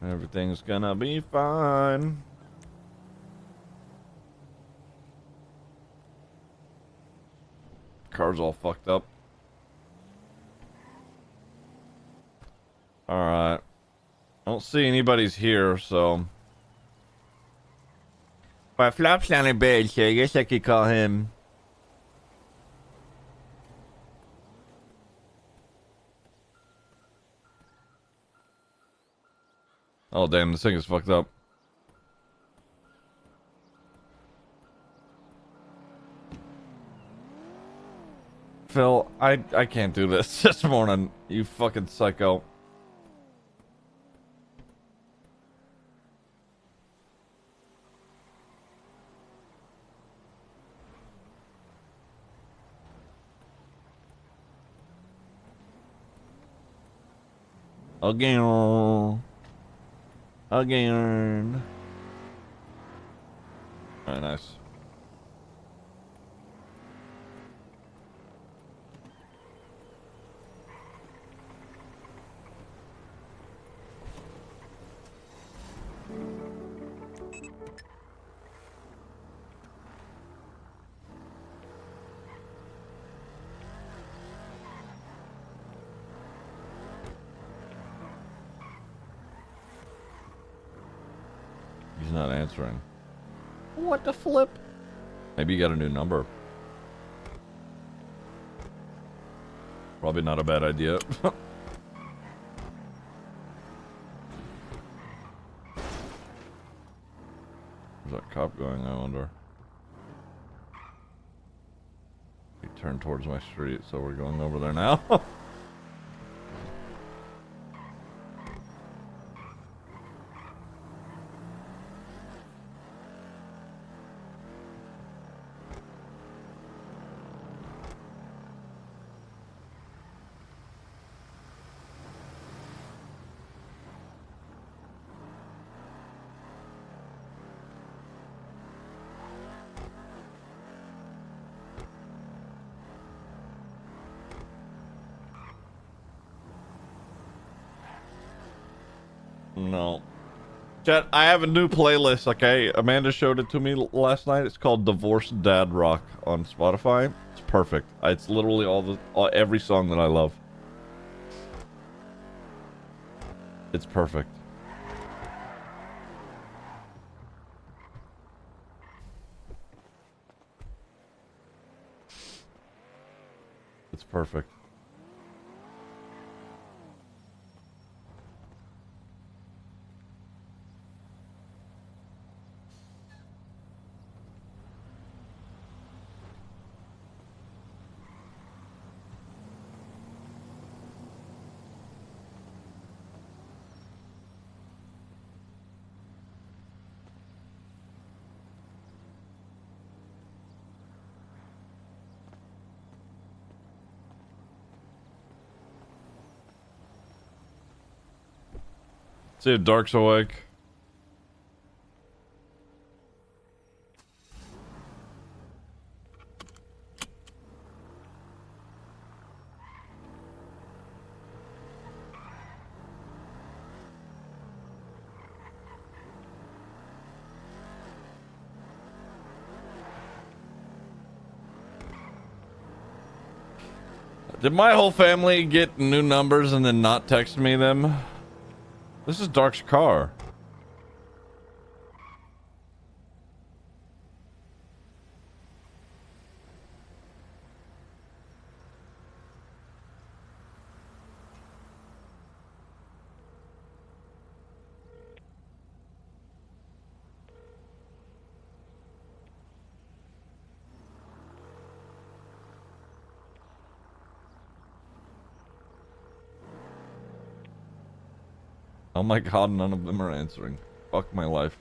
Everything's gonna be fine. Car's all fucked up. Alright. I don't see anybody's here, so... But Flop's down in bed, so I guess I could call him. Oh damn, this thing is fucked up. Phil, I can't do this this morning. You fucking psycho. Again. Again. Alright, nice. He's not answering. What the flip? Maybe you got a new number. Probably not a bad idea. Where's that cop going, I wonder? He turned towards my street, so we're going over there now. No. Chat, I have a new playlist, okay? Amanda showed it to me last night. It's called Divorced Dad Rock on Spotify. It's perfect. It's literally every song that I love. It's perfect. It's perfect. See if Dark's awake. Did my whole family get new numbers and then not text me them? This is Dark's car. Oh my god, none of them are answering. Fuck my life.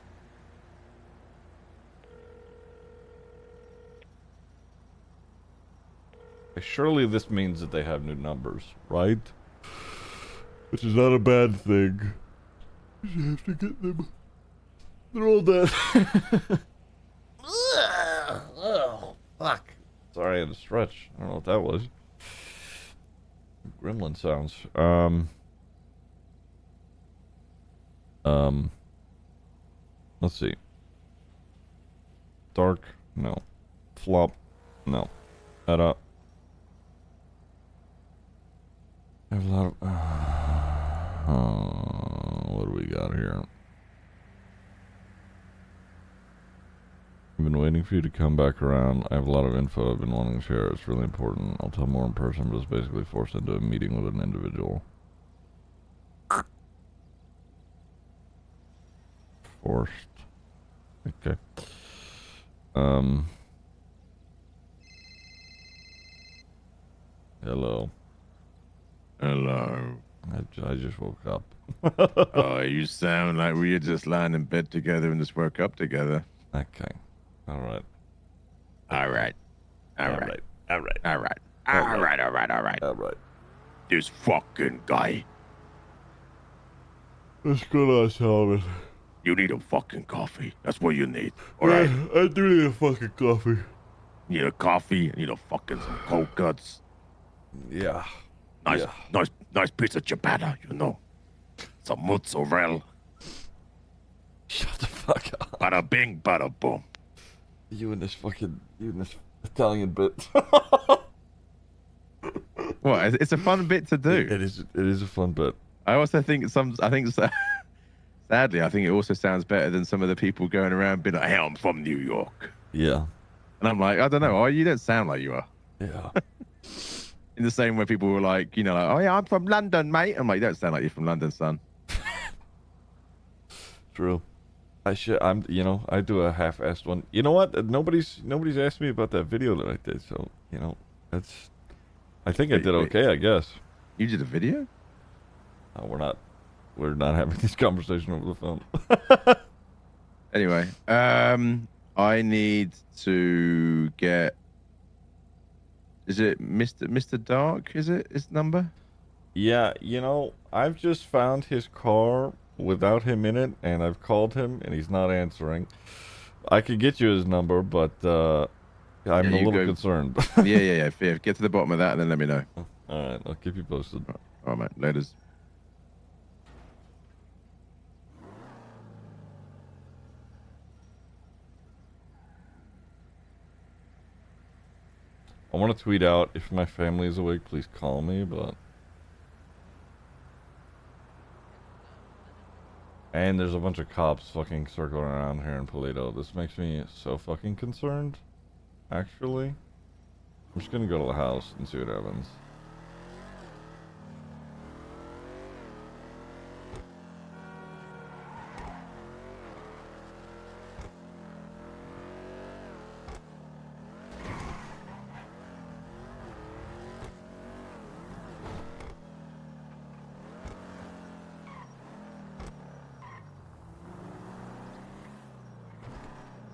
Surely this means that they have new numbers, right? Which is not a bad thing. You have to get them. They're all dead. Oh, fuck. Sorry, I had to stretch. I don't know what that was. Gremlin sounds. Let's see. Dark, no. Flop, no. Edit. I have a lot of... what do we got here? I've been waiting for you to come back around. I have a lot of info I've been wanting to share. It's really important. I'll tell more in person, but it's basically forced into a meeting with an individual. Forced. Okay. Hello. Hello. I just woke up. Oh, you sound like we were just lying in bed together and just woke up together. Okay. All right. All right. All right. All right. All right. All right. All right. All right. All right. This fucking guy. What's going on, Solomon? You need a fucking coffee. That's what you need. All right. I do need a fucking coffee. You need a coffee. You need a fucking some cold cuts. Yeah. Nice piece of ciabatta, you know. Some mozzarella. Shut the fuck up. Bada bing, bada boom. You and this Italian bit. What? It's a fun bit to do. It is a fun bit. I also think sadly, I think it also sounds better than some of the people going around being like, hey, I'm from New York. Yeah. And I'm like, I don't know. Oh, you don't sound like you are. Yeah. In the same way people were like, you know, like, oh yeah, I'm from London, mate. I'm like, you don't sound like you're from London, son. True. I do a half-assed one. You know what? Nobody's asked me about that video that I did, so, you know, I think I did okay, I guess. You did a video? We're not having this conversation over the phone. Anyway, I need to get, is it Mr. Dark? Is it his number? Yeah, you know, I've just found his car without him in it, and I've called him, and he's not answering. I could get you his number, but I'm a little concerned. yeah. Get to the bottom of that, and then let me know. All right, I'll keep you posted. All right, mate. Laters. I want to tweet out, if my family is awake, please call me, but... And there's a bunch of cops fucking circling around here in Paleto. This makes me so fucking concerned, actually. I'm just gonna go to the house and see what happens.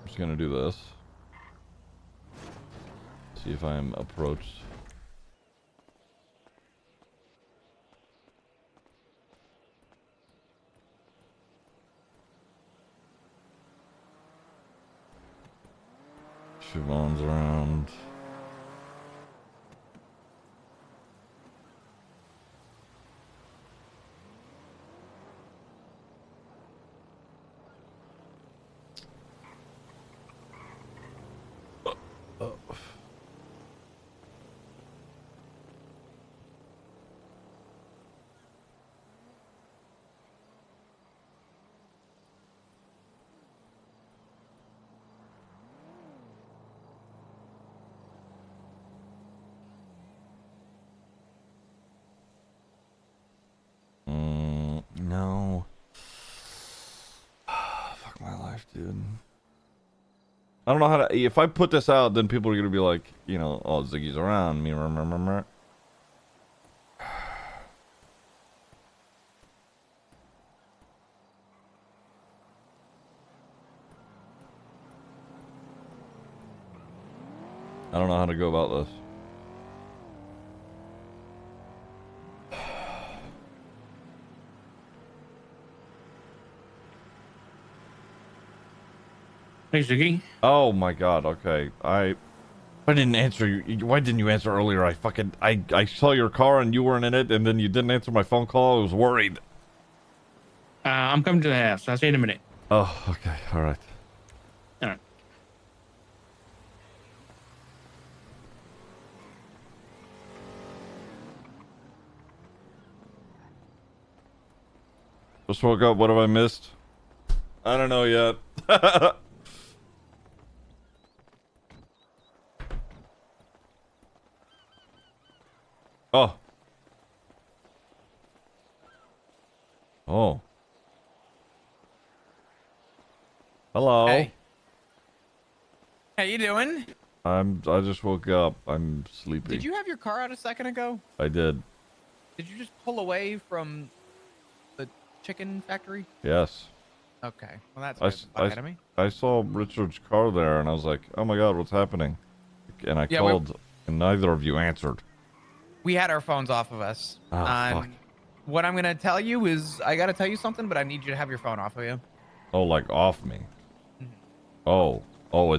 Just gonna do this. See if I'm approached. Siobhan's around. No. Fuck my life, dude. I don't know how to... If I put this out, then people are gonna be like, you know, oh, Ziggy's around me. I don't know how to go about this. Hey, Ziggy. Oh my god, okay. I didn't answer you. Why didn't you answer earlier? I saw your car and you weren't in it, and then you didn't answer my phone call. I was worried. I'm coming to the house. I'll see you in a minute. Oh, okay. All right. All right. Just woke up. What have I missed? I don't know yet. Oh. Oh. Hello. Hey. How you doing? I just woke up. I'm sleepy. Did you have your car out a second ago? I did. Did you just pull away from the chicken factory? Yes. Okay. Well, that's I, good. s- Butt ahead of me. I saw Richard's car there, and I was like, oh my god, what's happening? And I Yeah, called, and neither of you answered. We had our phones off of us. Oh, fuck. What I'm gonna tell you is, I gotta tell you something, but I need you to have your phone off of you. Oh, like off me. Mhm. Oh. Oh,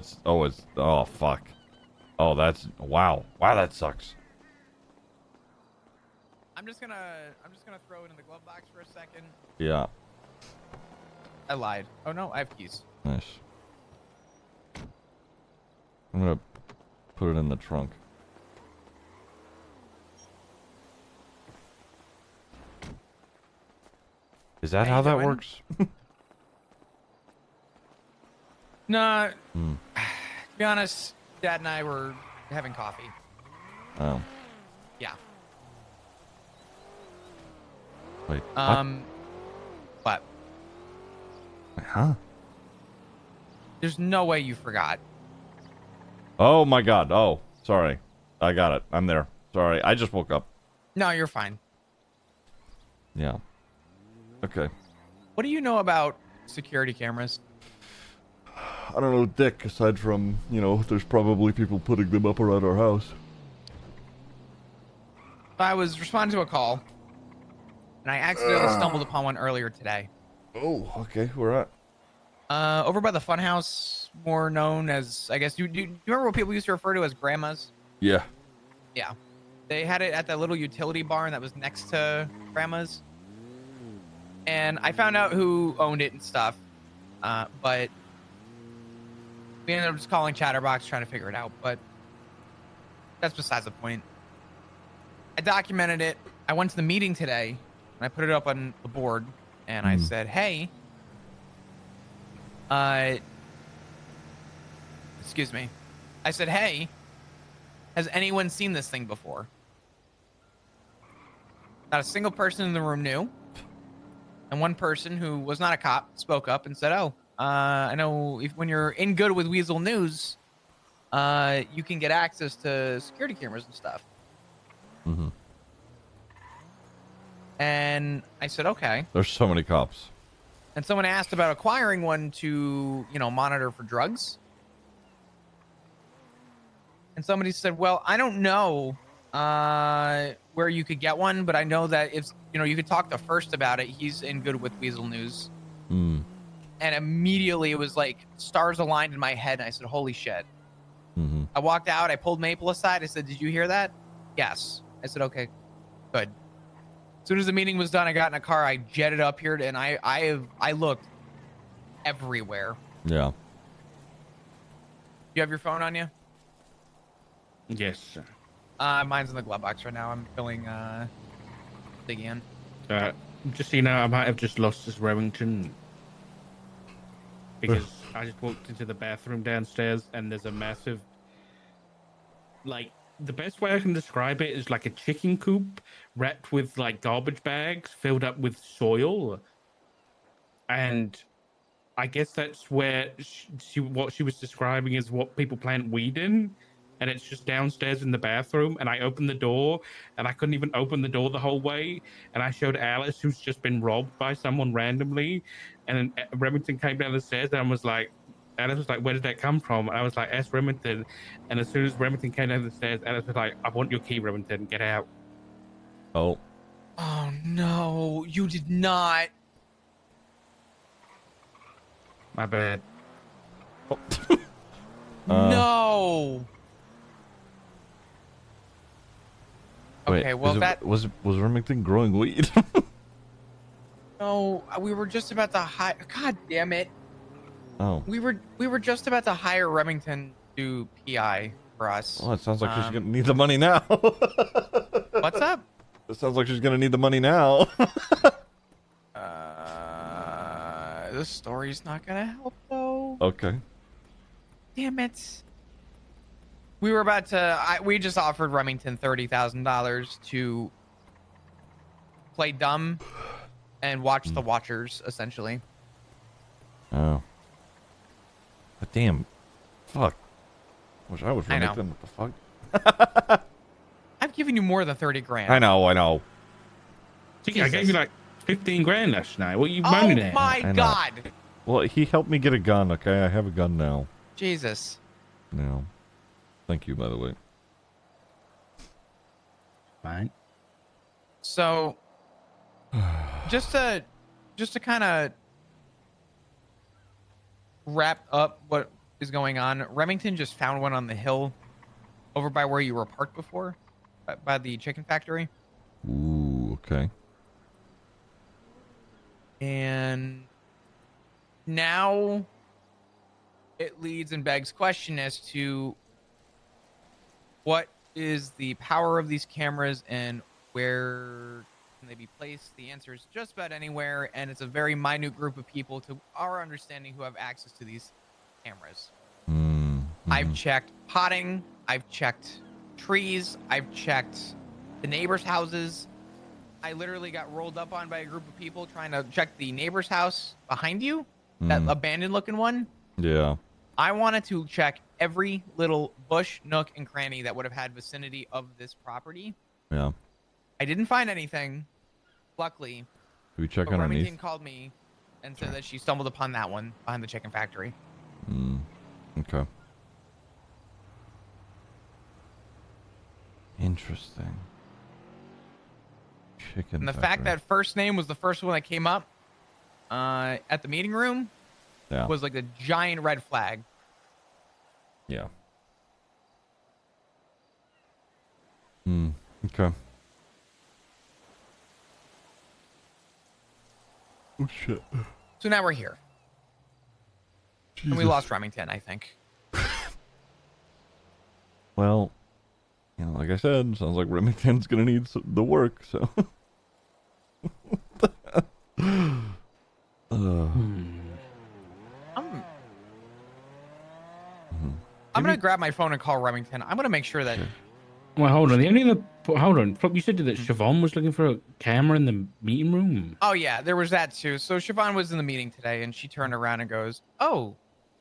fuck. Oh, wow. Wow, that sucks. I'm just gonna throw it in the glove box for a second. Yeah. I lied. Oh no, I have keys. Nice. I'm gonna put it in the trunk. Is that How how you that doing? works? No, Hmm. to be honest, Dad and I were having coffee. Oh. Yeah. Wait. But What? Huh? there's no way you forgot. Oh my god. Oh, sorry. I got it. I'm there. Sorry. I just woke up. No, you're fine. Yeah. Okay. What do you know about security cameras? I don't know, dick, aside from, there's probably people putting them up around our house. I was responding to a call, and I accidentally stumbled upon one earlier today. Oh, okay. Where at? Over by the funhouse, more known as, I guess, do you remember what people used to refer to as grandmas? Yeah. Yeah. They had it at that little utility barn that was next to grandma's. And I found out who owned it and stuff. But we ended up just calling Chatterbox trying to figure it out. But that's besides the point. I documented it. I went to the meeting today, and I put it up on the board, and I said, hey, excuse me. I said, hey, has anyone seen this thing before? Not a single person in the room knew. And one person who was not a cop spoke up and said, oh, I know when you're in good with Weasel News, you can get access to security cameras and stuff. Mm-hmm. And I said, okay. There's so many cops. And someone asked about acquiring one to, monitor for drugs. And somebody said, well, I don't know where you could get one, but I know that if, you could talk to First about it. He's in good with Weasel News. Hmm. And immediately it was like stars aligned in my head. And I said, holy shit. Mm-hmm. I walked out. I pulled Maple aside. I said, did you hear that? Yes. I said, okay, good. As soon as the meeting was done, I got in a car. I jetted up here, and I looked everywhere. Yeah. You have your phone on you? Yes, sir. Mine's in the glove box right now. I'm filling Ziggy in. Just so you know, I might have just lost this Remington because I just walked into the bathroom downstairs and there's a massive, the best way I can describe it is like a chicken coop wrapped with garbage bags filled up with soil. And I guess that's where what she was describing is what people plant weed in. And it's just downstairs in the bathroom. And I opened the door and I couldn't even open the door the whole way. And I showed Alice, who's just been robbed by someone randomly. And then Remington came down the stairs and Alice was like, where did that come from? And I was like, ask Remington. And as soon as Remington came down the stairs, Alice was like, I want your key, Remington. Get out. Oh. Oh, no. You did not. My bad. No. Wait, Okay, well, was Remington growing weed? No, we were just about to hire. God damn it. Oh. We were just about to hire Remington to PI for us. Well, it sounds like she's gonna need the money now. What's up? It sounds like she's gonna need the money now. This story's not gonna help though. Okay. Damn it. We were about to. We just offered Remington $30,000 to play dumb and watch the Watchers, essentially. Oh. But damn. Fuck. Wish I was I know. Remington. What the fuck? I've given you more than 30 grand. I know. Ziggy, I gave you like 15 grand last night. What are you Oh moaning at? my I know. god. Well, he helped me get a gun, okay? I have a gun now. Jesus. Now. Thank you, by the way. Fine. So, just to kind of wrap up what is going on, Remington just found one on the hill over by where you were parked before, by the chicken factory. Ooh, okay. And now it leads and begs question as to what is the power of these cameras and where can they be placed. The answer is just about anywhere, and it's a very minute group of people, to our understanding, who have access to these cameras. I've checked potting, I've checked trees, I've checked the neighbors' houses. I literally got rolled up on by a group of people trying to check the neighbor's house behind you, that abandoned looking one. Yeah. I wanted to check every little bush, nook, and cranny that would have had vicinity of this property. Yeah. I didn't find anything, luckily. Do we check But underneath? Remington called me and said that she stumbled upon that one behind the chicken factory. Okay. Interesting. Chicken. And the fact that first name was the first one that came up at the meeting room was like a giant red flag. Yeah. Okay. Oh shit. So now we're here. And we lost Remington, I think. Well, you know, like I said, sounds like Remington's gonna need the work, so. I'm gonna grab my phone and call Remington. I'm gonna make sure that. Well, hold on. The only other. Hold on. You said that Siobhan was looking for a camera in the meeting room. Oh yeah, there was that too. So Siobhan was in the meeting today, and she turned around and goes, "Oh,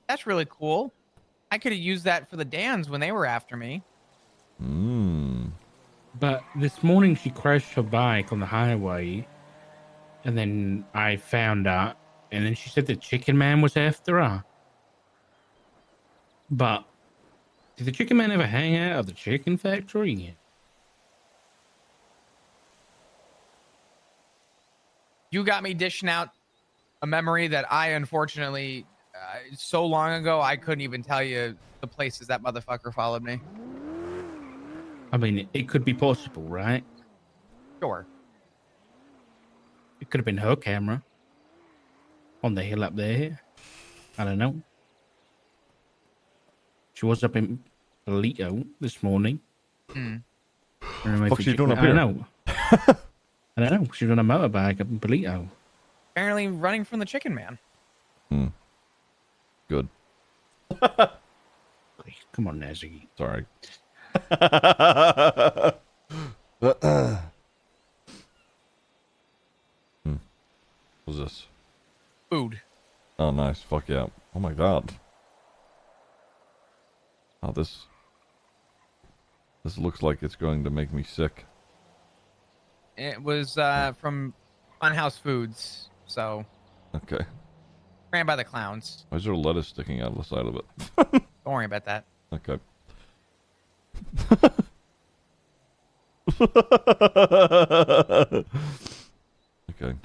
that's really cool. I could have used that for the Dans when they were after me." But this morning she crashed her bike on the highway, and then I found out, and then she said the chicken man was after her. But did the chicken man ever hang out at the chicken factory? You got me dishing out a memory that I unfortunately, so long ago, I couldn't even tell you the places that motherfucker followed me. I mean, it could be possible, right? Sure. It could have been her camera on the hill up there. I don't know. She was up in Polito this morning. What's she doing up here? I don't know. I don't know. She's on a motorbike up in Polito. Apparently running from the chicken man. Good. Come on, Ziggy. Sorry. What's this? Food. Oh, nice. Fuck yeah. Oh my god. Oh, this looks like it's going to make me sick. It was from Funhouse Foods, so Okay. ran by the clowns. Why is there lettuce sticking out of the side of it? Don't worry about that. Okay. Okay.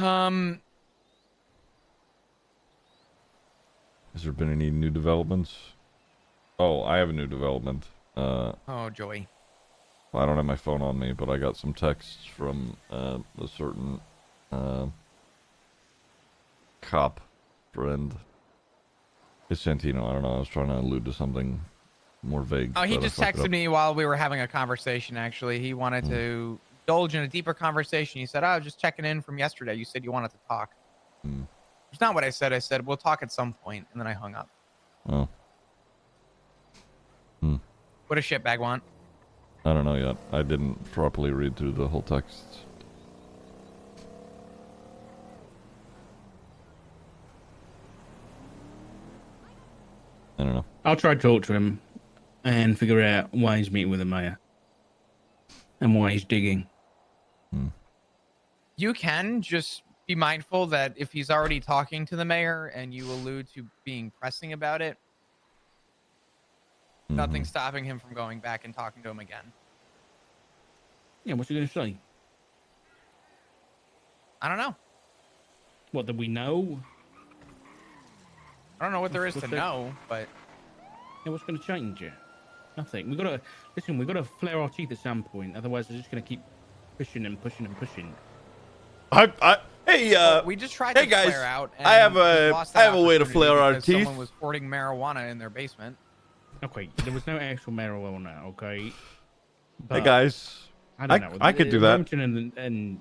Has there been any new developments? Oh, I have a new development. Oh, joy. I don't have my phone on me, but I got some texts from a certain cop friend. It's Santino. I don't know. I was trying to allude to something more vague. Oh, he but I just fucked it texted up. me while we were having a conversation. Actually, he wanted to indulge in a deeper conversation. He said, "Oh, just checking in from yesterday. You said you wanted to talk." Hmm. It's not what I said. I said we'll talk at some point, and then I hung up. Oh. Hmm. What does shitbag want? I don't know yet. I didn't properly read through the whole text. I don't know. I'll try to talk to him and figure out why he's meeting with the mayor and why he's digging. You can just be mindful that if he's already talking to the mayor and you allude to being pressing about it, nothing's stopping him from going back and talking to him again. Yeah, what's he going to say? I don't know. What, that we know? I don't know what there is What's to that? know, but Yeah, what's going to change it? Nothing. We got to listen. We got to flare our teeth at some point. Otherwise, they're just going to keep pushing and pushing and pushing. Hey, we just tried hey to guys, flare out. And I have we a lost that way to opportunity flare our because teeth. Someone was hoarding marijuana in their basement. Okay, there was no actual marijuana. Okay. Hey But guys, I don't know. I could do that. Remington and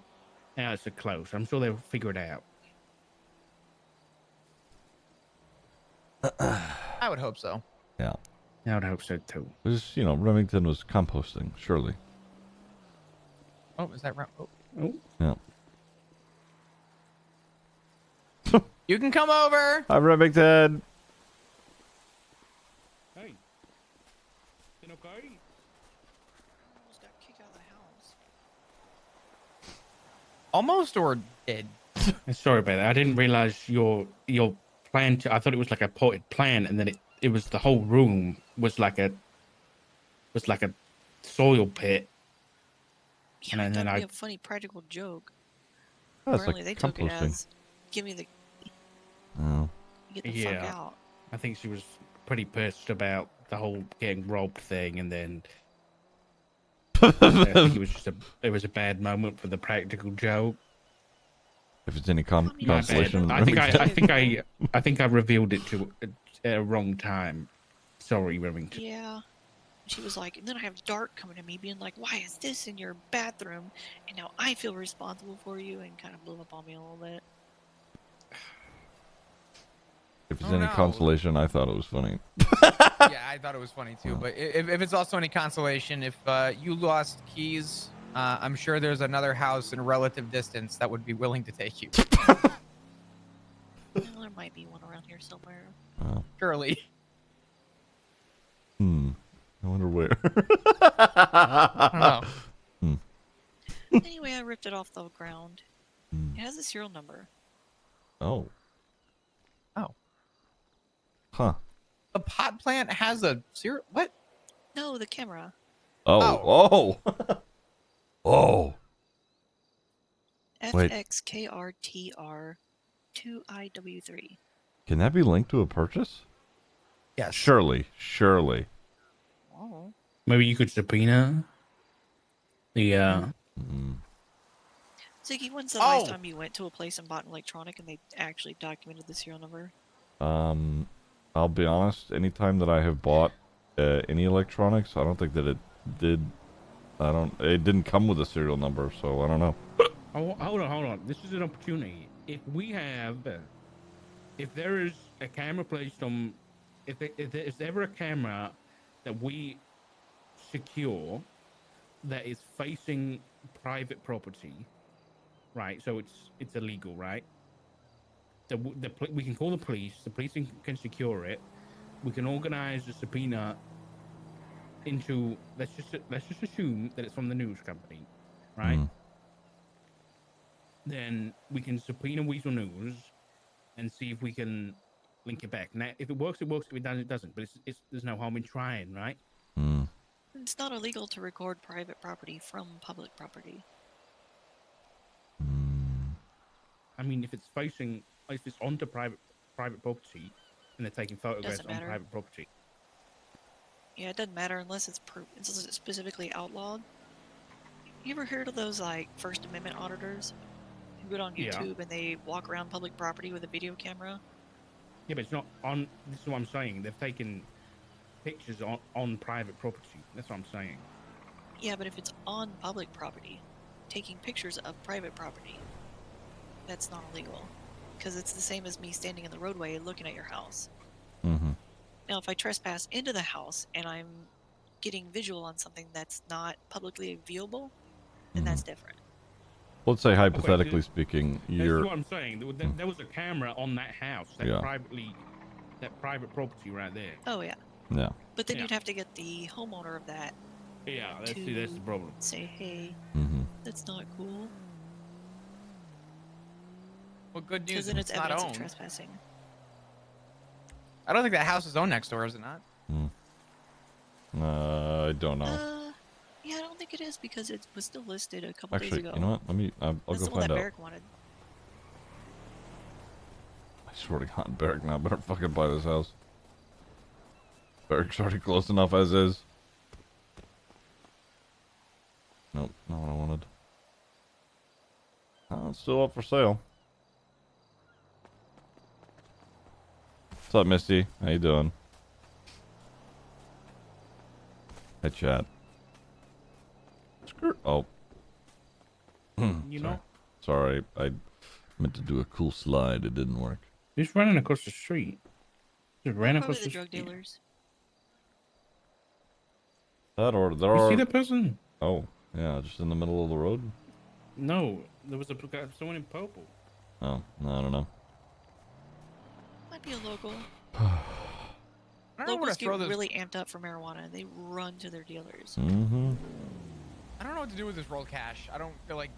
Alice are close. I'm sure they'll figure it out. I would hope so. Yeah, I would hope so too. it was, Remington was composting, surely. Oh, is that right? Oh. Oh, Yeah. You can come over. Hi, Remington. hey. You okay? Almost got kicked out of the house. Almost or did? Sorry about that. I didn't realize your plan. I thought it was like a potted plant, and then it was the whole room was like a soil pit. Yeah, And I then thought it'd I- be a funny practical joke. That's Apparently, like they took it composting. as, "Give me the Oh. get the Yeah. fuck out." I think she was pretty pissed about the whole getting robbed thing, and then I think it was a bad moment for the practical joke. If it's any I mean, My consolation, bad. Remington. I think I revealed it at a wrong time. Sorry, Remington. Yeah. She was like, and then I have Dart coming to me being like, "Why is this in your bathroom?" And now I feel responsible for you, and kind of blew up on me a little bit. If it's Oh, any no. consolation, I thought it was funny. Yeah, I thought it was funny too. But if it's also any consolation, if you lost keys, I'm sure there's another house in relative distance that would be willing to take you. Well, there might be one around here somewhere. Oh. Surely. I wonder where. I don't know. Anyway, I ripped it off the ground. It has a serial number. Oh. Oh. Huh. The pot plant has a serial. What? No, the camera. Oh. Oh. Oh. Wait. FXKRTR 2IW3. Can that be linked to a purchase? Yes. Surely. Oh. Maybe you could subpoena the. Ziggy, when's the last Oh. time you went to a place and bought an electronic and they actually documented the serial number? I'll be honest. Anytime that I have bought any electronics, I don't think that it did. It didn't come with a serial number, so I don't know. Oh, hold on. This is an opportunity. If there is a camera placed on, if there's ever a camera that we secure that is facing private property, right? So it's illegal, right? So we can call the police. The police can secure it. We can organize a subpoena into. Let's just assume that it's from the news company, right? Then we can subpoena Weasel News and see if we can link it back. Now, if it works, it works. If it doesn't, it doesn't. But there's no harm in trying, right? It's not illegal to record private property from public property. I mean, if it's onto private property, and they're taking photographs Doesn't on matter. private property. Yeah, it doesn't matter unless it's specifically outlawed. You ever heard of those like First Amendment auditors go on Yeah. YouTube and they walk around public property with a video camera. Yeah, but it's not on. This is what I'm saying. They've taken pictures on private property. That's what I'm saying. Yeah, but if it's on public property, taking pictures of private property, that's not illegal. Because it's the same as me standing in the roadway looking at your house. Mm-hmm. Now, if I trespass into the house and I'm getting visual on something that's not publicly viewable, then that's different. Let's say hypothetically speaking, This is you're what I'm saying. There was a camera on that house, that private property right there. Oh, yeah. yeah. But then Yeah. you'd have to get the homeowner of that Yeah, that's to the problem. say, hey, Mm-hmm. that's not cool. Well, good Because news. then If it's it's not evidence of owned. trespassing. I don't think that house is owned next door, is it not? I don't know. Yeah, I don't think it is because it was still listed a couple days Actually, ago. you know what? Let me. I'll That's go the one find that out. Barrick wanted. I swear to God, Barrick now better fucking buy this house. Barrick's already close enough as is. Nope, not what I wanted. Oh, it's still up for sale. What's up, Misty? How you doing? Hey, chat. Skirt. Oh. You know, Sorry, I meant to do a cool slide. It didn't work. who's running across the street? Just ran Probably across the the drug street. dealers. That or there You are. see that person? Oh, yeah, just in the middle of the road. No, there was someone in purple. Oh, no, I don't know. Might be a local. I don't know where to Locals get throw this. really amped up for marijuana. They run to their dealers. Mm-hmm. I don't know what to do with this roll cash. I don't feel like.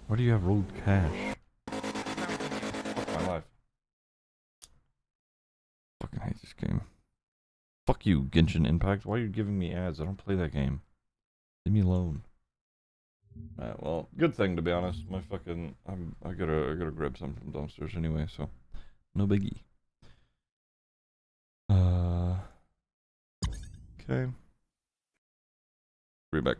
Where do you have rolled cash? Fuck my life. Fucking hate this game. Fuck you, Genshin Impact. Why are you giving me ads? I don't play that game. Leave me alone. Alright, well, good thing to be honest. My fucking I gotta grab some from downstairs anyway, so no biggie. Okay. Be back.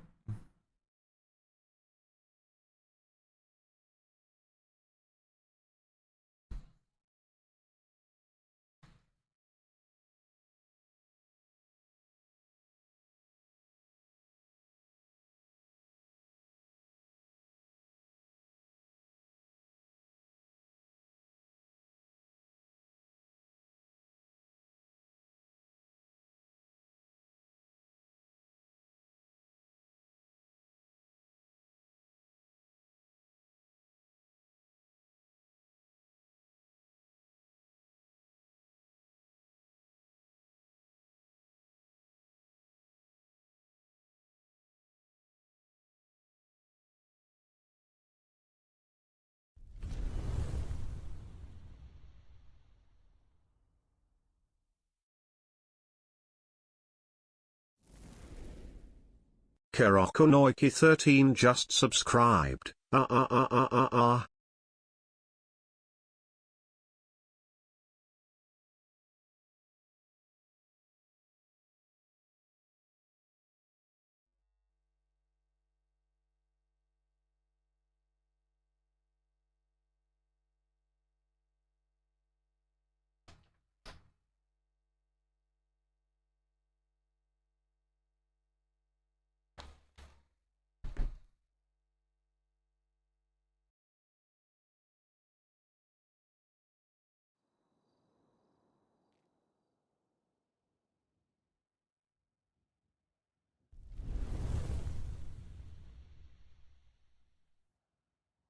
Kerokonoiki 13 just subscribed.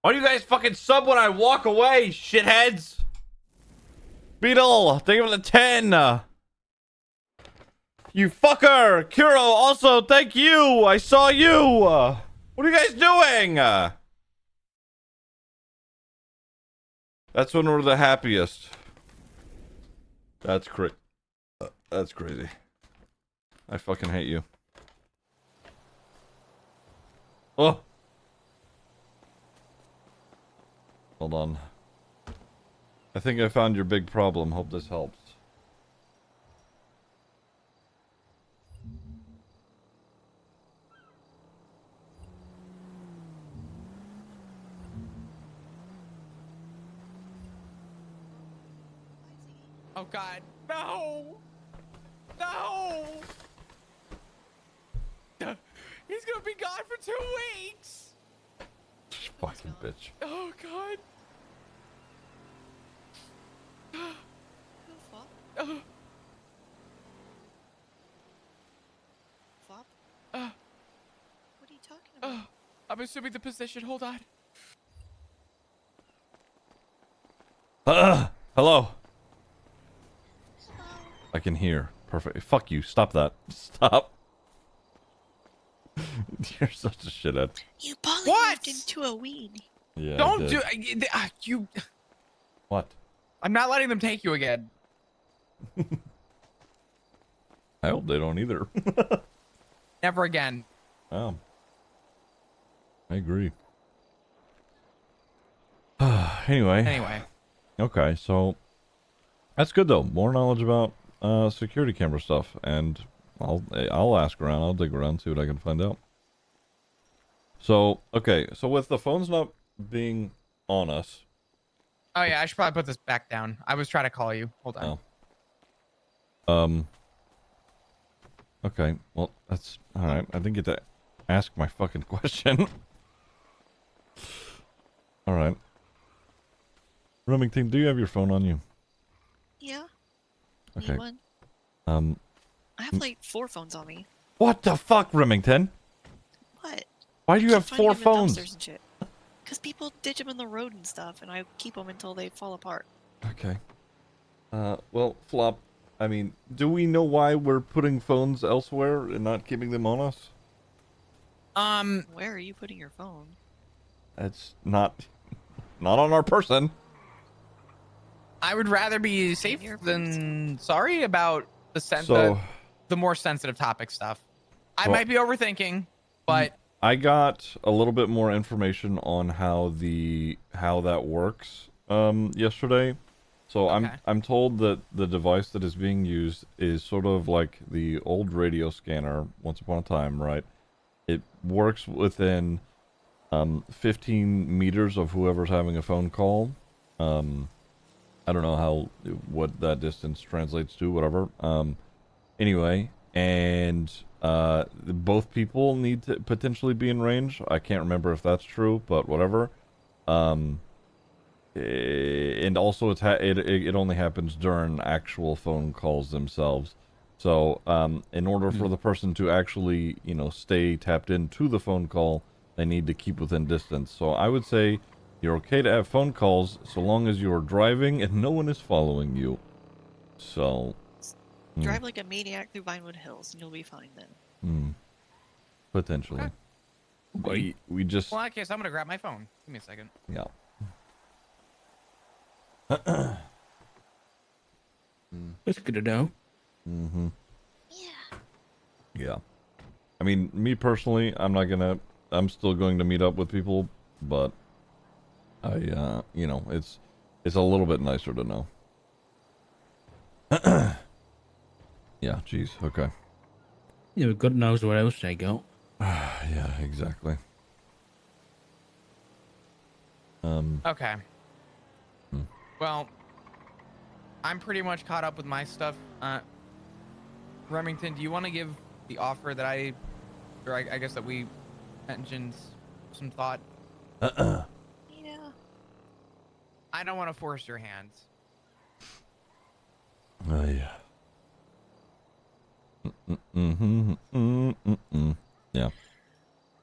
Why do you guys fucking sub when I walk away, shitheads? Beetle, thank you for the 10. You fucker! Kuro, also, thank you! I saw you! What are you guys doing? That's when we're the happiest. That's that's crazy. I fucking hate you. Oh! Hold on. I think I found your big problem. Hope this helps. Oh God, no! No! He's gonna be gone for 2 weeks. Fucking bitch. Oh God. Who flop? Uh, Flop? uh, What are you talking about? I'm assuming the position. Hold on. Hello. Hello? I can hear. Perfect. Fuck you. Stop that. Stop. You're such a shithead. You polymorphed What? into a weed. Yeah. Don't I do did. you. What? I'm not letting them take you again. I hope they don't either. Never again. I agree. Anyway. Anyway. Okay, so that's good though. More knowledge about security camera stuff, and I'll ask around. I'll dig around, see what I can find out. So okay, so with the phones not being on us. Oh yeah, I should probably put this back down. I was trying to call you. Hold on. Oh. Okay, well that's all right. I didn't get to ask my fucking question. All right. Remington, do you have your phone on you? Yeah. Okay. Need one? I have like 4 phones on me. What the fuck, Remington? What? Why do you have Keep finding 4 them in phones? dumpsters and shit. Because people ditch them in the road and stuff, and I keep them until they fall apart. Okay. Well, Flop, I mean, do we know why we're putting phones elsewhere and not keeping them on us? Where are you putting your phone? It's not on our person. I would rather be safe your than sorry about So, the more sensitive topic stuff. I So- might be overthinking, but I got a little bit more information on how that works yesterday. So Okay. I'm told that the device that is being used is sort of like the old radio scanner once upon a time, right? It works within 15 meters of whoever's having a phone call. I don't know what that distance translates to, whatever. Anyway, and both people need to potentially be in range. I can't remember if that's true, but whatever. And also it only happens during actual phone calls themselves. So in order for the person to actually stay tapped into the phone call, they need to keep within distance. So I would say you're okay to have phone calls so long as you're driving and no one is following you. So Drive like a maniac through Vinewood Hills, and you'll be fine then. Potentially. Okay. We just well, in that case, I'm gonna grab my phone. Give me a second. yeah. That's good to know. Yeah. Yeah. I mean, me personally, I'm still going to meet up with people, but it's a little bit nicer to know. Yeah, jeez, okay. Yeah, God knows what else they got. Yeah, exactly. Okay. Well, I'm pretty much caught up with my stuff. Remington, do you want to give the offer that I guess that we mentioned some thought? Yeah. I don't want to force your hands. Yeah. Yeah.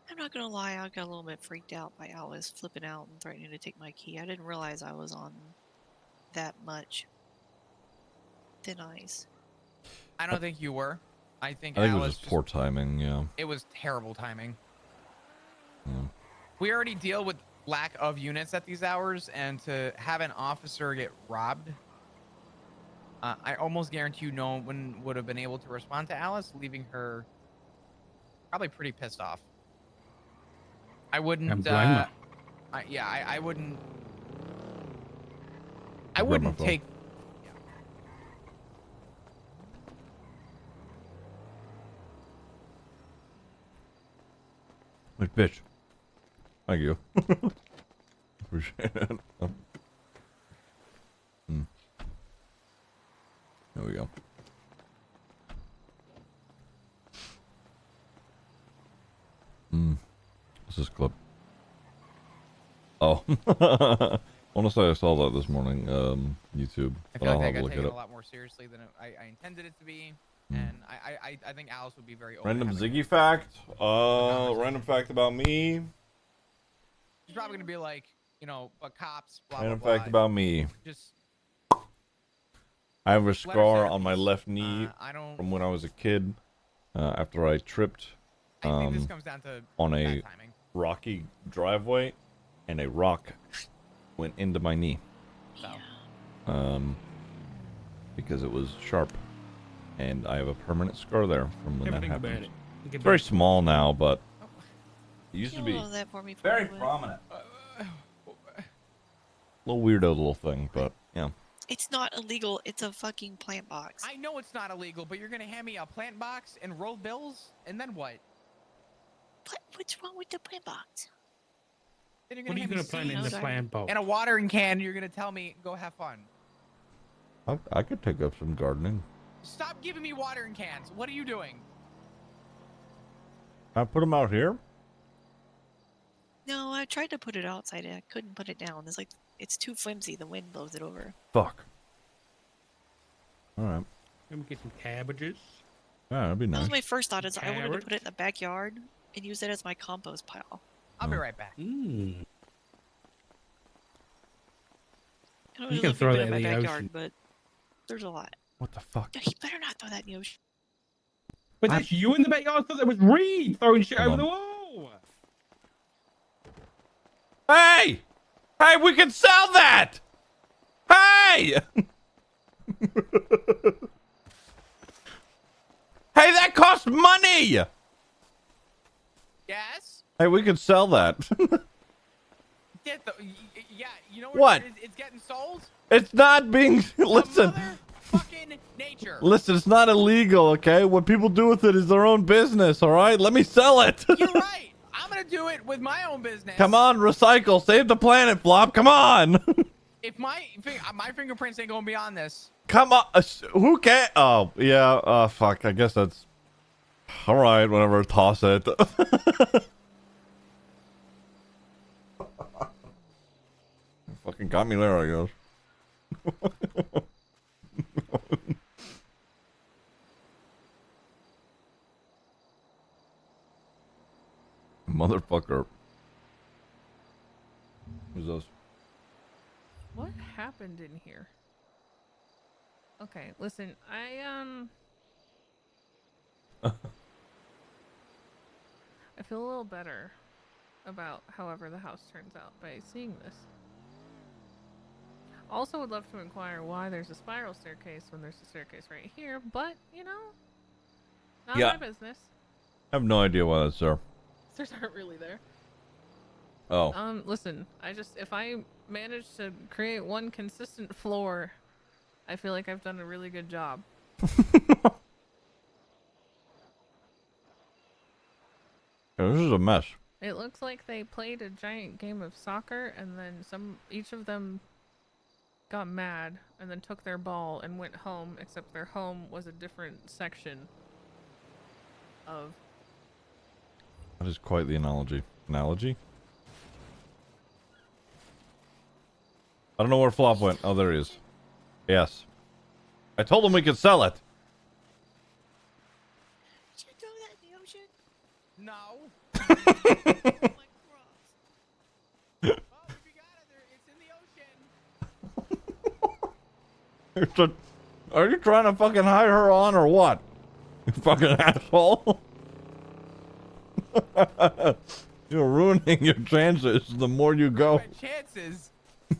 I'm not gonna lie, I got a little bit freaked out by Alice flipping out and threatening to take my key. I didn't realize I was on that much thin ice. I don't think you were. I think I think it Alice was just poor timing, yeah. It was terrible timing. Yeah. We already deal with lack of units at these hours, and to have an officer get robbed, I almost guarantee you no one would have been able to respond to Alice, leaving her probably pretty pissed off. I wouldn't. And blame her. I wouldn't. I I'll grab my wouldn't phone. take. Like, bitch. Thank you. Appreciate it. There we go. What's this clip? Oh. Honestly, I saw that this morning. YouTube. I But feel I'll like have that a got look at taken it. a lot more seriously than I intended it to be, and I think Alice would be very open. Random to having Ziggy fact. conversation. Random fact about me. She's probably gonna be like, you know, but cops, blah Random blah blah. fact about me. Just I have a let her say scar her on my piece. left knee I don't. from when I was a kid. After I tripped I think this comes down to on bad a timing. rocky driveway, and a rock went into my knee. So. Because it was sharp, and I have a permanent scar there from when that Everything about happened. it. It's very small now, but it used to be Kill that for me, very Playwood. prominent. Little weirdo little thing, but yeah. It's not illegal. It's a fucking plant box. I know it's not illegal, but you're gonna hand me a plant box and rolled bills, and then what? What's wrong with the plant box? Then you're What are you hand me gonna plant in seeds the plant box? and a watering can. You're gonna tell me go have fun. I could take up some gardening. Stop giving me watering cans. What are you doing? I put them out here. No, I tried to put it outside and I couldn't put it down. It's too flimsy. The wind blows it over. Fuck. All right. Let me get some cabbages. Yeah, that'd be That nice. was my first thought. Is I wanted to put it Carrots. in the backyard and use it as my compost pile. I'll be right back. Mm. I don't You know can if throw put that it in in my the backyard, ocean. but there's a lot. What the fuck? No, he better not throw that in the ocean. But that's you in the backyard. I thought that was Reed throwing shit Hold over on. the wall. Hey! Hey, we can sell that! Hey! Hey, that costs money! Yes. Hey, we could sell that. Get the. Yeah. You know What? It's getting sold. It's not being... Listen. Fucking nature. Listen, it's not illegal, okay? What people do with it is their own business, all right? Let me sell it. You're right. I'm gonna do it with my own business. Come on, recycle. Save the planet, Flop. Come on. If my fingerprints ain't going beyond this. Come on. Who can... Oh, yeah. Fuck. I guess that's... All right, whatever. Toss it. Fucking got me there, I guess. Motherfucker. Who's this? What happened in here? Okay, listen, I feel a little better about however the house turns out by seeing this. Also would love to inquire why there's a spiral staircase when there's a staircase right here, but, you know, not Yeah. my business. I have no idea why that's there. Stairs aren't really there. Oh. Listen, if I manage to create one consistent floor, I feel like I've done a really good job. Yeah, this is a mess. It looks like they played a giant game of soccer and then each of them got mad and then took their ball and went home, except their home was a different section of... That is quite the analogy. Analogy? I don't know where Flop went. Oh, there he is. Yes. I told him we could sell it. Did you throw that in the ocean? No. Oh my cross. Oh, if you got it, it's in the ocean. Are you trying to fucking hire her on or what? You fucking asshole. You're ruining your chances the more you go. My chances.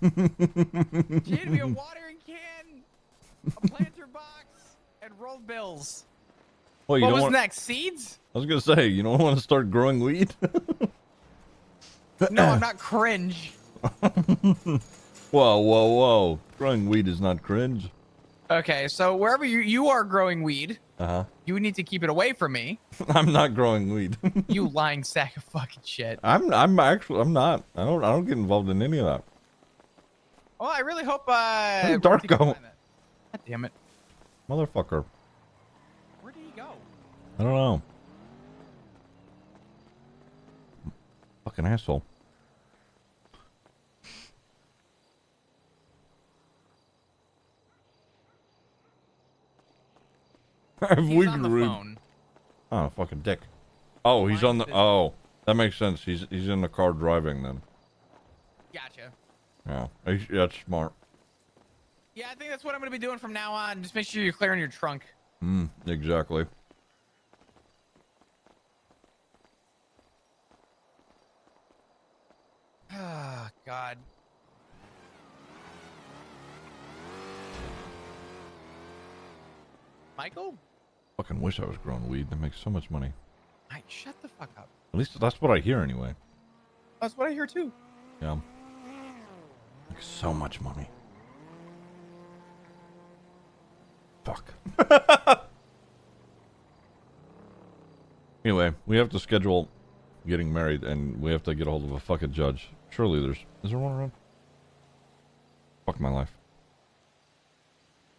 She had me a watering can, a planter box, and rolled bills. Well, you What don't was want... next? Seeds? I was gonna say, you don't want to start growing weed? No, I'm not cringe. Whoa, whoa, whoa. Growing weed is not cringe. Okay, so wherever you are growing weed, Uh-huh. you need to keep it away from me. I'm not growing weed. You lying sack of fucking shit. I'm not. I don't get involved in any of that. Well, I really hope Where'd Rocky can Darko? find that. God damn it. Motherfucker. Where did he go? I don't know. Fucking asshole. He's on the phone. Oh, fucking dick. Oh, he's on the. Oh, that makes sense. He's in the car driving then. Gotcha. Yeah, that's smart. Yeah, I think that's what I'm gonna be doing from now on. Just make sure you're clearing your trunk. Exactly. Ah, God. Michael? Fucking wish I was growing weed. That makes so much money. Mike, shut the fuck up. At least that's what I hear anyway. That's what I hear too. Yeah. Like so much money. Fuck. Anyway, we have to schedule getting married and we have to get a hold of a fucking judge. Surely is there one around? Fuck my life.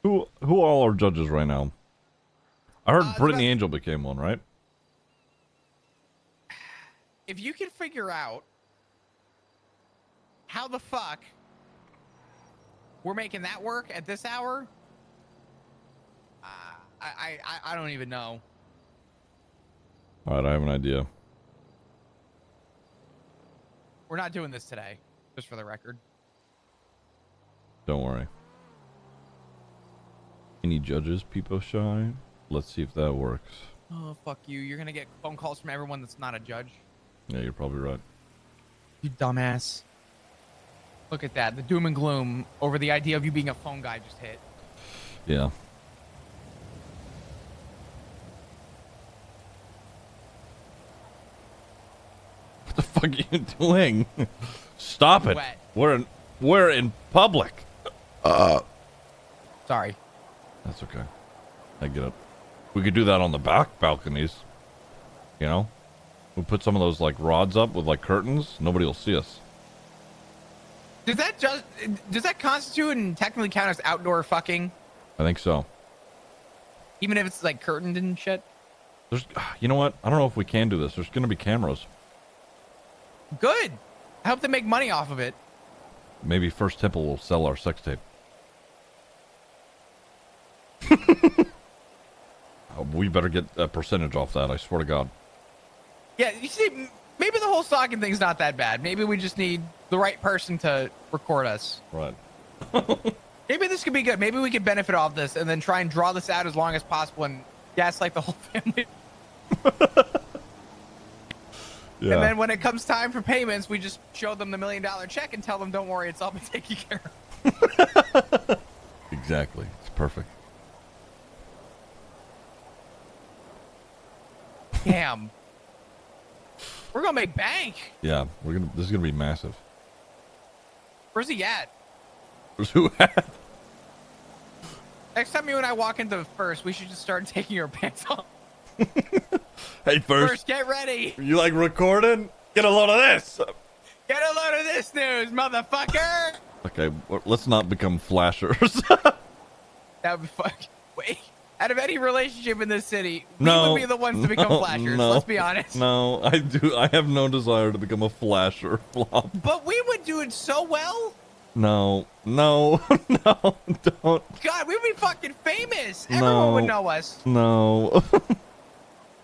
Who all are judges right now? I heard Brittany Angel became one, right? If you can figure out how the fuck we're making that work at this hour, I don't even know. All right, I have an idea. We're not doing this today, just for the record. Don't worry. Any judges, Peepo Shy? Let's see if that works. Oh, fuck you. You're gonna get phone calls from everyone that's not a judge. Yeah, you're probably right. You dumbass. Look at that. The doom and gloom over the idea of you being a phone guy just hit. Yeah. What the fuck are you doing? Stop it. Wet. We're in public. Sorry. That's okay. I get it. We could do that on the back balconies. You know? We put some of those like rods up with like curtains. Nobody will see us. Does that constitute and technically count as outdoor fucking? I think so. Even if it's like curtained and shit? You know what? I don't know if we can do this. There's going to be cameras. Good. I hope they make money off of it. Maybe First Temple will sell our sex tape. We better get a percentage off that, I swear to God. Yeah, you see, maybe the whole stalking thing's not that bad. Maybe we just need the right person to record us. Right. Maybe this could be good. Maybe we could benefit off this and then try and draw this out as long as possible and gaslight the whole family. Yeah. And then when it comes time for payments, we just show them the $1 million check and tell them, don't worry, it's all been taken care of. Exactly. It's perfect. Damn. We're gonna make bank. Yeah, this is gonna be massive. Where's he at? Where's who at? Next time you and I walk into first, we should just start taking your pants off. Hey, First, get ready. You like recording? Get a load of this. Get a load of this news, motherfucker. Okay, let's not become flashers. That would be fuck. Wait. Out of any relationship in this city, No, we would be the ones to become flashers. no, Let's be honest. No, I have no desire to become a flasher. Flop. But we would do it so well. No, no, don't. God, we'd be fucking famous. Everyone would know us. No.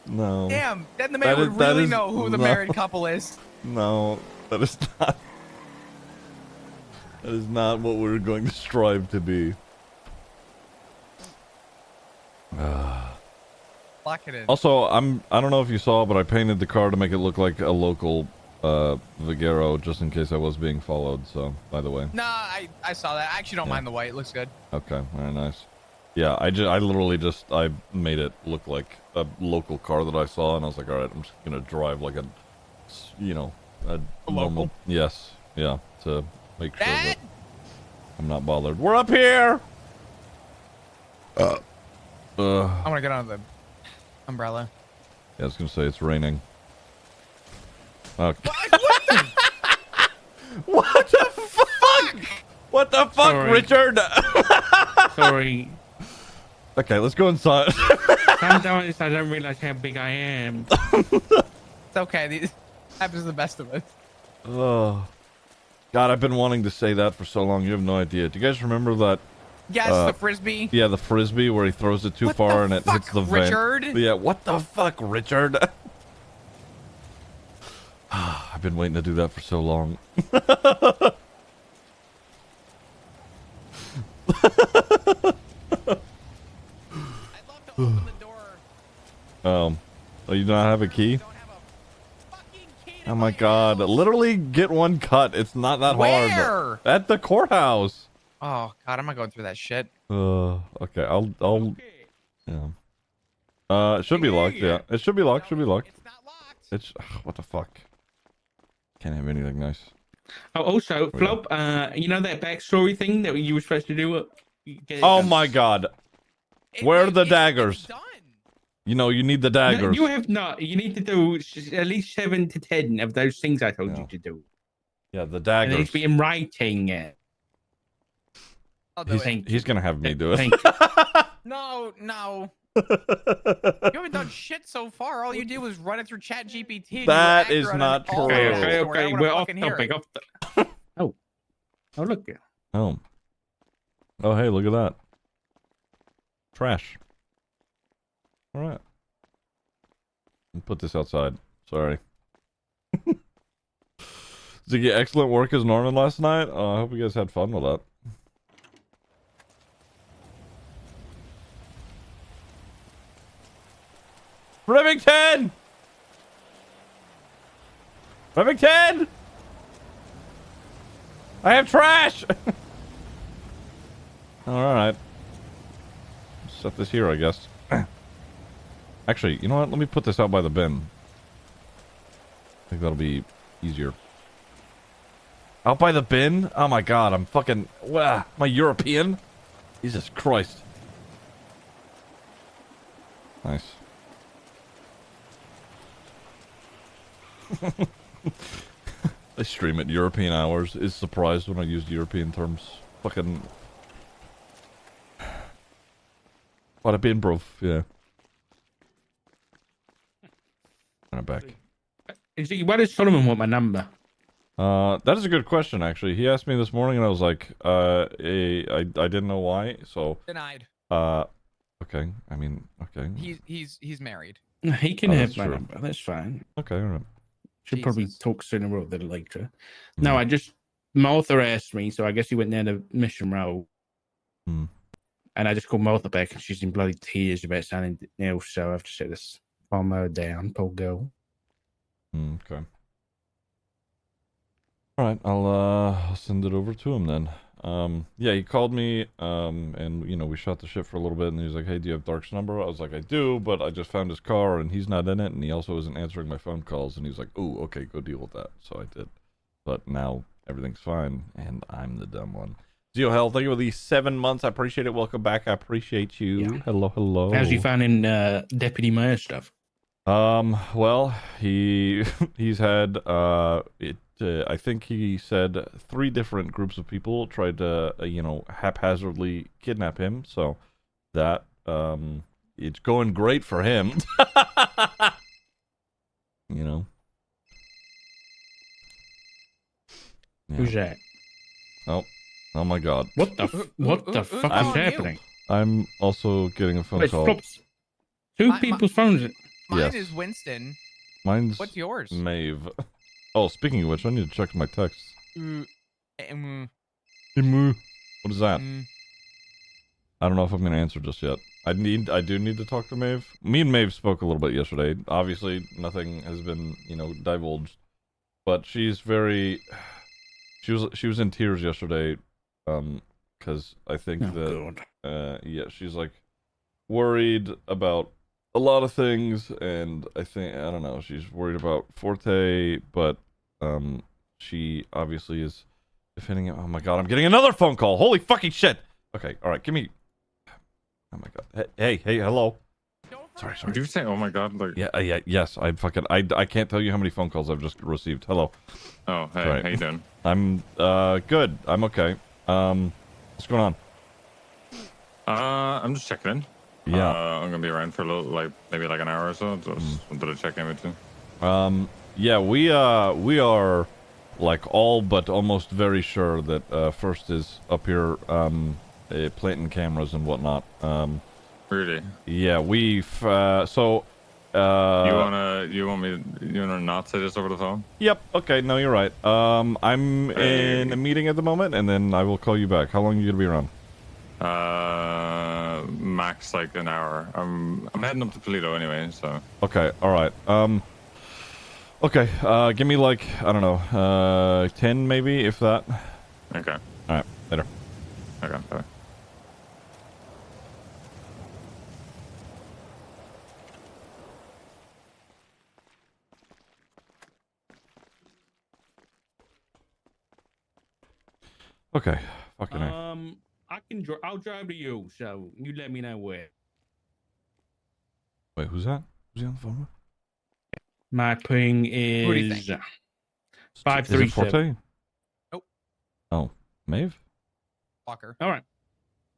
No. Damn, then the mayor would really know who the married couple is. No, that is not. That is not what we're going to strive to be. Lock it in. Also, I don't know if you saw, but I painted the car to make it look like a local Vigero, just in case I was being followed. So, by the way. Nah, I saw that. I actually don't mind the white. It looks good. Okay, very nice. Yeah, I literally just made it look like a local car that I saw, and I was like, all right, I'm just gonna drive like a normal. Local. Yes, yeah, to make sure that I'm not bothered. We're up here. I want to get on the umbrella. Yeah, I was gonna say it's raining. Okay. What the fuck? What the fuck, Sorry. Richard? Sorry. Okay, let's go inside. Sometimes I don't realize how big I am. It's okay. These happens to the best of us. Oh, God, I've been wanting to say that for so long. You have no idea. Do you guys remember that? Yes, the frisbee. Yeah, the frisbee where he throws it too What far the and it fuck, hits the Richard? vent. Yeah, what the fuck, Richard? I've been waiting to do that for so long. I'd love to open the door. Oh, you don't have a key? Don't have a fucking key to Oh my God! house. Literally get one cut. It's not that hard. Where? At the courthouse. Oh God, I'm not going through that shit. Okay. I'll. Okay. Yeah. It should be locked. Yeah. It should be locked. Should be locked. It's not locked. It's. What the fuck? Can't have anything nice. Oh, also, Yeah. Flop, you know that backstory thing that you were supposed to do? Get it Oh done. my God! Where are the It's daggers? done. You know, you need the No, daggers. you have not. You need to do at least 7 to 10 of those things I told Yeah. you to do. Yeah, the And it daggers. needs to be in writing. I'll do it. He's gonna have me do it. Thank you. No, no. You haven't done shit so far. All you did was run it through Chat GPT. That is not true. Okay. We're off Fucking topic. Oh, look. Oh. Oh, hey, look at that. Trash. All right. Put this outside. Sorry. Ziggy, excellent work as Norman last night. I hope you guys had fun with that. Remington! Remington! I have trash! Alright. Set this here, I guess. Actually, you know what? Let me put this out by the bin. I think that'll be easier. Out by the bin? Oh my God, I'm fucking... Am I European? Jesus Christ. Nice. I stream at European hours. Is surprised when I used European terms. Fucking... Bada bing, bro. Yeah. And I'm back. Why does Solomon want my number? That is a good question, actually. He asked me this morning, and I was like, I didn't know why. So, Denied. okay. I mean, okay. He's married. He can Oh, have that's my true. number. That's fine. Okay, all right. Should probably Jesus. talk sooner rather than later. No, I just Martha asked me, so I guess he went down the mission road. Hmm. And I just called Martha back, and she's in bloody tears about signing else. So I have to set this calm her down, poor girl. Okay. All right, I'll send it over to him then. Yeah, he called me, and you know, we shot the shit for a little bit, and he was like, "Hey, do you have Dark's number?" I was like, "I do, but I just found his car, and he's not in it, and he also isn't answering my phone calls." And he was like, "Ooh, okay, go deal with that." So I did, but now everything's fine, and I'm the dumb one. Zio Hell, thank you for the 7 months. I appreciate it. Welcome back. I appreciate you. Yeah. Hello, hello. How's he finding Deputy Mayor stuff? Well, he's had I think he said 3 different groups of people tried to you know, haphazardly kidnap him. So that it's going great for him. You know. Yeah. Who's that? Oh my God. What the fuck I'm is on you. happening? I'm also getting a phone Wait, call. stop. Two My- people's phones. Mine Yes. is Winston. Mine's What's yours? Maeve. Oh, speaking of which, I need to check my texts. Um, What is that? mm. I don't know if I'm gonna answer just yet. I do need to talk to Maeve. Me and Maeve spoke a little bit yesterday. Obviously, nothing has been, you know, divulged. But she's very. She was in tears yesterday, because I think Oh, that God. yeah, she's like worried about a lot of things, and I don't know, she's worried about Forte, but she obviously is defending it. Oh my God, I'm getting another phone call. Holy fucking shit. Okay, all right, give me. Oh my God. Hey, hello. Sorry. Did you say, oh my God? Like, Yeah, yes, I can't tell you how many phone calls I've just received. Hello. oh, hey, Right. how you doing? I'm good. I'm okay. What's going on? I'm just checking in. Yeah. I'm gonna be around for a little, like maybe like an hour or so. Just wanted to check in with you. Yeah, we are like all but almost very sure that First is up here planting cameras and whatnot. Really? Yeah, so You want to not say this over the phone? yep, okay, no, you're right. I'm in a meeting at the moment, and then I will call you back. How long are you gonna be around? Max like an hour. I'm heading up to Toledo anyway, so. Okay, all right. Okay, give me like, I don't know, 10 maybe, if that. Okay. All right, later. Okay. Bye. Okay, fucking A. I'll drive to you, so you let me know where. Wait, who's that? Who's he on the phone with? My ping Who do you is think? Is it 537. Forte? Nope. Oh, Maeve? Walker. All right.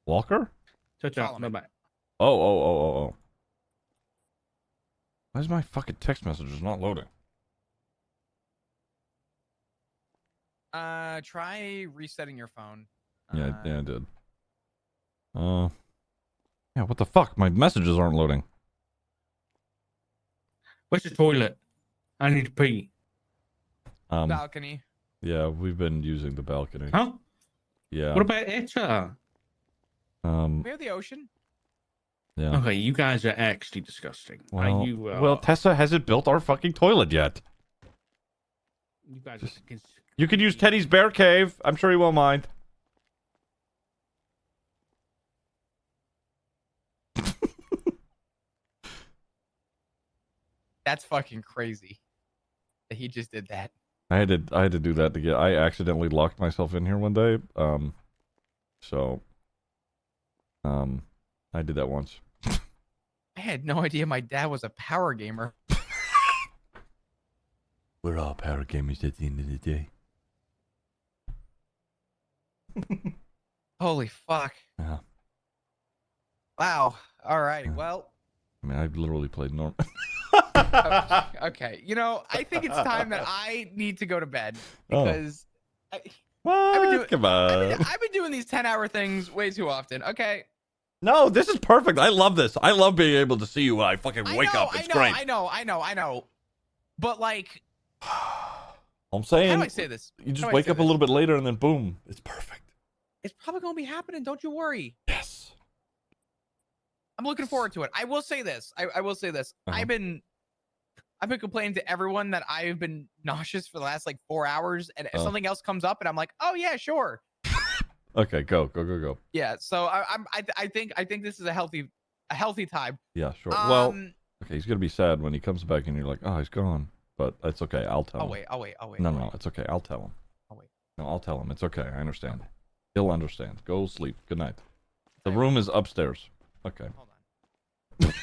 Walker? Ciao, ciao. Bye Solomon. bye. Oh. Why is my fucking text messages not loading? Try resetting your phone. Yeah, I did. Yeah, what the fuck? My messages aren't loading. Where's the toilet? I need to pee. Balcony. Yeah, we've been using the balcony. Huh? Yeah. What about Etta? We have the ocean. Yeah. Okay, you guys are actually disgusting. Well, You well, Tessa hasn't built our fucking toilet yet. you guys Just- are You could use Teddy's bear cave. I'm sure he won't mind. That's fucking crazy. That he just did that. I had to do that to get. I accidentally locked myself in here one day. So, I did that once. I had no idea my dad was a power gamer. We're all power gamers at the end of the day. Holy fuck. Yeah. Wow. All right. Yeah. Well. I mean, I've literally played normal. Okay. You know, I think it's time that I need to go to bed Oh. because What? Come on. I've been doing these 10-hour things way too often. Okay. No, this is perfect. I love this. I love being able to see you when I fucking wake up. It's great. I know. But like, I'm saying, how do I say this? you just How do I wake say up a this? little bit later and then boom, it's perfect. It's probably gonna be happening. Don't you worry. Yes. I'm looking forward to it. I will say this. I will say this. Uh-huh. I've been complaining to everyone that I've been nauseous for the last like 4 hours, and if something else comes up, and I'm like, oh yeah, sure. Okay, go. Yeah. So I think this is a healthy time. Yeah, sure. Well, Um, okay, he's gonna be sad when he comes back and you're like, oh, he's gone. But it's okay. I'll tell him. I'll wait. No, it's okay. I'll tell him. I'll wait. No, I'll tell him. It's okay. I understand. He'll understand. Go sleep. Good night. The Okay. room is upstairs. Okay. Hold on.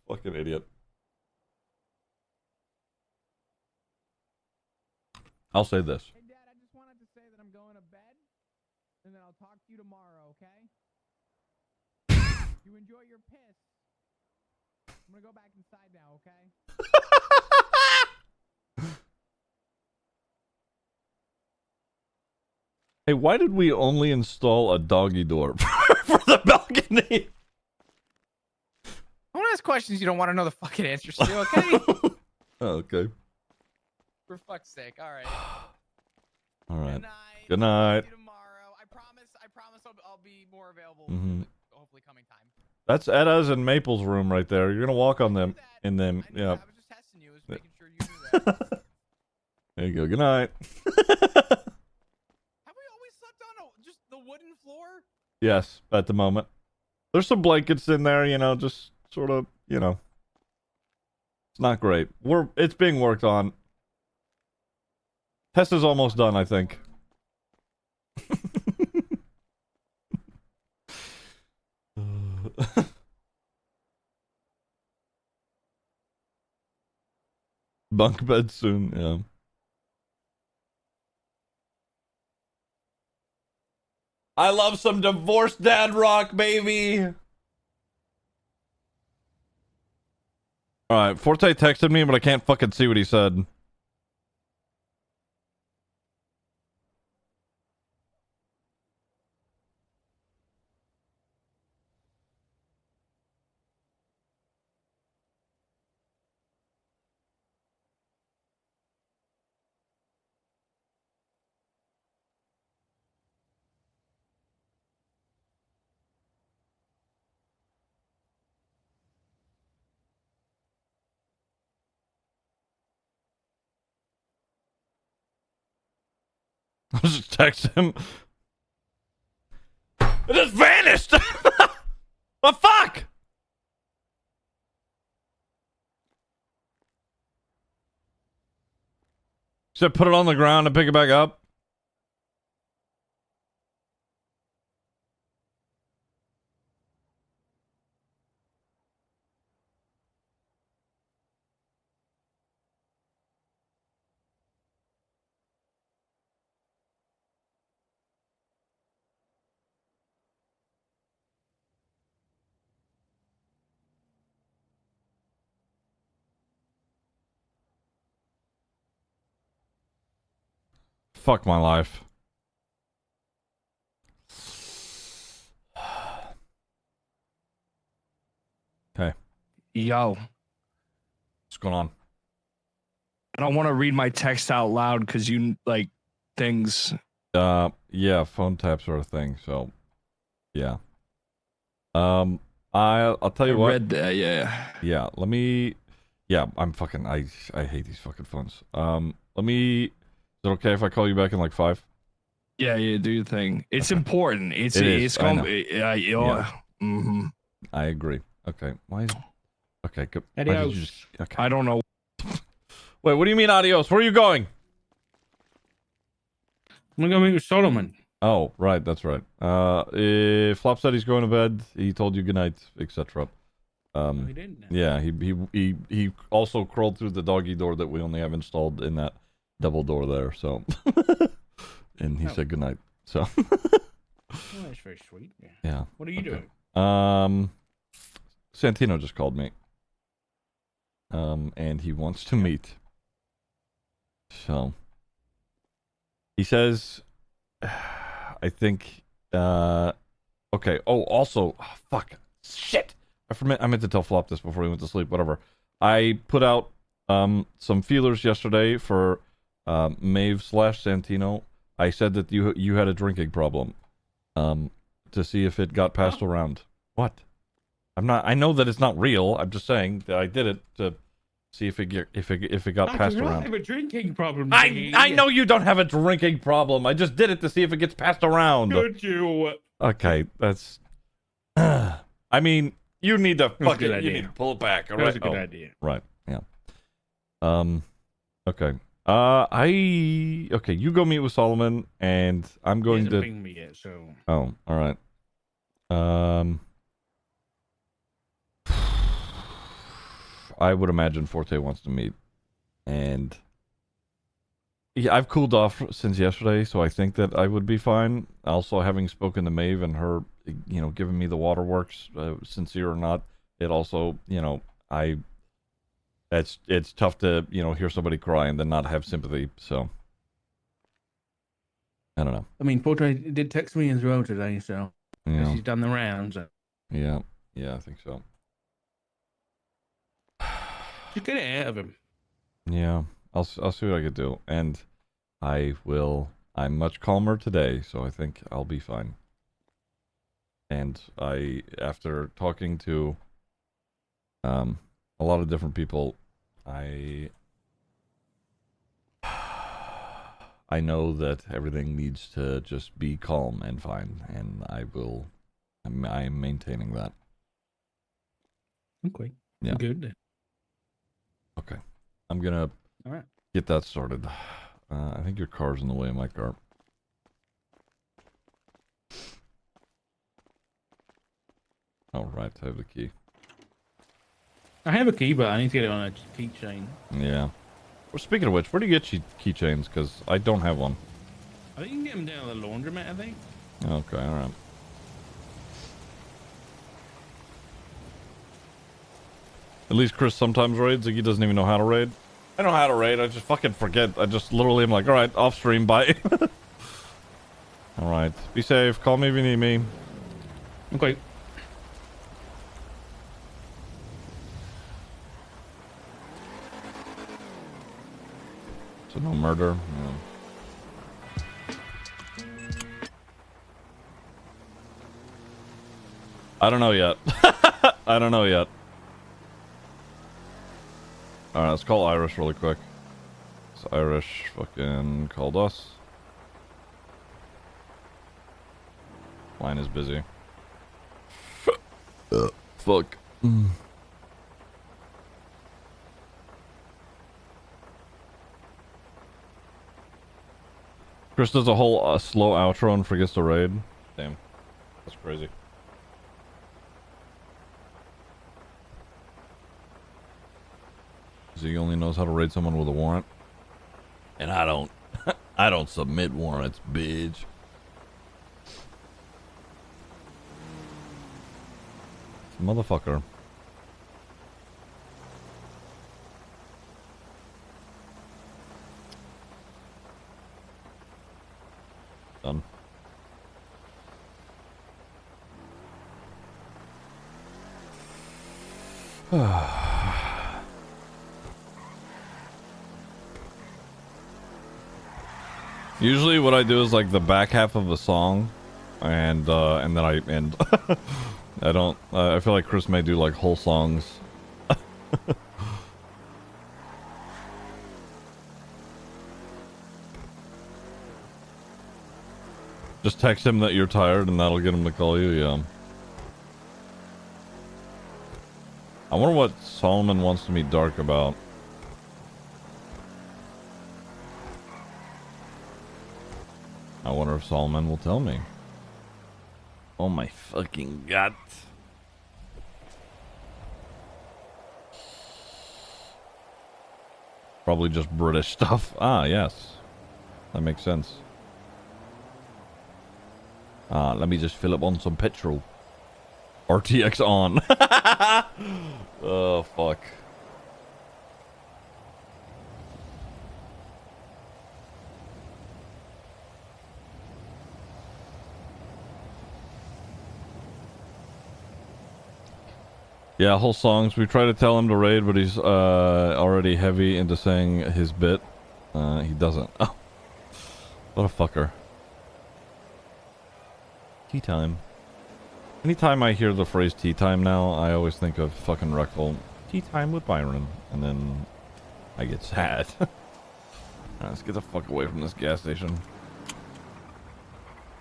Fucking idiot. I'll say this. Hey, Dad, I just wanted to say that I'm going to bed, and then I'll talk to you tomorrow, okay? You enjoy your piss. I'm gonna go back inside now, okay? Hey, why did we only install a doggy door for the balcony? I want to ask questions you don't want to know the fucking answers to, okay? Oh, okay. For fuck's sake. All right. All right. Good night. Good night. See you tomorrow. I promise I'll be more available. Mhm. Hopefully coming time. That's Edda's and Maple's room right there. You're gonna walk on them. In them. I knew Yeah. that. I was just testing you. I was making sure you knew that. There you go. Good night. Have we always slept on just the wooden floor? Yes, at the moment. There's some blankets in there, just sort of, It's not great. It's being worked on. Tessa's almost done, I think. Bunk bed soon, yeah. I love some divorced dad rock, baby. All right, Forte texted me, but I can't fucking see what he said. I'll just text him. It just vanished! The fuck? Should I put it on the ground and pick it back up? Fuck my life. Okay, Yo, what's going on? I don't want to read my text out loud because you like things. Yeah, phone taps are a thing, so yeah. I'll tell you I what. read that, yeah. Yeah, let me. Yeah, I'm fucking. I hate these fucking phones. Let me. Is it okay if I call you back in like 5? Yeah, do your thing. It's Okay. important. It's It is, it's I going. know. Yeah. Mm-hmm. I agree. Okay, why is? Okay, good. Why Adios. did you just? Okay. I don't know. Wait, what do you mean adios? Where are you going? I'm gonna go meet with Solomon. Oh, right, that's right. Flop said he's going to bed. He told you goodnight, etc. No, he didn't. Yeah, he also crawled through the doggy door that we only have installed in that double door there. So, and he Oh. said goodnight. So, Oh, that's very sweet. Yeah. yeah. What are you doing? Santino just called me. And he wants to meet. So, he says, I think, okay. Oh, also, fuck, shit. I meant to tell Flop this before he went to sleep. Whatever. I put out some feelers yesterday for Maeve / Santino. I said that you had a drinking problem. To see if it got passed around. What? I know that it's not real. I'm just saying that I did it to see if it got passed I around. have a drinking problem. I know you don't have a drinking problem. I just did it to see if it gets passed around. Could you? Okay, that's. I mean, you need to That's a fucking. good You idea. need to pull it back. All That right. was a good idea. Right. Yeah. Okay. Okay. You go meet with Solomon, and I'm He going hasn't to. pinged me yet, so Oh. All right. I would imagine Forte wants to meet, and yeah, I've cooled off since yesterday, so I think that I would be fine. Also, having spoken to Maeve and her, giving me the waterworks, sincere or not, it also, it's tough to, hear somebody cry and then not have sympathy. So I don't know. I mean, Porto did text me as well today, so Yeah, she's done the rounds. yeah, I think so. Just get it out of him. Yeah, I'll see what I could do, and I'm much calmer today, so I think I'll be fine. And after talking to a lot of different people, I know that everything needs to just be calm and fine, and I'm maintaining that. Okay. Yeah. Good. Then. Okay, I'm gonna All right. get that started. I think your car's in the way of my car. Oh, right, I have the key. I have a key, but I need to get it on a keychain. Yeah. Well, speaking of which, where do you get keychains? Because I don't have one. I think you can get them down at the laundromat, I think. Okay, alright. At least Chris sometimes raids. Ziggy doesn't even know how to raid. I know how to raid. I just fucking forget. I just literally am like, alright, off stream, bye. Alright. Be safe. Call me if you need me. Okay. So no murder. Yeah. I don't know yet. I don't know yet. Alright, let's call Irish really quick. So Irish fucking called us. Line is busy. Fuck. Chris does a whole slow outro and forgets to raid. Damn. That's crazy. He only knows how to raid someone with a warrant. And I don't. I don't submit warrants, bitch. Motherfucker. Done. Usually what I do is like the back half of a song and then I end. I don't I feel like Chris may do like whole songs. Just text him that you're tired and that'll get him to call you, yeah. I wonder what Solomon wants to meet Dark about. I wonder if Solomon will tell me. Oh my fucking god. Probably just British stuff. Ah, yes. That makes sense. Let me just fill up on some petrol. RTX on. Oh, fuck. Yeah, whole songs. We try to tell him to raid, but he's already heavy into saying his bit. He doesn't. Oh, what a fucker. Tea time. Anytime I hear the phrase tea time now, I always think of fucking Reckle. Tea time with Byron. And then I get sad. Alright, let's get the fuck away from this gas station.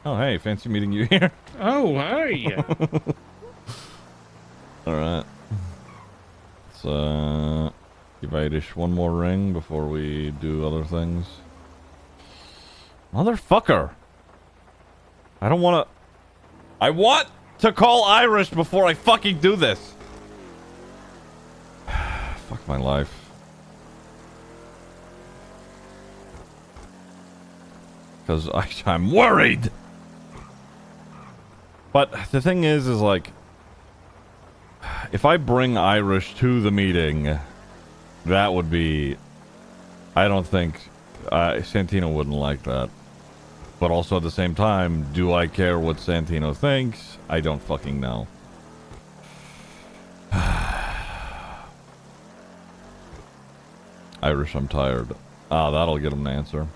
Oh, hey, fancy meeting you here. Oh, hi. Alright. Let's give Irish one more ring before we do other things. Motherfucker! I don't wanna... I want to call Irish before I fucking do this! Fuck my life. Because I'm worried! But the thing is like... If I bring Irish to the meeting, that would be... I don't think... Santino wouldn't like that. But also at the same time, do I care what Santino thinks? I don't fucking know. Irish, I'm tired. Ah, that'll get him to answer.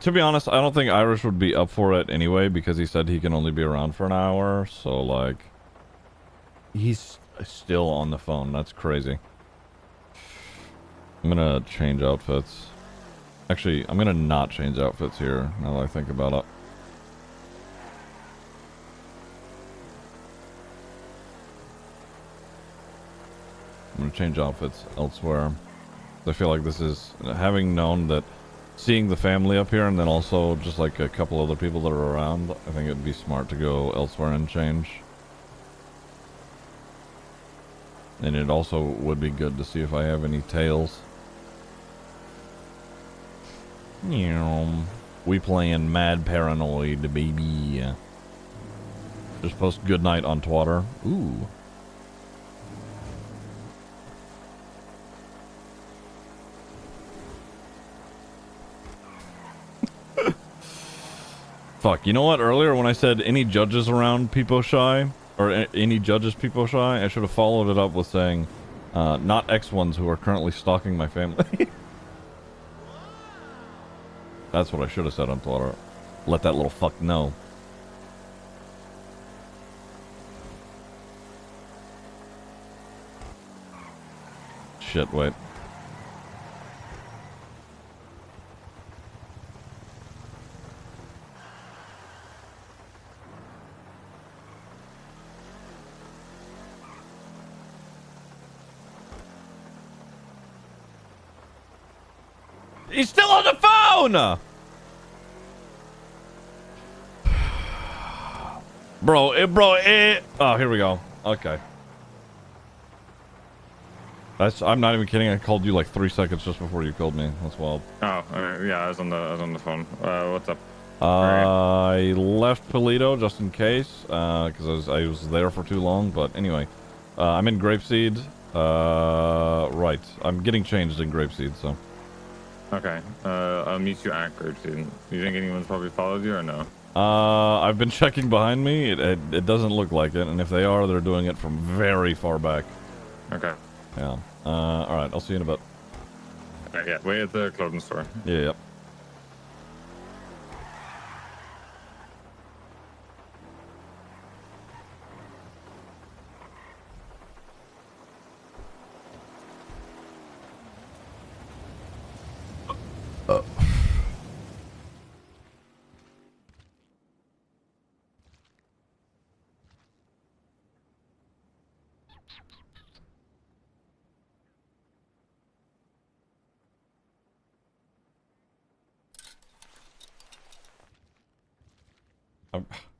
To be honest, I don't think Irish would be up for it anyway, because he said he can only be around for an hour, so like... He's still on the phone, that's crazy. I'm gonna change outfits. Actually, I'm gonna not change outfits here, now that I think about it. I'm gonna change outfits elsewhere. I feel like this is... Having known that... Seeing the family up here and then also just like a couple other people that are around, I think it'd be smart to go elsewhere and change. And it also would be good to see if I have any tails. We playing Mad Paranoid, baby. Just post good night on Twitter. Ooh. Fuck, you know what? Earlier when I said any judges around Peepo Shy, or any judges Peepo Shy, I should have followed it up with saying, not X ones who are currently stalking my family. That's what I should have said on Twitter. Let that little fuck know. Shit, wait. He's still on the phone! Bro, oh, here we go. Okay. I'm not even kidding. I called you like 3 seconds just before you called me. That's wild. Oh, yeah, I was on the phone. What's up? I left Polito just in case, because I was there for too long. But anyway, I'm in Grapeseed. Right. I'm getting changed in Grapeseed, so. Okay. I'll meet you at Grapeseed. Do you think anyone's probably followed you or no? I've been checking behind me. It doesn't look like it, and if they are, they're doing it from very far back. Okay. Yeah. Alright, I'll see you in a bit. Okay, yeah, wait at the clothing store. Yeah, yep.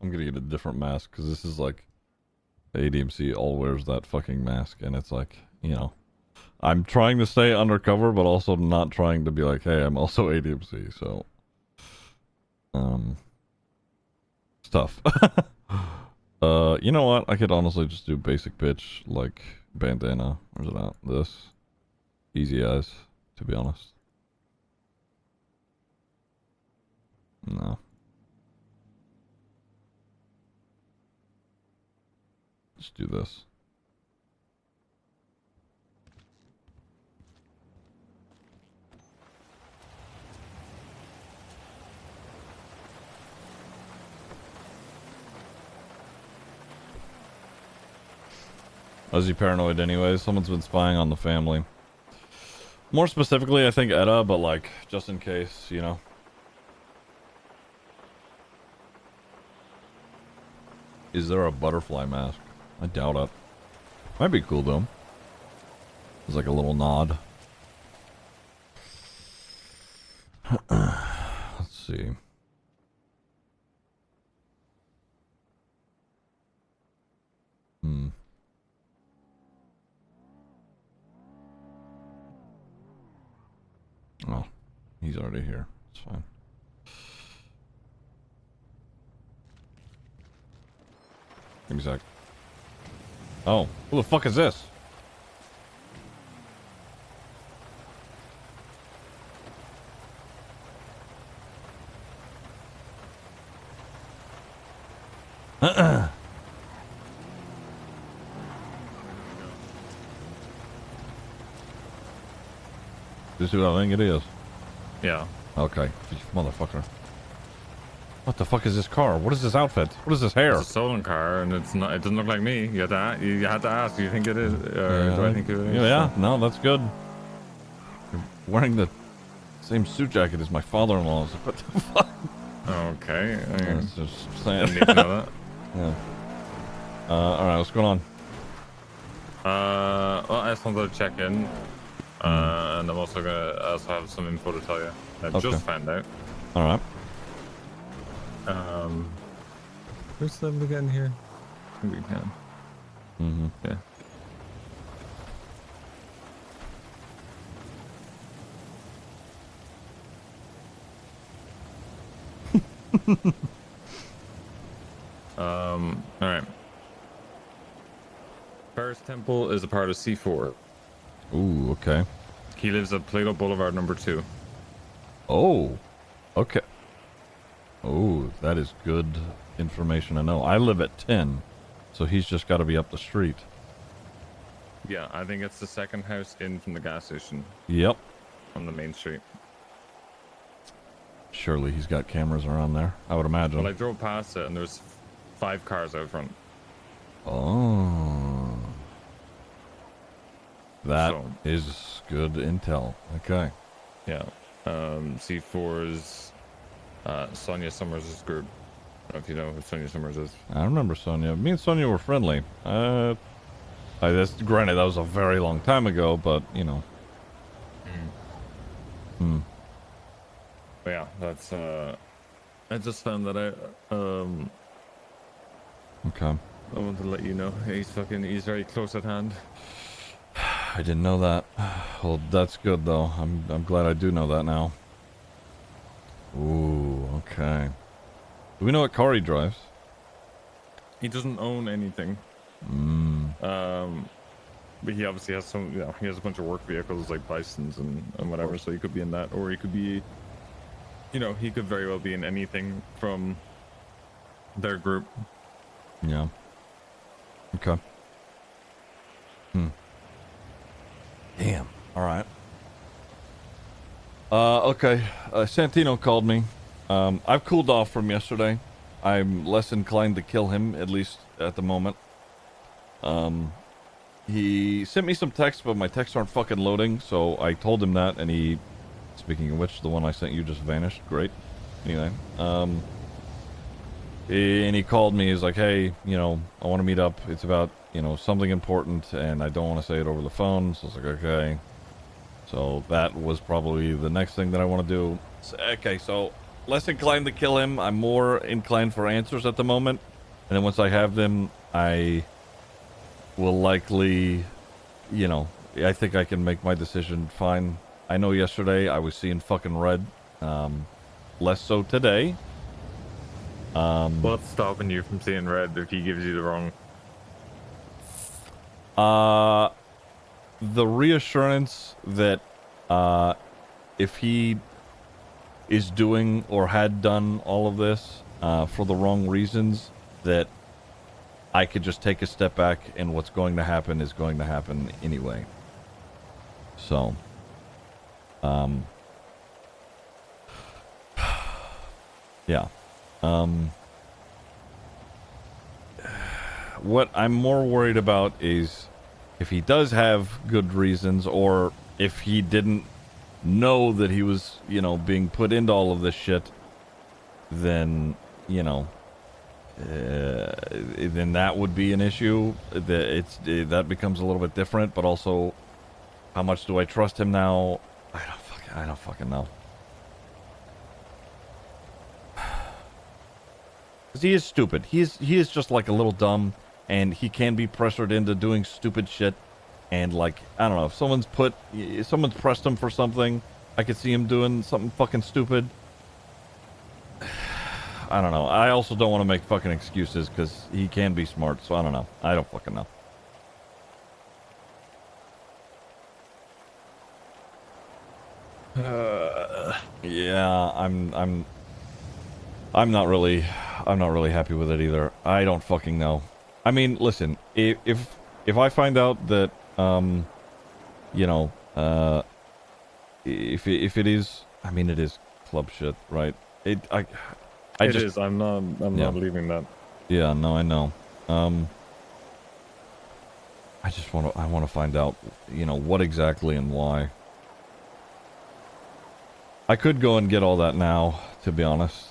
I'm gonna get a different mask because this is like ADMC all wears that fucking mask, and it's like, you know, I'm trying to stay undercover, but also not trying to be like, hey, I'm also ADMC. So, it's tough. You know what? I could honestly just do basic bitch like bandana. Where's it at? This easy as, to be honest. No. Let's do this. Was he paranoid anyways? Someone's been spying on the family. More specifically, I think Etta, but like, just in case, you know. Is there a butterfly mask? I doubt it. Might be cool though. It's like a little nod. Let's see. Oh, he's already here. It's fine. Give me a sec. Oh, who the fuck is this? This is who I think it is. Yeah. Okay, motherfucker. What the fuck is this car? What is this outfit? What is this hair? It's a stolen car, and it's not. It doesn't look like me. You had to ask. Do you think it is? Or do I think it is? Yeah, no, that's good. You're wearing the same suit jacket as my father-in-law. What the fuck? Okay. I was just saying. Didn't need to know that. Yeah. Alright, what's going on? Well, I just wanted to check in. And I'm also have some info to tell you. I just found out. Alright. Where's the again here? I think we can. Yeah. All right. Ferris Temple is a part of C4. Ooh, okay. He lives at Plato Boulevard number 2. Oh, okay. Oh, that is good information to know. I live at 10, so he's just got to be up the street. Yeah, I think it's the second house in from the gas station Yep. on the main street. Surely he's got cameras around there, I would imagine. Well, I drove past it and there's 5 cars out front. Oh. That So- is good intel. Okay. Yeah. C4's Sonia Summers' group. I don't know if you know who Sonia Summers is. I remember Sonia. Me and Sonia were friendly. That's granted, that was a very long time ago, but you know. But yeah, that's I just found that out. Okay. I wanted to let you know he's very close at hand. I didn't know that. Well, that's good though. I'm glad I do know that now. Ooh, okay. Do we know what car he drives? He doesn't own anything. But he obviously has some, he has a bunch of work vehicles like Bisons and whatever, so he could be in that, or he could be, he could very well be in anything from their group. Yeah. Okay. Damn. All right. Okay. Santino called me. I've cooled off from yesterday. I'm less inclined to kill him, at least at the moment. He sent me some texts, but my texts aren't fucking loading, so I told him that, and he, speaking of which, the one I sent you just vanished. Great. Anyway, and he called me. He's like, hey, I want to meet up. It's about, something important, and I don't want to say it over the phone. So I was like, okay. So that was probably the next thing that I want to do. Okay, so less inclined to kill him. I'm more inclined for answers at the moment. And then once I have them, I will likely, I think I can make my decision fine. I know yesterday I was seeing fucking red. Less so today. What's stopping you from seeing red if he gives you the wrong? The reassurance that if he is doing or had done all of this for the wrong reasons, that I could just take a step back and what's going to happen is going to happen anyway. So, yeah. What I'm more worried about is if he does have good reasons, or if he didn't know that he was, being put into all of this shit, then, then that would be an issue. That becomes a little bit different, but also, how much do I trust him now? I don't fucking know. Because he is stupid. He is just like a little dumb, and he can be pressured into doing stupid shit. And like, I don't know, if someone's pressed him for something, I could see him doing something fucking stupid. I don't know. I also don't want to make fucking excuses because he can be smart, so I don't know. I don't fucking know. Yeah, I'm not really happy with it either. I don't fucking know. I mean, listen, if I find out that if it is, I mean, it is club shit, right? It is. I'm not believing that. Yeah, no, I know. I want to find out, what exactly and why. I could go and get all that now, to be honest.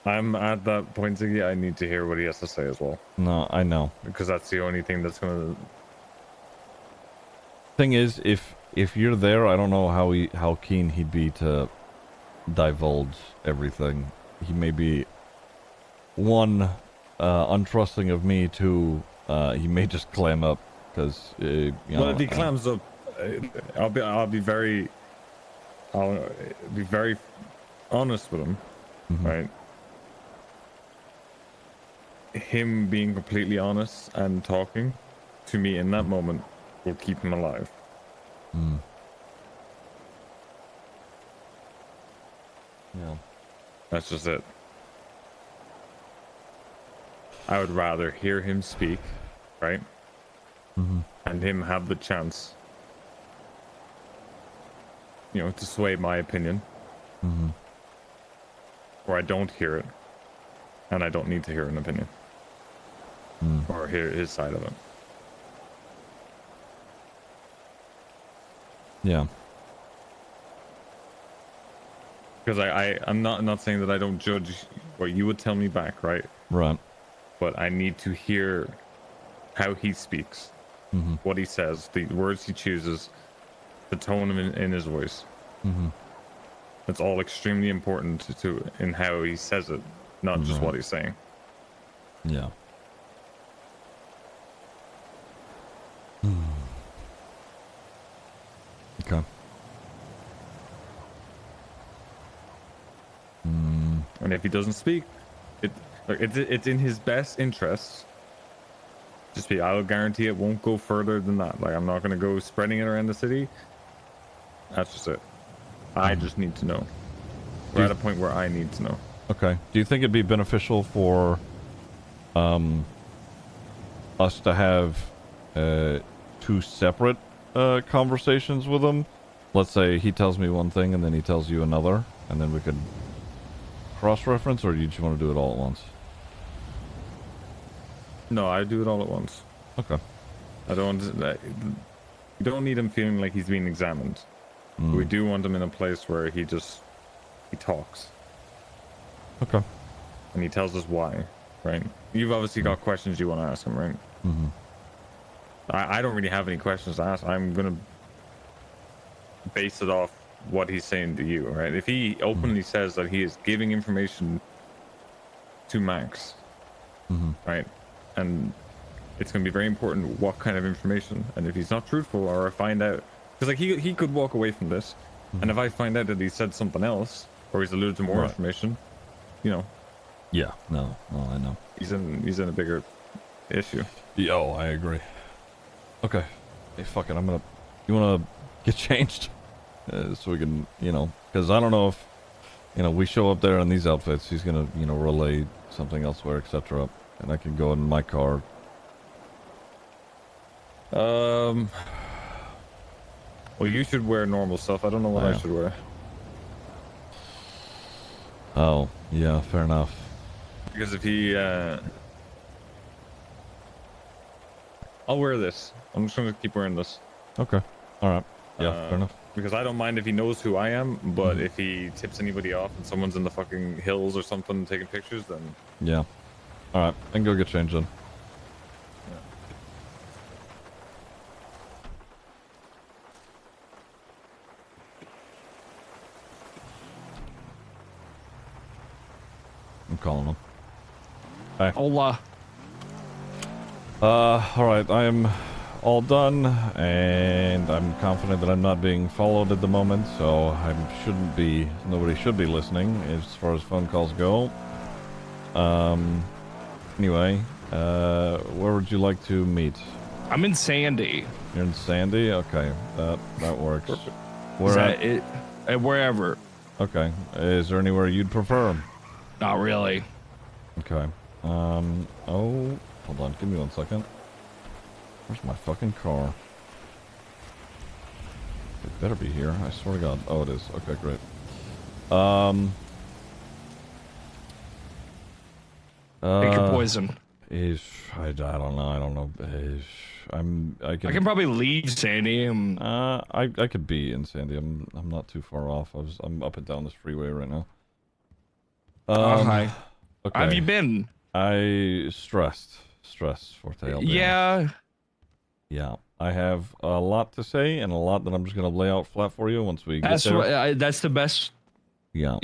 I'm at that point, Ziggy. I need to hear what he has to say as well. No, I know. Because that's the only thing that's gonna. Thing is, if you're there, I don't know how keen he'd be to divulge everything. He may be one, untrusting of me. Two, he may just clam up because Well, if he clams up, I'll be very honest with him. right? Him being completely honest and talking to me in that moment will keep him alive. Yeah. That's just it. I would rather hear him speak, right? And him have the chance, to sway my opinion. Or I don't hear it, and I don't need to hear an opinion. Or hear his side of it. Yeah. Because I'm not saying that I don't judge what you would tell me back, right? Right. But I need to hear how he speaks, what he says, the words he chooses, the tone in his voice. It's all extremely important to in how he says it, not just what he's saying. Yeah. Okay. And if he doesn't speak, it's in his best interests. Just be, I'll guarantee it won't go further than that. Like, I'm not going to go spreading it around the city. That's just it. I just need to know. We're at a point where I need to know. Okay. Do you think it'd be beneficial for us to have two separate conversations with him? Let's say he tells me one thing and then he tells you another, and then we could cross-reference, or do you just want to do it all at once? No, I do it all at once. Okay. I don't. You don't need him feeling like he's being examined. We do want him in a place where he talks. Okay. And he tells us why, right? You've obviously got questions you want to ask him, right? I don't really have any questions to ask. I'm gonna base it off what he's saying to you, right? If he openly says that he is giving information to Max, right? And it's going to be very important what kind of information. And if he's not truthful, or I find out, because like he could walk away from this, and if I find out that he said something else, or he's alluded to more information, Yeah. No, I know. he's in a bigger issue. Yo, I agree. Okay. Hey, fuck it. You want to get changed? So we can, because I don't know if, we show up there in these outfits, he's going to, relay something elsewhere, etc. And I can go in my car. Well, you should wear normal stuff. I don't know what I should wear. Oh, yeah, fair enough. Because if he, I'll wear this. I'm just going to keep wearing this. Okay. All right. Yeah, fair enough. Because I don't mind if he knows who I am, but if he tips anybody off and someone's in the fucking hills or something taking pictures, then... Yeah. All right. I can go get changed then. I'm calling him. Hey. Hola. All right. I am all done, and I'm confident that I'm not being followed at the moment, so nobody should be listening as far as phone calls go. Anyway, where would you like to meet? I'm in Sandy. You're in Sandy? Okay, that works. Where Is that it? Wherever. Okay. Is there anywhere you'd prefer? Not really. Okay. Oh, hold on. Give me 1 second. Where's my fucking car? It better be here. I swear to God. Oh, it is. Okay, great. Take your poison. I don't know. I I can probably leave Sandy. I could be in Sandy. I'm not too far off. I'm up and down this freeway right now. Hi. Okay. How have you been? Stressed forte. I'll be Yeah. honest. Yeah. I have a lot to say and a lot that I'm just gonna lay out flat for you once we get there. That's the best. Yeah.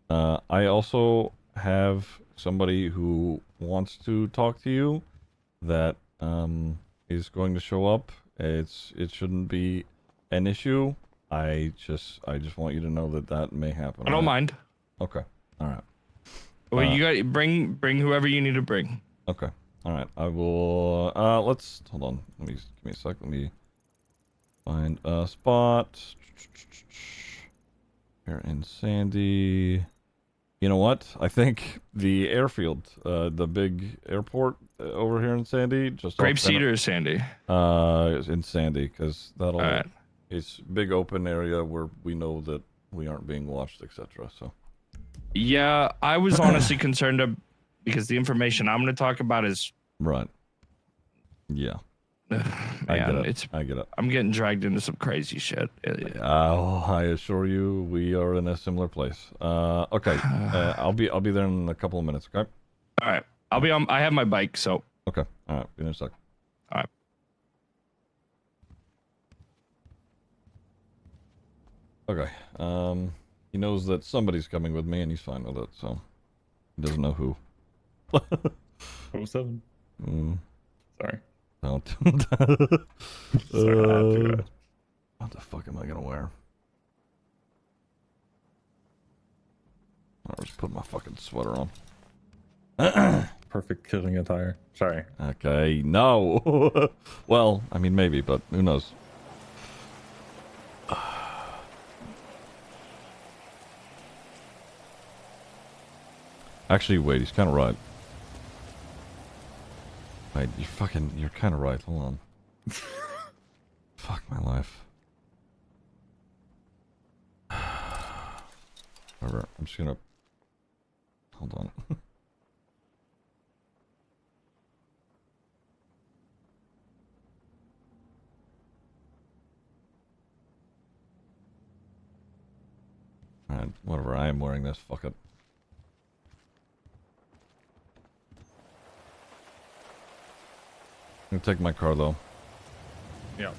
I also have somebody who wants to talk to you that is going to show up. It shouldn't be an issue. I just want you to know that may happen. I don't mind. Okay. All right. Well, you got bring whoever you need to bring. Okay. All right. I will. Let's hold on. Let me give me a sec. Let me find a spot here in Sandy. You know what? I think the airfield, the big airport over here in Sandy, just Grape off center- Cedar or Sandy? is in Sandy, because that'll. All right. It's big open area where we know that we aren't being watched, etc. So. Yeah, I was honestly concerned because the information I'm going to talk about is Right. Yeah. man, I get it. I get it. I'm getting dragged into some crazy shit. I assure you, we are in a similar place. Okay. I'll be there in a couple of minutes. Okay. All right. I'll be on. I have my bike, so. Okay. All right. Be in a sec. All right. Okay. He knows that somebody's coming with me, and he's fine with it. So he doesn't know who. 07. Sorry. Don't. Sorry, I had to, What the fuck am I gonna wear? I'll just put my fucking sweater on. Perfect killing attire. Sorry. Okay, no. Well, I mean, maybe, but who knows? Actually, wait, he's kind of right. Wait, you're kind of right. Hold on. Fuck my life. Whatever, I'm just gonna... Hold on. Alright, whatever, I am wearing this. Fuck it. I'm gonna take my car, though. Yeah.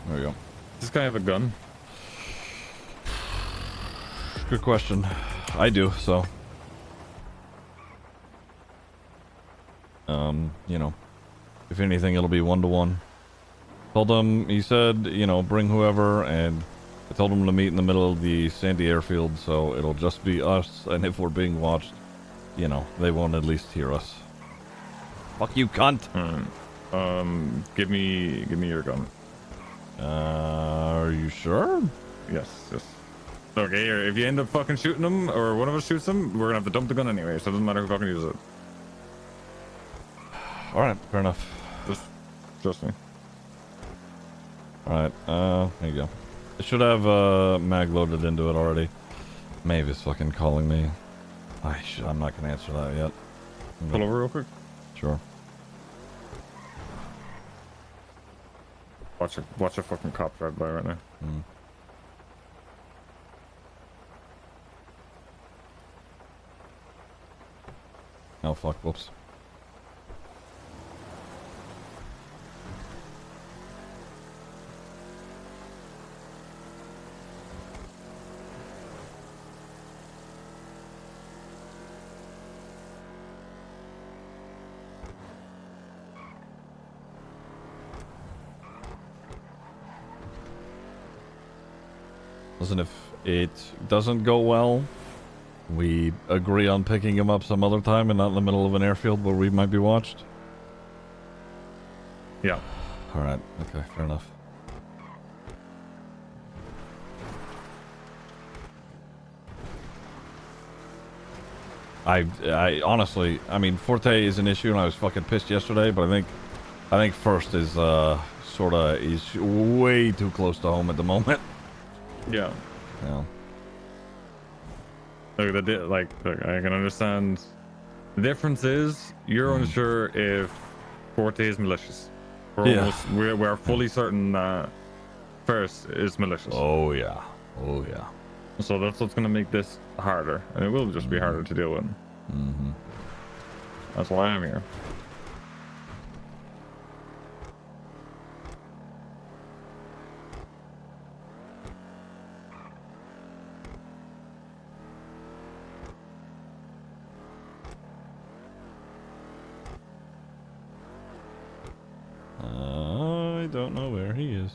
There we go. Does this guy have a gun? Good question. I do, so. You know, if anything, it'll be 1-to-1. Told him, he said, you know, bring whoever, and I told him to meet in the middle of the Sandy airfield, so it'll just be us, and if we're being watched, you know, they won't at least hear us. Fuck you, cunt! Give me your gun. Are you sure? Yes. Okay, if you end up fucking shooting them, or one of us shoots them, we're gonna have to dump the gun anyway, so it doesn't matter who fucking uses it. Alright, fair enough. Just trust me. Alright, there you go. I should have, mag loaded into it already. Maeve fucking calling me. I'm not gonna answer that yet. Pull over real quick. Sure. Watch a fucking cop drive by right now. Oh fuck, whoops. Listen, if it doesn't go well, we agree on picking him up some other time and not in the middle of an airfield where we might be watched? Yeah. Alright, okay, fair enough. I honestly, I mean, Forte is an issue and I was fucking pissed yesterday, but I think first is, sorta, is way too close to home at the moment. Yeah. Yeah. Look, I can understand. The difference is you're unsure if Forte is malicious. We're fully certain that first is malicious. Oh yeah. Oh yeah. So that's what's gonna make this harder, and it will just be harder to deal with. Mm-hmm. That's why I'm here. I don't know where he is.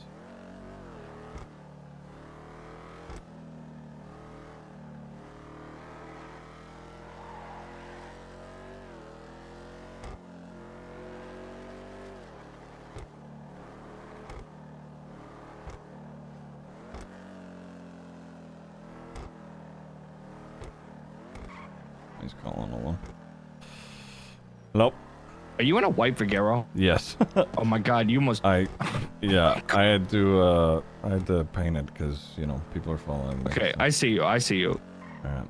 He's calling alone. Nope. Are you in a white Vigero? Yes. Oh my God, you must. Yeah, I had to paint it because, you know, people are following me. Okay, so. I see you. I see you. All right.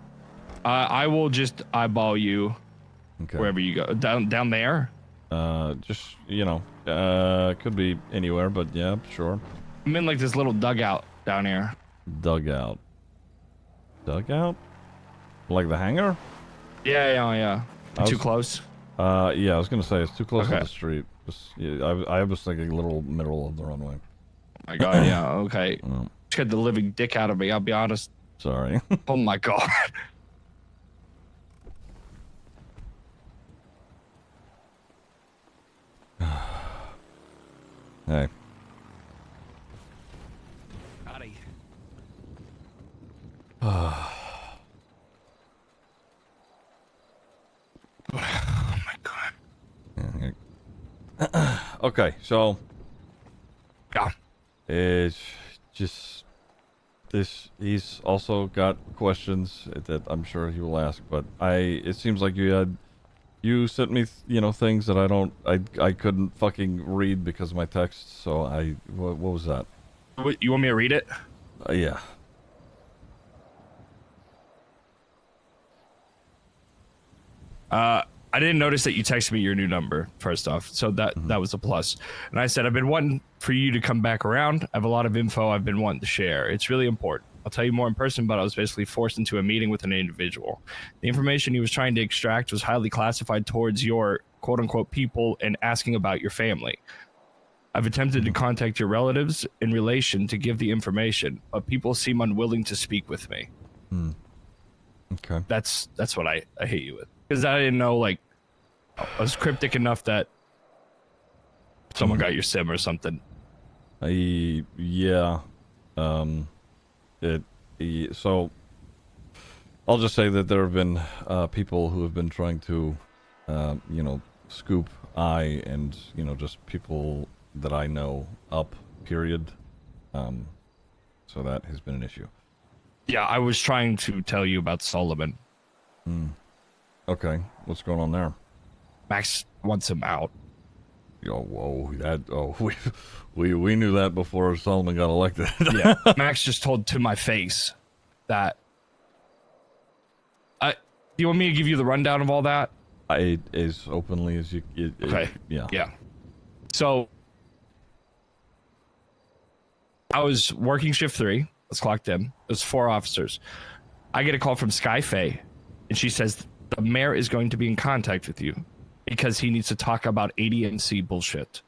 I will just eyeball you Okay. wherever you go. Down there? Just, you know, could be anywhere, but yeah, sure. I'm in like this little dugout down here. Dugout. Dugout? Like the hangar? Yeah. Too close? Yeah, I was gonna say it's too close to Okay. the street. Just, yeah, I was thinking little middle of the runway. Oh my God, yeah, okay. Oh, Scared the living dick out of me, I'll be honest. sorry. Oh my God. Hey. Howdy. Oh my God. Yeah, okay, so Yeah. it's just this. He's also got questions that I'm sure he will ask, but it seems like you sent me, you know, things that I couldn't fucking read because of my text. So what was that? You want me to read it? Yeah. I didn't notice that you texted me your new number, first off, so that was a plus. And I said, I've been wanting for you to come back around. I have a lot of info I've been wanting to share. It's really important. I'll tell you more in person, but I was basically forced into a meeting with an individual. The information he was trying to extract was highly classified towards your quote-unquote people and asking about your family. I've attempted to contact your relatives in relation to give the information, but people seem unwilling to speak with me. Okay. That's what I hate you with. Because I didn't know, like, I was cryptic enough that someone got your SIM or something. Yeah. So I'll just say that there have been people who have been trying to, you know, scoop I and, you know, just people that I know up, period. So that has been an issue. Yeah, I was trying to tell you about Solomon. Okay, what's going on there? Max wants him out. Oh, whoa, we knew that before Solomon got elected. Yeah, Max just told to my face that. Do you want me to give you the rundown of all that? As openly as you. Okay. Yeah. Yeah. So I was working shift 3. I was clocked in. It was 4 officers. I get a call from Sky Faye, and she says the mayor is going to be in contact with you because he needs to talk about ADNC bullshit.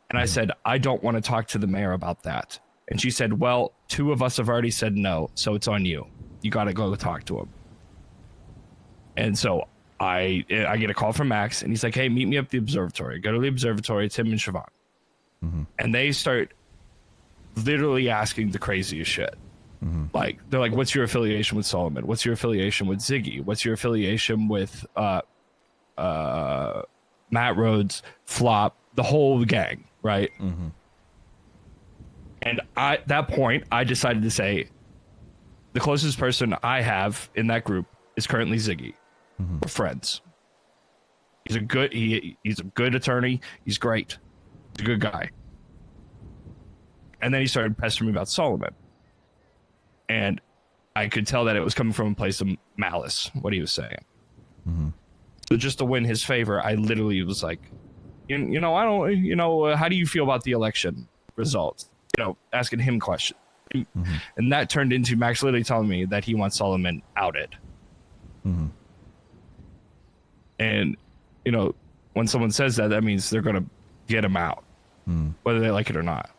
And I said, I don't want to talk to the mayor about that. And she said, well, 2 of us have already said no, so it's on you. You got to go talk to him. And so I get a call from Max, and he's like, hey, meet me up at the observatory. Go to the observatory. It's him and Siobhan. And they start literally asking the craziest shit. Like, they're like, what's your affiliation with Solomon? What's your affiliation with Ziggy? What's your affiliation with Matt Rhodes, Flop, the whole gang, right? And at that point, I decided to say, the closest person I have in that group is currently Ziggy. We're friends. He's a good attorney. He's great. He's a good guy. And then he started pestering me about Solomon. And I could tell that it was coming from a place of malice, what he was saying. So just to win his favor, I literally was like, you know, I don't, you know, how do you feel about the election results? You know, asking him questions. And that turned into Max literally telling me that he wants Solomon outed. And, you know, when someone says that, that means they're going to get him out, whether they like it or not.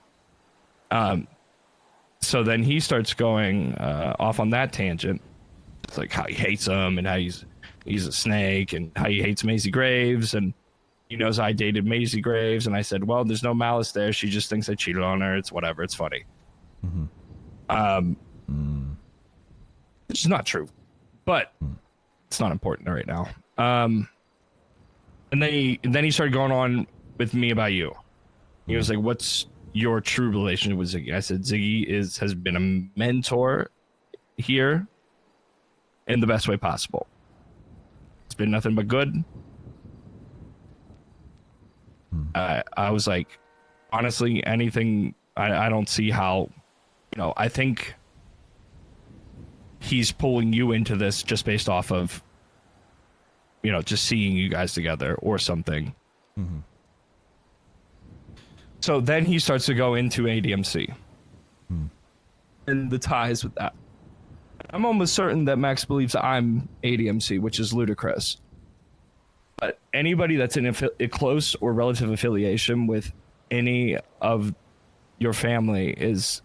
So then he starts going off on that tangent. It's like how he hates him and how he's a snake and how he hates Maisie Graves. And he knows I dated Maisie Graves. And I said, well, there's no malice there. She just thinks I cheated on her. It's whatever. It's funny. Which is not true, but it's not important right now. And then he started going on with me about you. He was like, what's your true relationship with Ziggy? I said, Ziggy has been a mentor here in the best way possible. been nothing but good. I was like, honestly, anything, I don't see how, I think he's pulling you into this just based off of, just seeing you guys together or something. Mm-hmm. So then he starts to go into ADMC. And the ties with that. I'm almost certain that Max believes I'm ADMC, which is ludicrous. But anybody that's in a close or relative affiliation with any of your family is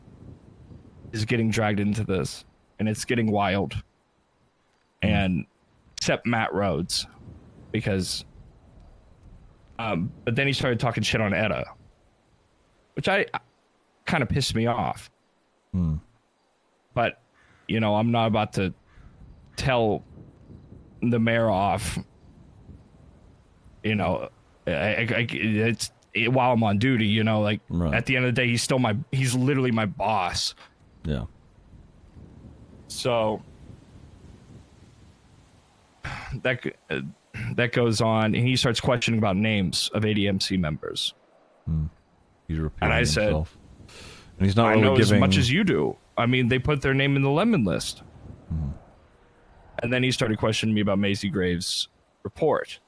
getting dragged into this, and it's getting wild. And except Matt Rhodes, because but then he started talking shit on Edda, which I kind of pissed me off. But I'm not about to tell the mayor off. It's while I'm on duty. Right. At the end of the day, he's literally my boss. Yeah. So that goes on, and he starts questioning about names of ADMC members. He's repeating and I said, himself. And he's not really I know giving... as much as you do. I mean, they put their name in the lemon list. And then he started questioning me about Maisie Graves' report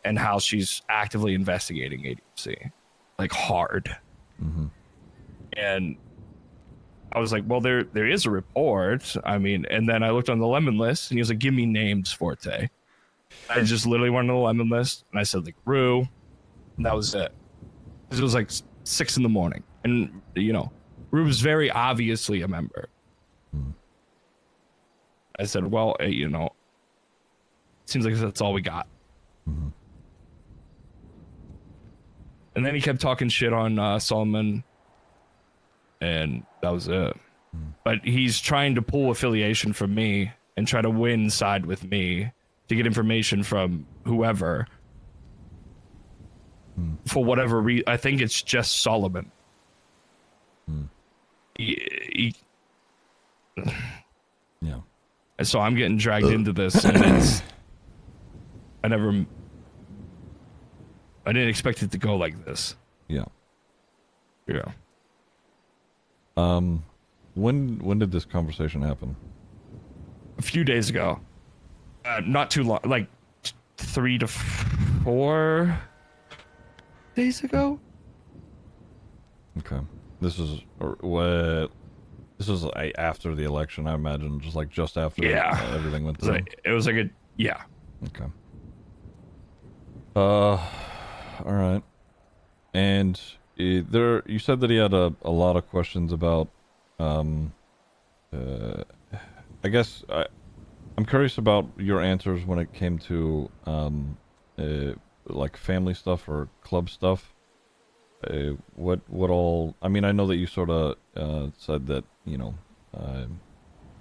and how she's actively investigating ADMC, like hard. And I was like, well, there is a report. I mean, and then I looked on the lemon list, and he was like, give me names, Forte. I just literally went on the lemon list, and I said, like, Rue, and that was it. Because it was like 6 a.m, and Rue was very obviously a member. I said, well, it seems like that's all we got. And then he kept talking shit on Solomon, and that was it. But he's trying to pull affiliation from me and try to win side with me to get information from whoever. For whatever reason, I think it's just Solomon. Yeah. And so I'm getting dragged into this, and I didn't expect it to go like this. Yeah. When did this conversation happen? A few days ago. Not too long, like 3 to 4 days ago. Okay. This is after the election, I imagine, just after everything went through. It was like yeah. Okay. All right. And you said that he had a lot of questions about, I guess I'm curious about your answers when it came to, like family stuff or club stuff. What all, I mean, I know that you sort of, said that,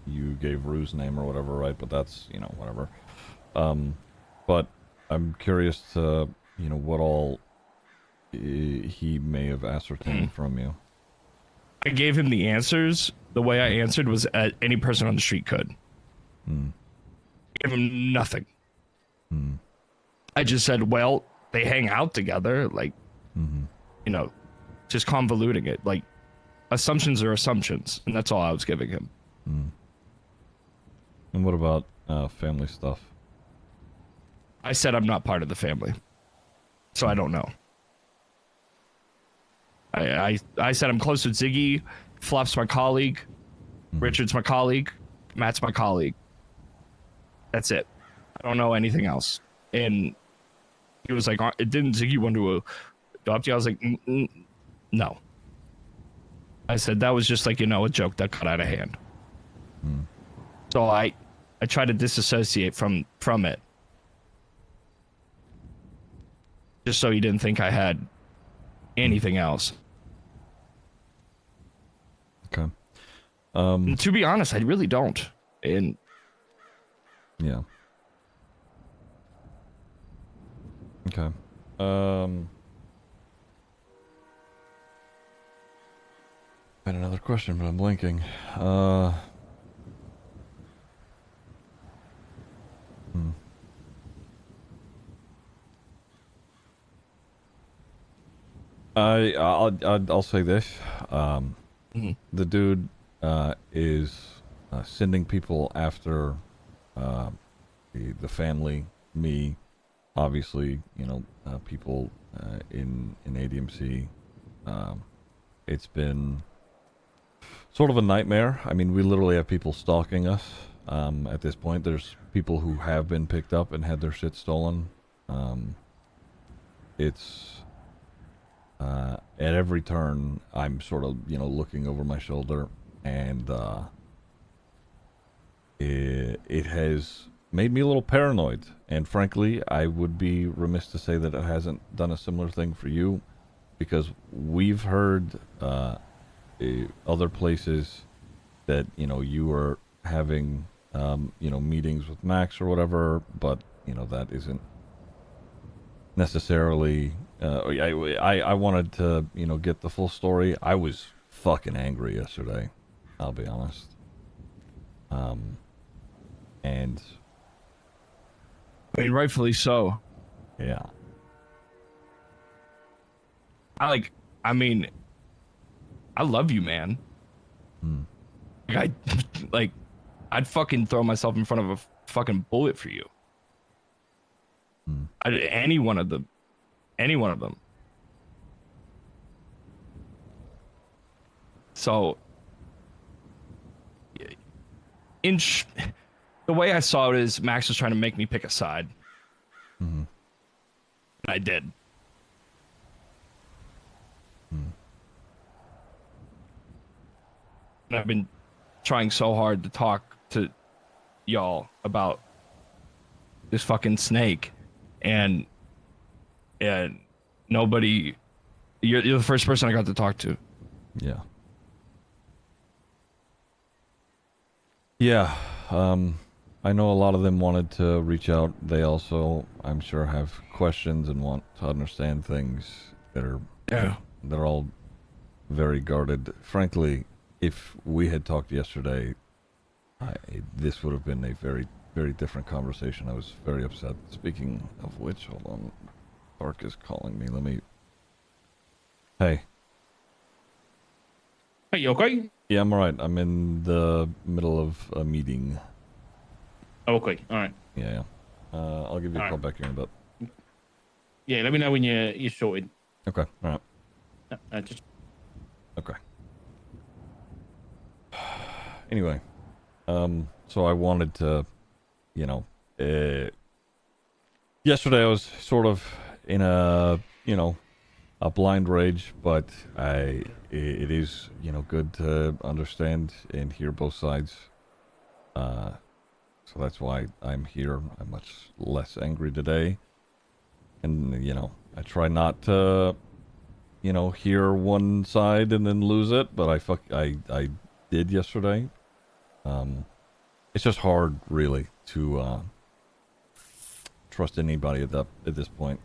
you gave Rue's name or whatever, right? But that's, whatever. But I'm curious to, what all he may have ascertained from you. I gave him the answers. The way I answered was any person on the street could. Give him nothing. I just said, well, they hang out together, like, just convoluting it. Like, assumptions are assumptions, and that's all I was giving him. And what about family stuff? I said I'm not part of the family, so I don't know. I said I'm close with Ziggy, Fluff's my colleague, Richard's my colleague, Matt's my colleague. That's it. I don't know anything else. And he was like, didn't Ziggy want to adopt you? I was like, no. I said, that was just like, a joke that got out of hand. So I tried to disassociate from it. Just so he didn't think I had anything else. Okay. And to be honest, I really don't. And yeah. Okay. I had another question, but I'm blanking. I'll say this. Mhm. The dude is sending people after the family, me, obviously, people in ADMC. It's been sort of a nightmare. I mean, we literally have people stalking us. At this point, there's people who have been picked up and had their shit stolen. It's at every turn, I'm sort of, looking over my shoulder, and it has made me a little paranoid. And frankly, I would be remiss to say that it hasn't done a similar thing for you, because we've heard other places that you are having meetings with Max or whatever, but that isn't necessarily. I wanted to get the full story. I was fucking angry yesterday, I'll be honest. And I mean, rightfully so. yeah. I mean, I love you, man. Like, I'd fucking throw myself in front of a fucking bullet for you. Any one of them. So, the way I saw it is Max was trying to make me pick a side. And I did. And I've been trying so hard to talk to y'all about this fucking snake, and nobody. You're the first person I got to talk to. Yeah. Yeah. I know a lot of them wanted to reach out. They also, I'm sure, have questions and want to understand things that are they're all very guarded. Frankly, if we had talked yesterday, this would have been a very, very different conversation. I was very upset. Speaking of which, hold on. Bark is calling me. Let me... Hey. Hey, you okay? Yeah, I'm alright. I'm in the middle of a meeting. Okay, all right. Yeah. I'll give you a call back here in a bit. Yeah, let me know when you're sorted. Okay, alright. Just... Okay. Anyway, so I wanted to, yesterday I was sort of in a blind rage, but it is, good to understand and hear both sides. So that's why I'm here. I'm much less angry today. And, I try not to, hear one side and then lose it, but I did yesterday. It's just hard, really, to trust anybody at this point.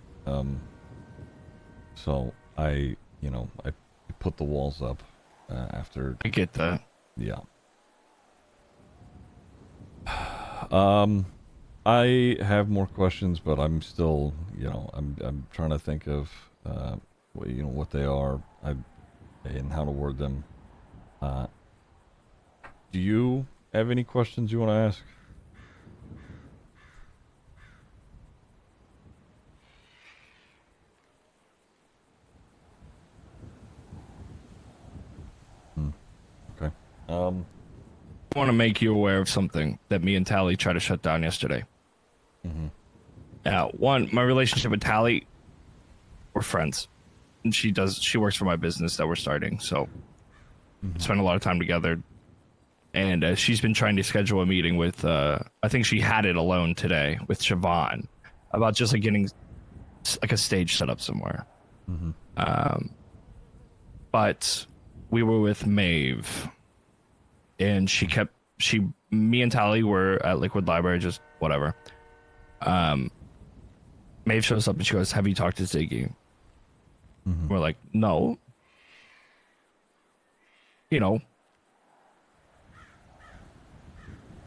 So I put the walls up after. I get that. Yeah. I have more questions, but I'm still, I'm trying to think of, what they are, and how to word them. Do you have any questions you want to ask? Okay. I want to make you aware of something that me and Tally tried to shut down yesterday. One, my relationship with Tally, we're friends, and she works for my business that we're starting, so spend a lot of time together. And she's been trying to schedule a meeting with, I think she had it alone today with Siobhan about just like getting like a stage set up somewhere. But we were with Maeve, and me and Tally were at Liquid Library, just whatever. Maeve shows up and she goes, "Have you talked to Ziggy?" We're like, "No."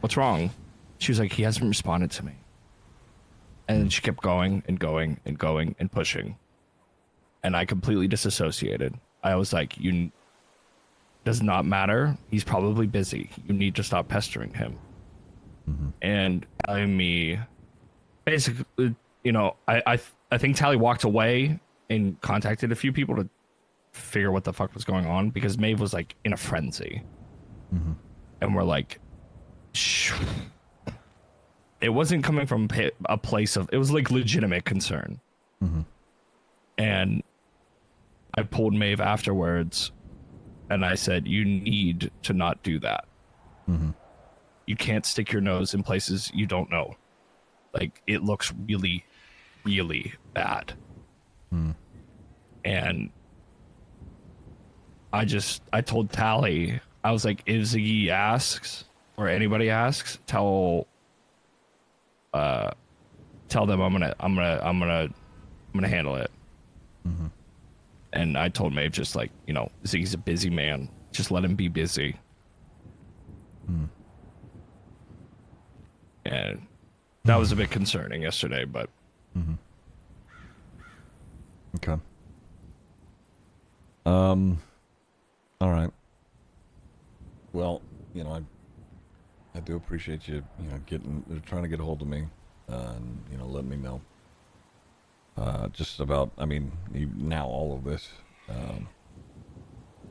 What's wrong? She was like, "He hasn't responded to me." And then she kept going and going and going and pushing. and I completely disassociated. I was like, you does not matter. He's probably busy. You need to stop pestering him. And telling me, basically, you know, I think Tally walked away and contacted a few people to figure what the fuck was going on, because Maeve was like in a frenzy. And we're like, shh. It wasn't coming from a place of, it was like legitimate concern. And I pulled Maeve afterwards and I said, you need to not do that. You can't stick your nose in places you don't know. Like, it looks really, really bad. And I told Tally, I was like, if Ziggy asks or anybody asks, tell them I'm gonna handle it. And I told Maeve, just like, you know, Ziggy's a busy man. Just let him be busy. And that was a bit concerning yesterday, but. Okay. All right. Well, you know, I do appreciate you, you know, trying to get a hold of me, and, you know, letting me know. Just about, I mean, now all of this.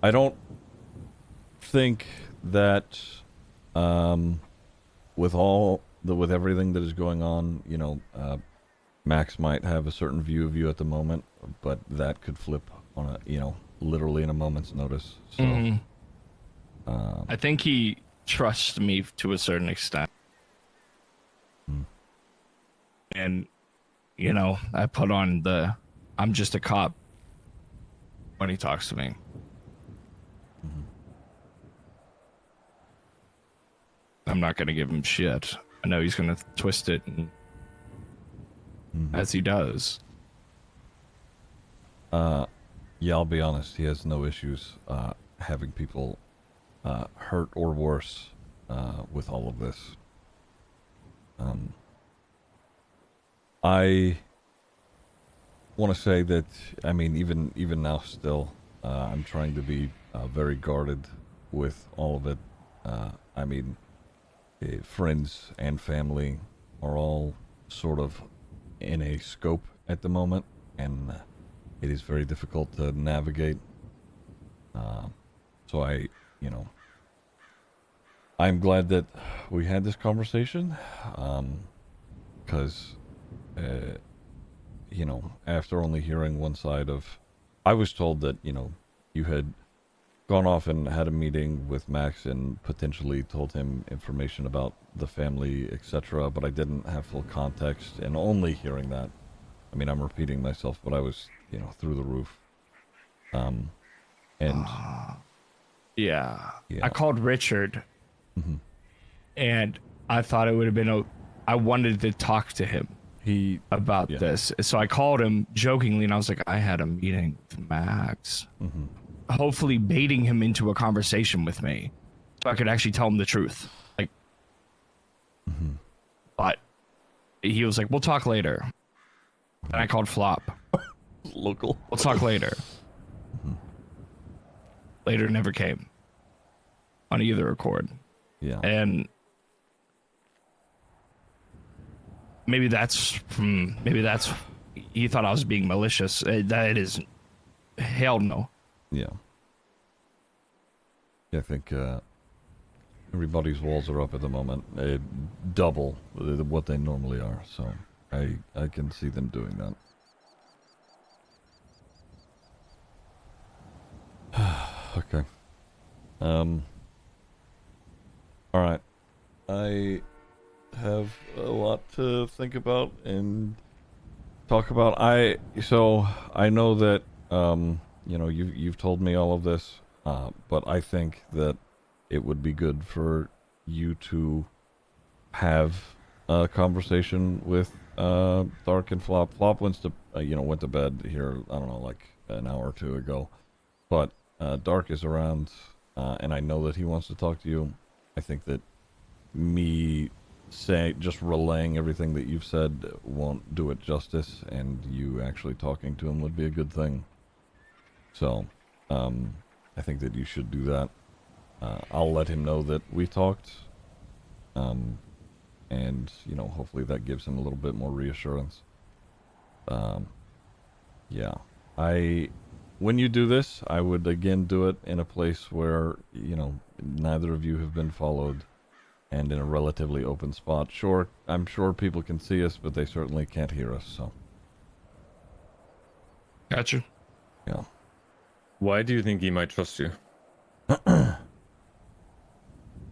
I don't think that, with everything that is going on, you know, Max might have a certain view of you at the moment, but that could flip on a, you know, literally in a moment's notice. So, I think he trusts me to a certain extent. And, you know, I put on the, I'm just a cop when he talks to me. I'm not going to give him shit. I know he's going to twist it, and, as he does. Yeah, I'll be honest. He has no issues having people hurt or worse with all of this. I want to say that, I mean, even now still, I'm trying to be very guarded with all of it. I mean, friends and family are all sort of in a scope at the moment, and it is very difficult to navigate. So you know, I'm glad that we had this conversation, because, you know, after only hearing one side of, I was told that, you know, you had gone off and had a meeting with Max and potentially told him information about the family, etc., but I didn't have full context, and only hearing that, I mean, I'm repeating myself, but I was, you know, through the roof. And Yeah. Yeah. I called Richard, and I thought it would have been I wanted to talk to him about this. So I called him jokingly, and I was like, I had a meeting with Max. Hopefully baiting him into a conversation with me so I could actually tell him the truth. Like, but he was like, we'll talk later. And I called Flop. Local. We'll talk later. Later never came on either accord. Yeah. And maybe that's he thought I was being malicious. That is hell no. Yeah. I think everybody's walls are up at the moment, double what they normally are. So I can see them doing that. Okay. All right. I have a lot to think about and talk about. So I know that you know, you've told me all of this, but I think that it would be good for you to have a conversation with Dark and Flop. Flop went to bed here, I don't know, like an hour or two ago, but Dark is around, and I know that he wants to talk to you. I think that me just relaying everything that you've said won't do it justice, and you actually talking to him would be a good thing. So, I think that you should do that. I'll let him know that we talked. And, you know, hopefully that gives him a little bit more reassurance. Yeah. When you do this, I would again do it in a place where, you know, neither of you have been followed and in a relatively open spot. Sure, I'm sure people can see us, but they certainly can't hear us, so. Gotcha. Yeah. Why do you think he might trust you?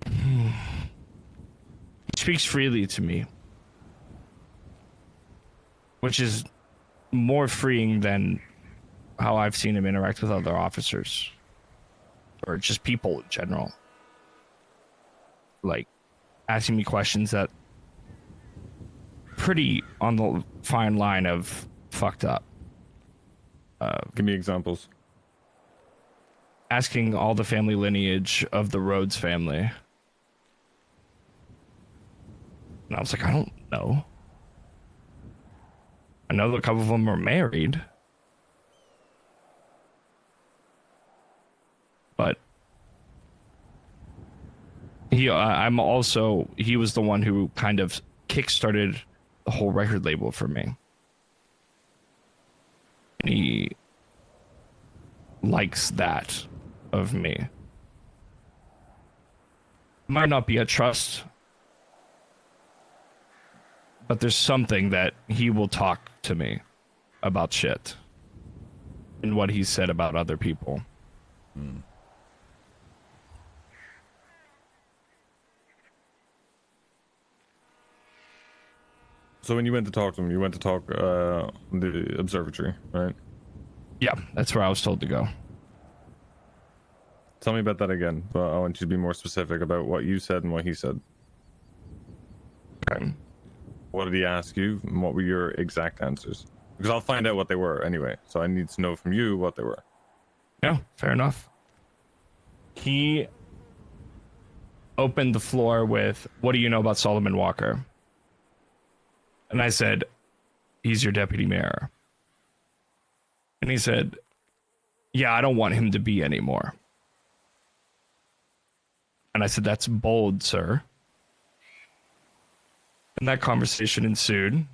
He speaks freely to me, which is more freeing than how I've seen him interact with other officers or just people in general. Like asking me questions that pretty on the fine line of fucked up. Give me examples. Asking all the family lineage of the Rhodes family. And I was like, I don't know. I know a couple of them are married. But he was the one who kind of kickstarted the whole record label for me. And he likes that of me. Might not be a trust, but there's something that he will talk to me about shit and what he said about other people. So when you went to talk to him, you went to talk the observatory, right? Yeah, that's where I was told to go. Tell me about that again. But I want you to be more specific about what you said and what he said. Okay. What did he ask you? And what were your exact answers? Because I'll find out what they were anyway. So I need to know from you what they were. Yeah, fair enough. He opened the floor with, "What do you know about Solomon Walker?" And I said, "He's your deputy mayor." And he said, "Yeah, I don't want him to be anymore." And I said, "That's bold, sir." And that conversation ensued.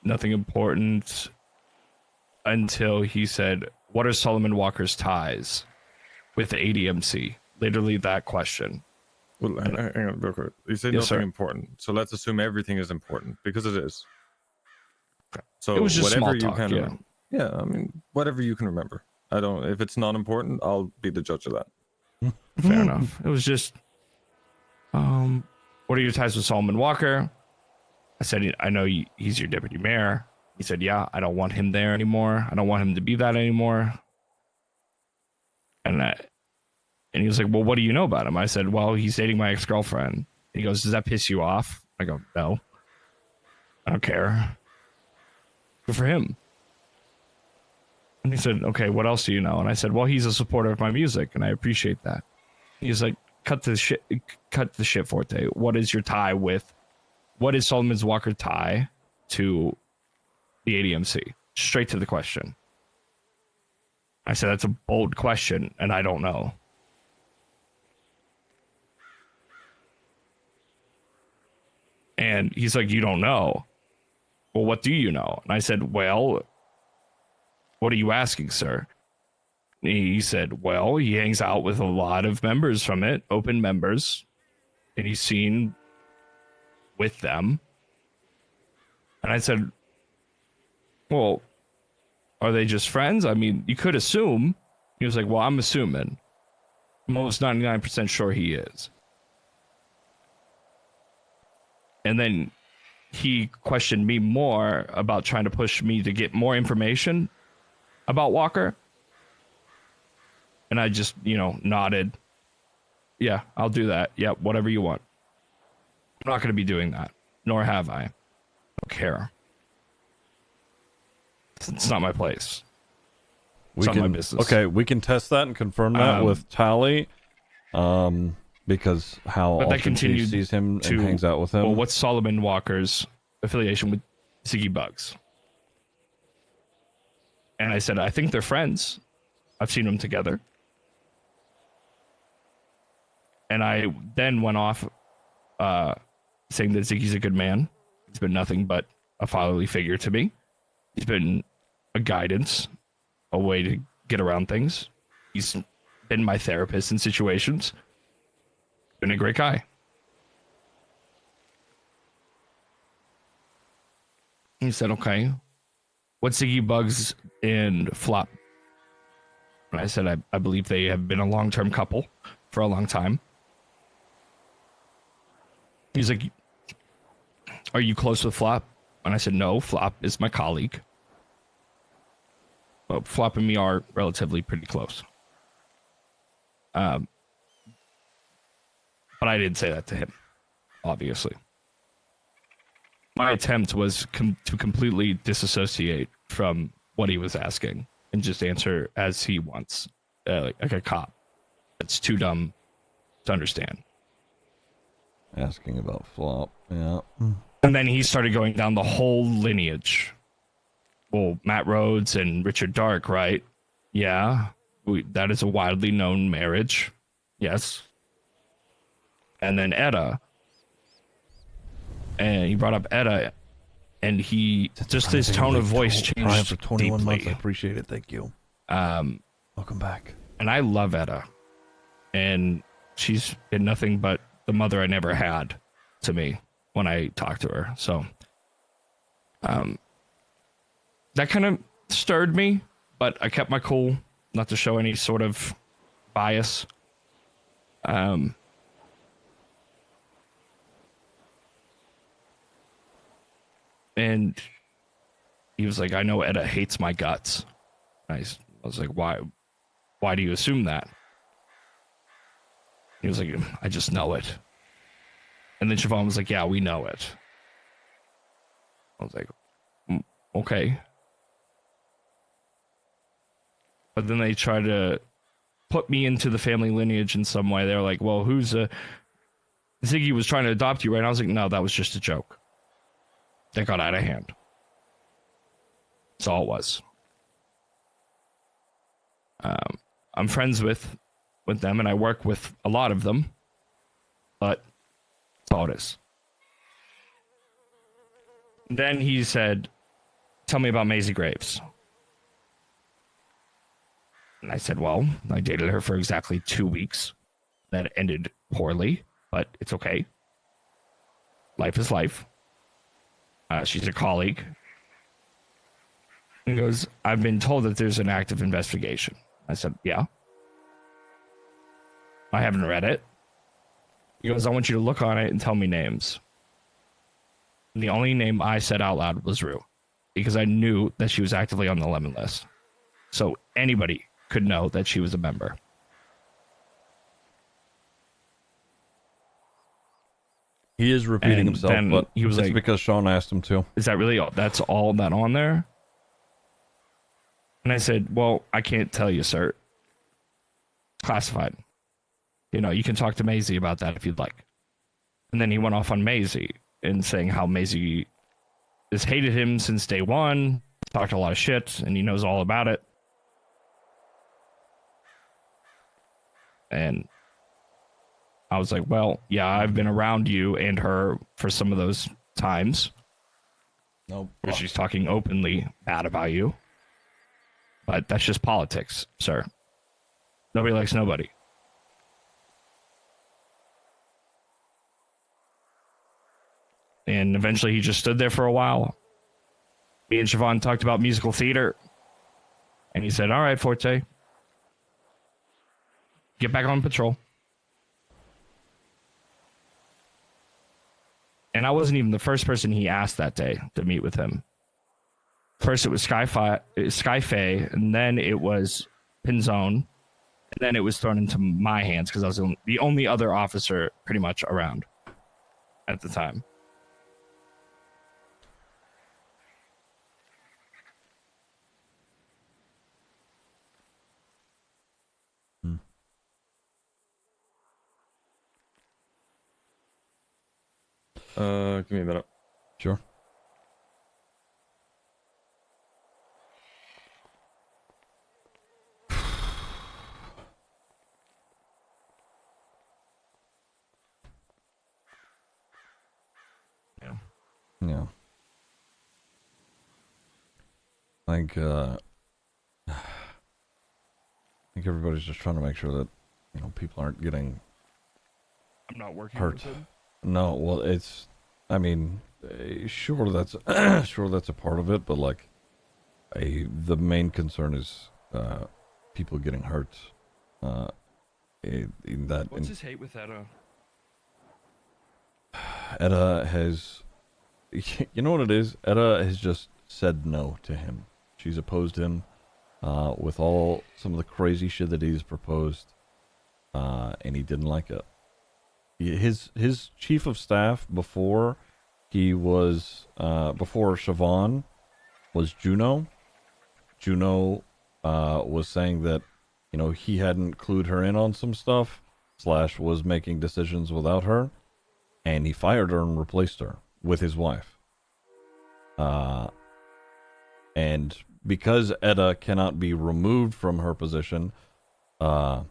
Nothing important until he said, "What are Solomon Walker's ties with the ADMC?" Literally that question. Well, hang on real quick. You said Yes, nothing sir. important. So let's assume everything is important because it is. So It was just whatever small you talk, can yeah. remember. Yeah, I mean, whatever you can remember. If it's not important, I'll be the judge of that. Fair enough. It was just, what are your ties with Solomon Walker? I said, "I know he's your deputy mayor." He said, "Yeah, I don't want him there anymore. I don't want him to be that anymore." And he was like, "Well, what do you know about him?" I said, "Well, he's dating my ex-girlfriend." He goes, "Does that piss you off?" I go, "No. I don't care. Good for him." And he said, "Okay, what else do you know?" And I said, "Well, he's a supporter of my music, and I appreciate that." He's like, cut the shit, Forte. What is Solomon Walker tie to the ADMC? Straight to the question. I said, "That's a bold question, and I don't know." And he's like, "You don't know? Well, what do you know?" And I said, "Well, what are you asking, sir?" And he said, "Well, he hangs out with a lot of members from it, open members, and he's seen with them." And I said, "Well, are they just friends? I mean, you could assume." He was like, "Well, I'm assuming. I'm almost 99% sure he is." And then he questioned me more about trying to push me to get more information about Walker. And I just, nodded. "Yeah, I'll do that. Yeah, whatever you want. I'm not going to be doing that. Nor have I. I don't care. It's not my place. It's not my business." Okay, we can test that and confirm that with Tally. Because how But that often she continued sees him to, and hangs out with him. "Well, what's Solomon Walker's affiliation with Ziggy Bugs?" And I said, "I think they're friends." I've seen them together. And I then went off saying that Ziggy's a good man. He's been nothing but a fatherly figure to me. He's been a guidance, a way to get around things. He's been my therapist in situations. Been a great guy. He said, okay, what's Ziggy, Bugs, and Flop? And I said, I believe they have been a long-term couple for a long time. He's like, are you close with Flop? And I said, no, Flop is my colleague. Well, Flop and me are relatively pretty close. But I didn't say that to him, obviously. My attempt was to completely disassociate from what he was asking and just answer as he wants, like a cop. It's too dumb to understand. Asking about Flop, yeah. And then he started going down the whole lineage. Well, Matt Rhodes and Richard Dark, right? Yeah, that is a widely known marriage. Yes. And then Etta. And he brought up Etta, and he just his tone of voice changed for 21 deeply. months. I appreciate it. Thank you. Welcome back. And I love Etta, and she's been nothing but the mother I never had to me when I talked to her. So, that kind of stirred me, but I kept my cool, not to show any sort of bias. And he was like, I know Etta hates my guts. I was like, why do you assume that? He was like, I just know it. And then Siobhan was like, yeah, we know it. I was like, okay. But then they tried to put me into the family lineage in some way. They're like, well, Ziggy was trying to adopt you, right? And I was like, no, that was just a joke. That got out of hand. That's all it was. I'm friends with them, and I work with a lot of them, but that's all it is. Then he said, tell me about Maisie Graves. And I said, well, I dated her for exactly 2 weeks. That ended poorly, but it's okay. Life is life. She's a colleague. He goes, I've been told that there's an active investigation. I said, yeah. I haven't read it. He goes, I want you to look on it and tell me names. And the only name I said out loud was Rue, because I knew that she was actively on the lemon list. So anybody could know that she was a member. He is repeating And himself, then but he was it's like, because Sean asked him to. is that really all? That's all that on there? And I said, well, I can't tell you, sir. It's classified. You know, you can talk to Maisie about that if you'd like. And then he went off on Maisie and saying how Maisie has hated him since day one, talked a lot of shit, and he knows all about it. And I was like, well, yeah, I've been around you and her for some of those times. Nope. Where she's talking openly bad about you. But that's just politics, sir. Nobody likes nobody. And eventually he just stood there for a while. Me and Siobhan talked about musical theater. And he said, all right, Forte. Get back on patrol. And I wasn't even the first person he asked that day to meet with him. First it was Skyfae, and then it was Pinzone, and then it was thrown into my hands because I was the only other officer pretty much around at the time. Give me a minute. Sure. Yeah. I think everybody's just trying to make sure that, people aren't getting I'm not working hurt. with him. No, well, I mean, sure that's sure that's a part of it, but like, the main concern is people getting hurt. In that, What's his hate with Edda? Edda has, you know what it is? Edda has just said no to him. She's opposed him with some of the crazy shit that he's proposed, and he didn't like it. His chief of staff before before Siobhan was Juno. Juno was saying that, he hadn't clued her in on some stuff, / was making decisions without her, and he fired her and replaced her with his wife. And because Edda cannot be removed from her position, and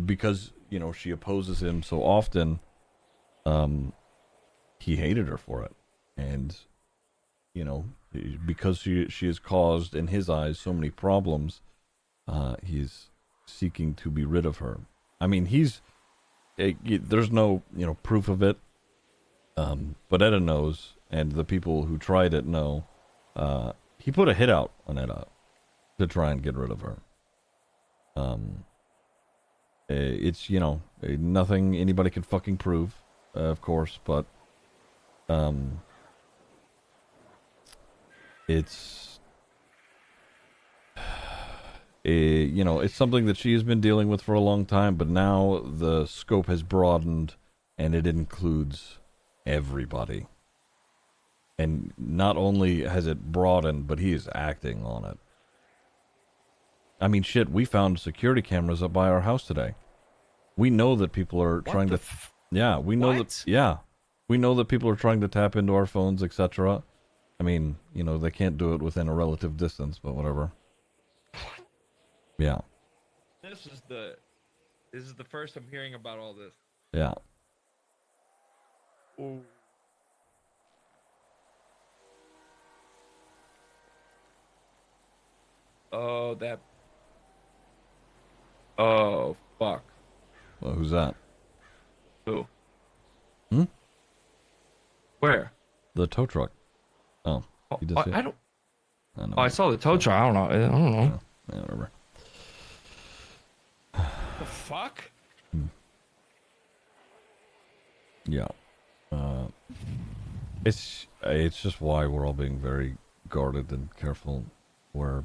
because, she opposes him so often, he hated her for it. And, because she has caused, in his eyes, so many problems, he's seeking to be rid of her. I mean, there's no, proof of it. But Edda knows, and the people who tried it know. He put a hit out on Edda to try and get rid of her. It's, nothing anybody can fucking prove, of course, but it's it's something that she has been dealing with for a long time, but now the scope has broadened and it includes everybody. And not only has it broadened, but he is acting on it. I mean, shit, we found security cameras up by our house today. We know that people are trying to... Yeah, we know that... Yeah. We know that people are trying to tap into our phones, etc. I mean, they can't do it within a relative distance, but whatever. Yeah. This is the first I'm hearing about all this. Yeah. Ooh. Oh, that. Oh, fuck. Well, who's that? Who? Hmm? Where? The tow truck. Oh, you did see it? I don't. I know. Oh, I saw the tow truck. I don't know. Yeah, whatever. The fuck? Yeah. It's just why we're all being very guarded and careful, where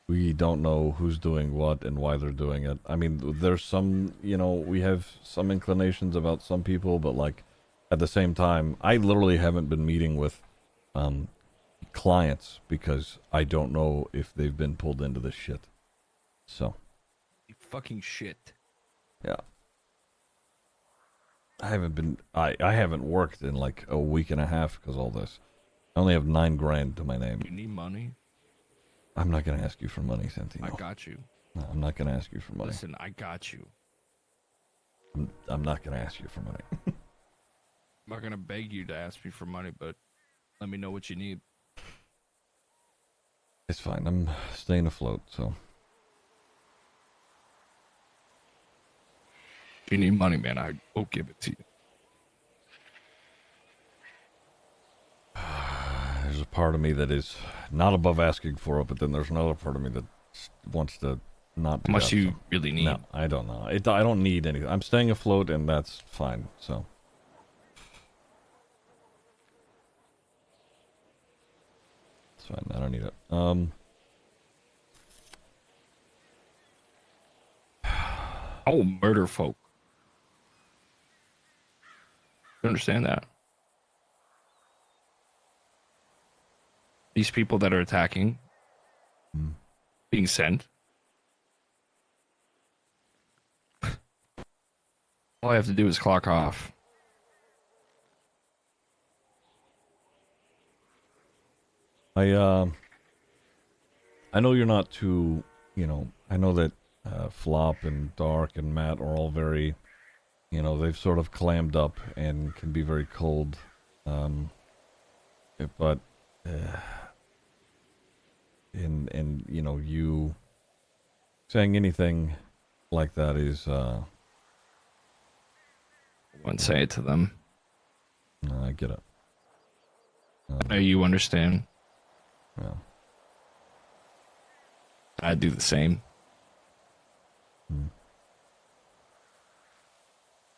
we don't know who's doing what and why they're doing it. I mean, there's some, we have some inclinations about some people, but like at the same time, I literally haven't been meeting with clients because I don't know if they've been pulled into this shit. So. Fucking shit. Yeah. I haven't worked in like a week and a half because all this. I only have $9,000 to my name. You need money? I'm not gonna ask you for money, Santino. I got you. No, I'm not gonna ask you for money. Listen, I got you. I'm not gonna ask you for money. I'm not gonna beg you to ask me for money, but let me know what you need. It's fine. I'm staying afloat, so. If you need money, man, I will give it to you. There's a part of me that is not above asking for it, but then there's another part of me that wants to not do How much that, you so. really need? No, I don't know. I don't need anything. I'm staying afloat, and that's fine, so. It's fine. I don't need it. I will murder folk. You understand that? These people that are attacking, being sent. All I have to do is clock off. I know you're not too, I know that Flop and Dark and Matt are all very you know, they've sort of clammed up and can be very cold. But and you know, you saying anything like that is Wouldn't say it to them. I get it. I know you understand. Yeah. I'd do the same.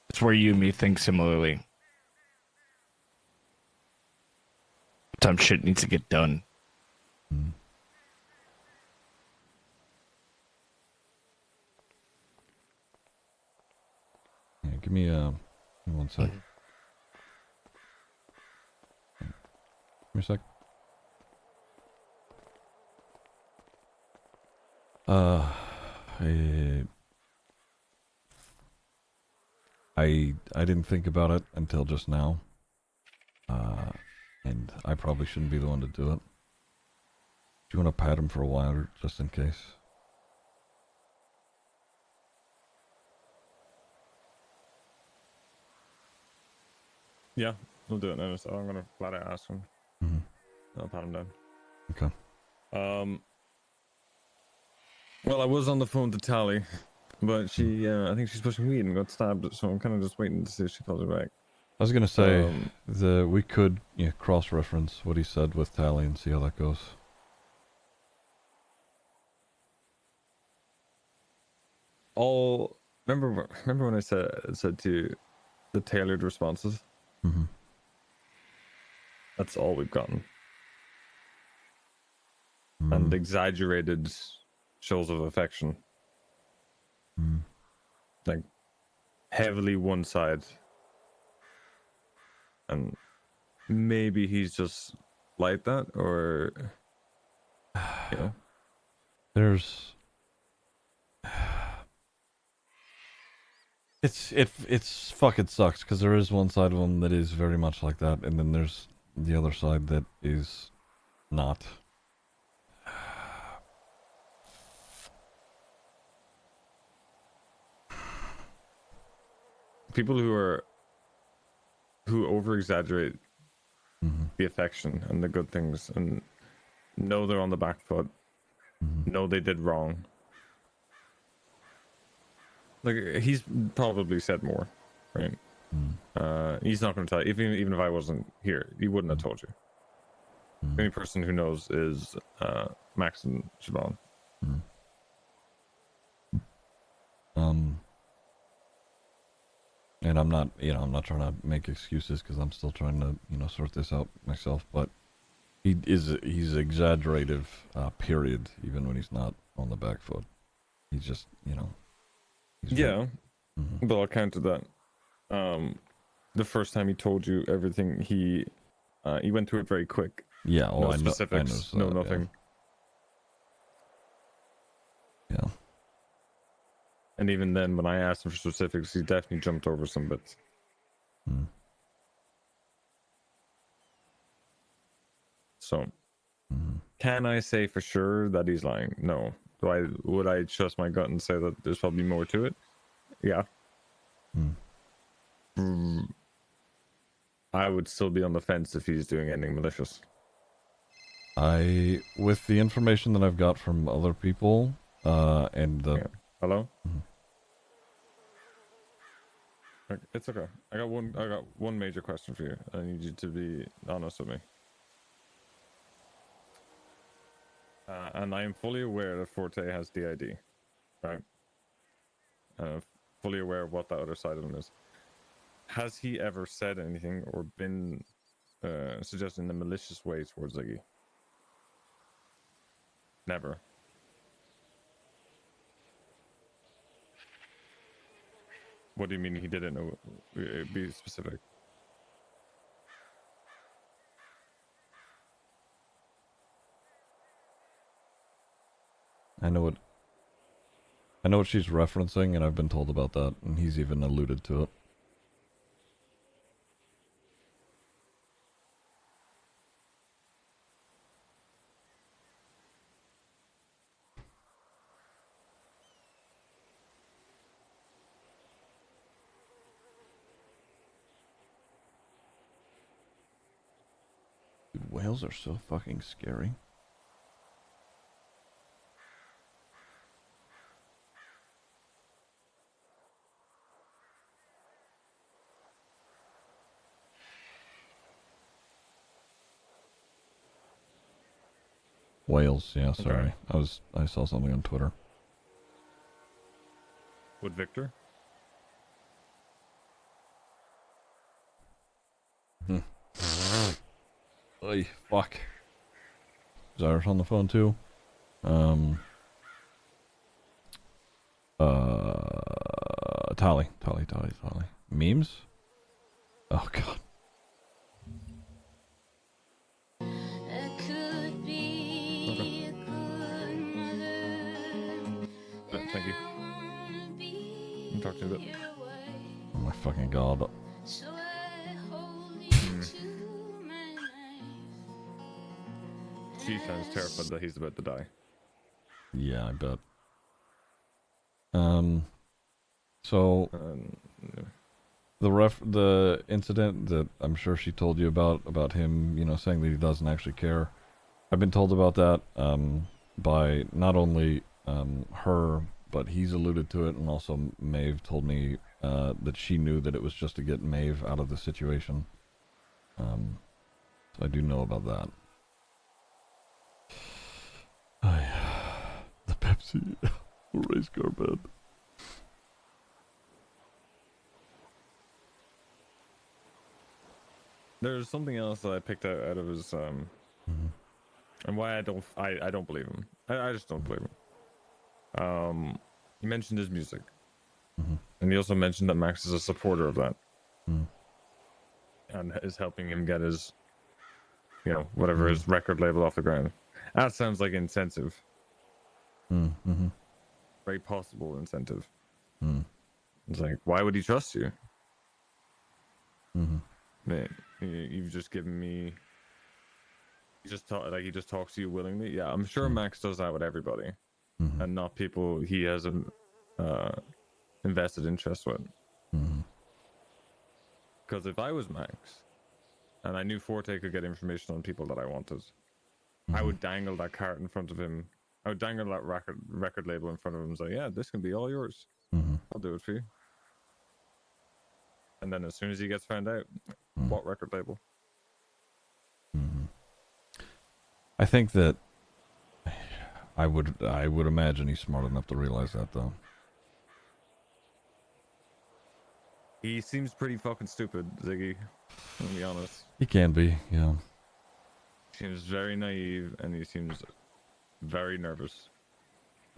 It's where you and me think similarly. Sometimes shit needs to get done. Yeah, give me 1 sec. Give me a sec. I didn't think about it until just now. And I probably shouldn't be the one to do it. Do you want to pat him for a while, just in case? Yeah, we'll do it now. So I'm gonna flat out ask him. I'll pat him down. Okay. Well, I was on the phone to Tally, but she, I think she's pushing weed and got stabbed. So I'm kind of just waiting to see if she calls her back. I was gonna say we could cross-reference what he said with Tally and see how that goes. Remember when I said to you the tailored responses? Mm-hmm. That's all we've gotten. And exaggerated shows of affection. Like heavily one side. And maybe he's just like that, or you know. There's it's fucking sucks because there is one side of him that is very much like that, and then there's the other side that is not. People who over exaggerate the affection and the good things and know they're on the back foot, know they did wrong. Like he's probably said more, right? He's not going to tell you. Even if I wasn't here, he wouldn't have told you. The only person who knows is Max and Siobhan. And I'm not trying to make excuses because I'm still trying to, sort this out myself. But he's exaggerative, period. Even when he's not on the back foot, he's just, He's yeah, but I'll counter that. The first time he told you everything, he went through it very quick. Yeah, no I specifics, know no nothing. Yeah. And even then, when I asked him for specifics, he definitely jumped over some bits. So, can I say for sure that he's lying? No. Would I trust my gut and say that there's probably more to it? Yeah. I would still be on the fence if he's doing anything malicious. With the information that I've got from other people, and the... Yeah. Hello? It's okay. I got one major question for you. I need you to be honest with me. And I am fully aware that Forte has DID, right? Fully aware of what the other side of him is. Has he ever said anything or been suggesting a malicious way towards Ziggy? Never. What do you mean he didn't know? Be specific. I know what she's referencing, and I've been told about that, and he's even alluded to it. whales are so fucking scary. Whales, yeah, sorry. Okay. I saw something on Twitter. With Victor? Oy, fuck. Is Irish on the phone too? Tally. Memes? Oh god. Thank you. I'll talk to you a bit. Oh my fucking god. She sounds terrified that he's about to die. Yeah, I bet. So the incident that I'm sure she told you about him, you know, saying that he doesn't actually care. I've been told about that by not only her, but he's alluded to it, and also Maeve told me that she knew that it was just to get Maeve out of the situation. So I do know about that. The Pepsi race car bed. There's something else that I picked out of his and why I don't believe him. I just don't believe him. He mentioned his music, and he also mentioned that Max is a supporter of that, and is helping him get his, you know, whatever his record label off the ground. That sounds like incentive. Very possible incentive. It's like, why would he trust you? Man, you've just given me. He just talks to you willingly. Yeah, I'm sure Max does that with everybody, and not people he has an invested interest with. Because if I was Max, and I knew Forte could get information on people that I wanted, I would dangle that cart in front of him. I would dangle that record label in front of him and say, "Yeah, this can be all yours. I'll do it for you." And then as soon as he gets found out, what record label? I think that I would imagine he's smart enough to realize that, though. He seems pretty fucking stupid, Ziggy. To be honest. He can be, yeah. Seems very naive, and he seems very nervous.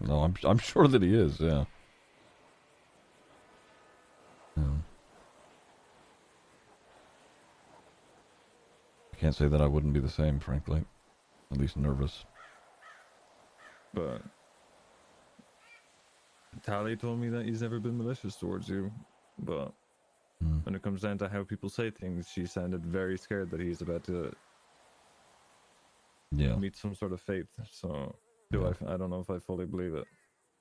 No, I'm sure that he is, yeah. I can't say that I wouldn't be the same, frankly. At least nervous. But Tally told me that he's never been malicious towards you, but when it comes down to how people say things, she sounded very scared that he's about to meet some sort of fate. So I don't know if I fully believe it.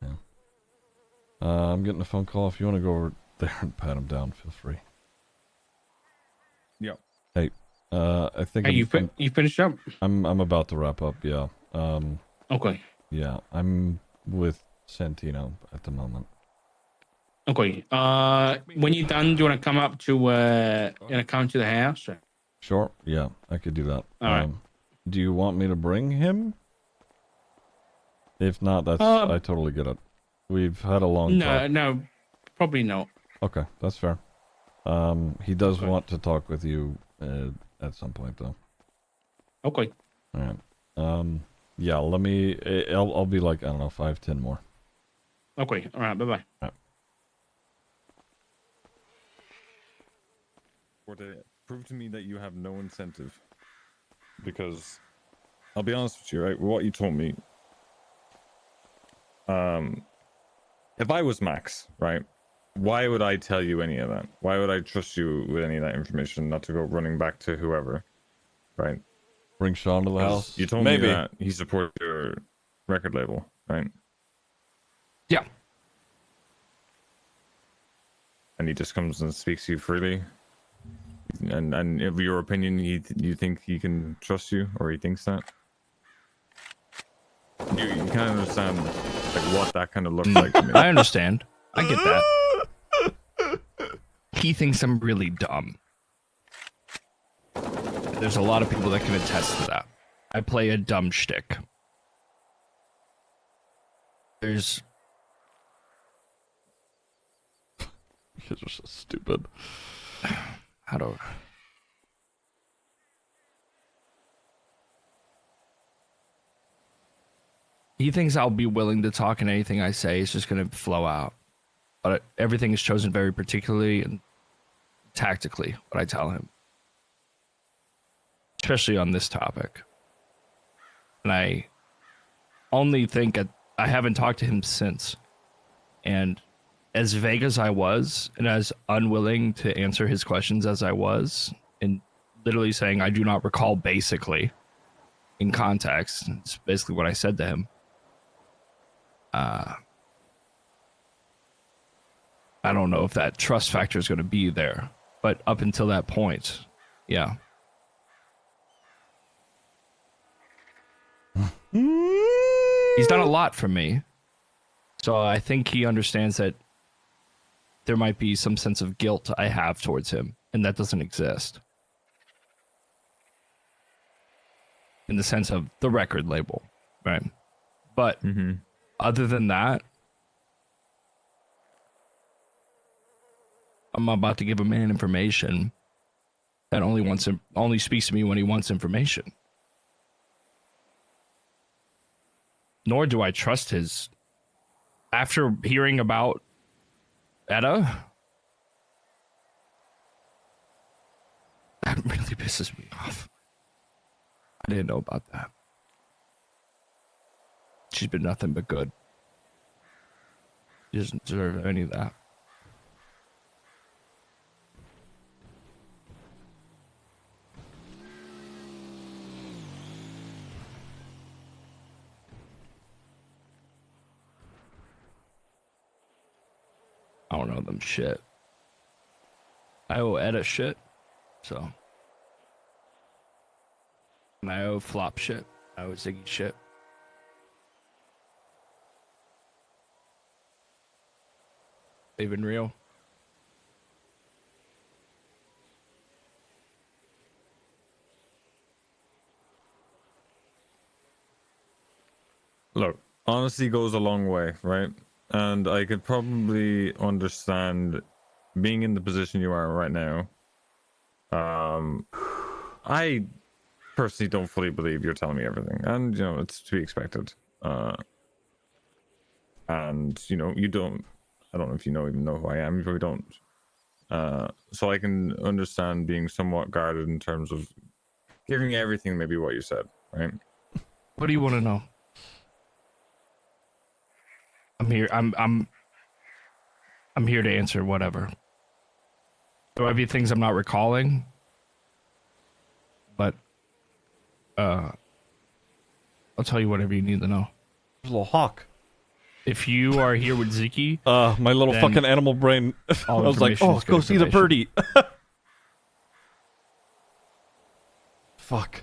Yeah. I'm getting a phone call. If you want to go over there and pat him down, feel free. Yeah. Hey, I think. Hey, you finished up? I'm about to wrap up. Yeah. Okay. Yeah, I'm with Santino at the moment. Okay. When you're done, do you want to come up to the house? Sure. Yeah, I could do that. All right. Do you want me to bring him? If not, that's I totally get it. We've had a long talk. No, probably not. Okay, that's fair. He does want to talk with you at some point, though. Okay. All right. Yeah. Let me. I'll be like, I don't know, 5-10 more. Okay. All right. Bye bye. All right. Prove to me that you have no incentive, because I'll be honest with you, right? With what you told me, if I was Max, right, why would I tell you any of that? Why would I trust you with any of that information, not to go running back to whoever, right? Bring Sean to the house. You told me that he supports your record label, right? Yeah. And he just comes and speaks to you freely. And of your opinion, you think he can trust you, or he thinks that? You kind of understand like what that kind of looks like to me. I understand. I get that. He thinks I'm really dumb. There's a lot of people that can attest to that. I play a dumb shtick. There's... You guys are so stupid. How do... He thinks I'll be willing to talk, and anything I say is just going to flow out. But everything is chosen very particularly and tactically, what I tell him. Especially on this topic. And I only think I haven't talked to him since. And as vague as I was, and as unwilling to answer his questions as I was, and literally saying I do not recall basically, in context, it's basically what I said to him. I don't know if that trust factor is going to be there, but up until that point, yeah. He's done a lot for me, so I think he understands that there might be some sense of guilt I have towards him, and that doesn't exist. In the sense of the record label, right? But other than that, I'm about to give a man information that only speaks to me when he wants information. Nor do I trust his... After hearing about Etta, that really pisses me off. I didn't know about that. She's been nothing but good. She doesn't deserve any of that. I don't know them shit. I owe Etta shit, so. And I owe Flop shit. I owe Ziggy shit. Even real. Look, honesty goes a long way, right? And I could probably understand being in the position you are right now. I personally don't fully believe you're telling me everything, and you know it's to be expected. And you know you don't. I don't know if you even know who I am. You probably don't. So I can understand being somewhat guarded in terms of giving everything maybe what you said, right? What do you want to know? I'm here. I'm here to answer whatever. There might be things I'm not recalling, but I'll tell you whatever you need to know. There's a little hawk. If you are here with Ziggy, my little fucking animal brain. I was like, oh, go see the birdie. Fuck.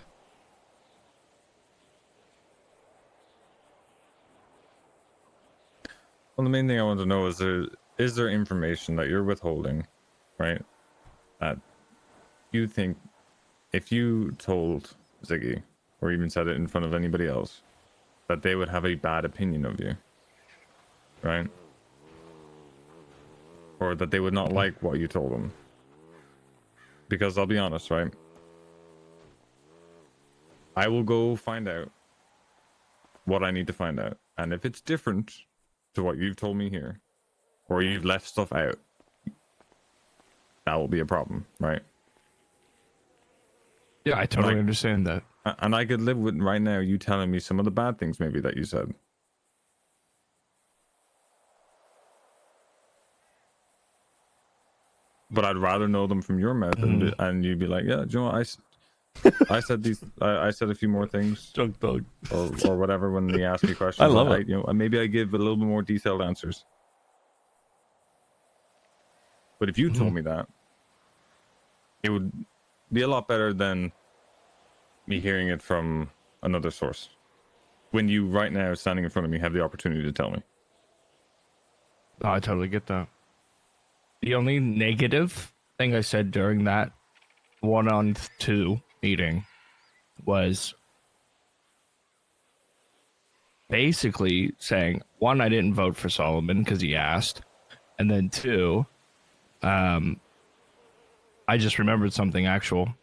Well, the main thing I want to know is there information that you're withholding, right? That you think if you told Ziggy, or even said it in front of anybody else, that they would have a bad opinion of you, right? Or that they would not like what you told them. Because I'll be honest, right? I will go find out what I need to find out. And if it's different to what you've told me here, or you've left stuff out, that will be a problem, right? Yeah, I totally understand that. And I could live with right now you telling me some of the bad things maybe that you said. But I'd rather know them from your mouth and you'd be like, yeah, do you know what? I said these. I said a few more things, Junk dog, or whatever when they ask me questions. I love it. You know, maybe I give a little bit more detailed answers. But if you told me that, It would be a lot better than me hearing it from another source. When you right now, standing in front of me, have the opportunity to tell me. Oh, I totally get that. The only negative thing I said during that 1-on-2 meeting was basically saying, one, I didn't vote for Solomon because he asked, and then two, I just remembered something actual.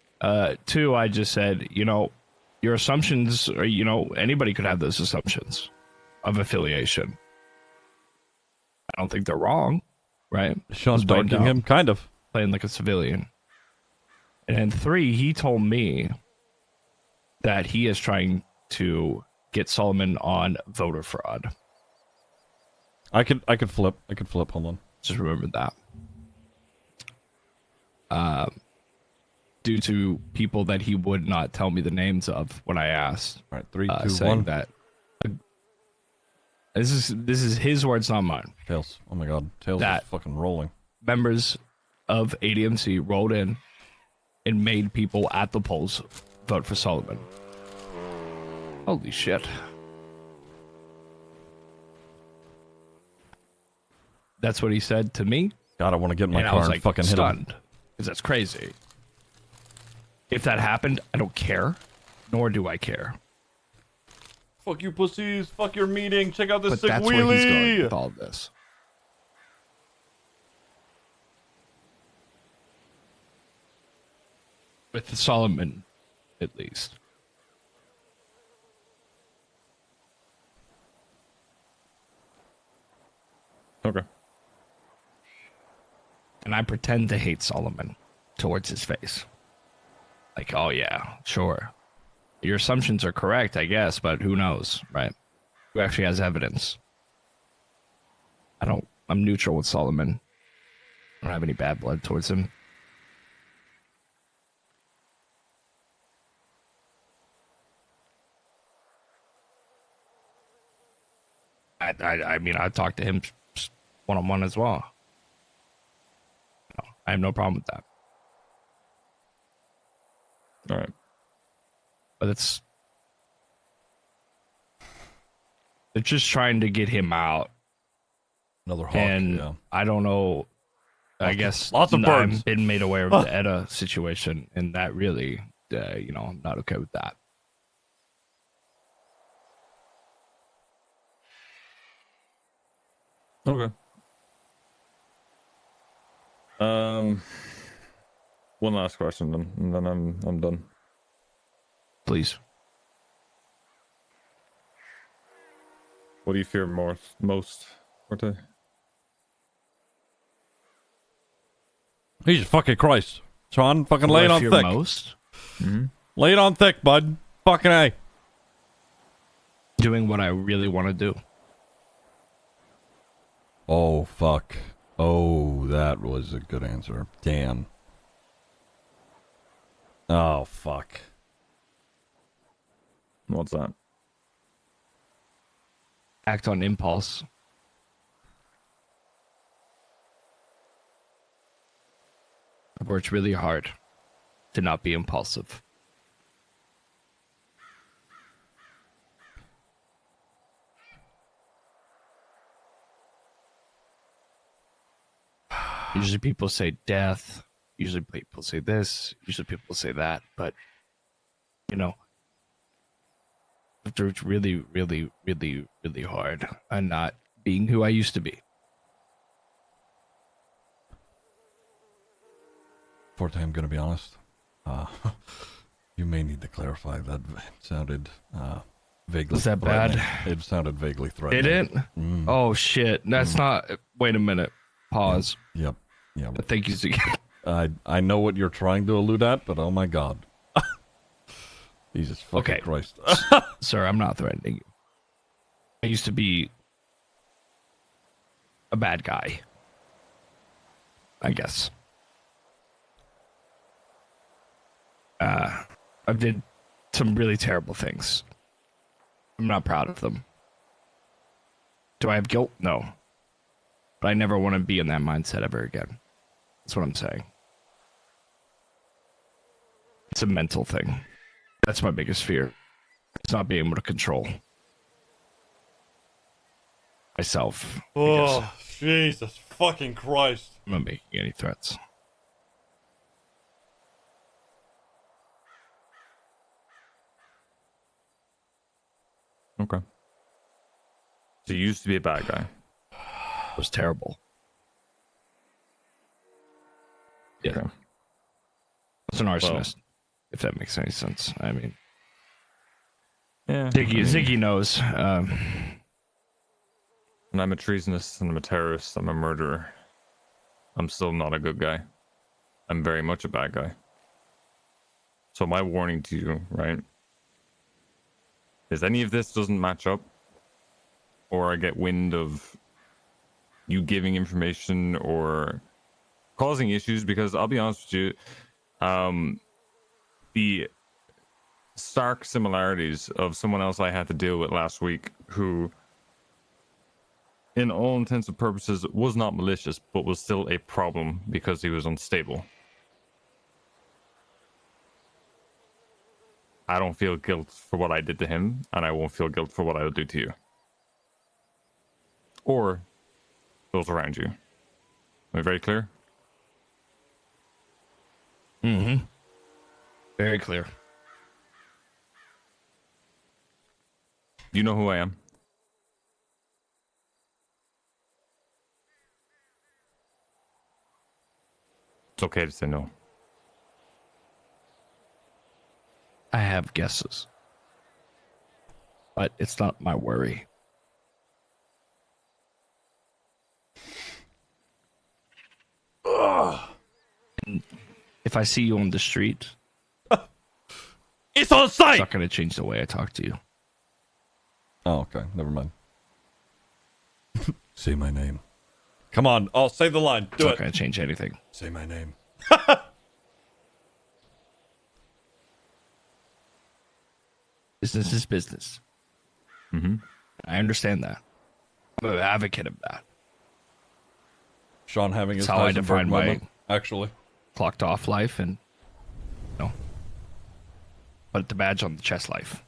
Two, I just said, your assumptions are, anybody could have those assumptions of affiliation. I don't think they're wrong, right? Sean's Just playing darking him, dumb, kind of. playing like a civilian. And then three, he told me that he is trying to get Solomon on voter fraud. I could flip. Hold on. Just remember that. Due to people that he would not tell me the names of when I asked. All right, 3, 2, saying 1. that this is his words, not mine. Tails. Oh my god. Tails That- is fucking rolling. Members of ADMC rolled in and made people at the polls vote for Solomon. Holy shit. That's what he said to me. God, I want to get in my And I car was and like fucking hit him. stunned. Because that's crazy. If that happened, I don't care. Nor do I care. Fuck you, pussies. Fuck your meeting. Check out this But sick that's where he's going wheelie. with all of this. With Solomon, at least. Okay. And I pretend to hate Solomon towards his face. Like, oh yeah, sure. Your assumptions are correct, I guess, but who knows, right? Who actually has evidence? I'm neutral with Solomon. I don't have any bad blood towards him. I mean, I talked to him one-on-one as well. No, I have no problem with that. All right. But they're just trying to get him out. Another hawk. And yeah. I don't know. I guess lots of birds. I've been made aware of the Edda situation, and that really, I'm not okay with that. Okay. One last question, then, and then I'm done. Please. What do you fear most, Forte? Jesus fucking Christ. Sean, fucking What lay it do I on fear thick. most? Lay it on thick, bud. Fucking A. Doing what I really want to do. Oh, fuck. Oh, that was a good answer. Damn. Oh, fuck. What's that? Act on impulse. I've worked really hard to not be impulsive. Usually people say death. Usually people say this. Usually people say that. But, I've worked really, really, really, really hard on not being who I used to be. Forte, I'm gonna be honest. You may need to clarify that. It sounded vaguely. Was that bad? It sounded vaguely threatening. Did it? Mm. Oh shit! That's not. Wait a minute. Pause. Yep. Thank you, Ziggy. I know what you're trying to allude at, but oh my god. Jesus fucking Okay. Christ. Sir, I'm not threatening you. I used to be a bad guy. I guess. I did some really terrible things. I'm not proud of them. Do I have guilt? No. But I never want to be in that mindset ever again. That's what I'm saying. It's a mental thing. That's my biggest fear. It's not being able to control myself. Oh, Jesus fucking Christ. I'm not making any threats. Okay. So you used to be a bad guy. It was terrible. Yeah. Okay. I was an arsonist, if that makes any sense. I mean, Yeah. Ziggy knows. And I'm a treasonous, and I'm a terrorist, I'm a murderer. I'm still not a good guy. I'm very much a bad guy. So my warning to you, right, is any of this doesn't match up, or I get wind of you giving information or causing issues, because I'll be honest with you, the stark similarities of someone else I had to deal with last week who, in all intents and purposes, was not malicious, but was still a problem because he was unstable. I don't feel guilt for what I did to him, and I won't feel guilt for what I will do to you. Or those around you. Am I very clear? Mm-hmm. Very clear. You know who I am. It's okay to say no. I have guesses, but it's not my worry. Ugh. If I see you on the street, it's on site. It's not going to change the way I talk to you. Oh, okay. Never mind. Say my name. Come on. Oh, say the line. It's Do not it. going to change anything. Say my name. Business is business. Mm-hmm. I understand that. I'm an advocate of that. Sean having his That's how I Heisenberg define moment, my actually. clocked off life and, put the badge on the chest life.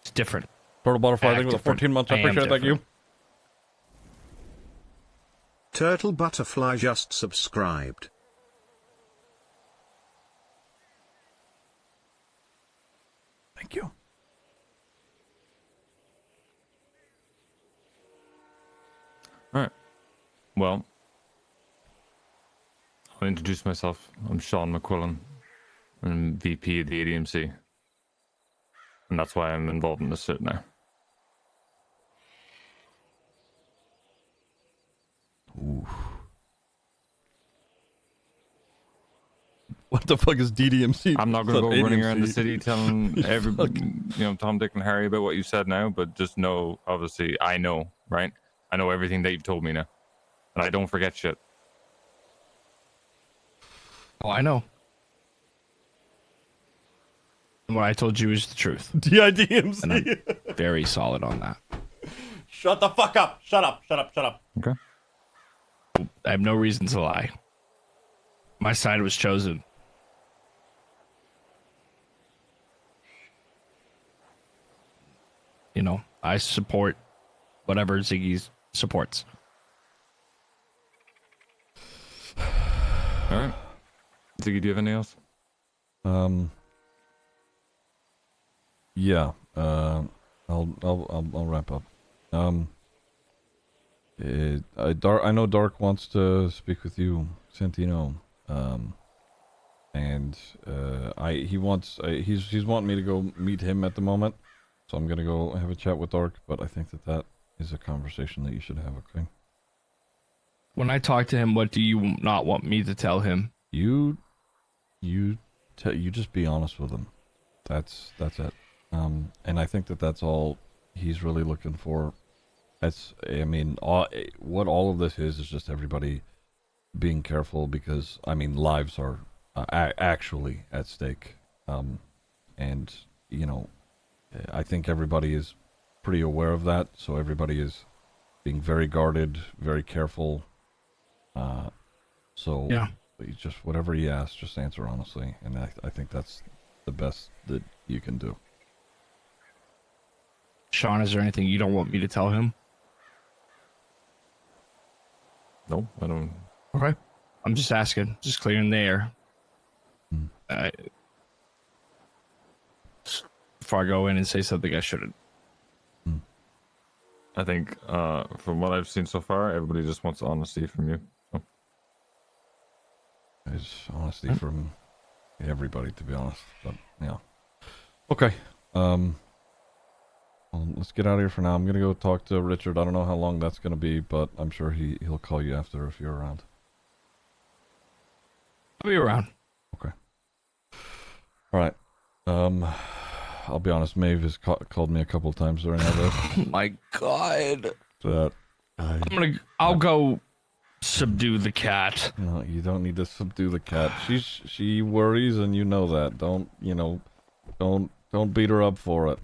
It's different. Turtle Butterfly, I think with the Different. 14 months. I I am appreciate it. Thank you. different. Turtle Butterfly just subscribed. Thank you. All right. Well, I'll introduce myself. I'm Sean McQuillan. I'm VP of the ADMC. And that's why I'm involved in this shit now. Ooh. What the fuck is DDMC? I'm not going to go It's not running around the ADMC. city telling every, Tom, Dick, and Harry about what you said now, but just know, obviously, I know, right? I know everything that you've told me now. And I don't forget shit. Oh, I know. And what I told you is the truth. DIDMC. And I'm very solid on that. Shut the fuck up. Shut up. Shut up. Shut up. Okay. I have no reason to lie. My side was chosen. I support whatever Ziggy supports. All right. Ziggy, do you have anything else? Yeah. I'll wrap up. I know Dark wants to speak with you, Santino. He's wanting me to go meet him at the moment, so I'm gonna go have a chat with Dark. But I think that is a conversation that you should have. Okay. When I talk to him, what do you not want me to tell him? You just be honest with him. That's it. And I think that's all he's really looking for. What all of this is just everybody being careful, because lives are actually at stake. And I think everybody is pretty aware of that, so everybody is being very guarded, very careful. So yeah, just whatever he asks, just answer honestly, and I think that's the best that you can do. Sean, is there anything you don't want me to tell him? No, I don't. Okay. I'm just asking, just clearing the air. Before I go in and say something I shouldn't. I think from what I've seen so far, everybody just wants honesty from you. So. It's honesty from everybody, to be honest. But yeah. Okay. Well, let's get out of here for now. I'm gonna go talk to Richard. I don't know how long that's gonna be, but I'm sure he'll call you after if you're around. I'll be around. Okay. All right. I'll be honest. Maeve has called me a couple times during all this. Oh my God. That I'll go subdue the cat. No, you don't need to subdue the cat. She worries, and you know that. Don't beat her up for it.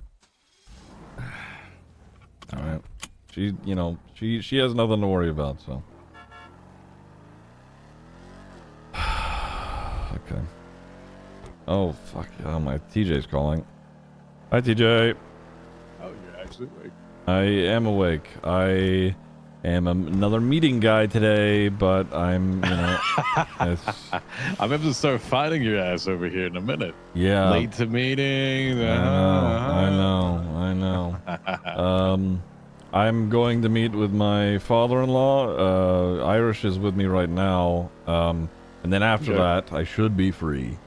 All right. She has nothing to worry about. So. Okay. Oh fuck! Oh my TJ's calling. Hi TJ. Oh, you're actually awake. I am awake. I am another meeting guy today, but I'm I'm about to start fighting your ass over here in a minute. Yeah. Late to meetings. I know. I'm going to meet with my father-in-law. Irish is with me right now. And then after that, I should be free.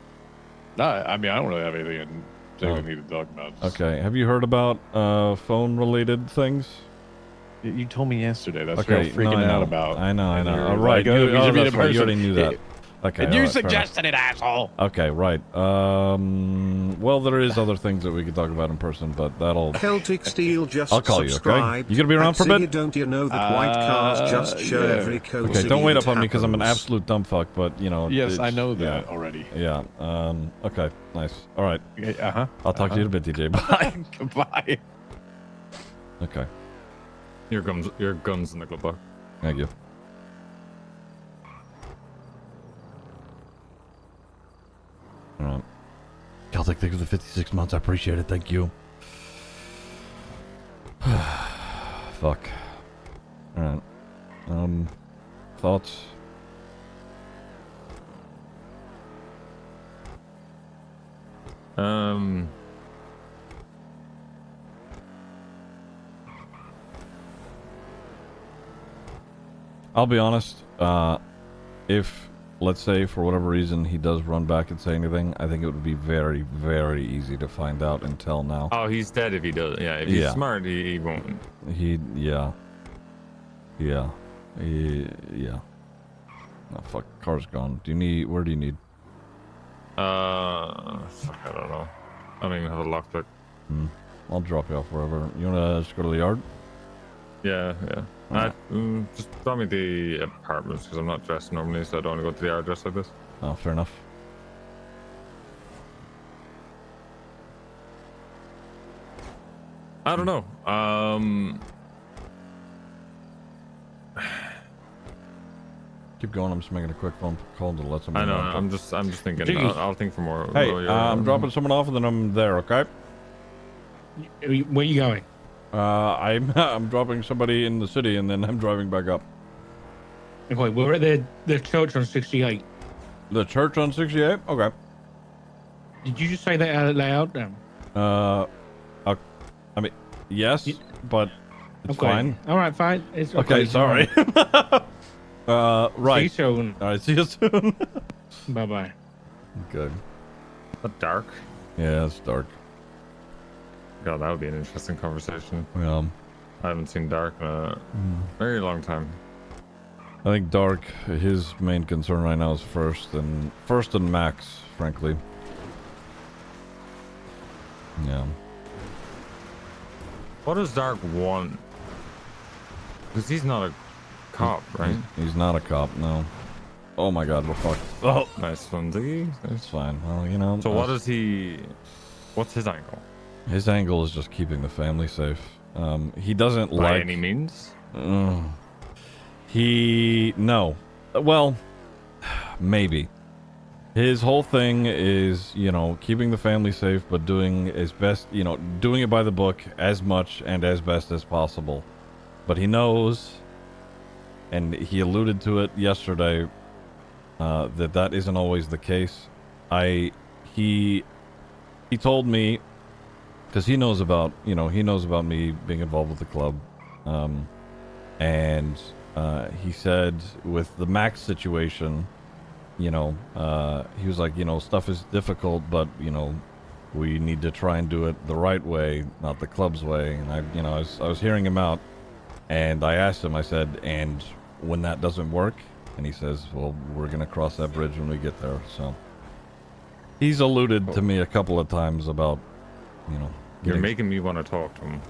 No, I mean, I don't really have anything I need to talk about. Okay. Have you heard about phone-related things? You told me yesterday. That's okay. what I'm freaking out about. I know. You're All right. like, That's right. You already knew that. Okay. And you right, suggested it, asshole. Okay, right. Well, there is other things that we could talk about in person, but that'll... Celtic Steel just I'll call you, okay? You gonna be around for a bit? Don't you know that white cars just show every code? Okay, don't wait up on me because I'm an absolute dumb fuck, but, Yes, I know that already. Yeah, okay, nice. All right. Uh-huh. I'll talk to you in a bit, DJ. Bye. Goodbye. Okay. Your guns in the glove box. Thank you. Celtic, thank you for the 56 months. I appreciate it. Thank you. Fuck. Alright. Thoughts? I'll be honest. If, let's say, for whatever reason, he does run back and say anything, I think it would be very, very easy to find out and tell now. Oh, he's dead if he does. Yeah, if he's smart, he won't. Yeah. Oh, fuck. Car's gone. Where do you need? Fuck, I don't know. I don't even have a lockpick. I'll drop you off wherever. You wanna just go to the yard? Yeah. Just drop me the apartments because I'm not dressed normally, so I don't want to go to the yard dressed like this. Oh, fair enough. I don't know. Keep going. I'm just making a quick phone call to let somebody I know. know. I'm just thinking. I'll think for more. Hey, I'm dropping someone off and then I'm there. Okay. Where are you going? I'm dropping somebody in the city and then I'm driving back up. Okay, we're at the church on 68. The church on 68? Okay. Did you just say that out loud? I mean, yes, but it's fine. All right, fine. It's okay. Sorry. Right. See you soon. All right. See you soon. Bye bye. Good. But dark. Yeah, it's dark. God, that would be an interesting conversation. Yeah. I haven't seen Dark in a very long time. I think Dark, his main concern right now is first and Max, frankly. Yeah. What does Dark want? Because he's not a cop, right? He's not a cop, no. Oh my god, we're fucked. Oh! Nice one, Ziggy. It's fine. Well, you know. So what is he... What's his angle? His angle is just keeping the family safe. He doesn't By like... any means? No. Well, maybe. His whole thing is, keeping the family safe, but doing his best, doing it by the book as much and as best as possible. But he knows, and he alluded to it yesterday, that isn't always the case. He told me, because he knows about me being involved with the club, and he said with the Max situation, he was like, stuff is difficult, but we need to try and do it the right way, not the club's way. And I was hearing him out, and I asked him, I said, and when that doesn't work, and he says, well, we're gonna cross that bridge when we get there. So he's alluded to me a couple of times about, You're making me want to talk to him.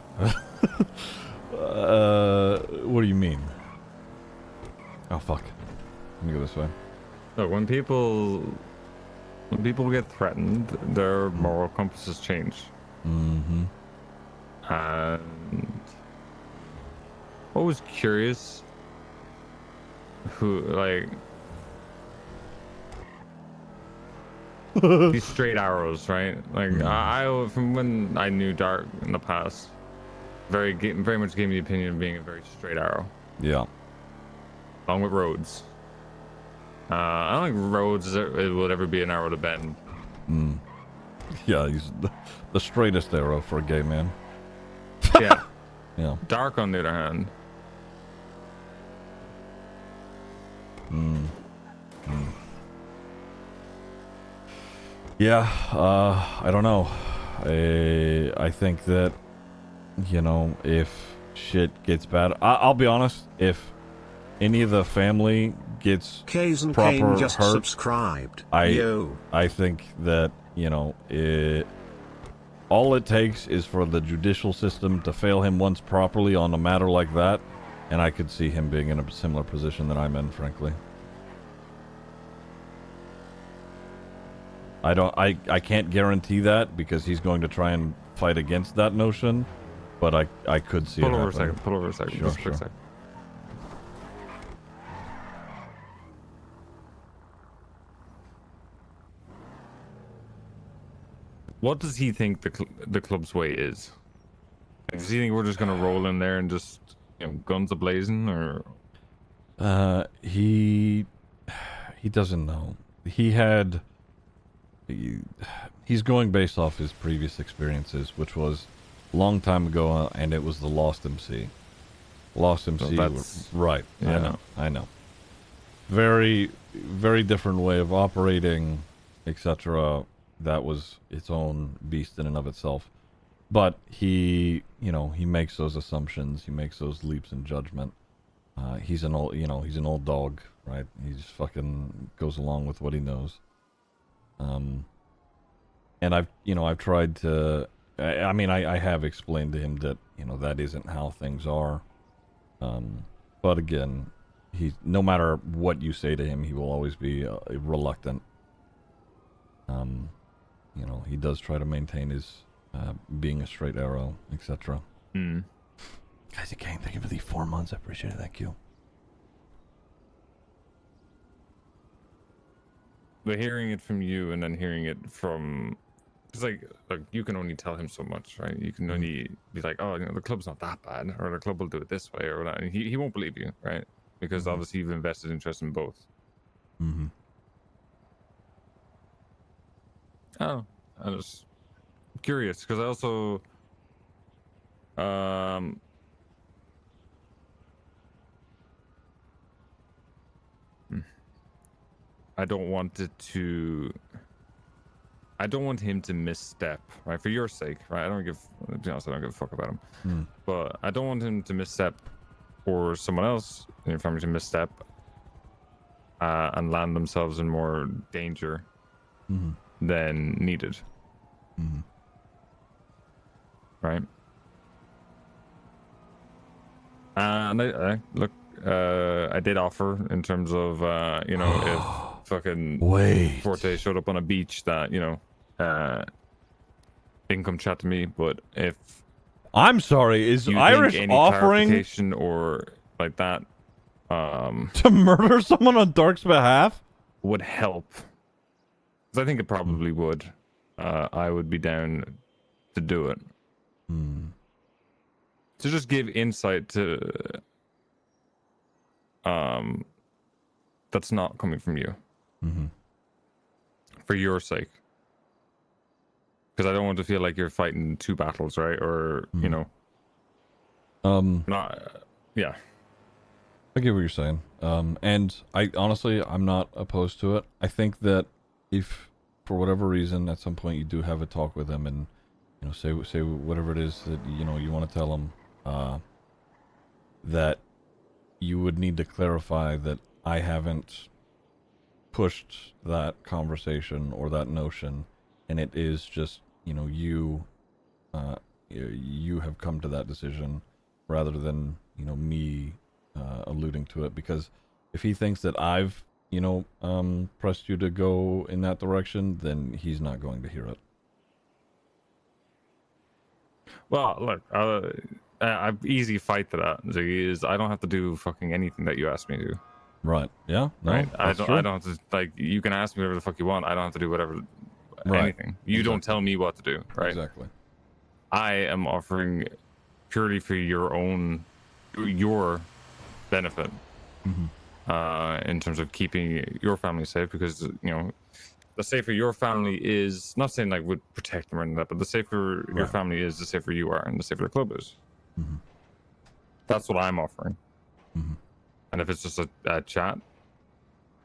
What do you mean? Oh fuck! Let me go this way. Look, when people get threatened, their moral compasses change. Mm-hmm. And I was curious who, like, these straight arrows, right? Like, I from when I knew Dark in the past, very much gave me the opinion of being a very straight arrow. Yeah. Along with Rhodes. I don't think Rhodes would ever be an arrow to bend. Yeah, he's the straightest arrow for a gay man. Yeah. Yeah. Dark, on the other hand. Yeah, I don't know. I think that, if shit gets bad, I'll be honest, if any of the family gets Kays and proper Kane just hurt, subscribed. I think that, all it takes is for the judicial system to fail him once properly on a matter like that, and I could see him being in a similar position that I'm in, frankly. I can't guarantee that because he's going to try and fight against that notion, but I could see it Pull over a happening. second. Pull over a second. Sure, Just a quick sure. second. What does he think the club's way is? Does he think we're just gonna roll in there and just, guns a-blazing, or? He doesn't know. He's going based off his previous experiences, which was a long time ago, and it was the Lost MC. Lost MC, right? Yeah. I know. Very, very different way of operating, etc. That was its own beast in and of itself. But he makes those assumptions. He makes those leaps in judgment. He's an old dog, right? He just fucking goes along with what he knows. And I've tried to, I have explained to him that, that isn't how things are. But again, no matter what you say to him, he will always be reluctant. He does try to maintain his being a straight arrow, etc. Guys, again, thank you for the 4 months. I appreciate it. Thank you. But hearing it from you and then hearing it from, it's like you can only tell him so much, right? You can only be like, oh, the club's not that bad, or the club will do it this way, or whatever. And he won't believe you, right? Because obviously you've invested interest in both. Mm-hmm. Oh, I'm just curious because I also, I don't want him to misstep, right? For your sake, right? To be honest, I don't give a fuck about him. But I don't want him to misstep, or someone else in your family to misstep, and land themselves in more danger than needed. Right? And I did offer in terms of, if fucking Forte showed up on a beach that, didn't come chat to me, but if I'm sorry, is you Irish think any offering clarification or like that to murder someone on Dark's behalf would help 'Cause I think it probably would. I would be down to do it. To just give insight to that's not coming from you. For your sake. Because I don't want to feel like you're fighting two battles, right? Or you know, not. Yeah. I get what you're saying. And I honestly, I'm not opposed to it. I think that if, for whatever reason, at some point you do have a talk with him, and you know, say whatever it is that you know you want to tell him, that you would need to clarify that I haven't pushed that conversation or that notion, and it is just you know you have come to that decision rather than you know me alluding to it, because if he thinks that I've you know pressed you to go in that direction, then he's not going to hear it. Well, look, I've easy fight to that. Ziggy, is I don't have to do fucking anything that you ask me to do. Right. Yeah. No, right. I true. don't have to, like, you can ask me whatever the fuck you want. I don't have to do whatever anything. You don't tell me what to do. Right. Exactly. I am offering purely for your benefit. In terms of keeping your family safe, because you know the safer your family is, not saying like would protect them or anything like that, but the safer your family is, the safer you are, and the safer the club is. That's what I'm offering. And if it's just a chat,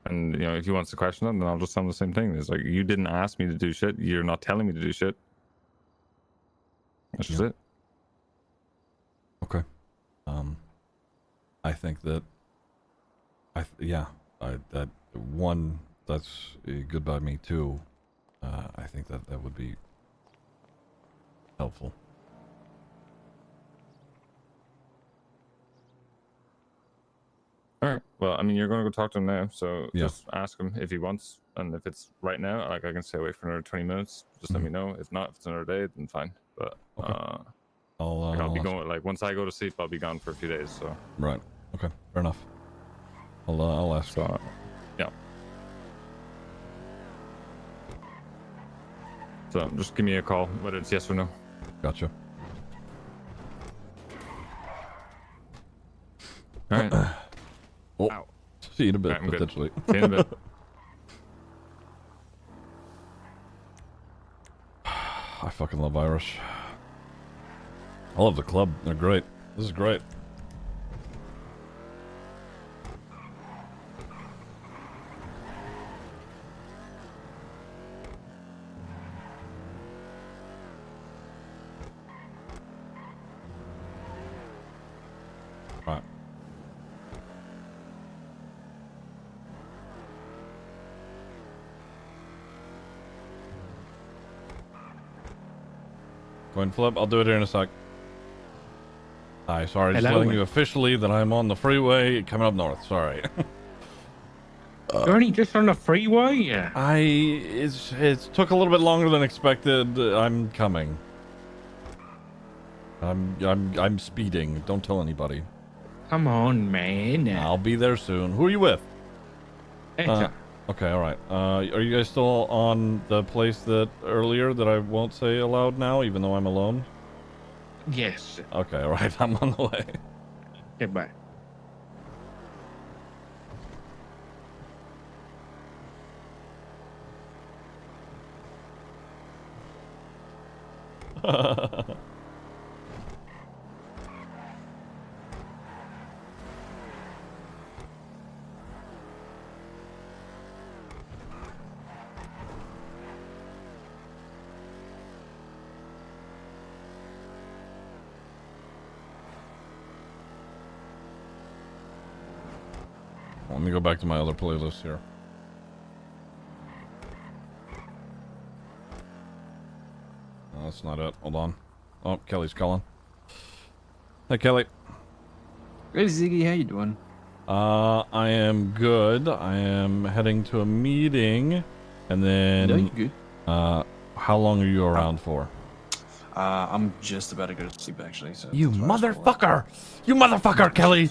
and you know if he wants to question it, then I'll just tell him the same thing. It's like, you didn't ask me to do shit, you're not telling me to do shit. That's just it. Okay. I think that that one, that's good by me too. I think that would be helpful. All right. Well, I mean, you're going to go talk to him now, so just ask him if he wants, and if it's right now, like I can stay away for another 20 minutes. Just let me know. If not, if it's another day, then fine. But I'll be going. Like once I go to sleep, I'll be gone for a few days. So right. Okay. Fair enough. I'll ask. So, yeah. So just give me a call, whether it's yes or no. Gotcha. All right. Oh, see you in a bit, right, potentially. See you in a bit. I fucking love Irish. I love the club. They're great. This is great. Right. Coin flip. I'll do it here in a sec. Hi, sorry, just letting you officially that I'm on the freeway coming up north. Sorry. You're only just on the freeway? Yeah. It took a little bit longer than expected. I'm coming. I'm speeding. Don't tell anybody. Come on, man. I'll be there soon. Who are you with? Hey, okay, all right. Are you guys still on the place that earlier that I won't say aloud now, even though I'm alone? yes. Okay, all right. I'm on the way. Goodbye. Let me go back to my other playlist here. No, that's not it. Hold on. Oh, Kelly's calling. Hey, Kelly. Hey, Ziggy, how you doing? I am good. I am heading to a meeting, and then. No, you good? How long are you around for? I'm just about to go to sleep, actually. So You motherfucker! You motherfucker, Kelly!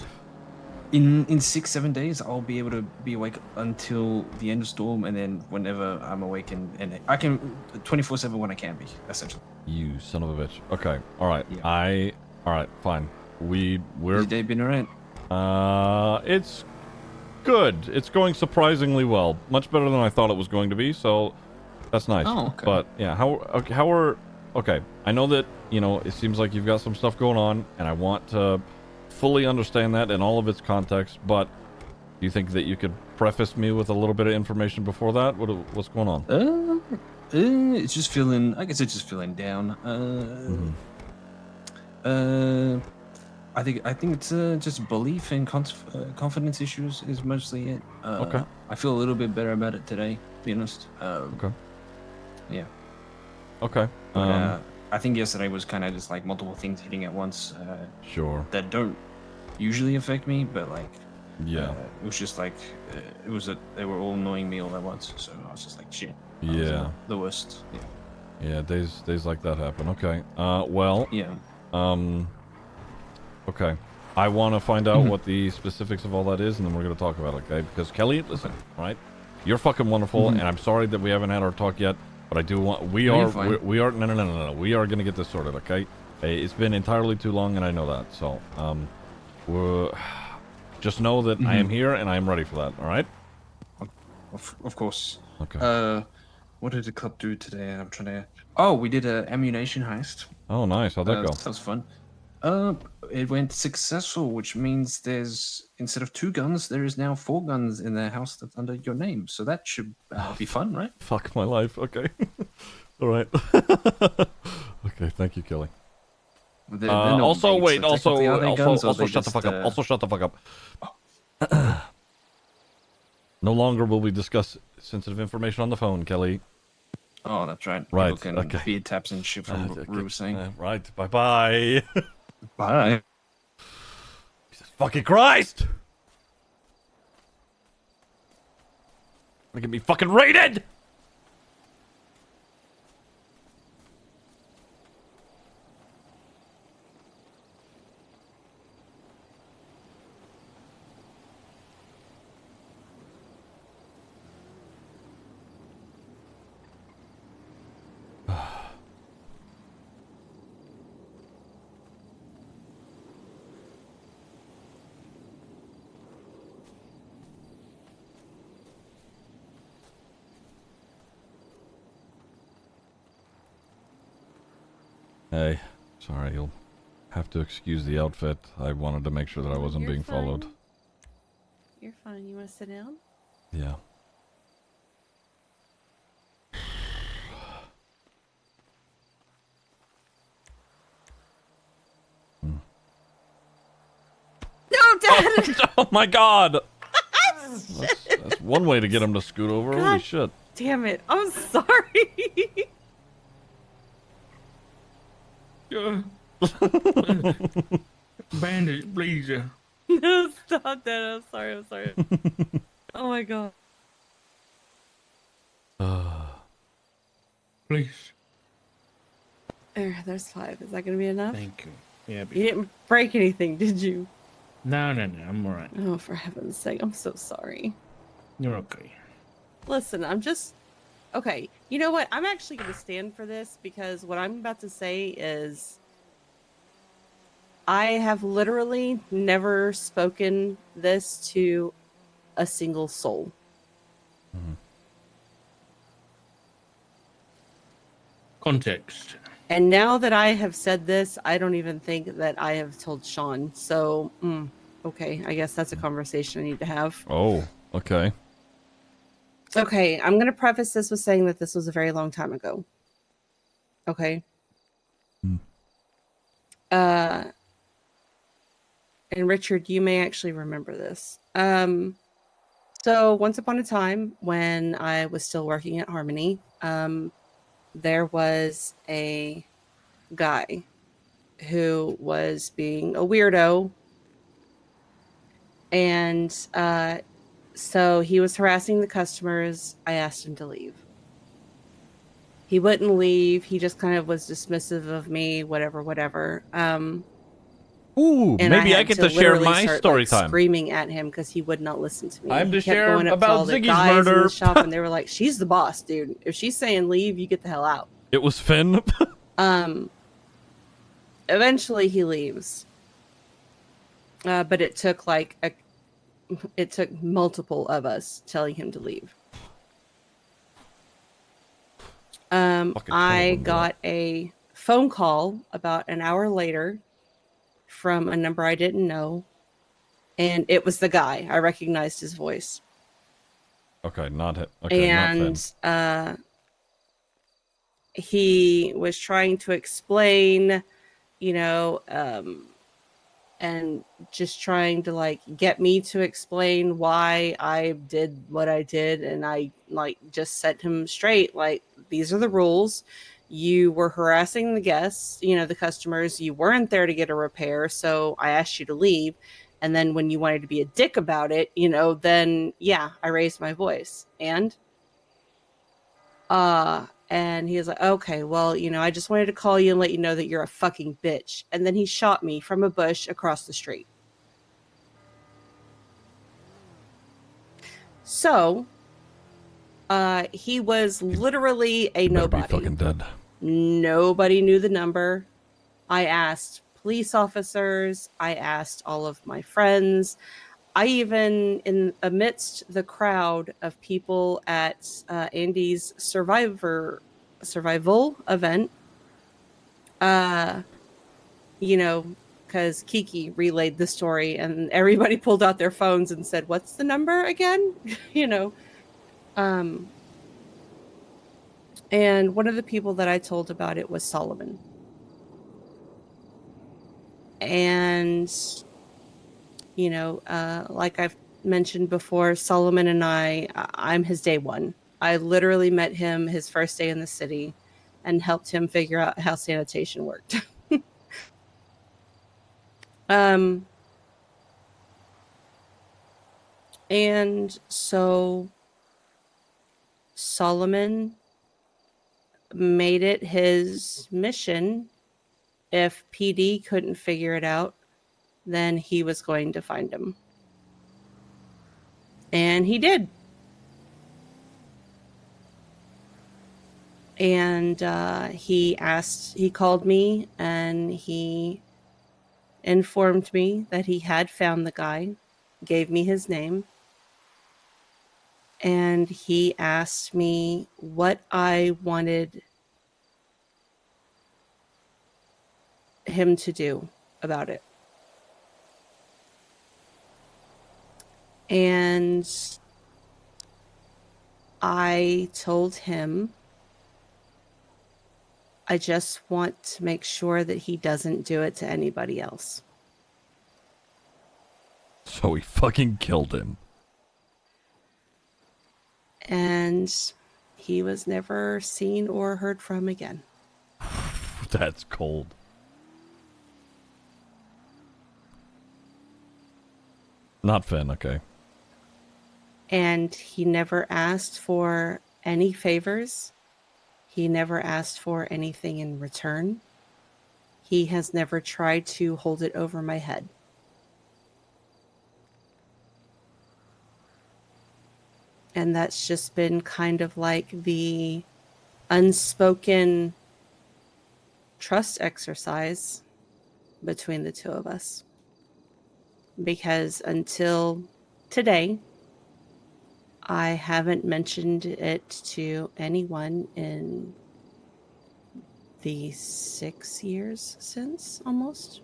In 6-7 days, I'll be able to be awake until the end of storm, and then whenever I'm awake, and I can 24/7 when I can be, essentially. You son of a bitch. Okay. All right. Yeah. All right. Fine. We're. Has your day been alright? It's good. It's going surprisingly well. Much better than I thought it was going to be. So that's nice. Oh, okay. But yeah, how are? Okay. I know that it seems like you've got some stuff going on, and I want to fully understand that in all of its context. But do you think that you could preface me with a little bit of information before that? What's going on? It's just feeling. I guess it's just feeling down. I think it's just belief and confidence issues is mostly it. Okay. I feel a little bit better about it today, to be honest. Okay. Yeah. Okay. But, I think yesterday was kind of just like multiple things hitting at once. Sure. That don't usually affect me, but like. Yeah. It was just like they were all annoying me all at once, so I was just like, shit. Yeah. The worst. Yeah. Yeah. Days like that happen. Okay. Well. Yeah. Okay. I want to find out what the specifics of all that is, and then we're going to talk about it, okay? Because Kelly, listen, all right? You're fucking wonderful, and I'm sorry that we haven't had our talk yet, but I do want... No, we are... No. We are going to get this sorted, okay? Hey, it's been entirely too long, and I know that. So, just know that I am here, and I am ready for that, all right? Of course. Okay. What did the club do today? I'm trying to... Oh, we did a ammunition heist. Oh, nice. How'd that go? That was fun. It went successful, which means there's, instead of 2 guns, there is now 4 guns in the house that's under your name. So that should be fun, right? Fuck my life. Okay. All right. Okay. Thank you, Kelly. Also, wait. Also, shut the fuck up. Also, shut the fuck up. No longer will we discuss sensitive information on the phone, Kelly. Oh, that's right. Right. People can Okay. beard taps and shit from Rue saying. Right. Bye-bye. Bye. Jesus fucking Christ! Gonna get me fucking raided! Hey, sorry, you'll have to excuse the outfit. I wanted to make sure that I wasn't You're being followed. fine. You're fine. You want to sit down? Yeah. No, Dad! Oh my god! That's one way to get him to scoot over. Holy God. shit. Damn it. I'm sorry. Bandage, please. No, stop that. I'm sorry. Oh my god. Please. There's 5. Is that going to be enough? Thank you. Yeah. You didn't break anything, did you? No. I'm alright. Oh, for heaven's sake. I'm so sorry. You're okay. Listen, I'm just... Okay, you know what? I'm actually going to stand for this because what I'm about to say is... I have literally never spoken this to a single soul. Context. And now that I have said this, I don't even think that I have told Sean. So, okay, I guess that's a conversation I need to have. Oh, okay. Okay, I'm going to preface this with saying that this was a very long time ago. Okay. And Richard, you may actually remember this. So once upon a time when I was still working at Harmony, there was a guy who was being a weirdo. And so he was harassing the customers. I asked him to leave. He wouldn't leave. He just kind of was dismissive of me, whatever. Ooh, And maybe I had get to share literally my start, story like, time. screaming at him because he would not listen to me. I'm He to kept share going up to about all the Ziggy's guys in murder. the shop, and they were like, "She's the boss, dude. If she's saying leave, you get the hell out." It was Finn. Eventually he leaves, but it took it took multiple of us telling him to leave. I got a phone call about an hour later from a number I didn't know, and it was the guy. I recognized his voice. Okay, not it. Okay, not Finn. And he was trying to explain, you know, and just trying to like get me to explain why I did what I did. And I like just set him straight, like, these are the rules. You were harassing the guests, you know, the customers. You weren't there to get a repair, so I asked you to leave. And then when you wanted to be a dick about it, you know, then yeah, I raised my voice. And he was like, okay, well, you know, I just wanted to call you and let you know that you're a fucking bitch. And then he shot me from a bush across the street. So, he was literally a nobody. Be fucking dead. Nobody knew the number. I asked police officers. I asked all of my friends. I even, in amidst the crowd of people at Andy's survival event, you know, because Kiki relayed the story and everybody pulled out their phones and said, "What's the number again?" You know, and one of the people that I told about it was Solomon. And, you know, like I've mentioned before, Solomon and I'm his day one. I literally met him his first day in the city and helped him figure out how sanitation worked. And so Solomon made it his mission. If PD couldn't figure it out, then he was going to find him. And he did. And he called me and he informed me that he had found the guy, gave me his name, and he asked me what I wanted him to do about it. And I told him, I just want to make sure that he doesn't do it to anybody else. So he fucking killed him. And he was never seen or heard from again. That's cold. Not Finn, okay. And he never asked for any favors. He never asked for anything in return. He has never tried to hold it over my head. And that's just been kind of like the unspoken trust exercise between the two of us. Because until today, I haven't mentioned it to anyone in the 6 years since, almost.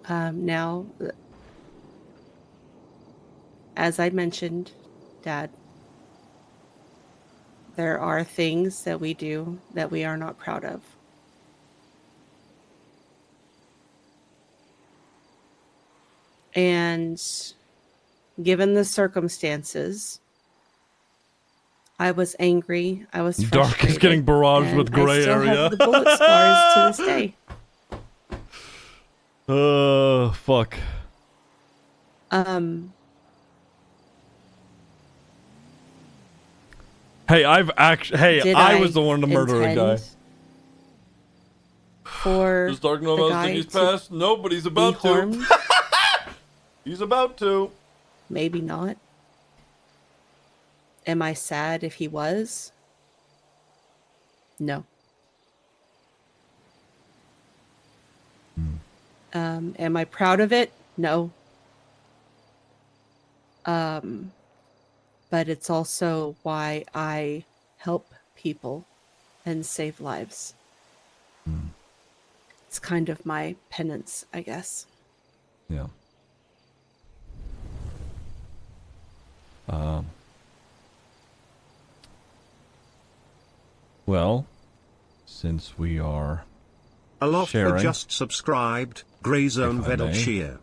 Now, as I mentioned, Dad, there are things that we do that we are not proud of. And given the circumstances, I was angry. I was frustrated. Dark is getting barraged with gray I still area. have the bullet scars to this day. Fuck. Hey, I was the one to murder a guy. for Just talking the about guy Ziggy's to past. Nobody's be about to. harmed? He's about to. Maybe not. Am I sad if he was? No. Am I proud of it? No. But it's also why I help people and save lives. It's kind of my penance, I guess. Yeah. Well, since we are Alofka sharing, just subscribed. Grey Zone if I Vedel may. Shear.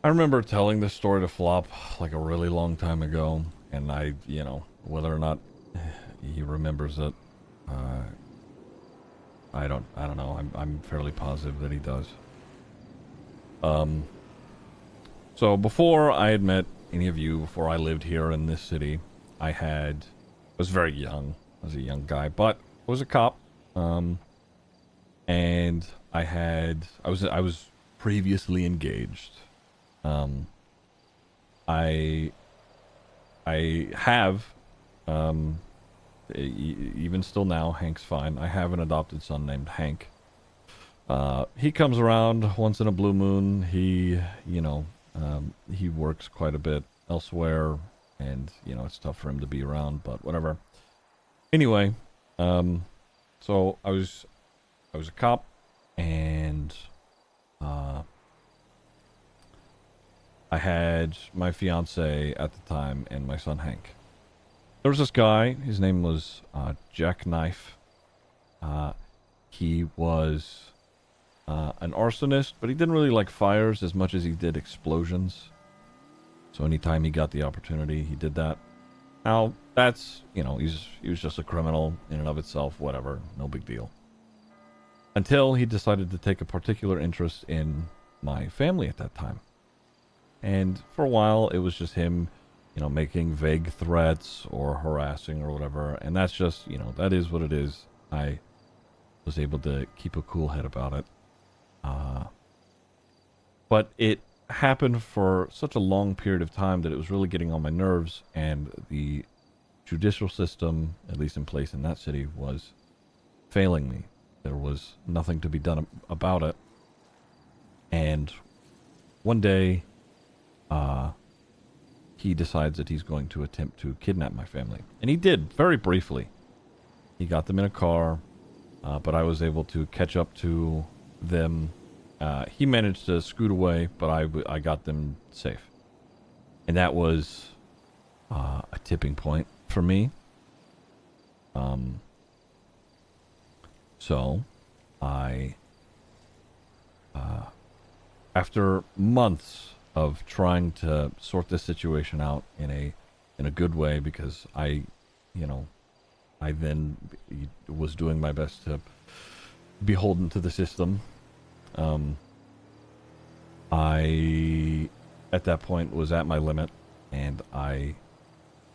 I remember telling this story to Flop like a really long time ago, and I, you know, whether or not he remembers it, I don't know. I'm fairly positive that he does. So before I had met any of you, before I lived here in this city, I was very young. I was a young guy, but I was a cop. And I was previously engaged. I have, even still now, Hank's fine. I have an adopted son named Hank. He comes around once in a blue moon. He, he works quite a bit elsewhere, and, it's tough for him to be around, but whatever. Anyway, so I was a cop, and, I had my fiance at the time and my son Hank. There was this guy, his name was Jackknife. He was an arsonist, but he didn't really like fires as much as he did explosions. So anytime he got the opportunity, he did that. Now, that's, he was just a criminal in and of itself, whatever, no big deal. Until he decided to take a particular interest in my family at that time. And for a while, it was just him, making vague threats or harassing or whatever. And that's just, that is what it is. I was able to keep a cool head about it. But it happened for such a long period of time that it was really getting on my nerves. And the judicial system, at least in place in that city, was failing me. There was nothing to be done about it. And one day, he decides that he's going to attempt to kidnap my family. And he did, very briefly. He got them in a car, but I was able to catch up to them. He managed to scoot away, but I got them safe. And that was a tipping point for me. So, after months of trying to sort this situation out in a good way, because I then was doing my best to be beholden to the system. I, at that point, was at my limit, and I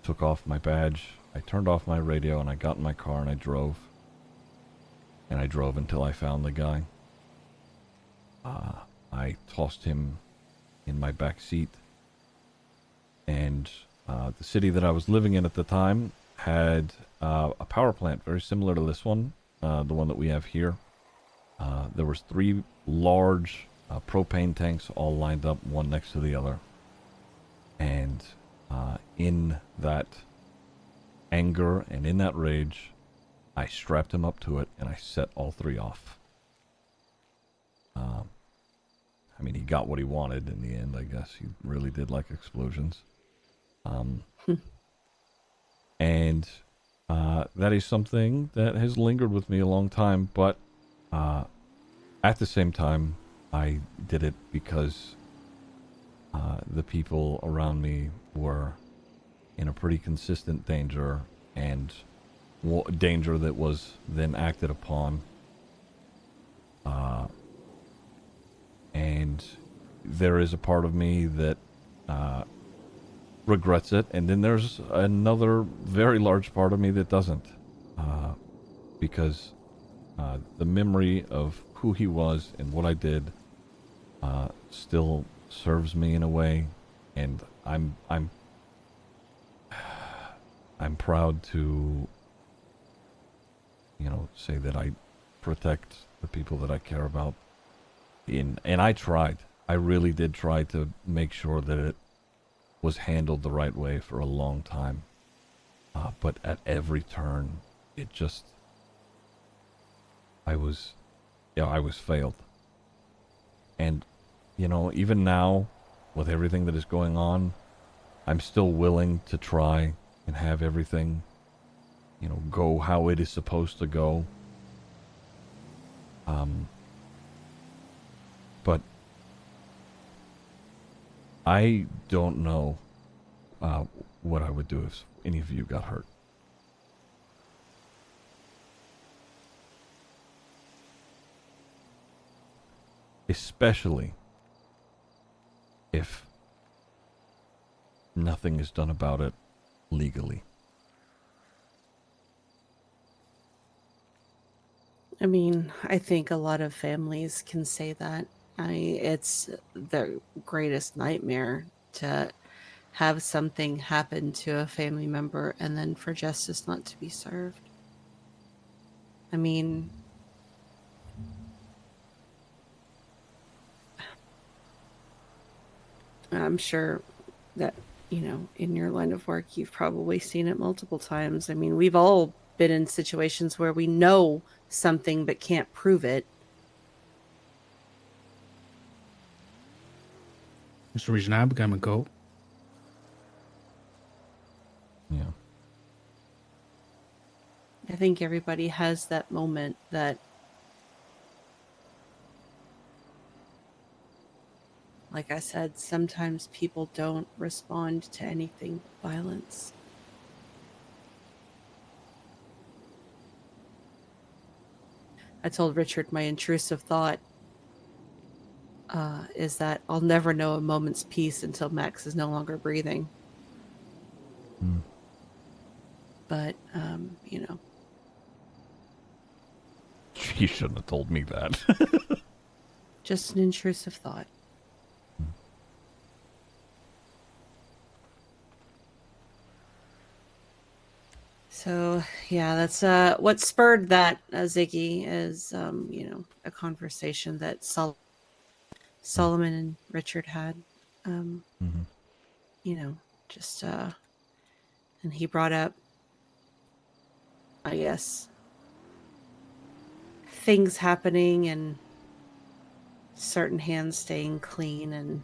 took off my badge, I turned off my radio, and I got in my car, and I drove. And I drove until I found the guy. I tossed him in my back seat, and the city that I was living in at the time had a power plant very similar to this one, the one that we have here. There was 3 large propane tanks all lined up, one next to the other, and in that anger and in that rage, I strapped him up to it and I set all 3 off. He got what he wanted in the end, I guess. He really did like explosions. And that is something that has lingered with me a long time, but at the same time, I did it because the people around me were in a pretty consistent danger, and danger that was then acted upon. And there is a part of me that regrets it, and then there's another very large part of me that doesn't, because the memory of who he was and what I did still serves me in a way, and I'm proud to, say that I protect the people that I care about. And I tried. I really did try to make sure that it was handled the right way for a long time. But at every turn, it just, I was failed. And, even now, with everything that is going on, I'm still willing to try and have everything, go how it is supposed to go. But I don't know what I would do if any of you got hurt. Especially if nothing is done about it legally. I mean, I think a lot of families can say that. It's their greatest nightmare to have something happen to a family member and then for justice not to be served. I mean, I'm sure that, in your line of work, you've probably seen it multiple times. I mean, we've all been in situations where we know something but can't prove it. That's the reason I became a cop. Yeah. I think everybody has that moment that, like I said, sometimes people don't respond to anything but violence. I told Richard my intrusive thought is that I'll never know a moment's peace until Max is no longer breathing. But, You shouldn't have told me that. just an intrusive thought. So, yeah, that's what spurred that, Ziggy, is, a conversation that Solomon and Richard had. Just, and he brought up, I guess, things happening and certain hands staying clean, and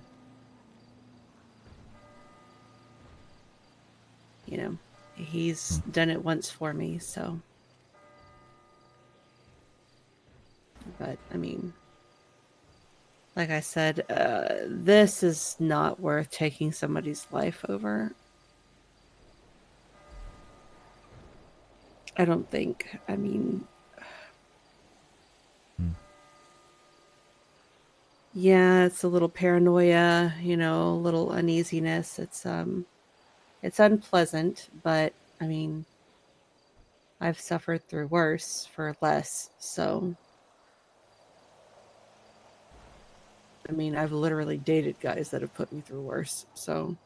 he's done it once for me, so. But I mean, like I said, this is not worth taking somebody's life over. I don't think. I mean, yeah, it's a little paranoia, a little uneasiness. It's unpleasant, but I mean, I've suffered through worse for less. So, I mean, I've literally dated guys that have put me through worse. So,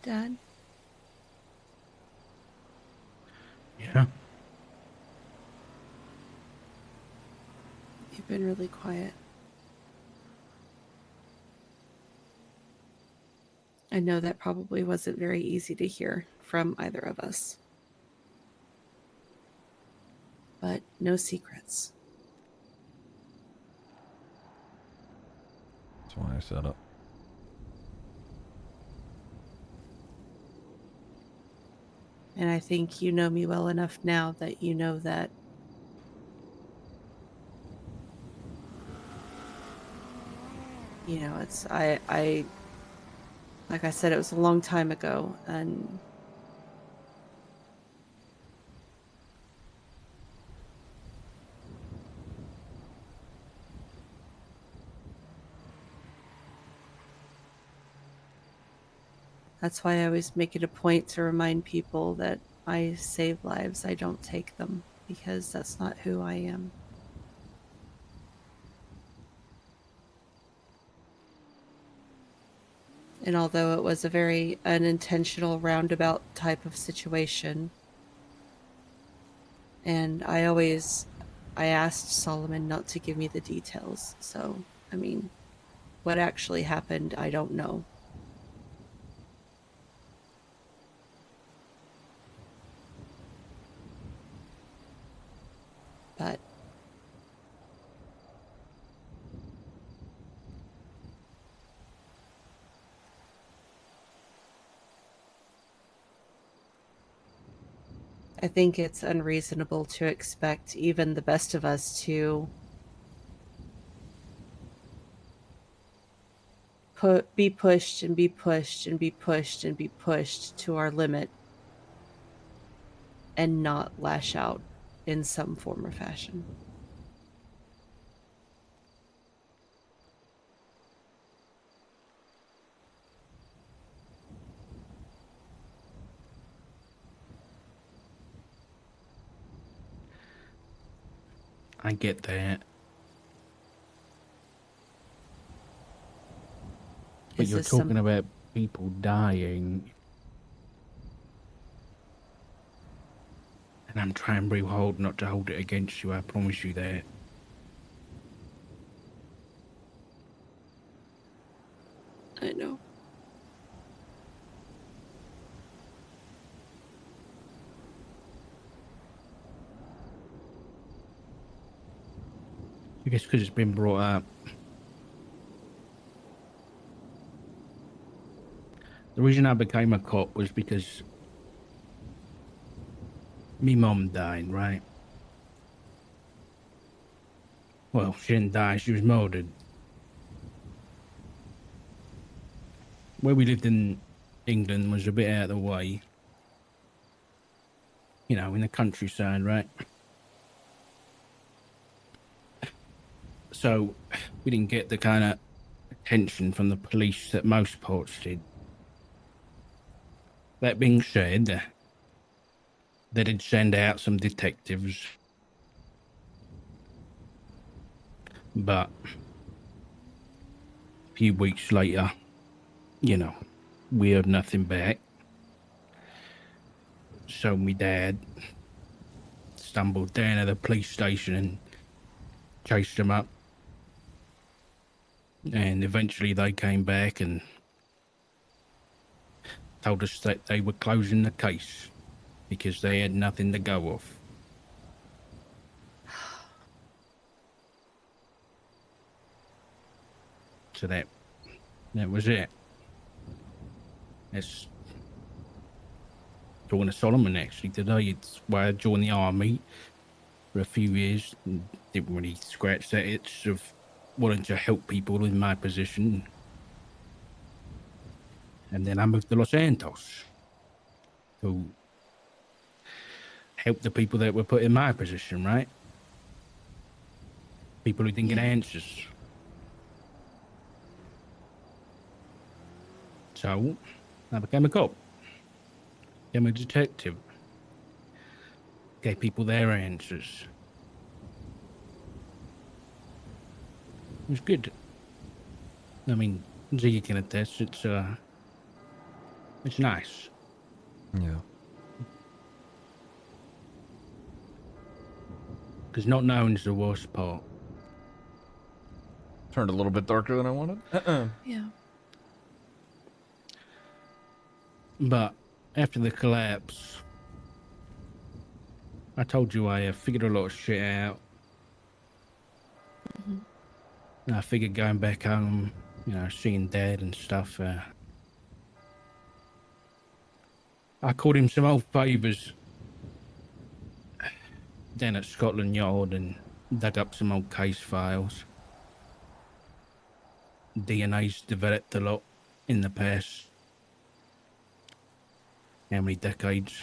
Dad? Yeah. You've been really quiet. I know that probably wasn't very easy to hear from either of us. But no secrets. That's why I set up. And I think you know me well enough now that you know that it's I like I said, it was a long time ago, and That's why I always make it a point to remind people that I save lives, I don't take them, because that's not who I am. And although it was a very unintentional roundabout type of situation, and I asked Solomon not to give me the details. So, I mean, what actually happened, I don't know. But I think it's unreasonable to expect even the best of us to be pushed and be pushed and be pushed and be pushed to our limit and not lash out in some form or fashion. I get that. But Is you're this talking about people dying. And I'm trying real hard not to hold it against you, I promise you that. I know. I guess because it's been brought up. The reason I became a cop was because me mom died, right? Well, she didn't die, she was murdered. Where we lived in England was a bit out of the way. You know, in the countryside, right? So we didn't get the kind of attention from the police that most ports did. That being said, they did send out some detectives. But a few weeks later, you know, we heard nothing back. So my dad stumbled down to the police station and chased them up. And eventually they came back and told us that they were closing the case because they had nothing to go off. So that was it. That's joined Solomon actually today. It's why I joined the army for a few years and didn't really scratch that itch of wanting to help people in my position. And then I moved to Los Santos to help the people that were put in my position, right? People who didn't get answers. So I became a cop. Became a detective. Gave people their answers. It was good. I mean, Ziggy can attest. It's nice. Yeah. Because not knowing is the worst part. Turned a little bit darker than I wanted. Yeah. But after the collapse, I told you I figured a lot of shit out. Mm-hmm. And I figured going back home, you know, seeing Dad and stuff, I called him some old favours down at Scotland Yard and dug up some old case files. DNA's developed a lot in the past. How many decades?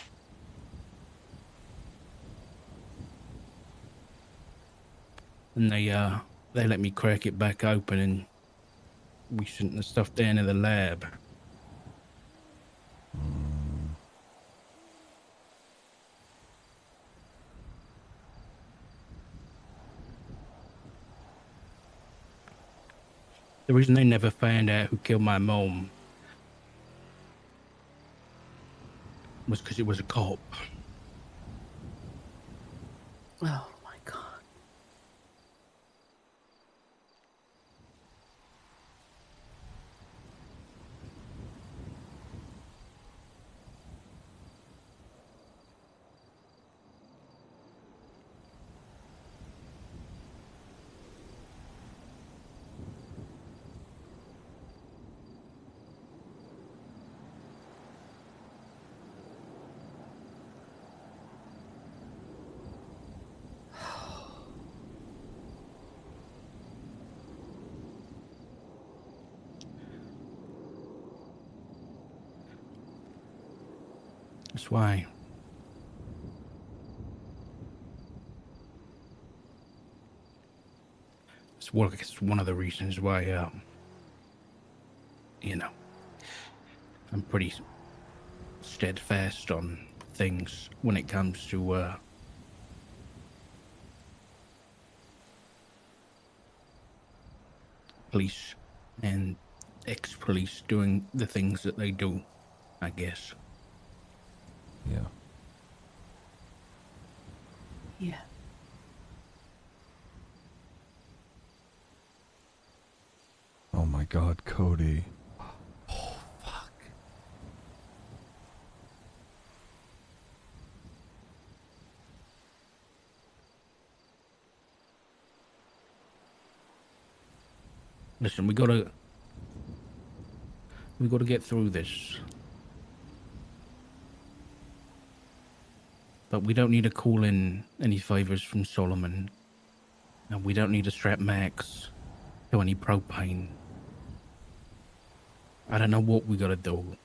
And they let me crack it back open and we sent the stuff down to the lab. The reason they never found out who killed my mom was because it was a cop. Oh my god. That's why. It's one of the reasons why, you know, I'm pretty steadfast on things when it comes to, police and ex-police doing the things that they do, I guess. Yeah. Yeah. Oh my God, Cody. Oh, fuck. Listen, we gotta get through this. But we don't need to call in any favors from Solomon. And we don't need to strap Max to any propane. I don't know what we gotta do.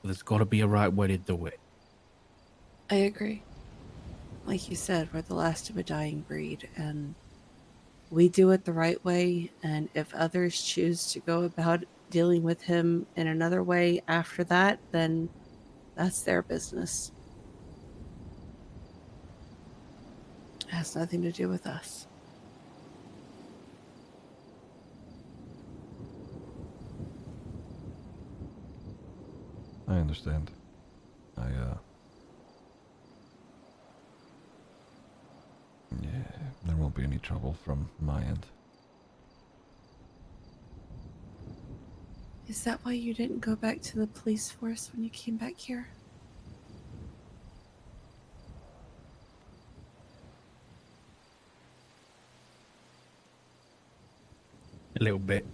There's gotta be a right way to do it. I agree. Like you said, we're the last of a dying breed, and we do it the right way. And if others choose to go about dealing with him in another way after that, then that's their business. It has nothing to do with us. I understand. Yeah, there won't be any trouble from my end. Is that why you didn't go back to the police force when you came back here? A little bit.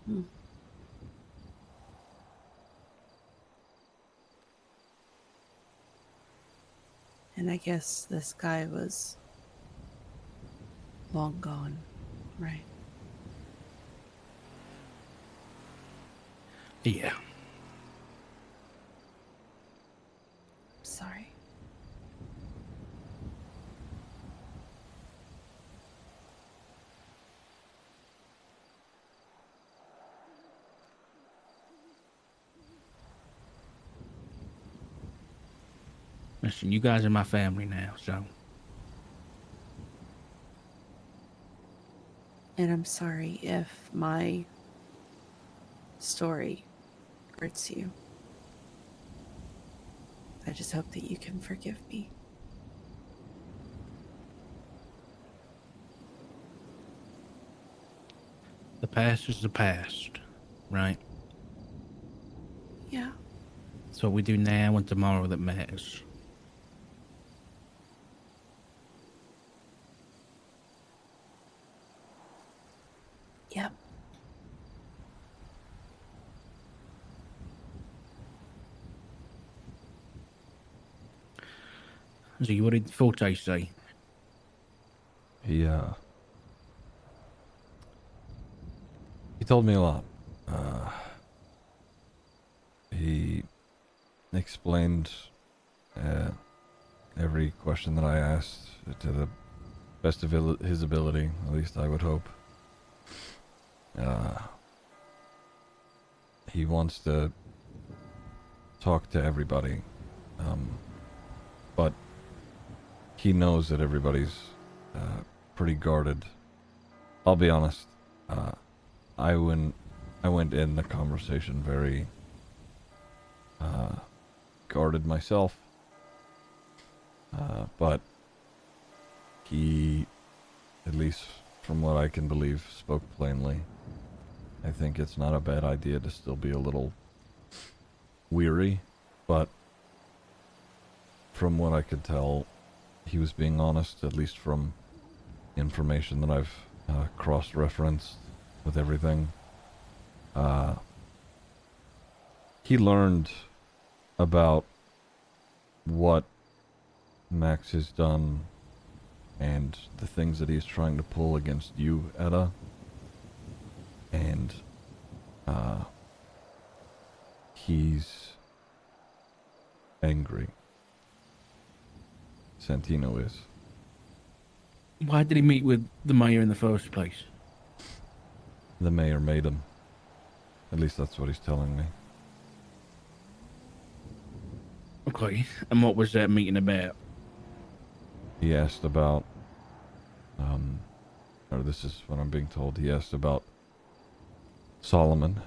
Hmm. And I guess this guy was long gone, right? Yeah. Sorry. Listen, you guys are my family now, so. And I'm sorry if my story hurts you. I just hope that you can forgive me. The past is the past, right? Yeah. It's what we do now and tomorrow that matters. Yep. So what did Forte say? He told me a lot. He explained every question that I asked to the best of his ability, at least I would hope. he wants to talk to everybody, but he knows that everybody's pretty guarded. I'll be honest. I went in the conversation very guarded myself, but he, at least from what I can believe, spoke plainly. I think it's not a bad idea to still be a little weary, but from what I could tell, he was being honest, at least from information that I've cross-referenced with everything. He learned about what Max has done and the things that he's trying to pull against you, Etta. And he's angry. Santino is. Why did he meet with the mayor in the first place? The mayor made him. At least that's what he's telling me. Okay, and what was that meeting about? He asked about, or this is what I'm being told, he asked about Solomon.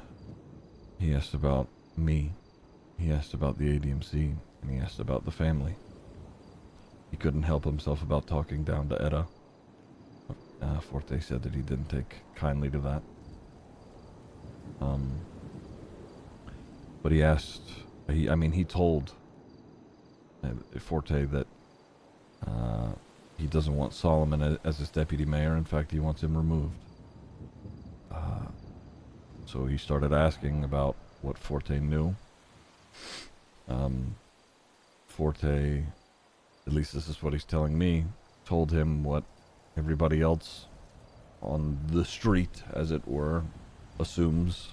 He asked about me. He asked about the ADMC, and he asked about the family. He couldn't help himself about talking down to Etta. Forte said that he didn't take kindly to that. But he asked, he told Forte that he doesn't want Solomon as his deputy mayor. In fact, he wants him removed. So he started asking about what Forte knew. Forte, at least this is what he's telling me, told him what everybody else on the street, as it were, assumes.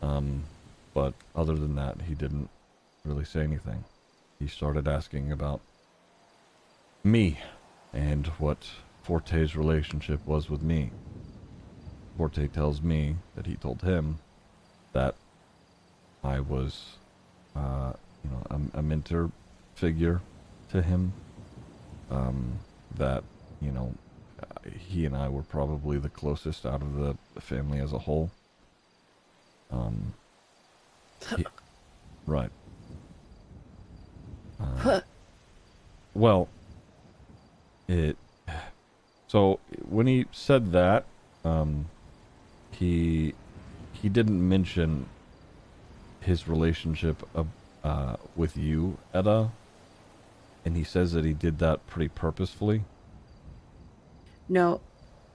But other than that, he didn't really say anything. He started asking about me and what Forte's relationship was with me. Forte tells me that he told him that I was, a mentor figure to him. That, he and I were probably the closest out of the family as a whole. Right. Well, so when he said that, he didn't mention his relationship with you, Etta, and he says that he did that pretty purposefully. No.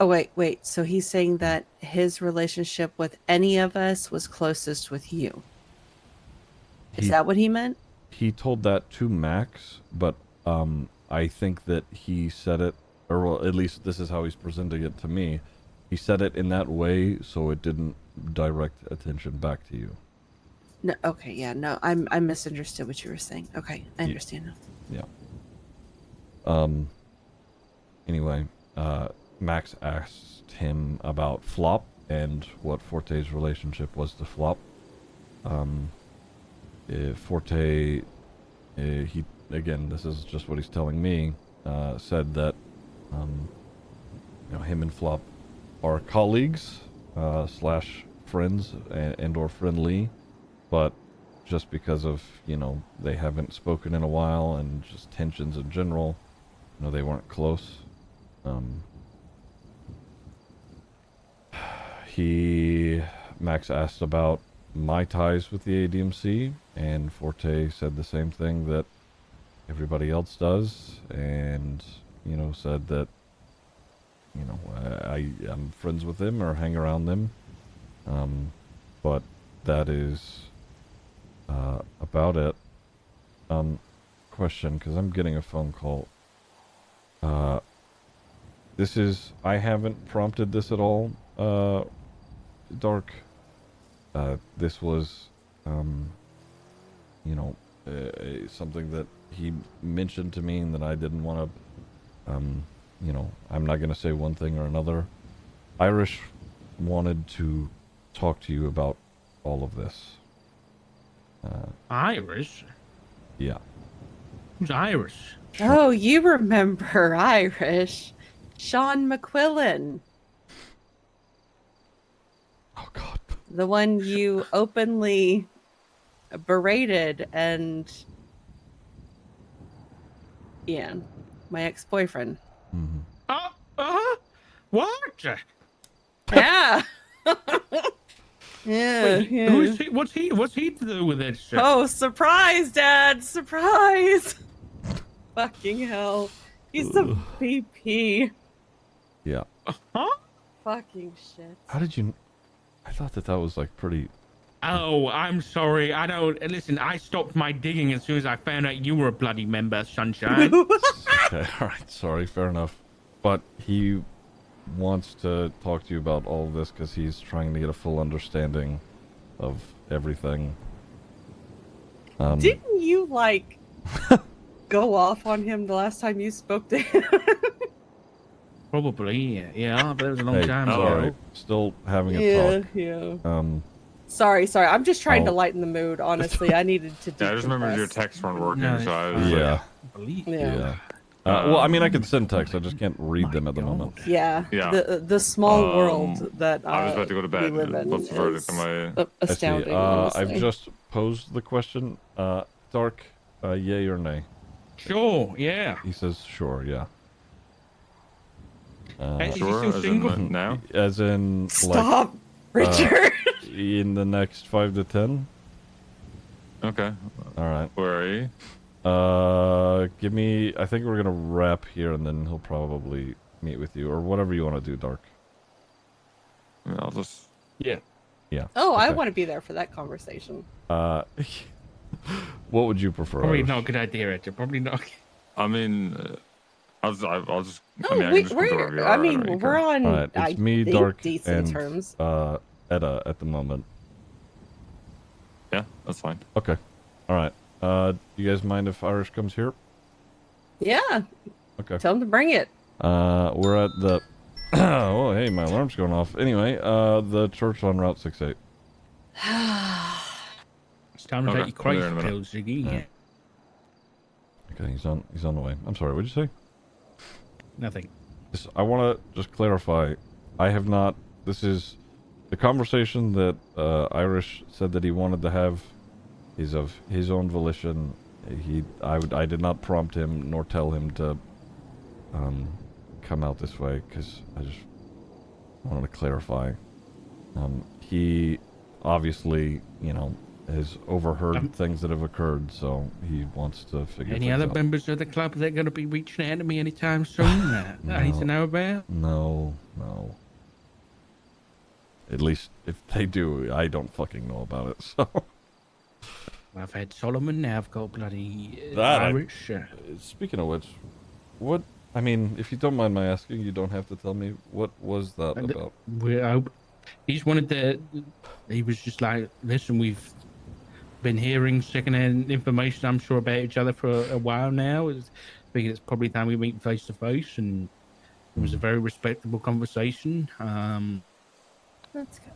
Oh, wait. So he's saying that his relationship with any of us was closest with you. Is that what he meant? He told that to Max, but I think that he said it, or well, at least this is how he's presenting it to me. He said it in that way so it didn't direct attention back to you. No. Okay. Yeah. No. I misunderstood what you were saying. Okay. I understand now. Yeah. Anyway, Max asked him about Flop and what Forte's relationship was to Flop. Forte, he, again, this is just what he's telling me, said that, him and Flop are colleagues, slash friends and or friendly, but just because of, they haven't spoken in a while and just tensions in general, they weren't close. Max asked about my ties with the ADMC, and Forte said the same thing that everybody else does, and, said that, I'm friends with them or hang around them. But that is about it. Question, because I'm getting a phone call. I haven't prompted this at all, Dark. This was, something that he mentioned to me and that I didn't want to, I'm not going to say one thing or another. Irish wanted to talk to you about all of this. Irish? Yeah. Who's Irish? Oh, you remember Irish. Sean McQuillan. Oh, God. The one you openly berated and... Yeah, my ex-boyfriend. What? Yeah. Yeah, Wait, yeah. who's he? What's he to do with this shit? Oh, surprise, Dad! Surprise! Fucking hell. He's the VP. Yeah. Huh? Fucking shit. How did you... I thought that was, like, pretty... Oh, I'm sorry. I don't... Listen, I stopped my digging as soon as I found out you were a bloody member, Sunshine. Okay, alright, sorry, fair enough. But he wants to talk to you about all of this because he's trying to get a full understanding of everything. Didn't you, like, go off on him the last time you spoke to him? Probably, yeah, but it was a long Hey, time sorry. ago. Still having a talk. Yeah. Sorry. I'm just trying to Oh. lighten the mood, honestly. I needed to Yeah, I just remembered your decompress. texts weren't working, No, so I it's was Yeah. Yeah. Well, I mean, I can send text. I just can't read them at the moment. Yeah. Yeah. The small world that I was about to go to bed. we live in What's the verdict? is Am I... I see. astounding. I've honestly. just posed the question. Dark, yay or nay? Sure, yeah. He says sure, yeah. Hey, is he Sure, still as single? in now? As in, Stop, Richard. in the next 5 to 10? Okay. All right. Where are you? Give me... I think we're gonna wrap here, and then he'll probably meet with you, or whatever you want to do, Dark. I'll just... Yeah. Yeah. Oh, I okay. want to be there for that conversation. What would you prefer? Probably Irish? not a good idea, Richard. Probably not. I mean, I'll just... I No, can just come to wherever you are. I don't really we're care. on. All right, it's I me, think, Dark, decent and terms. Edda at the moment. Yeah, that's fine. Okay. All right. You guys mind if Irish comes here? Yeah. Okay. Tell him to bring it. We're at the... oh, hey, my alarm's going off. Anyway, the church on Route 68. It's time to Okay, take your I'll be there in a crazy minute. pills, Ziggy. Alright. Okay, he's on the way. I'm sorry, what'd you say? Nothing. I want to just clarify. I have not... This is... The conversation that Irish said that he wanted to have is of his own volition. I did not prompt him nor tell him to come out this way, because I just wanted to clarify. He obviously, has overheard things that have occurred, so he wants to figure Any things other out. members of the club that are going to be reaching out to me anytime soon that I need to know about? No. At least if they do, I don't fucking know about it, so... I've had Solomon, now I've got bloody Irish. Irish. Speaking of which, what... I mean, if you don't mind my asking, you don't have to tell me. What was that about? He just wanted to... He was just like, listen, we've been hearing secondhand information, I'm sure, about each other for a while now. I think it's probably time we meet face to face, and it was a very respectable conversation. That's good.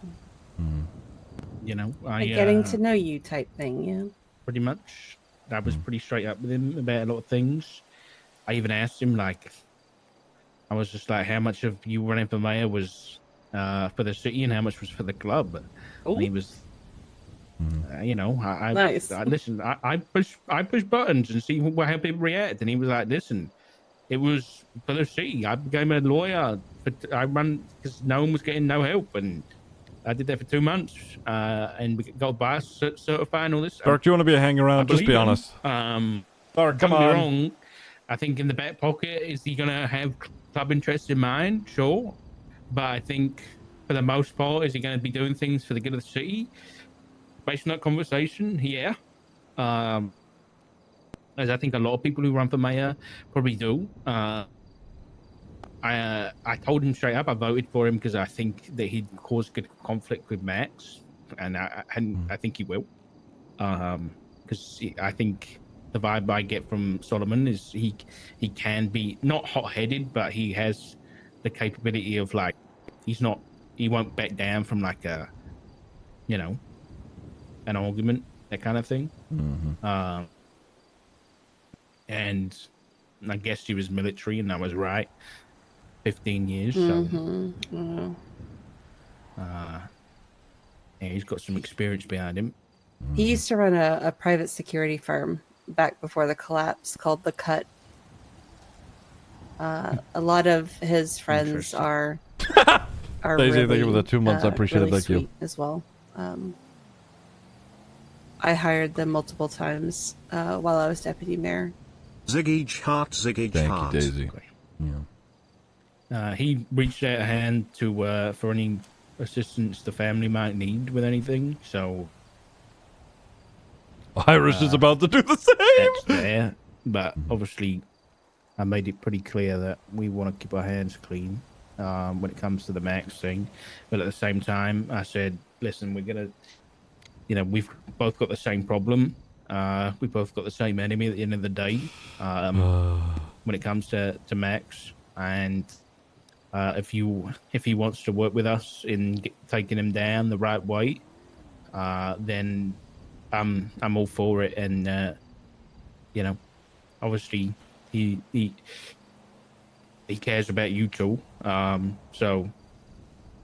Getting to know you type thing, yeah. Pretty much. I was pretty straight up with him about a lot of things. I even asked him, I was just like, how much of you running for mayor was for the city and how much was for the club? And he was, Nice. I push buttons and see how people react. And he was like, listen, it was for the city. I became a lawyer. I ran because no one was getting no help. And I did that for 2 months, and we got by certifying all this. Dark, do you want to be a hang-around? Just be honest. Dark, come don't get me on. wrong. I think in the back pocket, is he going to have club interests in mind? Sure. But I think for the most part, is he going to be doing things for the good of the city? Based on that conversation, yeah. As I think a lot of people who run for mayor probably do. I told him straight up I voted for him because I think that he'd cause good conflict with Max, and I think he will. Because I think the vibe I get from Solomon is he can be not hot-headed, but he has the capability of he's not he won't back down from like a, you know, an argument, that kind of thing. And I guess he was military, and I was right. 15 years, so yeah, he's got some experience behind him. He used to run a private security firm back before the collapse called The Cut. A lot of his friends are Daisy, really, thank you for the 2 months. I appreciate really it. Thank you. sweet as well. I hired them multiple times while I was deputy mayor. Ziggy heart, Ziggy heart. Thank you, Daisy. Yeah. He reached out a hand to for any assistance the family might need with anything. So Iris is about to do the same. That's there, but obviously, I made it pretty clear that we want to keep our hands clean when it comes to the Max thing. But at the same time, I said, "Listen, we're gonna, you know, we've both got the same problem. We both got the same enemy at the end of the day. When it comes to Max, and if he wants to work with us in taking him down the right way, then I'm all for it. And you know, obviously he cares about you too. So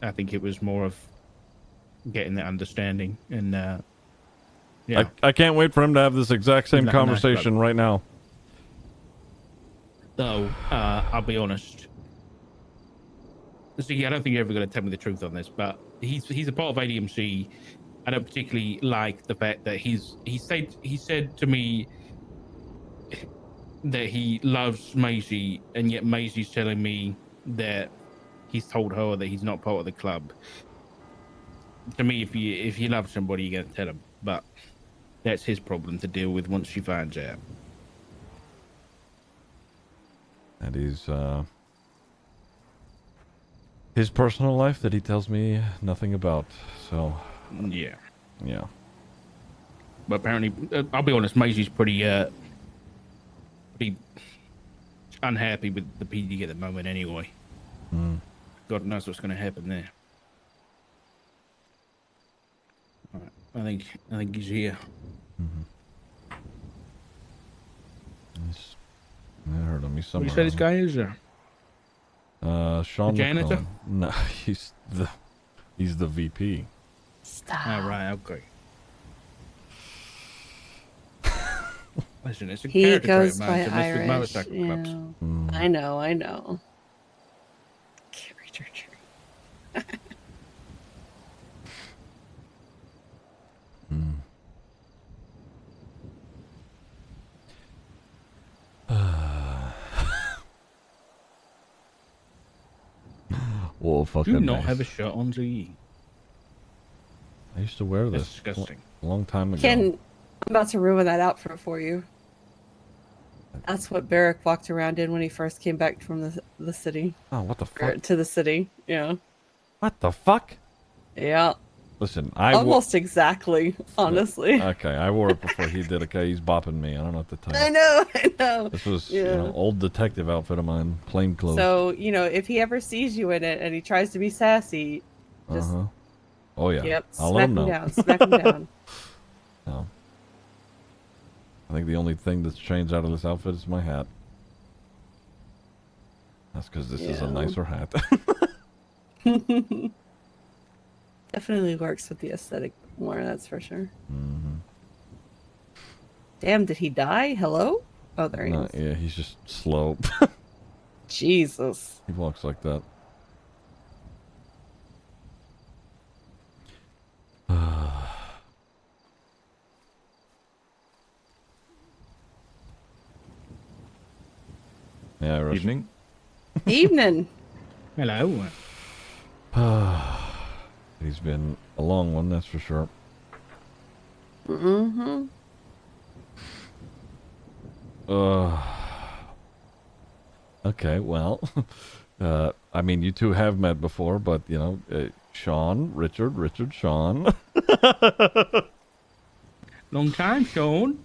I think it was more of getting that understanding. And yeah, I can't wait for him to have this exact same He's like a nice conversation brother. right now. though, I'll be honest. See, I don't think you're ever going to tell me the truth on this, but he's a part of ADMC. I don't particularly like the fact that he said to me that he loves Maisie, and yet Maisie's telling me that he's told her that he's not part of the club. To me, if you love somebody, you're going to tell him, but that's his problem to deal with once she finds out. And he's his personal life that he tells me nothing about. So yeah. But apparently, I'll be honest, Maisie's pretty unhappy with the PD at the moment. Anyway, God knows what's going to happen there. All right. I think he's here. I heard him. He's What somewhere. do you say this guy is? Sean The janitor? McClellan. No, he's the VP. Stop. All right, okay. Listen, it's a He character trait goes of by mine to mess with Irish. motorcycle Yeah. clubs. I know. Character trait. Well, fucking Do not nice. have a shirt on, Ziggy. I used to wear this That's disgusting. a long time ago. Ken, I'm about to ruin that outfit for you. That's what Barrick walked around in when he first came back from the city. Oh, what the Or fuck? to the city, yeah. What the fuck? Yeah. Listen, Almost exactly, honestly. Okay, I wore it before he did. Okay, he's bopping me. I don't know what to tell you. I know. This was, Yeah. old detective outfit of mine, plain clothes. So, if he ever sees you in it and he tries to be sassy, just Oh yeah. Yep, I'll smack let him him know. down, smack him down. No. I think the only thing that's changed out of this outfit is my hat. That's because this is a Yeah. nicer hat. Definitely works with the aesthetic more, that's for sure. Damn, did he die? Hello? Oh, there he No, is. yeah, he's just slow. Jesus. He walks like that. Yeah, Rush. Evening. Evening. Hello. He's been a long one, that's for sure. Mm-hmm. Okay, well, I mean, you two have met before, but Sean, Richard, Sean. Long time, Sean.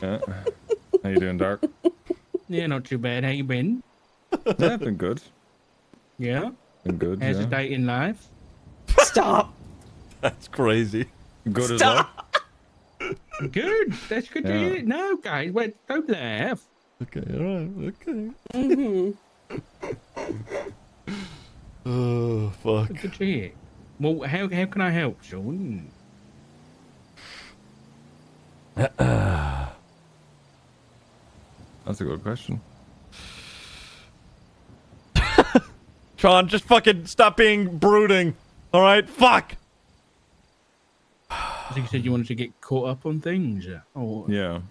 Yeah. How you doing, Dark? Yeah, not too bad. How you been? Yeah, I've been good. Yeah. Been good. How's yeah. the dating life? Stop. That's crazy. Good Stop. as well. Good. That's good to Yeah. hear. No, guys, wait, don't laugh. Okay, alright, okay. Mhm. Oh, fuck. Good to hear. Well, how can I help, Sean? That's a good question. Tron, just fucking stop being brooding. Alright, fuck! I think you said you wanted to get caught up on things. Or Yeah.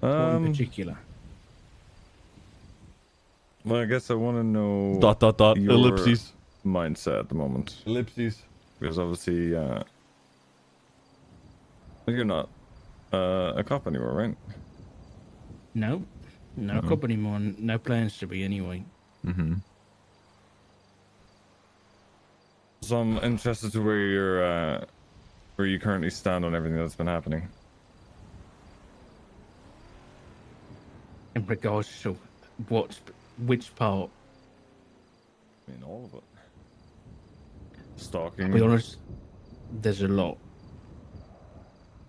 what in particular? Well, I guess I want to know Dot, dot, dot, your ellipses. mindset at the moment. Ellipses. Because obviously, you're not a cop anymore, right? No, not a cop anymore. No plans to be anyway. Mm-hmm. So I'm interested to where you currently stand on everything that's been happening. In regards to which part? I mean, all of it. Stalking. To be honest, there's a lot.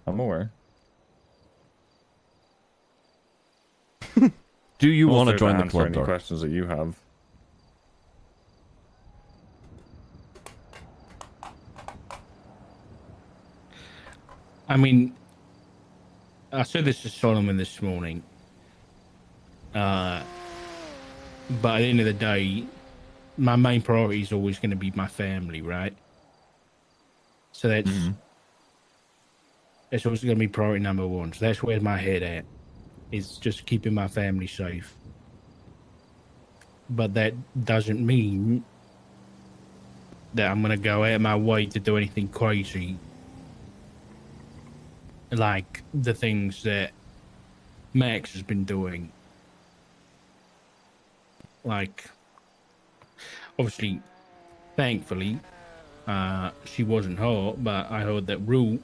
I'm aware. Do you want to Also, join the answer club, any Dark? questions that you have? I mean, I said this to Solomon this morning. But at the end of the day, my main priority is always going to be my family, right? So that's always going to be priority number one. So that's where my head at, is just keeping my family safe. But that doesn't mean that I'm going to go out of my way to do anything crazy. Like the things that Max has been doing. Like, obviously, thankfully, she wasn't hurt, but I heard that Rue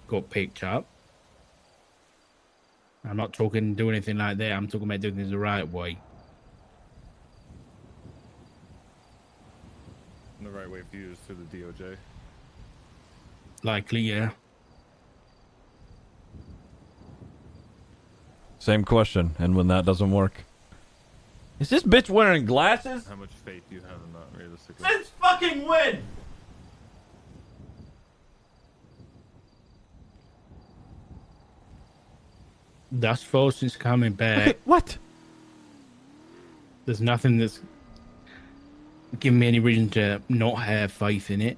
got picked up. I'm not talking do anything like that. I'm talking about doing things the right way. The right way for you is through the DOJ. Likely, yeah. Same question, and when that doesn't work. Is this bitch wearing glasses? How much faith do you have in that, realistically? Since fucking when? Thus far since coming back, What? there's nothing that's giving me any reason to not have faith in it.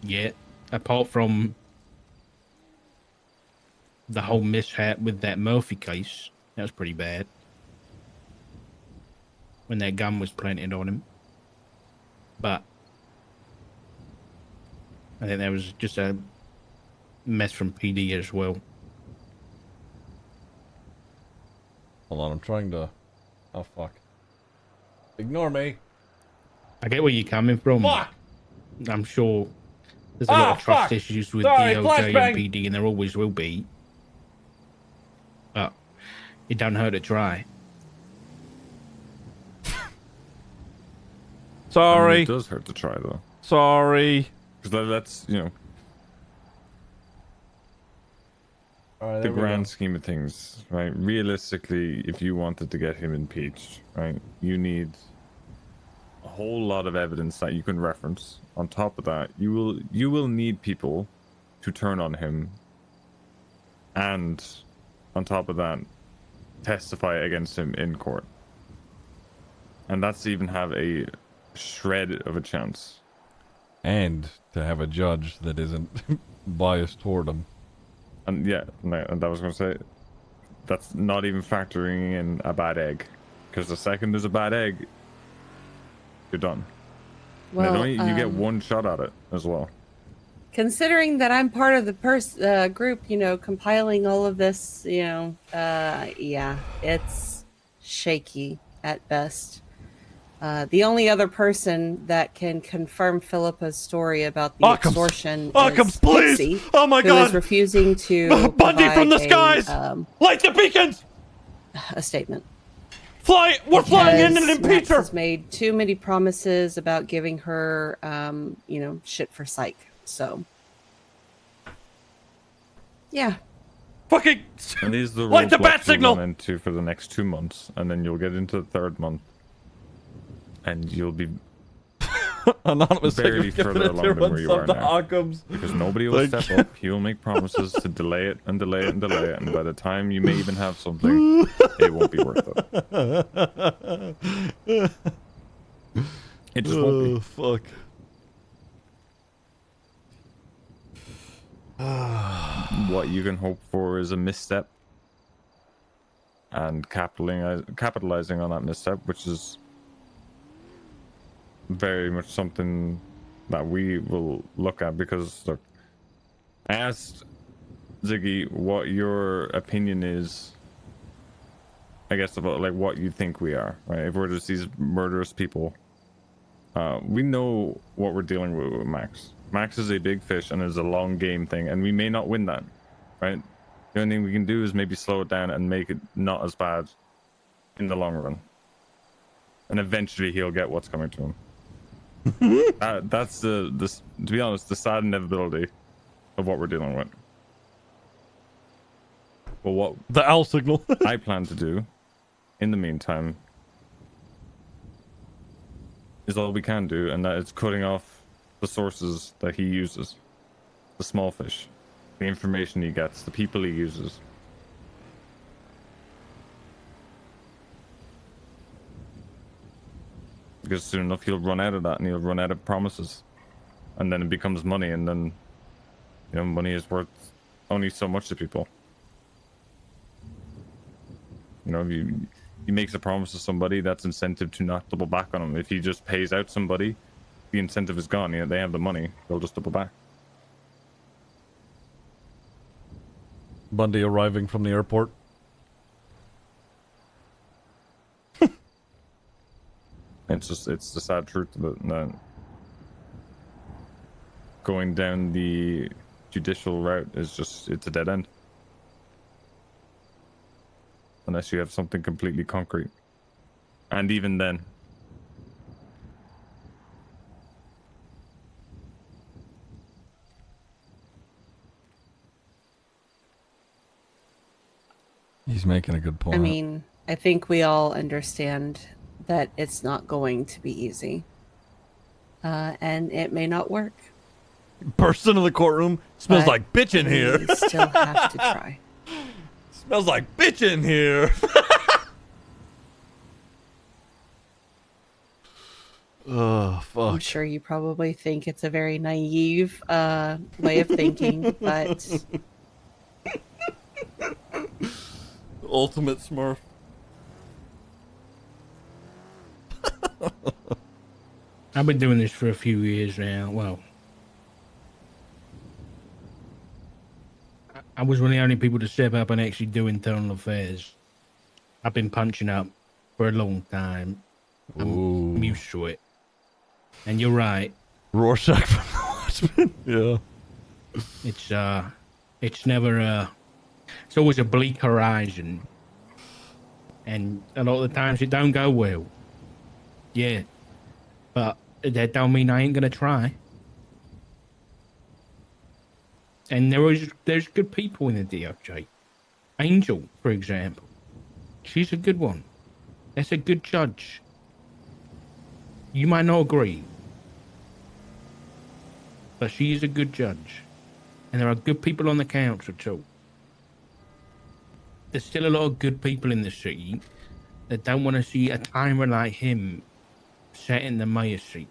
Yet, apart from the whole mishap with that Murphy case, that was pretty bad. When that gun was planted on him. But I think that was just a mess from PD as well. Hold on, I'm trying to... Oh, fuck. Ignore me. I get where you're coming from. Fuck! I'm sure there's a lot of trust fuck! issues with Sorry, DOJ flashbang! and PD, and there always will be. But it don't hurt to try. Sorry. I mean, it does hurt to try, though. Sorry. Because that's, you know, Alright, the there we grand go. scheme of things, right? Realistically, if you wanted to get him impeached, right, you need a whole lot of evidence that you can reference. On top of that, you will need people to turn on him, and on top of that, testify against him in court. And that's to even have a shred of a chance. And to have a judge that isn't biased toward him. And yeah, and that was going to say, that's not even factoring in a bad egg. Because the second there's a bad egg, you're done. Well, you get one shot at it as well. Considering that I'm part of the group, you know, compiling all of this, you know, yeah, it's shaky at best. The only other person that can confirm Philippa's story about the extortion is please! Pixie, Oh my who God! is refusing to Bundy from the provide skies! Light the beacons! a statement. We're flying in an because Max impeacher. has made too many promises about giving her, shit for psych. So, yeah. Fucking. And these are the Like the roadblocks bat you'll signal! run into for the next 2 months, and then you'll get into the 3rd month, and you'll be Anonymous barely further along than where you are now. Occam's. Because nobody will Thank step up. He'll make promises to delay it and delay it and delay it, and by the time you may even have something, it won't be worth it. It just won't be. Fuck. What you can hope for is a misstep, and capitalizing on that misstep, which is very much something that we will look at. Because look, I asked Ziggy what your opinion is, I guess, about like what you think we are, right? If we're just these murderous people, we know what we're dealing with Max. Max is a big fish and is a long game thing, and we may not win that, right? The only thing we can do is maybe slow it down and make it not as bad in the long run. And eventually he'll get what's coming to him. That's to be honest, the sad inevitability of what we're dealing with. But what the owl signal I plan to do in the meantime is all we can do, and that is cutting off the sources that he uses, the small fish, the information he gets, the people he uses. Because soon enough he'll run out of that, and he'll run out of promises, and then it becomes money, and then money is worth only so much to people. If he makes a promise to somebody, that's incentive to not double back on him. If he just pays out somebody, the incentive is gone. They have the money, they'll just double back. Bundy arriving from the airport. It's the sad truth of it, that going down the judicial route is it's a dead end. Unless you have something completely concrete. And even then, he's making a good point. I mean, I think we all understand that it's not going to be easy. And it may not work. Burst into the courtroom. Smells But like bitch in here. we still have to try. Smells like bitch in here. Oh, fuck. I'm sure you probably think it's a very naive way of thinking, but Ultimate Smurf. I've been doing this for a few years now. Well, I was one of the only people to step up and actually do internal affairs. I've been punching up for a long time. I'm used to it. And you're right. Rorschach from the Watchmen. Yeah. It's never it's always a bleak horizon. And a lot of the times it don't go well. Yeah. But that don't mean I ain't gonna try. And there's good people in the DOJ. Angel, for example. She's a good one. That's a good judge. You might not agree, but she is a good judge. And there are good people on the council too. There's still a lot of good people in the city that don't want to see a timer like him sat in the mayor's seat.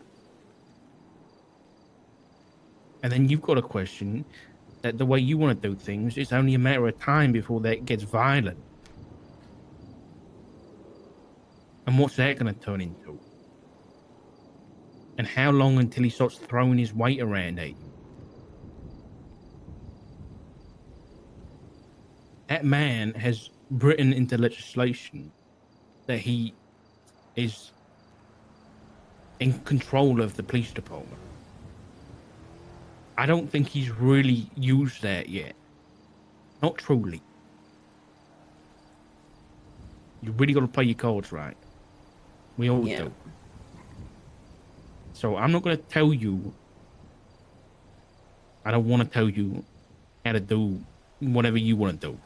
And then you've got a question that the way you want to do things, it's only a matter of time before that gets violent. And what's that going to turn into? And how long until he starts throwing his weight around at you? That man has written into legislation that he is in control of the police department. I don't think he's really used that yet. Not truly. You really got to play your cards right. We all Yeah. do. So I'm not going to tell you. I don't want to tell you how to do whatever you want to do.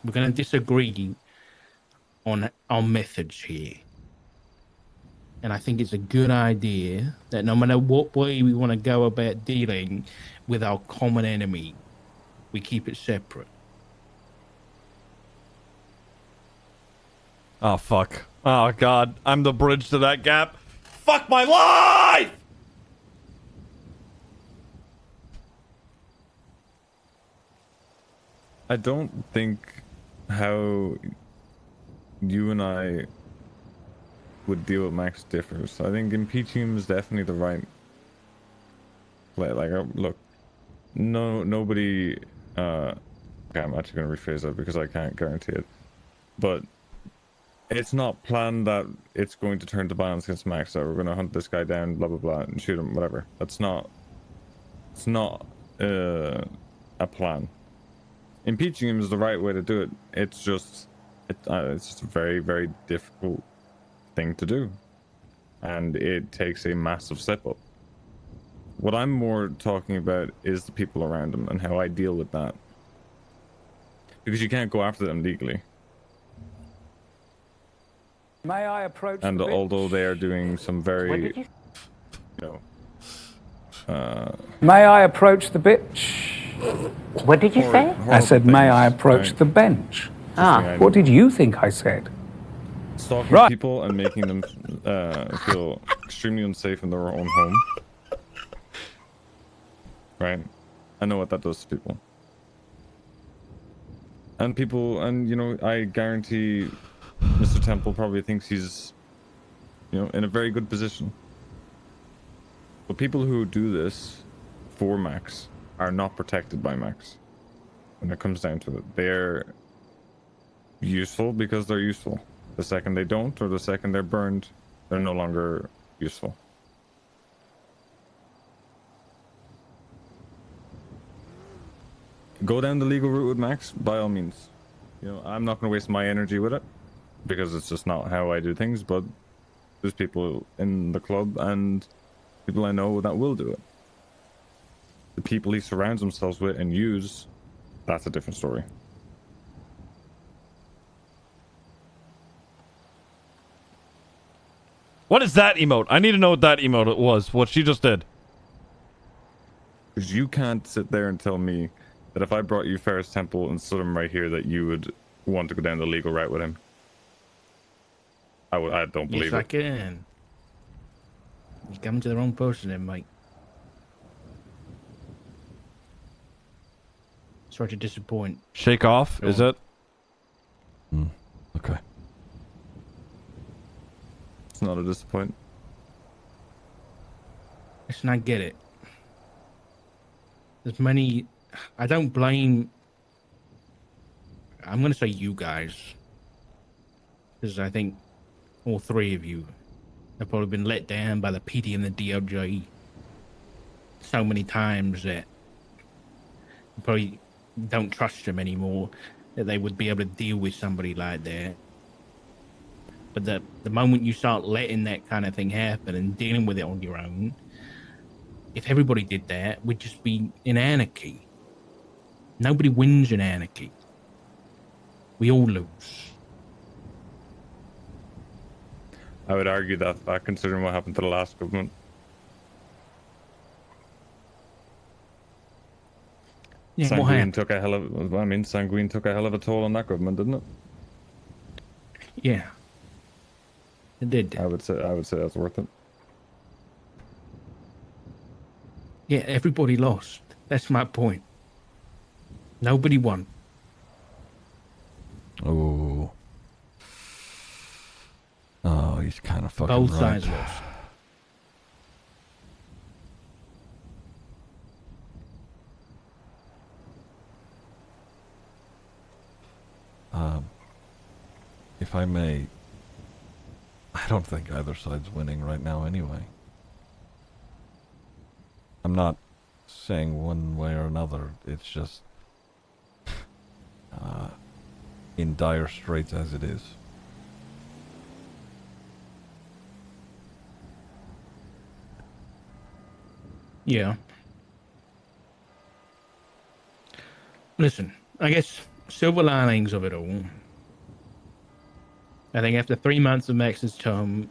We're going to disagree on our methods here. And I think it's a good idea that no matter what way we want to go about dealing with our common enemy, we keep it separate. Oh, fuck. Oh, God. I'm the bridge to that gap. Fuck my life! I don't think how you and I would deal with Max differs. I think impeaching him is definitely the right play. Like, look, nobody. Okay, I'm actually going to rephrase that because I can't guarantee it. But it's not planned that it's going to turn the balance against Max. That we're going to hunt this guy down, blah blah blah, and shoot him, whatever. That's not. It's not a plan. Impeaching him is the right way to do it. It's just a very, very difficult thing to do, and it takes a massive step up. What I'm more talking about is the people around him and how I deal with that, because you can't go after them legally. May I approach? And although they are doing some very, May I approach the bitch? What did you say? I said, may I things, approach right? the bench? Ah. What did you think I said? Stalking people and making them feel extremely unsafe in their own home. Right? I know what that does to people. And people, and I guarantee Mr. Temple probably thinks he's, in a very good position. But people who do this for Max are not protected by Max. When it comes down to it, they're useful because they're useful. The second they don't, or the second they're burned, they're no longer useful. Go down the legal route with Max, by all means. I'm not going to waste my energy with it, because it's just not how I do things, but there's people in the club and people I know that will do it. The people he surrounds himself with and use, that's a different story. What is that emote? I need to know what that emote was. What she just did. Because you can't sit there and tell me that if I brought you Ferris Temple and stood him right here, that you would want to go down the legal route with him. I don't believe yes, it. I can. You're coming to the wrong person then, mate. Sorry to disappoint. Shake off, is it? Okay. It's not a disappointment. Listen, I get it. There's many. I don't blame. I'm going to say you guys. Because I think all three of you have probably been let down by the PD and the DOJ so many times that you probably don't trust them anymore, that they would be able to deal with somebody like that. But the moment you start letting that kind of thing happen and dealing with it on your own, if everybody did that, we'd just be in anarchy. Nobody wins in anarchy. We all lose. I would argue that fact, considering what happened to the last government. Yeah, Sanguine took a hell of. Sanguine took a hell of a toll on that government, didn't it? Yeah, it did. I would say that's worth it. Yeah, everybody lost. That's my point. Nobody won. Oh. Oh, he's kind of fucking Both right. sides lost. If I may, I don't think either side's winning right now anyway. I'm not saying one way or another, it's just in dire straits as it is. Yeah. Listen, I guess silver linings of it all. I think after 3 months of Max's term,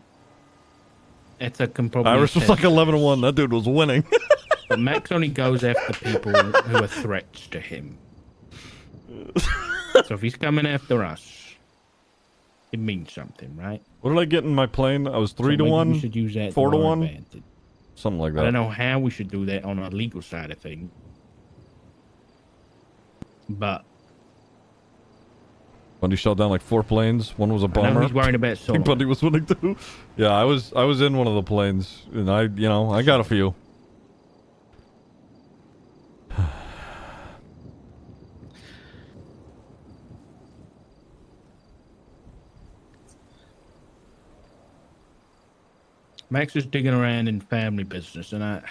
Etta can probably Iris was attest like to 11-1. That dude was winning. But Max only goes after people who are threats to him. So if he's coming after us, it means something, right? What did I get in my plane? I was So 3 to maybe 1, we should use that 4 to to our 1, advantage. something like I that. don't know how we should do that on a legal side of things, but Bundy shot down like 4 planes. One was a I know bomber. he's worried about I think Solomon. Bundy was winning too. Yeah, I was in one of the planes, and I got a few. Max is digging around in family business, and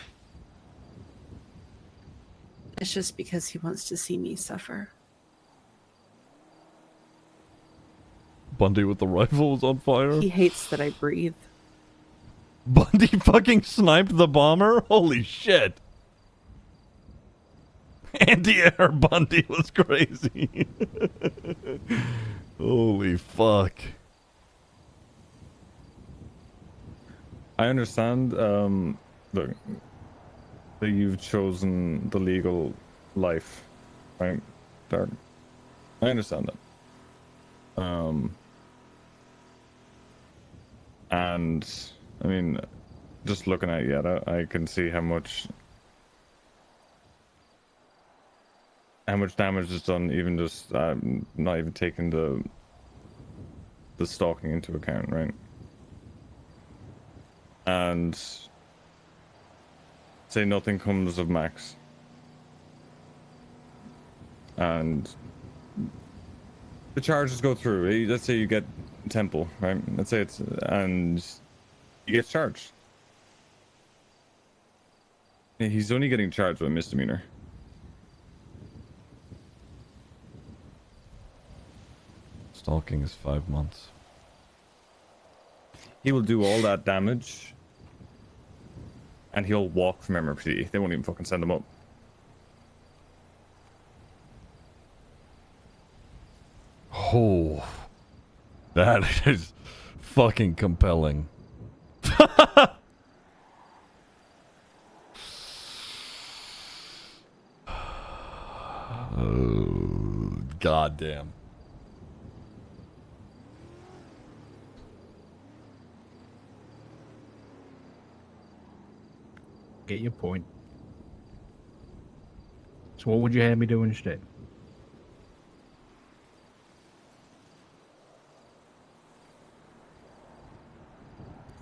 It's just because he wants to see me suffer. Bundy with the rifle was on fire. He hates that I breathe. Bundy fucking sniped the bomber? Holy shit. Anti-air Bundy was crazy. Holy fuck. I understand that you've chosen the legal life, right, Dark? I understand that. And I mean, just looking at Yetta, I can see how much damage is done, even just not even taking the stalking into account, right? And say nothing comes of Max, and the charges go through. Let's say you get Temple, right? Let's say and you get charged. He's only getting charged with a misdemeanor. Stalking is 5 months. He will do all that damage, and he'll walk from MRPD. They won't even fucking send him up. Oh, that is fucking compelling. Oh, goddamn. get your point. So what would you have me do instead?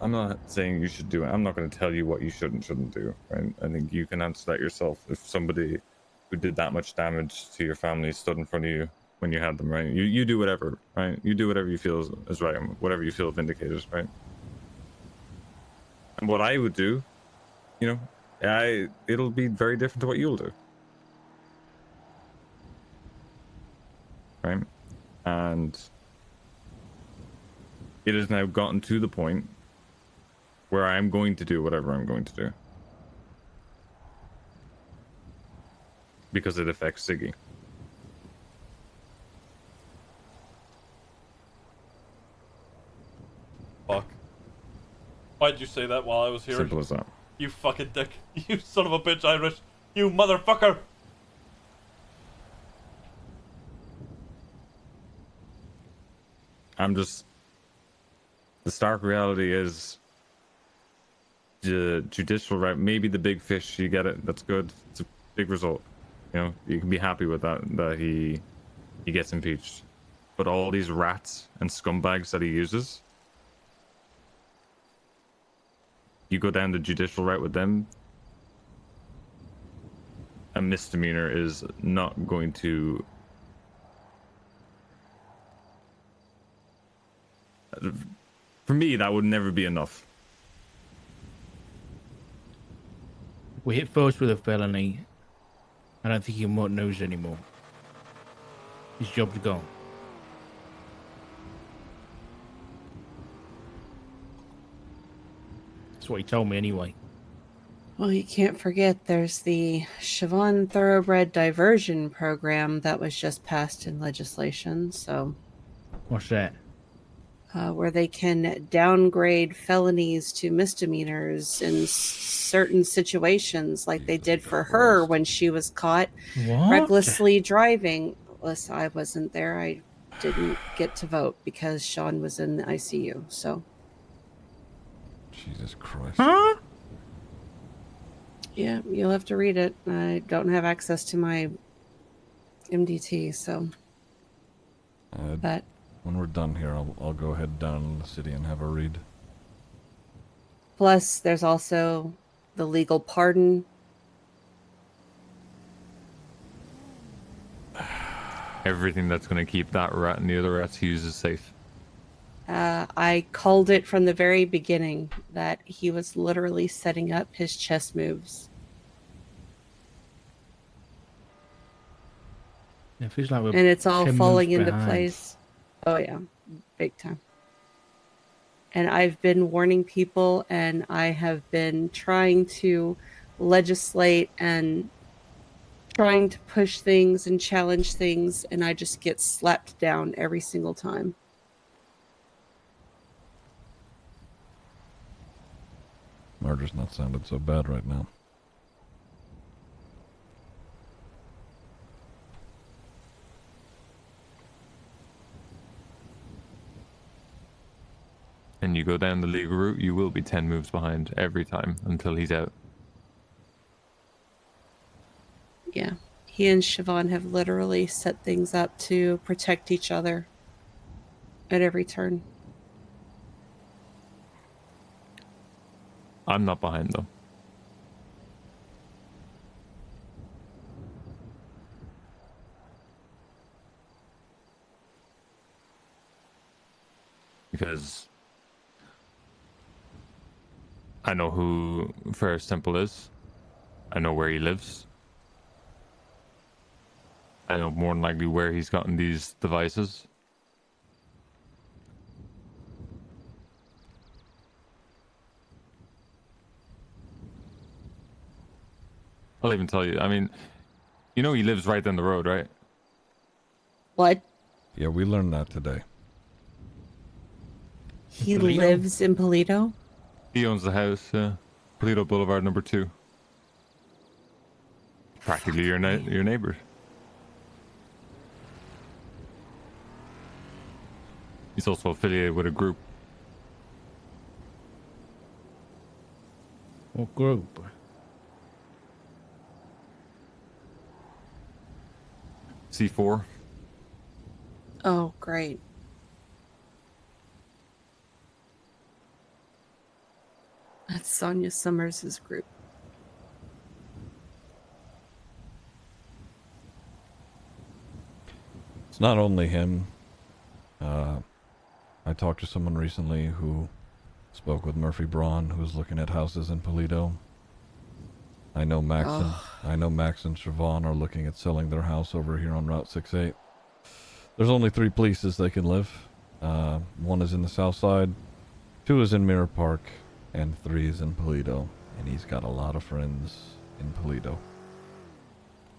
I'm not saying you should do it. I'm not going to tell you what you should and shouldn't do, right? I think you can answer that yourself. If somebody who did that much damage to your family stood in front of you when you had them, right? You do whatever, right? You do whatever you feel is right, whatever you feel vindicated, right? And what I would do, you know, it'll be very different to what you'll do, right? And it has now gotten to the point where I'm going to do whatever I'm going to do. Because it affects Ziggy. Fuck. Why'd you say that while I was here? Simple as that. You fucking dick. You son of a bitch, Irish. You motherfucker. I'm just... The stark reality is... The judicial right, maybe the big fish, you get it, that's good. It's a big result. You know, you can be happy with that he gets impeached. But all these rats and scumbags that he uses, you go down the judicial route with them, a misdemeanor is not going to... For me, that would never be enough. We hit first with a felony. I don't think he won't news anymore. His job's gone. That's what he told me anyway. Well, you can't forget there's the Siobhan Thoroughbred Diversion Program that was just passed in legislation. So, What's that? where they can downgrade felonies to misdemeanors in certain situations, like they did for her when she was caught What? recklessly driving. Listen, I wasn't there. I didn't get to vote because Sean was in the ICU. So, Jesus Christ. Huh? yeah, you'll have to read it. I don't have access to my MDT, so. But when we're done here, I'll go head down in the city and have a read. plus, there's also the legal pardon. Everything that's going to keep that rat and the other rats he uses safe. I called it from the very beginning that he was literally setting up his chess moves. It feels like we're And it's all 10 falling moves into behind. place. Oh, yeah, big time. And I've been warning people, and I have been trying to legislate and trying to push things and challenge things, and I just get slapped down every single time. Murder's not sounded so bad right now. And you go down the legal route, you will be 10 moves behind every time until he's out. Yeah. He and Siobhan have literally set things up to protect each other at every turn. I'm not behind though. Because I know who Ferris Temple is. I know where he lives. I know more than likely where he's gotten these devices. I'll even tell you, I mean, you know he lives right down the road, right? What? Yeah, we learned that today. He Polito? lives in Polito? He owns the house, yeah. Polito Boulevard number 2. Practically your neighbor. He's also affiliated with a group. What group? C4. Oh, great. That's Sonia Summers' group. It's not only him. I talked to someone recently who spoke with Murphy Braun, who was looking at houses in Polito. I know Max and Siobhan are looking at selling their house over here on Route 68. There's only 3 places they can live. 1 is in the south side, 2 is in Mirror Park, and 3 is in Polito. And he's got a lot of friends in Polito.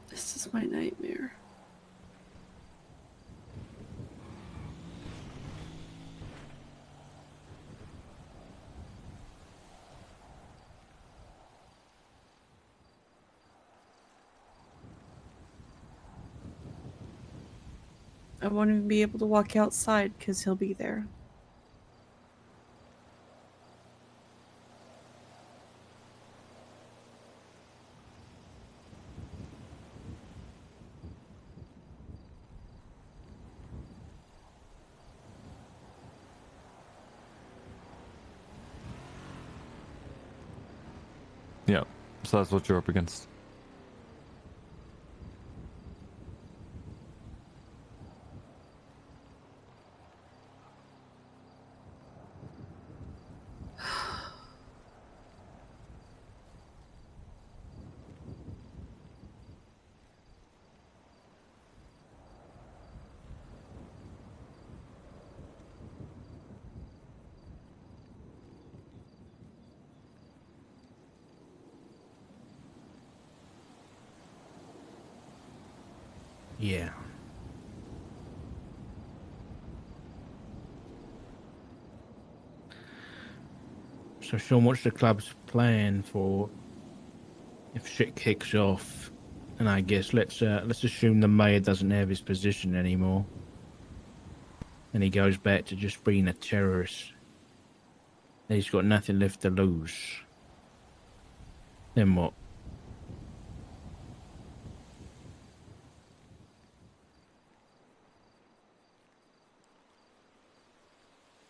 This is my nightmare. I won't even be able to walk outside because he'll be there. Yeah, so that's what you're up against. Yeah. So Sean, what's the club's plan for if shit kicks off? And I guess let's assume the mayor doesn't have his position anymore, and he goes back to just being a terrorist. And he's got nothing left to lose. Then what?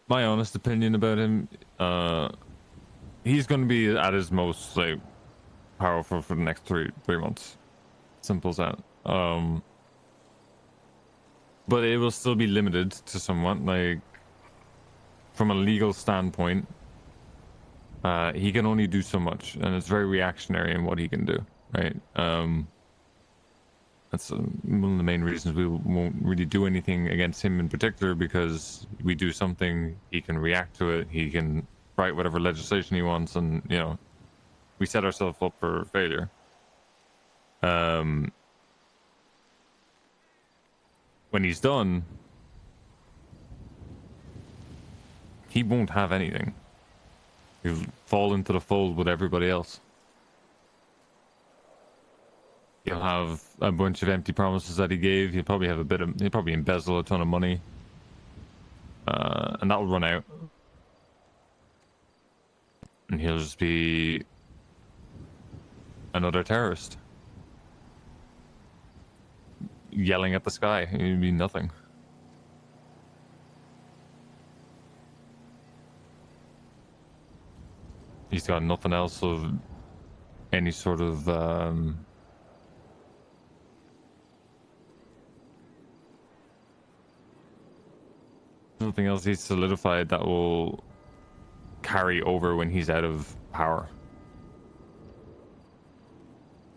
My honest opinion about him, he's going to be at his most like powerful for the next three months. Simple as that. But it will still be limited to somewhat, like from a legal standpoint. He can only do so much, and it's very reactionary in what he can do, right? That's one of the main reasons we won't really do anything against him in particular, because we do something, he can react to it, he can write whatever legislation he wants, and you know, we set ourselves up for failure. When he's done, he won't have anything. He'll fall into the fold with everybody else. He'll have a bunch of empty promises that he gave. He'll probably have he'll probably embezzle a ton of money. And that'll run out. And he'll just be another terrorist. Yelling at the sky. It'd be nothing. He's got nothing else of any sort of nothing else he's solidified that will carry over when he's out of power.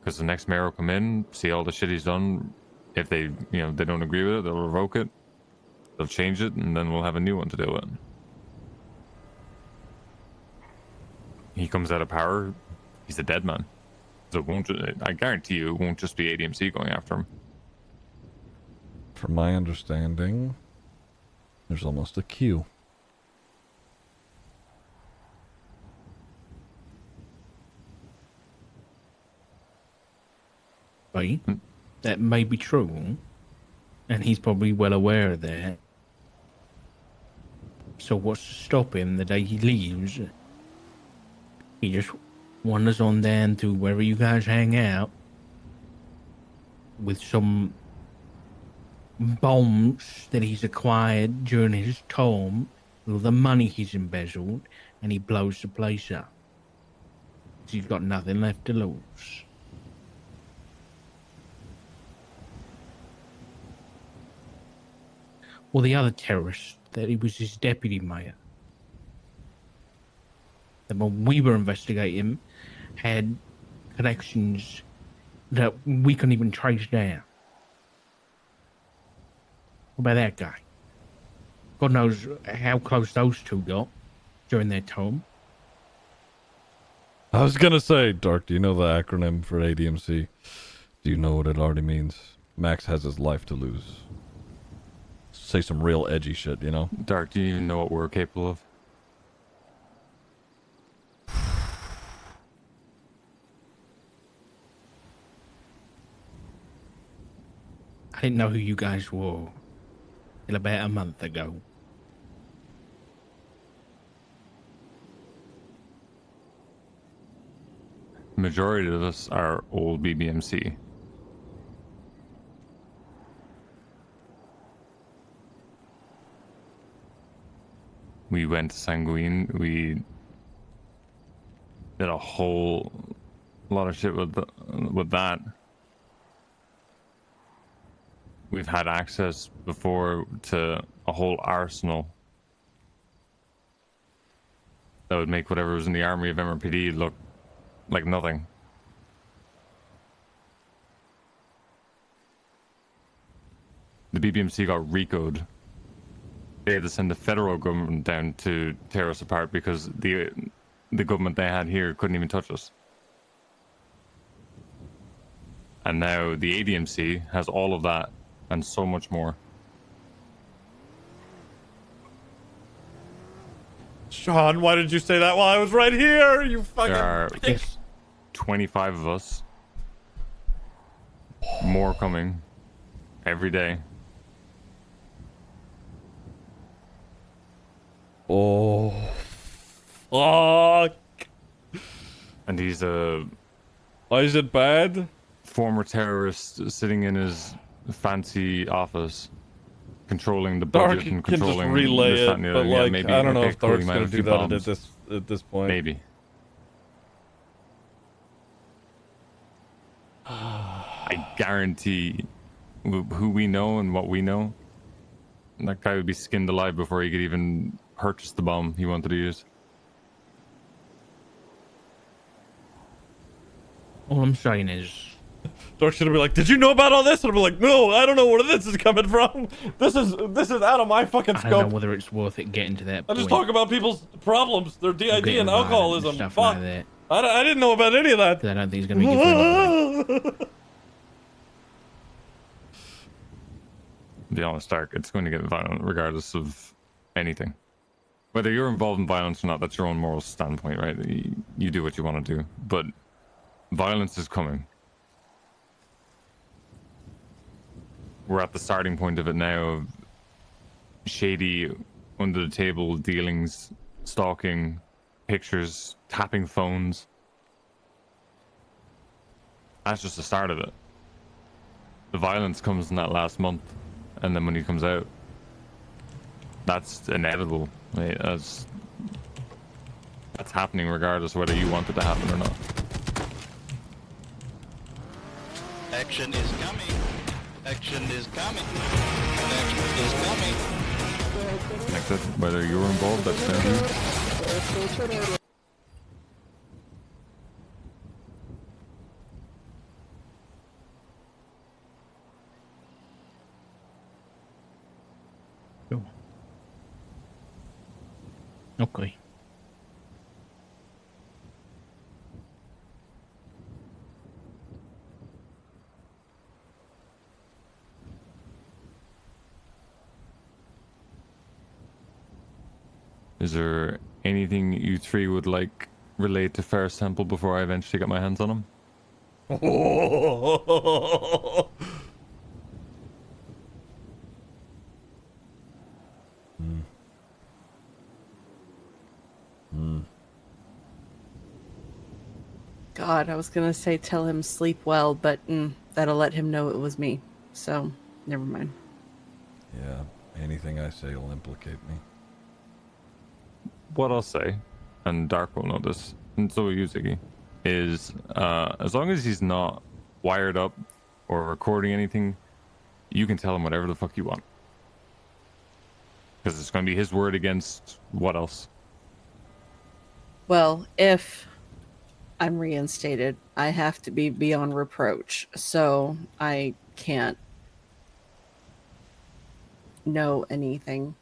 Because the next mayor will come in, see all the shit he's done. If they, they don't agree with it, they'll revoke it. They'll change it, and then we'll have a new one to deal with. He comes out of power, he's a dead man. So it won't. I guarantee you, it won't just be ADMC going after him. From my understanding, there's almost a queue. Right? That may be true, and he's probably well aware of that. So what's to stop him the day he leaves? He just wanders on down to wherever you guys hang out with some bombs that he's acquired during his time, with all the money he's embezzled, and he blows the place up. He's got nothing left to lose. Well, the other terrorist, that he was his deputy mayor. That when we were investigating, had connections that we couldn't even trace down. What about that guy? God knows how close those two got during their time. I was gonna say, Dark, do you know the acronym for ADMC? Do you know what it already means? Max has his life to lose. Say some real edgy shit, you know? Dark, do you even know what we're capable of? I didn't know who you guys were till about a month ago. Majority of us are old BBMC. We went to Sanguine. We did a whole lot of shit with that. We've had access before to a whole arsenal that would make whatever was in the army of MRPD look like nothing. The BBMC got RICO'd. They had to send the federal government down to tear us apart because the government they had here couldn't even touch us. And now the ADMC has all of that and so much more. Sean, why did you say that while I was right here? You fucking. There are 25 of us. More coming every day. Oh, fuck. And he's a. Why is it bad? Former terrorist sitting in his fancy office, controlling the Dark budget and can just controlling relay this, that, it, and the but other. Yeah, like, maybe. I don't know Okay, if cool, Dark's he might gonna have a do few that bombs. at this point. Maybe. I guarantee, who we know and what we know, that guy would be skinned alive before he could even purchase the bomb he wanted to use. All I'm saying is, Dark's gonna be like, "Did you know about all this?" And I'll be like, "No, I don't know where this is coming from. This is out of my fucking I don't know scope. whether it's worth it getting to that I point. just talk about people's problems, their DID Getting and violent alcoholism. stuff Fuck. like that. I didn't know about any of that. 'Cause I don't think he's gonna be good for To be honest, Dark, it's going to get violent regardless of anything. Whether you're involved in violence or not, that's your own moral standpoint, right? You do what you want to do, but violence is coming. We're at the starting point of it now, of shady, under the table dealings, stalking, pictures, tapping phones. That's just the start of it. The violence comes in that last month, and then when he comes out, that's inevitable. Right? That's happening regardless of whether you want it to happen or not. Action is coming. Action is coming. Action is coming. Like that, whether you're involved, that's down to you. Okay. Is there anything you three would like relayed to Fair Sample before I eventually get my hands on him? God, I was gonna say tell him sleep well, but that'll let him know it was me. So, never mind. Yeah, anything I say will implicate me. What I'll say, and Dark will know this, and so will you, Ziggy, is as long as he's not wired up or recording anything, you can tell him whatever the fuck you want. Because it's going to be his word against what else? Well, if I'm reinstated, I have to be beyond reproach, so I can't know anything.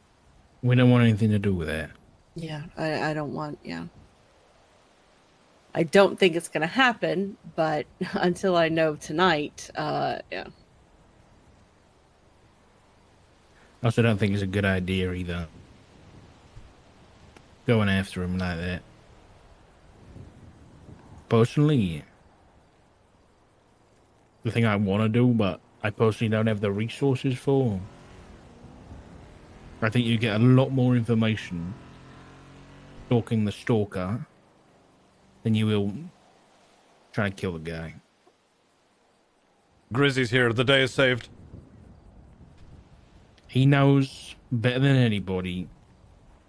We don't want anything to do with that. Yeah, I don't want, yeah. I don't think it's gonna happen, but until I know tonight, yeah. I also don't think it's a good idea either. Going after him like that. Personally, the thing I want to do, but I personally don't have the resources for. I think you get a lot more information stalking the stalker than you will trying to kill the guy. Grizzy's here. The day is saved. He knows better than anybody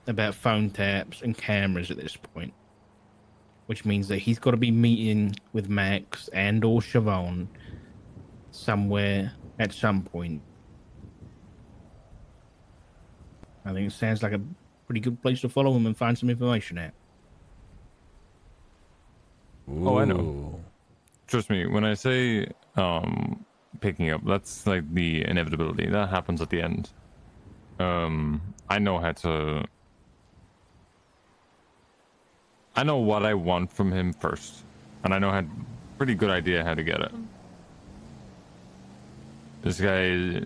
about phone taps and cameras at this point, which means that he's got to be meeting with Max and or Siobhan somewhere at some point. I think it sounds like a pretty good place to follow him and find some information at. Oh, I know. Trust me, when I say picking up, that's like the inevitability. That happens at the end. I know how to... I know what I want from him first. And I know pretty good idea how to get it. This guy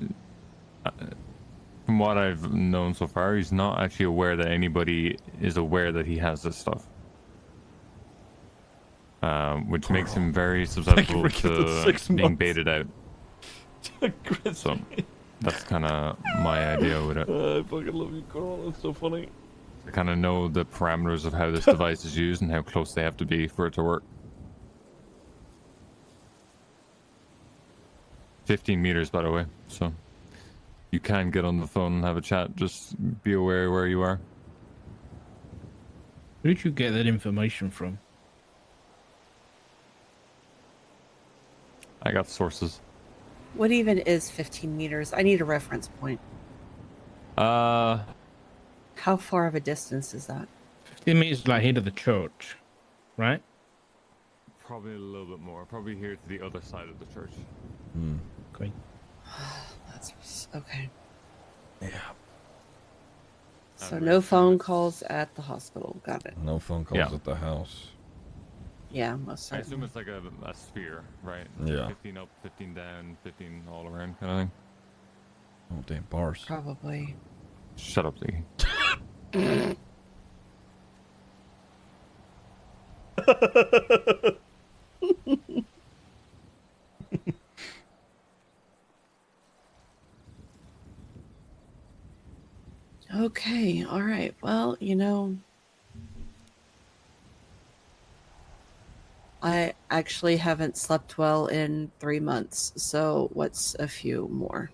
From what I've known so far, he's not actually aware that anybody is aware that he has this stuff. Which makes him very susceptible to being baited out. So that's kind of my idea with it. I fucking love you, Carl. That's so funny. I kind of know the parameters of how this device is used and how close they have to be for it to work. 15 meters, by the way, so you can get on the phone and have a chat. Just be aware where you are. Where did you get that information from? I got sources. What even is 15 meters? I need a reference point. Uh, How far of a distance is that? 15 meters like here to the church, right? Probably a little bit more. Probably here to the other side of the church. Great. That's okay. Yeah. So no phone calls at the hospital. Got it. No phone calls Yeah. at the house. Yeah, most I certainly. assume it's like a sphere, right? Yeah. 15 up, 15 down, 15 all around kind of thing. Oh, damn bars. Probably. Shut up, Ziggy. Okay, all right. Well, I actually haven't slept well in 3 months, so what's a few more?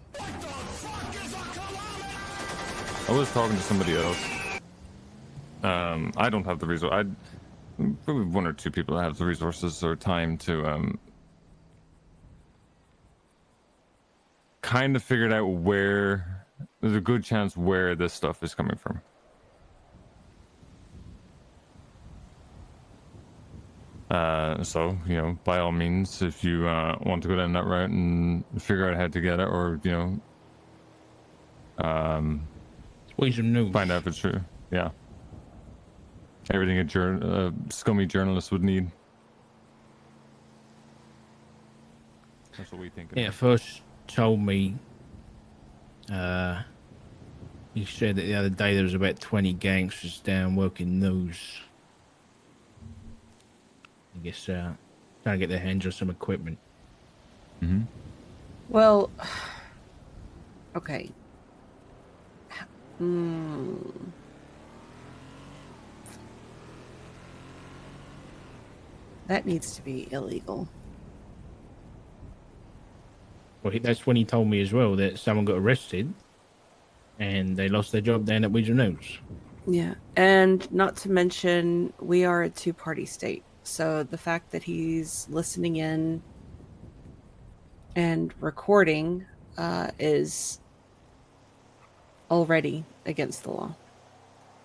I was talking to somebody else. I don't have the resource. I probably one or two people that have the resources or time to kind of figured out where there's a good chance where this stuff is coming from. So, by all means, if you want to go down that route and figure out how to get it, or, find out if it's true. Yeah. Everything a scummy journalist would need. That's what we think. Yeah, first told me, you said that the other day there was about 20 gangsters down working those. I guess, trying to get their hands on some equipment. Mm-hmm. Well, okay. That needs to be illegal. Well, that's when he told me as well that someone got arrested and they lost their job down at Weasel News. Yeah, and not to mention, we are a two-party state. So the fact that he's listening in and recording is already against the law.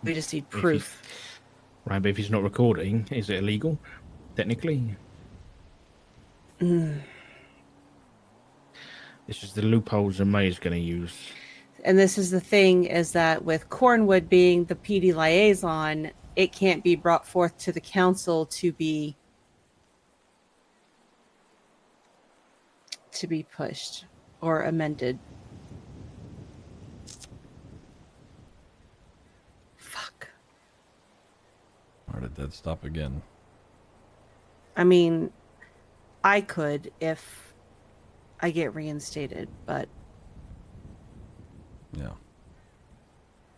We just need proof. Right, but if he's not recording, is it illegal? Technically? This is the loopholes that May's going to use. And this is the thing, is that with Cornwood being the PD liaison, it can't be brought forth to the council to be pushed or amended. Fuck. Where did that stop again? I mean, I could if I get reinstated, but yeah.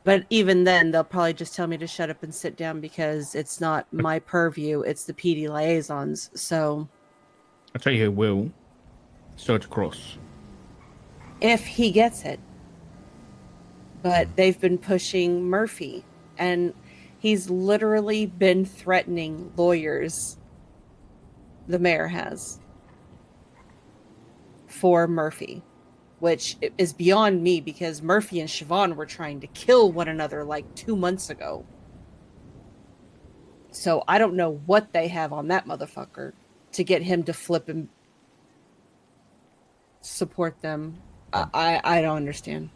But even then, they'll probably just tell me to shut up and sit down because it's not my purview. It's the PD liaisons. So I'll tell you who will. Sergeant Cross. if he gets it, but they've been pushing Murphy, and he's literally been threatening lawyers. The mayor has for Murphy, which is beyond me because Murphy and Siobhan were trying to kill one another like 2 months ago. So I don't know what they have on that motherfucker to get him to flip and support them. I don't understand.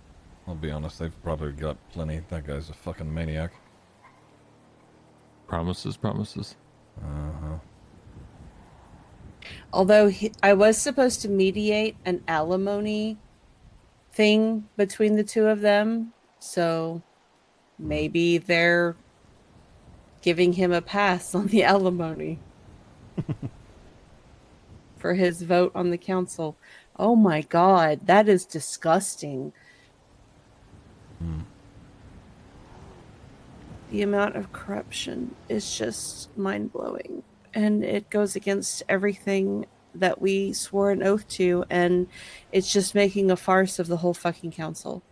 I'll be honest, they've probably got plenty. That guy's a fucking maniac. Promises. Uh-huh. Although I was supposed to mediate an alimony thing between the two of them. So maybe they're giving him a pass on the alimony for his vote on the council. Oh my God, that is disgusting. The amount of corruption is just mind-blowing, and it goes against everything that we swore an oath to, and it's just making a farce of the whole fucking council.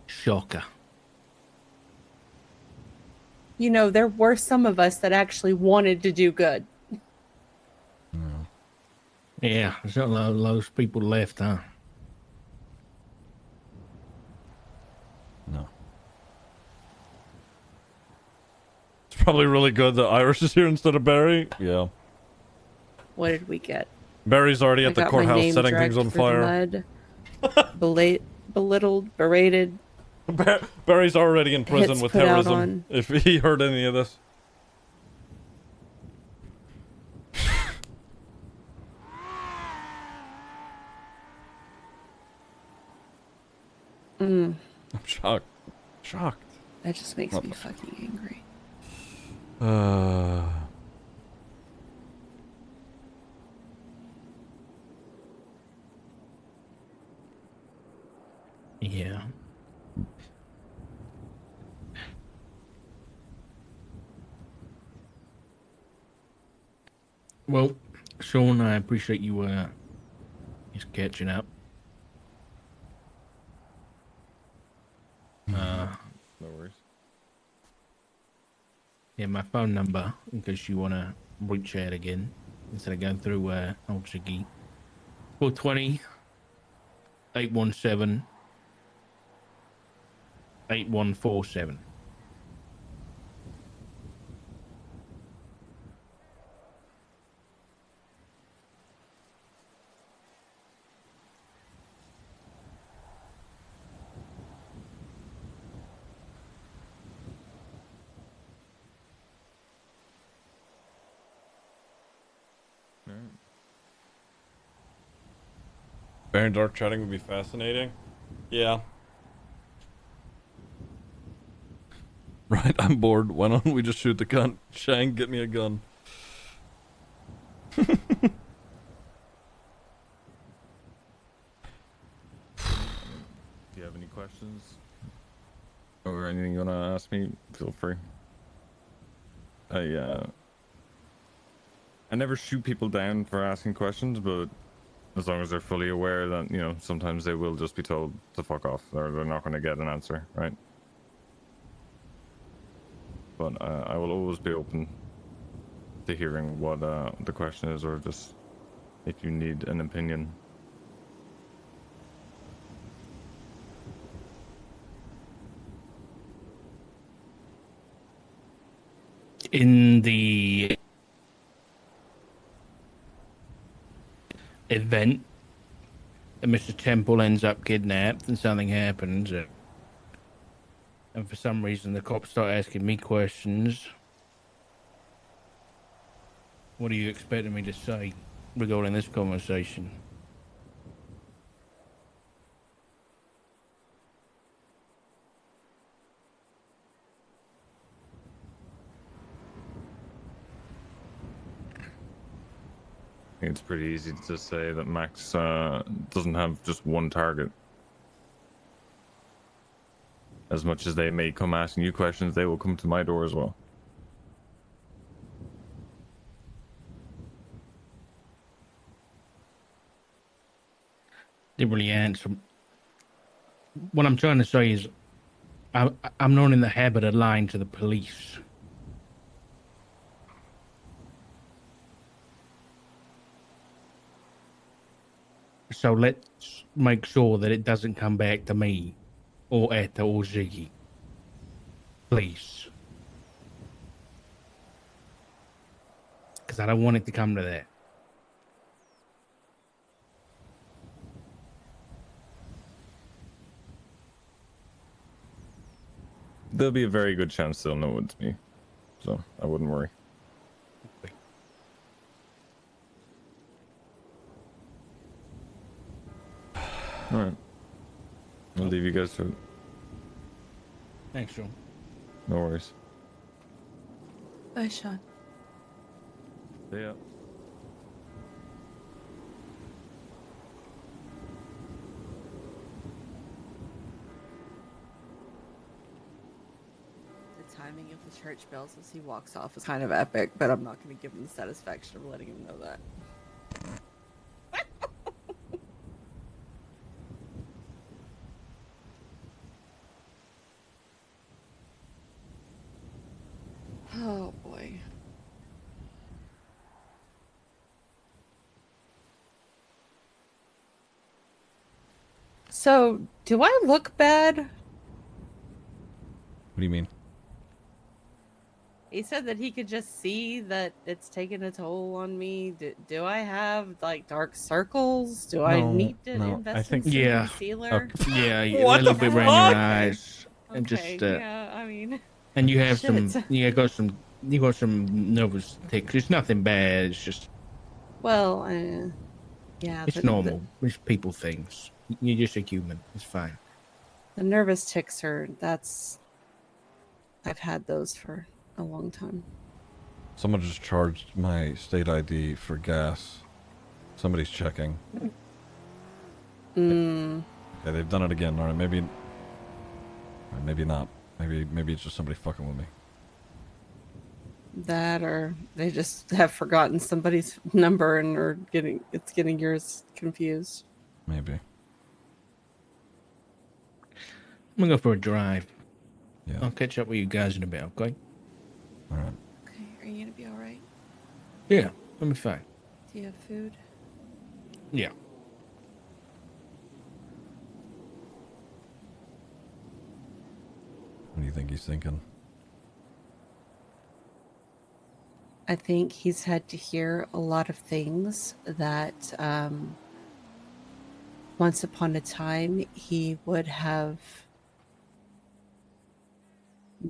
Shocker. You know, there were some of us that actually wanted to do good. Yeah, there's not a lot of those people left, huh? No. It's probably really good that Irish is here instead of Barry. Yeah. What did we get? Barry's already I at the got my courthouse name setting things dragged on through the fire. mud, belittled, berated. Barry's already in prison Hits with put out terrorism. on. If he heard any of this. Mm, I'm shocked. Shocked. that just makes What me the fucking angry. Yeah. Well, Sean, I appreciate you just catching up. No worries. Yeah, my phone number, in case you want to reach out again, instead of going through old Ziggy. 420 817 8147. Barry and Dark chatting would be fascinating. Yeah. Right, I'm bored. Why don't we just shoot the gun? Shang, get me a gun. Do you have any questions? Or anything you want to ask me? Feel free. I never shoot people down for asking questions, but as long as they're fully aware that, you know, sometimes they will just be told to fuck off, or they're not going to get an answer, right? But I will always be open to hearing what the question is, or just if you need an opinion. In the event that Mr. Temple ends up kidnapped and something happens, and for some reason the cops start asking me questions, what are you expecting me to say regarding this conversation? I think it's pretty easy to say that Max doesn't have just one target. As much as they may come asking you questions, they will come to my door as well. Didn't really answer. What I'm trying to say is, I'm not in the habit of lying to the police. So let's make sure that it doesn't come back to me or Etta or Ziggy. Please. Because I don't want it to come to that. There'll be a very good chance they'll know it's me, so I wouldn't worry. All right. I'll leave you guys to it. Thanks, Joe. No worries. Bye, Sean. See ya. The timing of the church bells as he walks off is kind of epic, but I'm not going to give him the satisfaction of letting him know that. Oh boy. So, do I look bad? What do you mean? He said that he could just see that it's taking a toll on me. Do I have like dark circles? Do I need to invest in some concealer? Yeah, a What little the bit around your fuck? eyes, and Okay, just yeah, I mean, and you have shit. you got some nervous tics. It's nothing bad. It's just Well, yeah, it's normal. It's people things. You're just a human. It's fine. the nervous tics I've had those for a long time. Someone just charged my state ID for gas. Somebody's checking. Mm. Okay, they've done it again. All right, maybe not. Maybe it's just somebody fucking with me. That, or they just have forgotten somebody's number and are getting yours confused. Maybe. I'm gonna go for a drive. Yeah. I'll catch up with you guys in a bit. Okay. All right. Okay, are you gonna be all right? Yeah, I'll be fine. Do you have food? Yeah. What do you think he's thinking? I think he's had to hear a lot of things that once upon a time he would have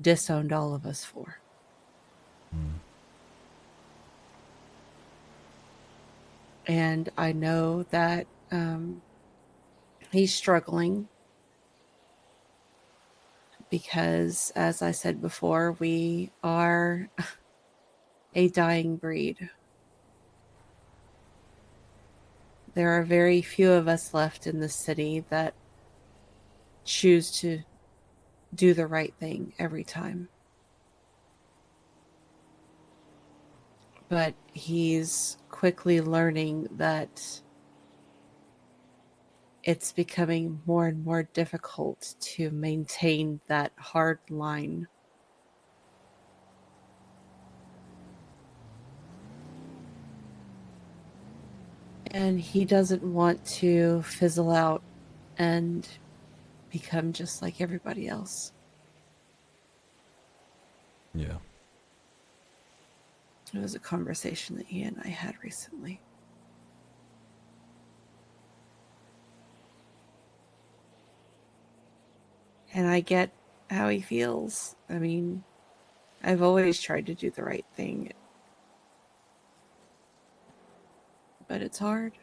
disowned all of us for. And I know that he's struggling because, as I said before, we are a dying breed. There are very few of us left in the city that choose to do the right thing every time. But he's quickly learning that it's becoming more and more difficult to maintain that hard line. And he doesn't want to fizzle out and become just like everybody else. Yeah. It was a conversation that he and I had recently. And I get how he feels. I mean, I've always tried to do the right thing. But it's hard.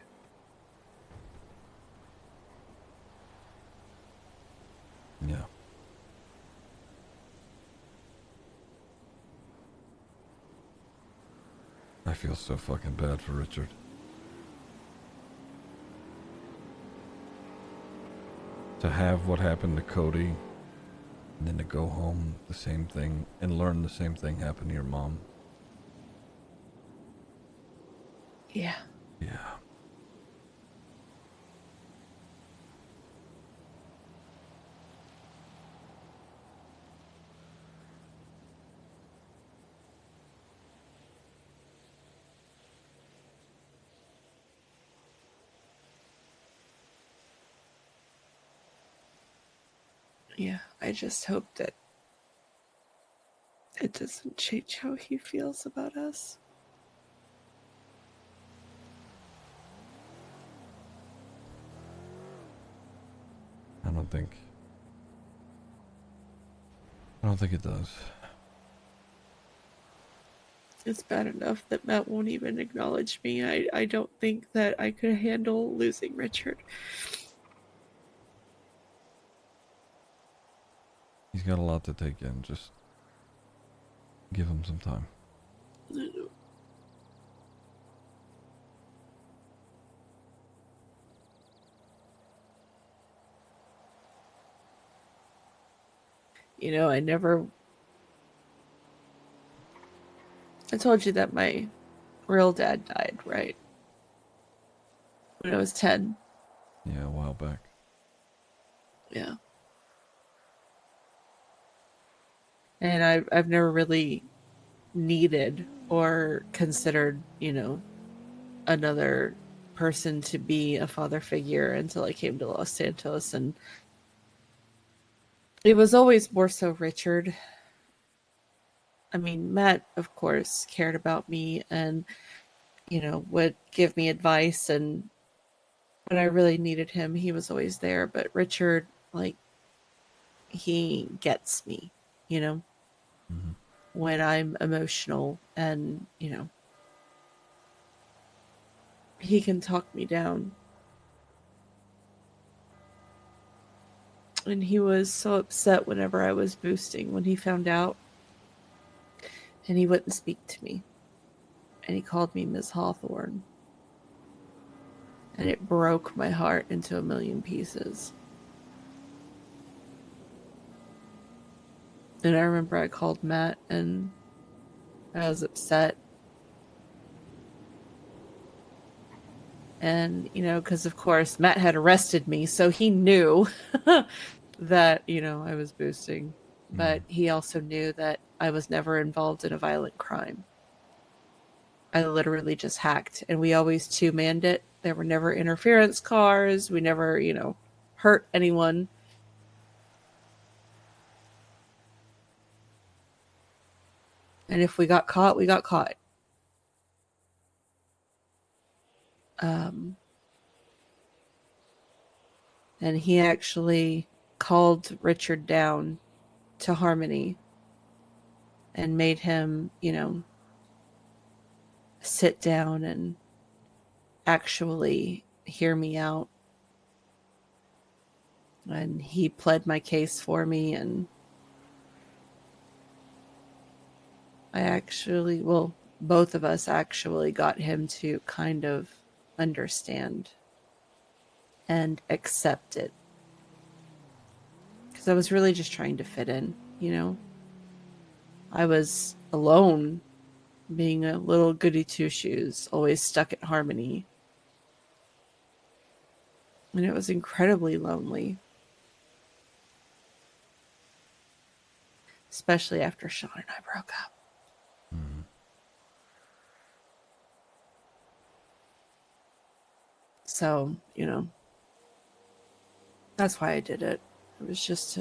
Yeah. I feel so fucking bad for Richard. To have what happened to Cody, and then to go home, the same thing, and learn the same thing happened to your mom. Yeah. Yeah. Yeah, I just hope that it doesn't change how he feels about us. I don't think it does. It's bad enough that Matt won't even acknowledge me. I don't think that I could handle losing Richard. He's got a lot to take in. Just give him some time. You know, I told you that my real dad died, right? When I was 10. Yeah, a while back. Yeah. And I've never really needed or considered, you know, another person to be a father figure until I came to Los Santos. And it was always more so Richard. I mean, Matt, of course, cared about me and, you know, would give me advice. And when I really needed him, he was always there. But Richard, like, he gets me, you know, when I'm emotional and, you know, he can talk me down. And he was so upset whenever I was boosting when he found out. And he wouldn't speak to me. And he called me Miss Hawthorne. And it broke my heart into a million pieces. And I remember I called Matt and I was upset. And, you know, because of course Matt had arrested me, so he knew that, you know, I was boosting. But he also knew that I was never involved in a violent crime. I literally just hacked, and we always two-manned it. There were never interference cars. We never, you know, hurt anyone. And if we got caught, we got caught. And he actually called Richard down to Harmony and made him, you know, sit down and actually hear me out. And he pled my case for me, and both of us actually got him to kind of understand and accept it. Because I was really just trying to fit in, you know? I was alone, being a little goody two-shoes, always stuck at Harmony. And it was incredibly lonely. Especially after Sean and I broke up. So, you know, that's why I did it. It was just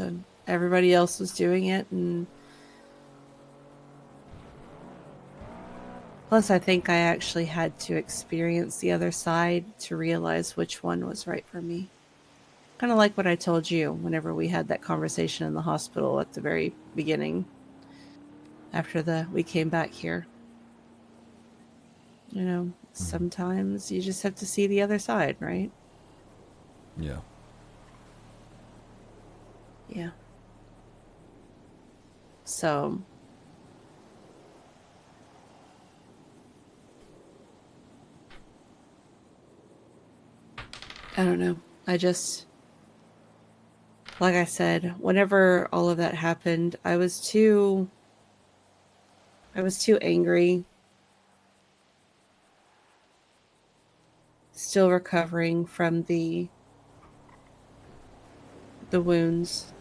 everybody else was doing it, and plus I think I actually had to experience the other side to realize which one was right for me. Kind of like what I told you whenever we had that conversation in the hospital at the very beginning after we came back here. You know, sometimes you just have to see the other side, right? Yeah. Yeah. So I don't know. Like I said, whenever all of that happened, I was too angry. Still recovering from the wounds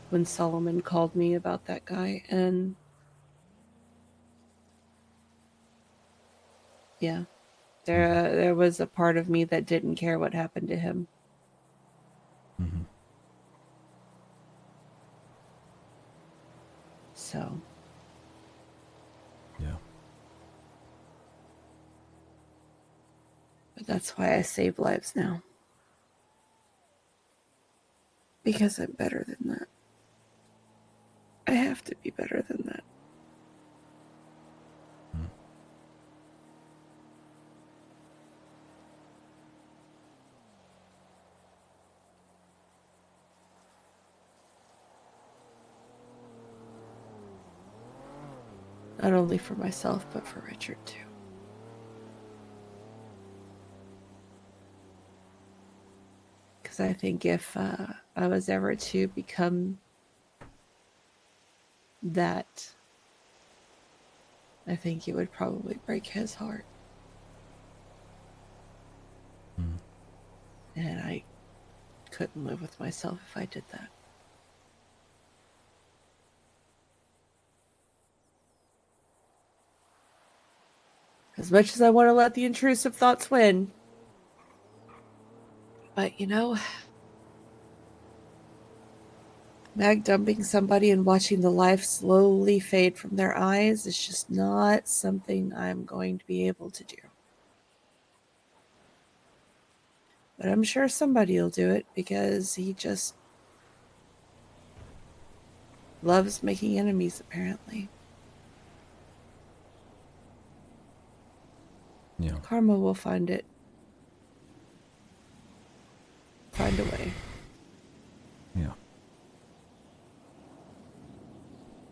when Solomon called me about that guy, and yeah, there was a part of me that didn't care what happened to him. So yeah, but that's why I save lives now, because I'm better than that. I have to be better than that. Not only for myself, but for Richard too. Because I think if I was ever to become that, I think it would probably break his heart. And I couldn't live with myself if I did that. As much as I want to let the intrusive thoughts win. But, you know, mag dumping somebody and watching the life slowly fade from their eyes is just not something I'm going to be able to do. But I'm sure somebody will do it because he just loves making enemies, apparently. Yeah. Karma will find a way. Yeah.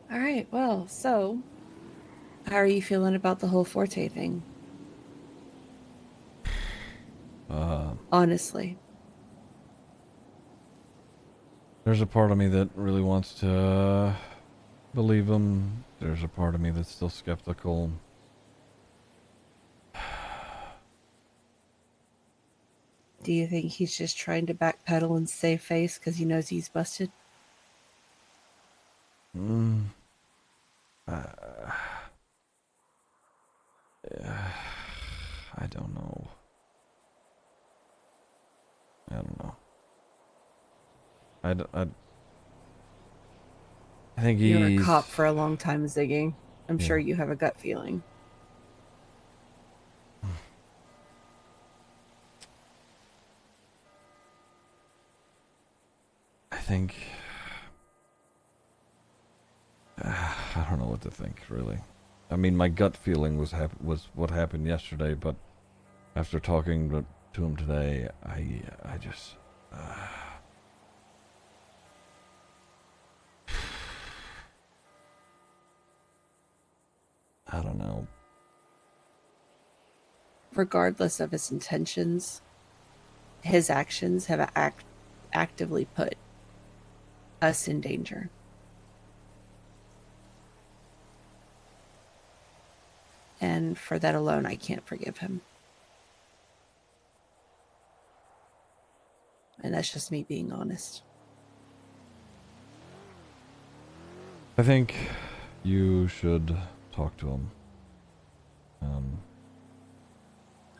All right, well, so how are you feeling about the whole Forte thing? Honestly. There's a part of me that really wants to believe him. There's a part of me that's still skeptical. Do you think he's just trying to backpedal and save face because he knows he's busted? I don't know. I don't know. I think he's... You were a cop for a long time, Ziggy. I'm Yeah. sure you have a gut feeling. I think... I don't know what to think, really. I mean, my gut feeling was what happened yesterday, but after talking to him today, I just... I don't know. Regardless of his intentions, his actions have actively put us in danger. And for that alone, I can't forgive him. And that's just me being honest. I think you should talk to him.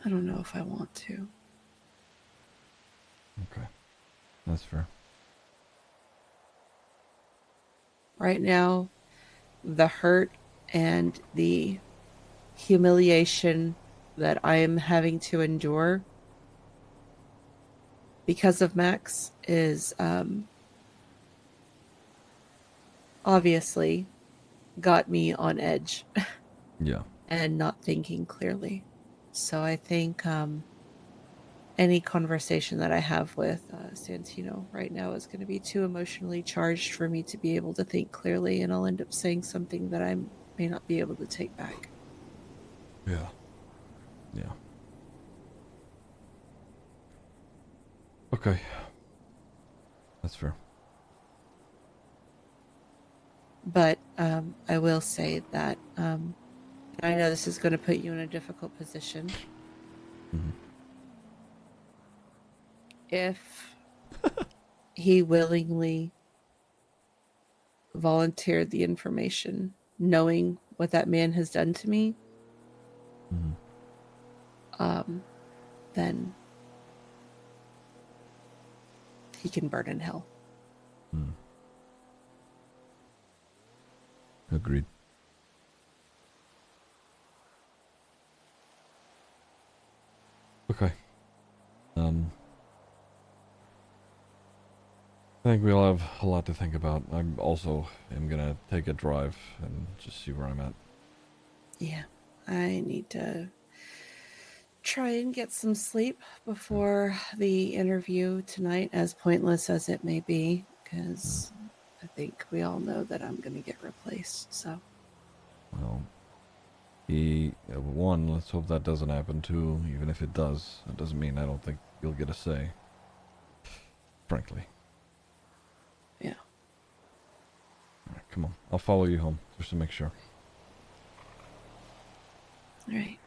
I don't know if I want to. Okay. That's fair. Right now, the hurt and the humiliation that I am having to endure because of Max is obviously got me on edge. Yeah. And not thinking clearly. So I think any conversation that I have with Santino right now is going to be too emotionally charged for me to be able to think clearly, and I'll end up saying something that I may not be able to take back. Yeah. Yeah. Okay. That's fair. But I will say that I know this is going to put you in a difficult position. Mm-hmm. If he willingly volunteered the information, knowing what that man has done to me, then he can burn in hell. Agreed. Okay. I think we all have a lot to think about. I'm also am gonna take a drive and just see where I'm at. Yeah, I need to try and get some sleep before the interview tonight, as pointless as it may be, because I think we all know that I'm going to get replaced. So, Well, One, let's hope that doesn't happen. Two, even if it does, that doesn't mean I don't think you'll get a say. Frankly. Yeah. All right, come on. I'll follow you home just to make sure. All right.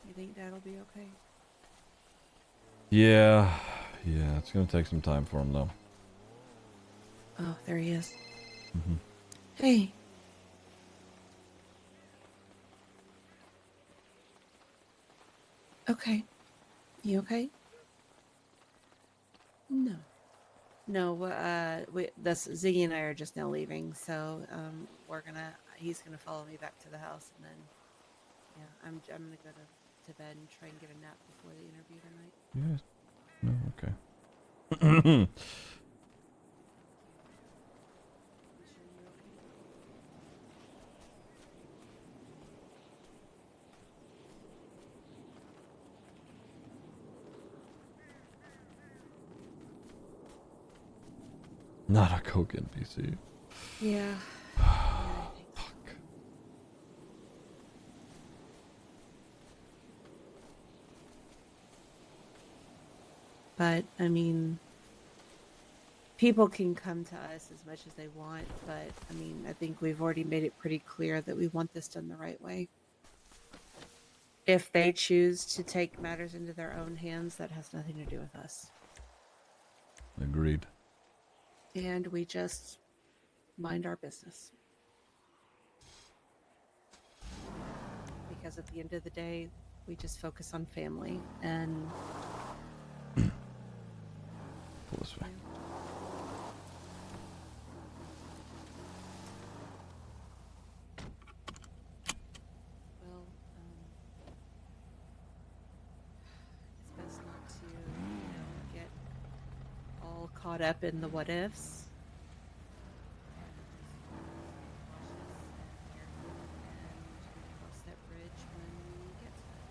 You think Dad'll be okay? Yeah, it's gonna take some time for him though. Oh, there he is. Mm-hmm. Hey. Okay. You okay? No. No, this Ziggy and I are just now leaving, so he's gonna follow me back to the house, and then yeah, I'm gonna go to bed and try and get a nap before the interview tonight. Yes. No, okay. Not a Coke NPC. Yeah. Fuck. But I mean, people can come to us as much as they want, but I mean, I think we've already made it pretty clear that we want this done the right way. If they choose to take matters into their own hands, that has nothing to do with us. Agreed. And we just mind our business. Because at the end of the day, we just focus on family and Pull this way. well, it's best not to, get all caught up in the what ifs. Cross that bridge when we get to it.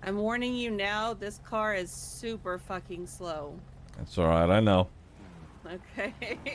I'm warning you now, this car is super fucking slow. That's alright, I know. Okay.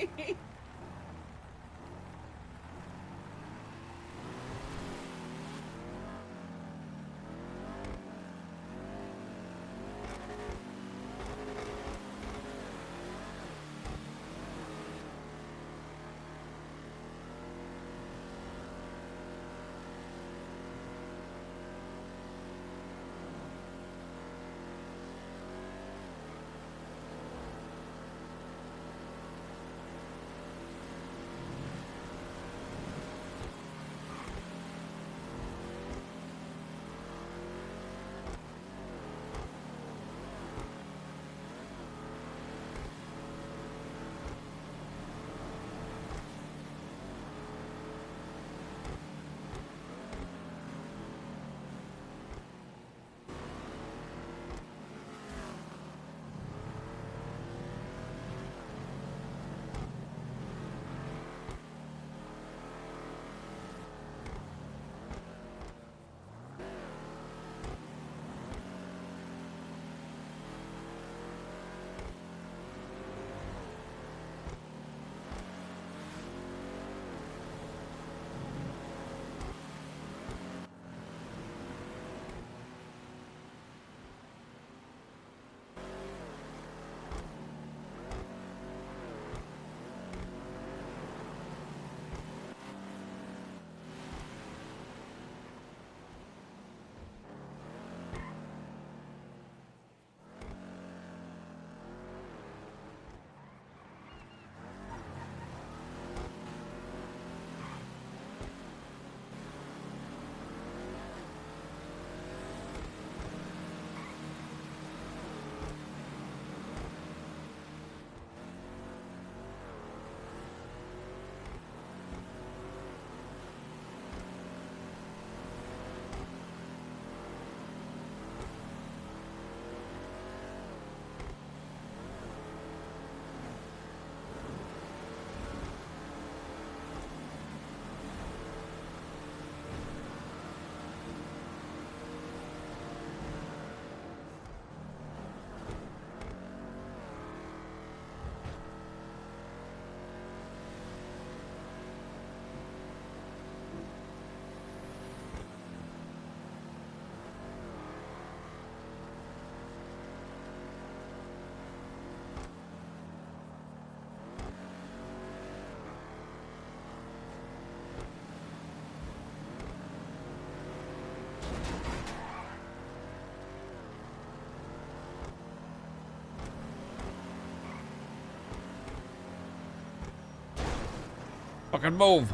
Fucking move.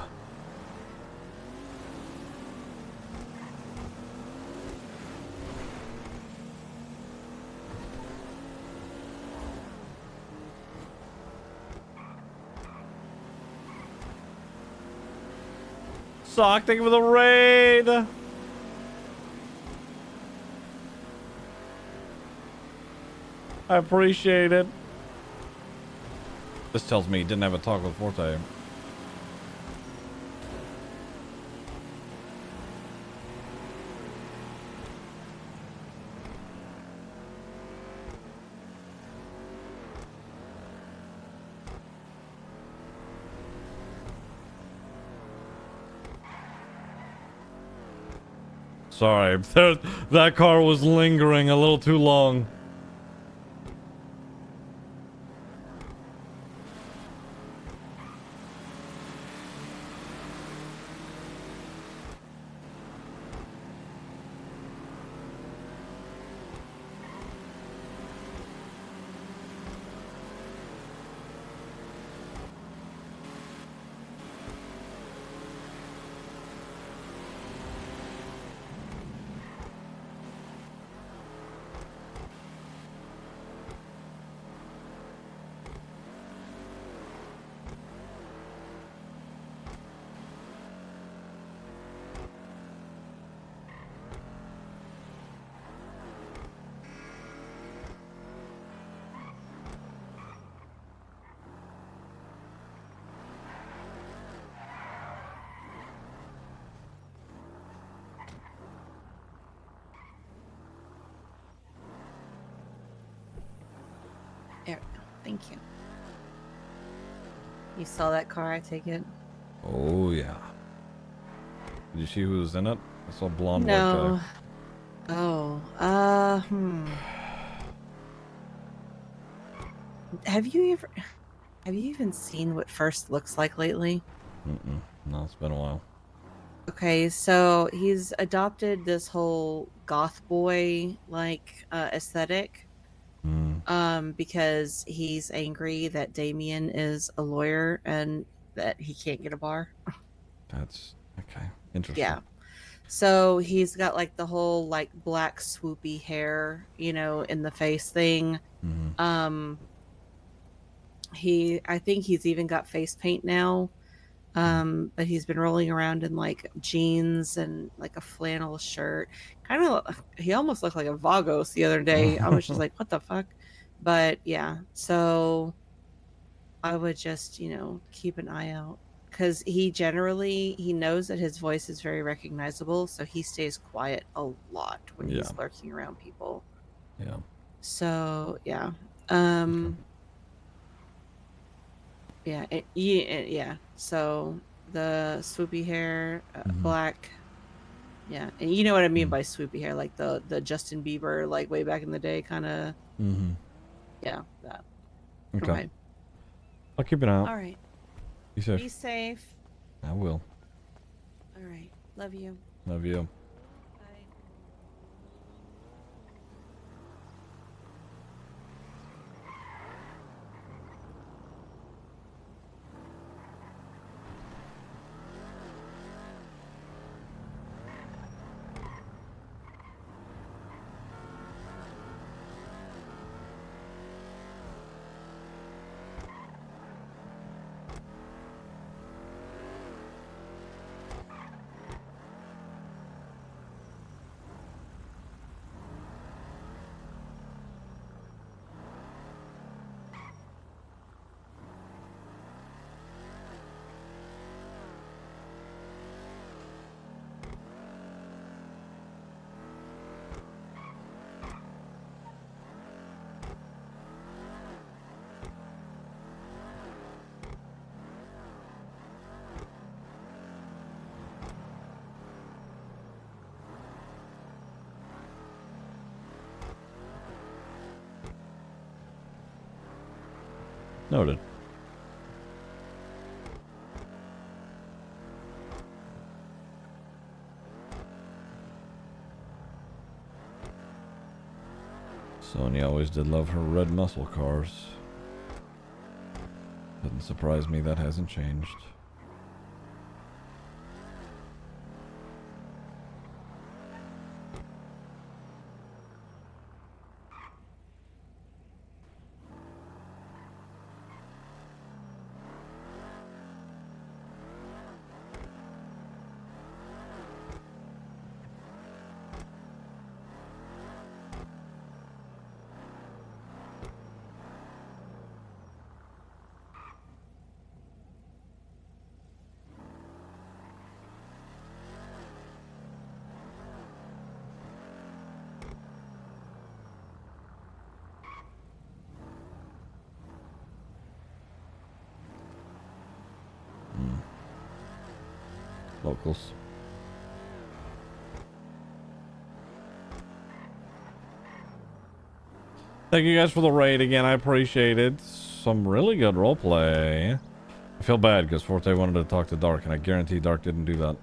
Sock, thank you for the raid. I appreciate it. This tells me he didn't have a talk with Forte. Sorry, that car was lingering a little too long. There we go. Thank you. You saw that car, I take it? Oh yeah. Did you see who was in it? I saw a blonde white No. guy. Oh, Have you even seen what First looks like lately? No, it's been a while. Okay, so he's adopted this whole goth boy like aesthetic. Because he's angry that Damien is a lawyer and that he can't get a bar. That's okay. Interesting. Yeah. So he's got like the whole like black swoopy hair, in the face thing. I think he's even got face paint now. But he's been rolling around in like jeans and like a flannel shirt. He almost looked like a Vagos the other day. I was just like, what the fuck? But yeah, so I would just, keep an eye out because he knows that his voice is very recognizable. So he stays quiet a lot when he's lurking around people. Yeah. So yeah. Yeah, yeah. So the swoopy hair, black. Yeah, and you know what I mean by swoopy hair, like the Justin Bieber, like way back in the day, kind of. Yeah, that. Okay. I'll keep an eye out. All right. Be safe. Be safe. I will. All right. Love you. Love you. Noted. Sonya always did love her red muscle cars. Doesn't surprise me that hasn't changed. Locals. Thank you guys for the raid again. I appreciate it. Some really good roleplay. I feel bad because Forte wanted to talk to Dark, and I guarantee Dark didn't do that.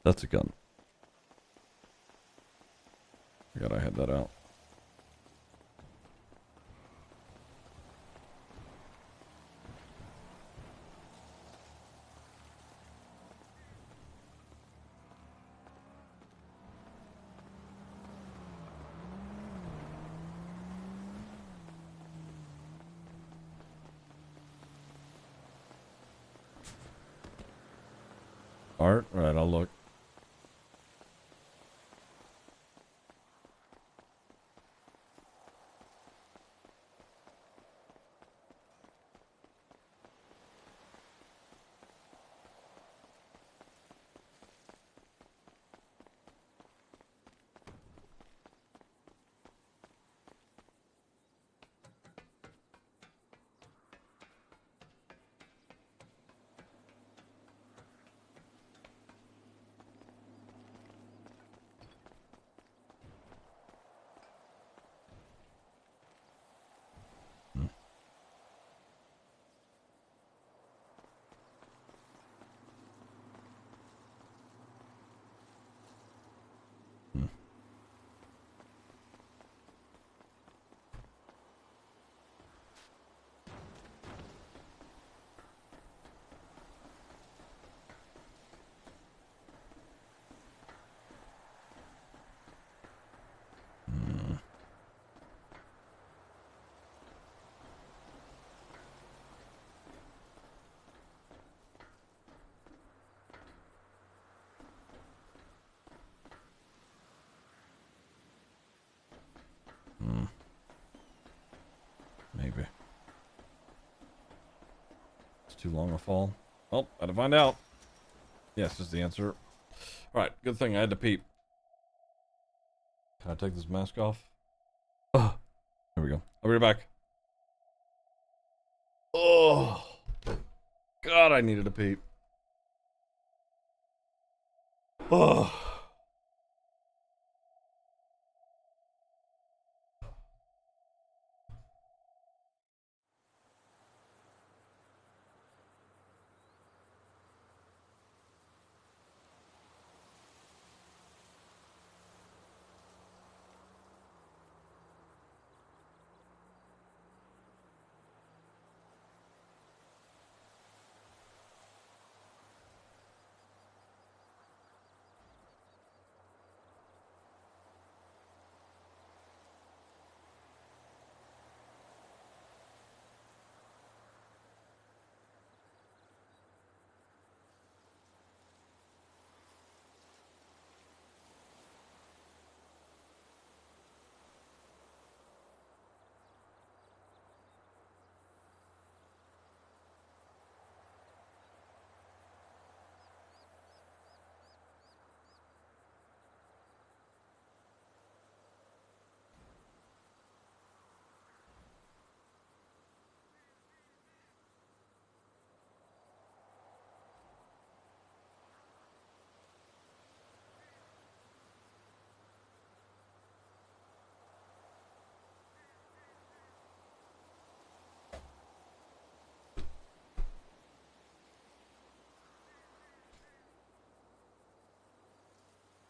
That's a gun. Forgot I had that out. Art? Right, I'll look. Maybe. It's too long a fall. Oh, had to find out. Yes is the answer. Alright, good thing I had to peep. Can I take this mask off? Oh, there we go. I'll be right back. Oh, God, I needed a peep. Oh.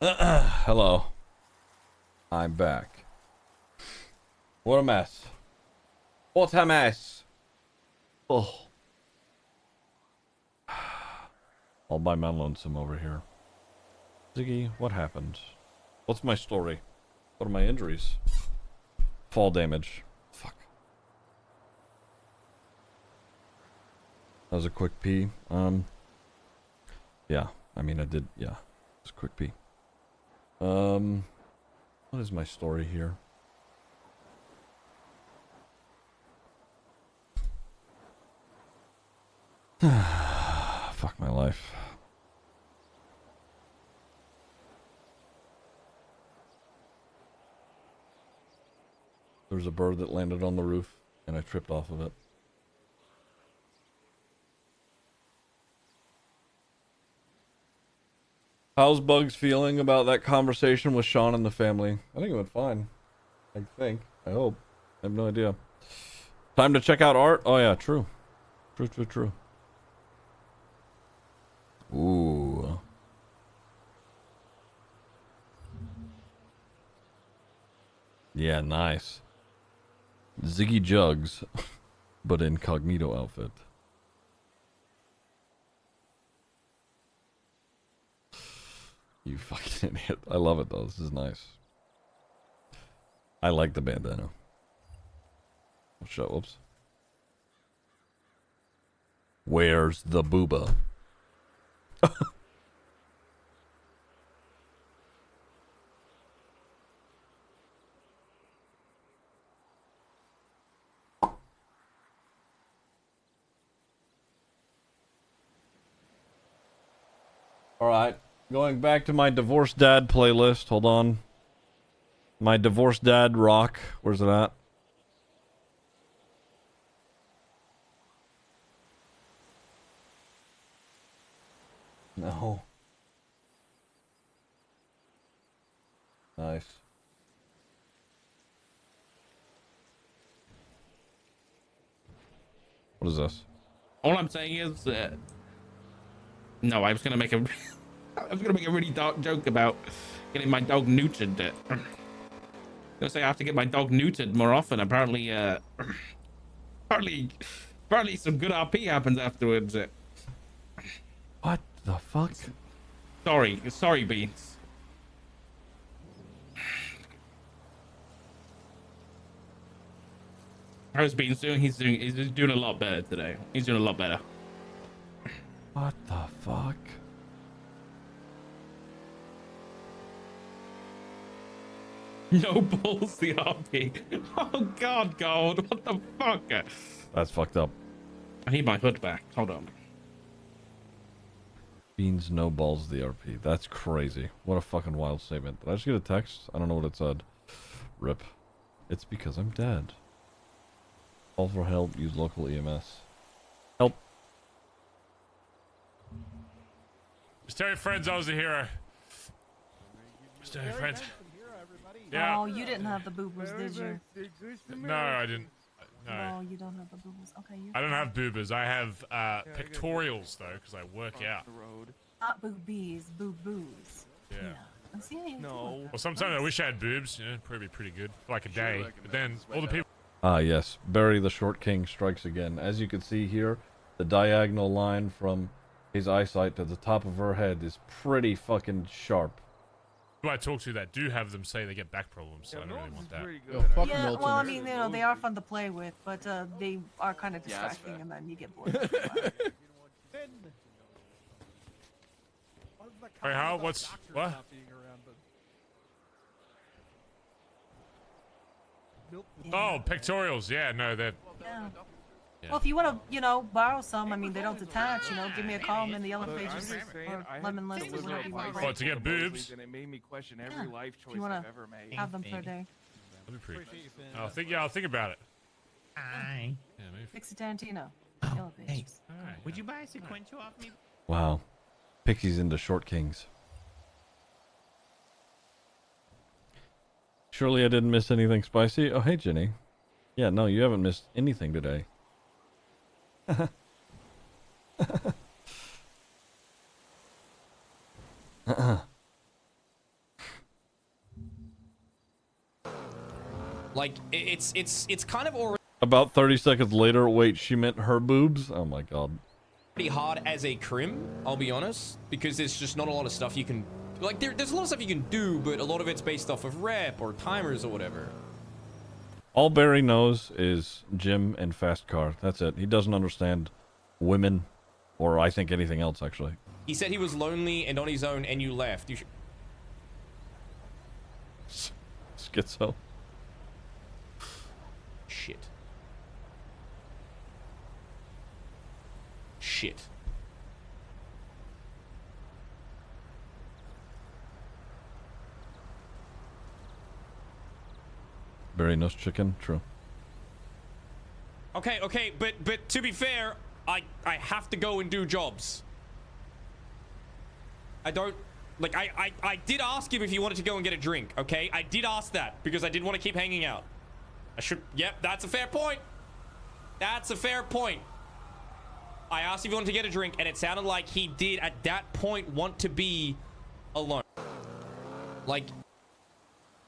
Hello. I'm back. What a mess. What a mess. Oh. All by my lonesome over here. Ziggy, what happened? What's my story? What are my injuries? Fall damage. Fuck. That was a quick pee. Yeah. I mean, I did. Yeah. It was a quick pee. What is my story here? Fuck my life. There was a bird that landed on the roof, and I tripped off of it. How's Bugs feeling about that conversation with Sean and the family? I think it went fine. I think. I hope. I have no idea. Time to check out art? Oh yeah, true. True. Ooh. Yeah, nice. Ziggy Jugs, but incognito outfit. You fucking idiot. I love it though. This is nice. I like the bandana. Oh, shit, whoops. Where's the booba? Alright. Going back to my divorced dad playlist. Hold on. My divorced dad rock. Where's it at? No. Nice. What is this? All I'm saying is, no, I was gonna make a, I was gonna make a really dark joke about getting my dog neutered. I was gonna say I have to get my dog neutered more often. Apparently, apparently some good RP happens afterwards. What the fuck? Sorry, Beans. How's Beans doing? He's doing a lot better today. He's doing a lot better. What the fuck? No balls, the RP. Oh God, what the fuck? That's fucked up. I need my hood back. Hold on. Beans no balls the RP. That's crazy. What a fucking wild statement. Did I just get a text? I don't know what it said. Rip. It's because I'm dead. Call for help. Use local EMS. Help. Just tell your friends I was a hero. Just tell your friends. Yeah. Oh, you didn't have the boobers, did you? No, I didn't. No. Oh, you don't have the boobers. Okay, you. I don't have boobers. I have pectorials though, because I work out. Not boobies, boo-boos. Yeah. I see how you do it. Well, sometimes I wish I had boobs. Yeah, probably pretty good for like a day. But then all the people. Ah, yes. Barry the Short King strikes again. As you can see here, the diagonal line from his eyesight to the top of her head is pretty fucking sharp. Who I talk to that do have them say they get back problems, so I don't really want that. Yeah, well, I mean, you know, they are fun to play with, but they are kind of distracting, and then you get bored. Wait, how? What's what? Oh, pectorials. Yeah, no, that. Yeah. Well, if you want to, you know, borrow some, I mean, they don't detach, you know, give me a call. I'm in the yellow pages or lemon list or whatever you want. What, to get boobs? Yeah. If you want to have them for a day. That'd be pretty. I'll think about it. Hi. Yeah, maybe. Pixie Tarantino. Yellow pages. Would you buy a sequential off me? Wow. Pixie's into Short Kings. Surely I didn't miss anything spicy? Oh, hey, Jenny. Yeah, no, you haven't missed anything today. Like it's kind of already About 30 seconds later, wait, she meant her boobs? Oh my god. hard as a crim, I'll be honest, because there's just not a lot of stuff you can like. There's a lot of stuff you can do, but a lot of it's based off of rep or timers or whatever. All Barry knows is gym and fast car. That's it. He doesn't understand women, or I think anything else, actually. He said he was lonely and on his own, and you left. You Schizo. Shit. Shit. Barry knows chicken. True. Okay, but to be fair, I have to go and do jobs. I don't like I did ask him if he wanted to go and get a drink, okay? I did ask that because I did want to keep hanging out. Yep, that's a fair point. That's a fair point. I asked if he wanted to get a drink, and it sounded like he did at that point want to be alone. Like,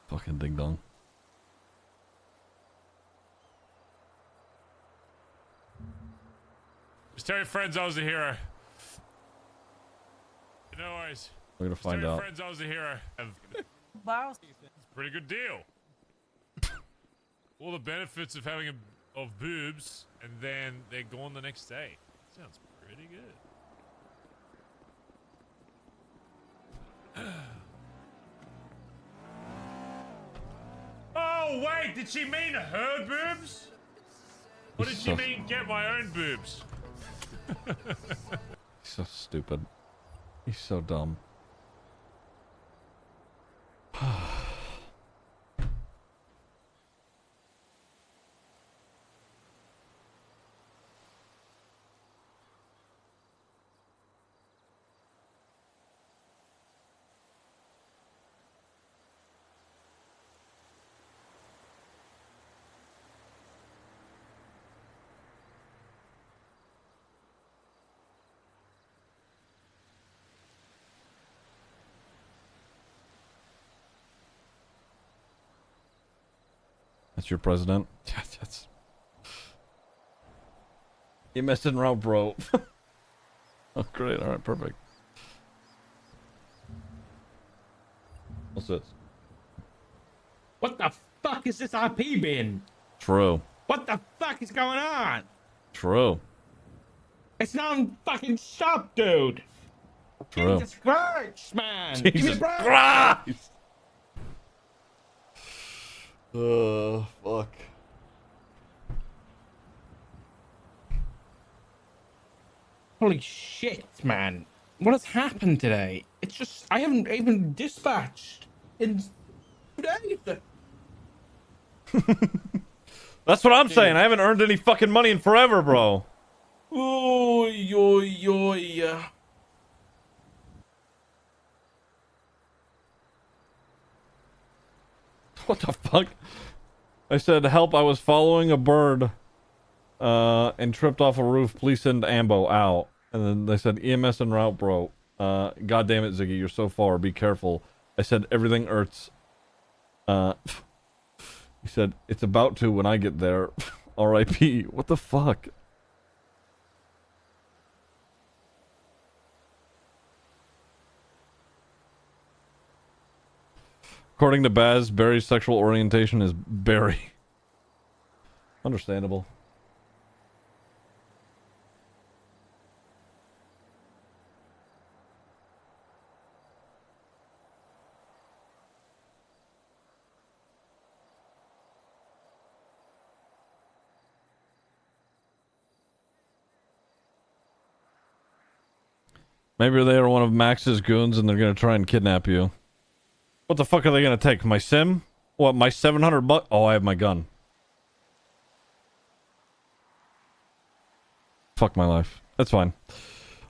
fucking ding dong. Just tell your friends I was a hero. No worries. We're gonna find out. Friends I was a hero. Borrow. Pretty good deal. All the benefits of having of boobs, and then they're gone the next day. Sounds pretty good. Oh wait, did she mean her boobs? Or did she mean get my own boobs? He's so stupid. He's so dumb. That's your president? That's... You messed it around, bro. Oh, great. All right, perfect. What's this? What the fuck is this IP bin? True. What the fuck is going on? True. It's non fucking stop, dude. True. Jesus Christ, man. Give me a Jesus break. Christ! Fuck. Holy shit, man. What has happened today? It's just, I haven't even dispatched in 2 days. That's what I'm saying. I haven't earned any fucking money in forever, bro. Oy, oy, oy. What the fuck? I said, help, I was following a bird and tripped off a roof. Please send Ambo out. And then they said, EMS en route, bro. God damn it, Ziggy, you're so far. Be careful. I said, everything hurts. He said, it's about to when I get there. R.I.P. What the fuck? According to Baz, Barry's sexual orientation is Barry. Understandable. Maybe they are one of Max's goons and they're gonna try and kidnap you. What the fuck are they gonna take? My sim? What, my 700 bucks? Oh, I have my gun. Fuck my life. That's fine.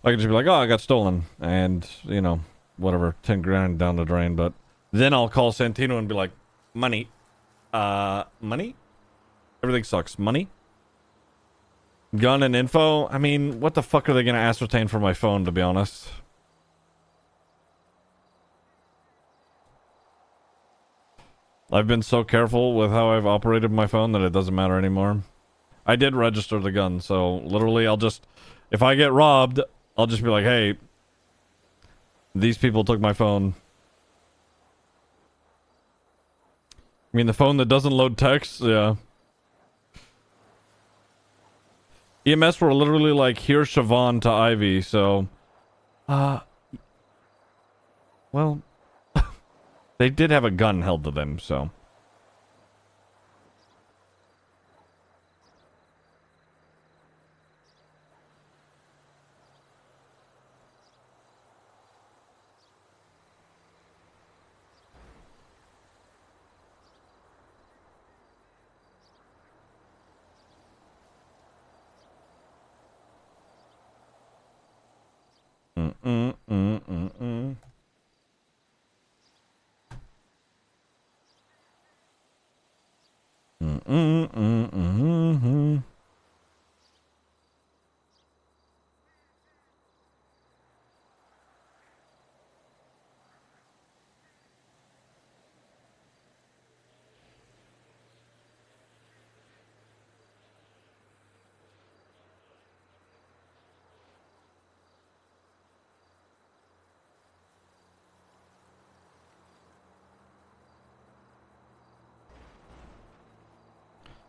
I can just be like, oh, I got stolen. And, you know, whatever, 10 grand down the drain. But then I'll call Santino and be like, money. Money? Everything sucks. Money? Gun and info? I mean, what the fuck are they gonna ascertain from my phone, to be honest? I've been so careful with how I've operated my phone that it doesn't matter anymore. I did register the gun, so literally I'll just... If I get robbed, I'll just be like, hey, these people took my phone. I mean, the phone that doesn't load text? Yeah. EMS were literally like, here's Siobhan to Ivy, so... Well... they did have a gun held to them, so... Mm-mm-mm-mm-mm. Mm-mm-mm-mm-mm.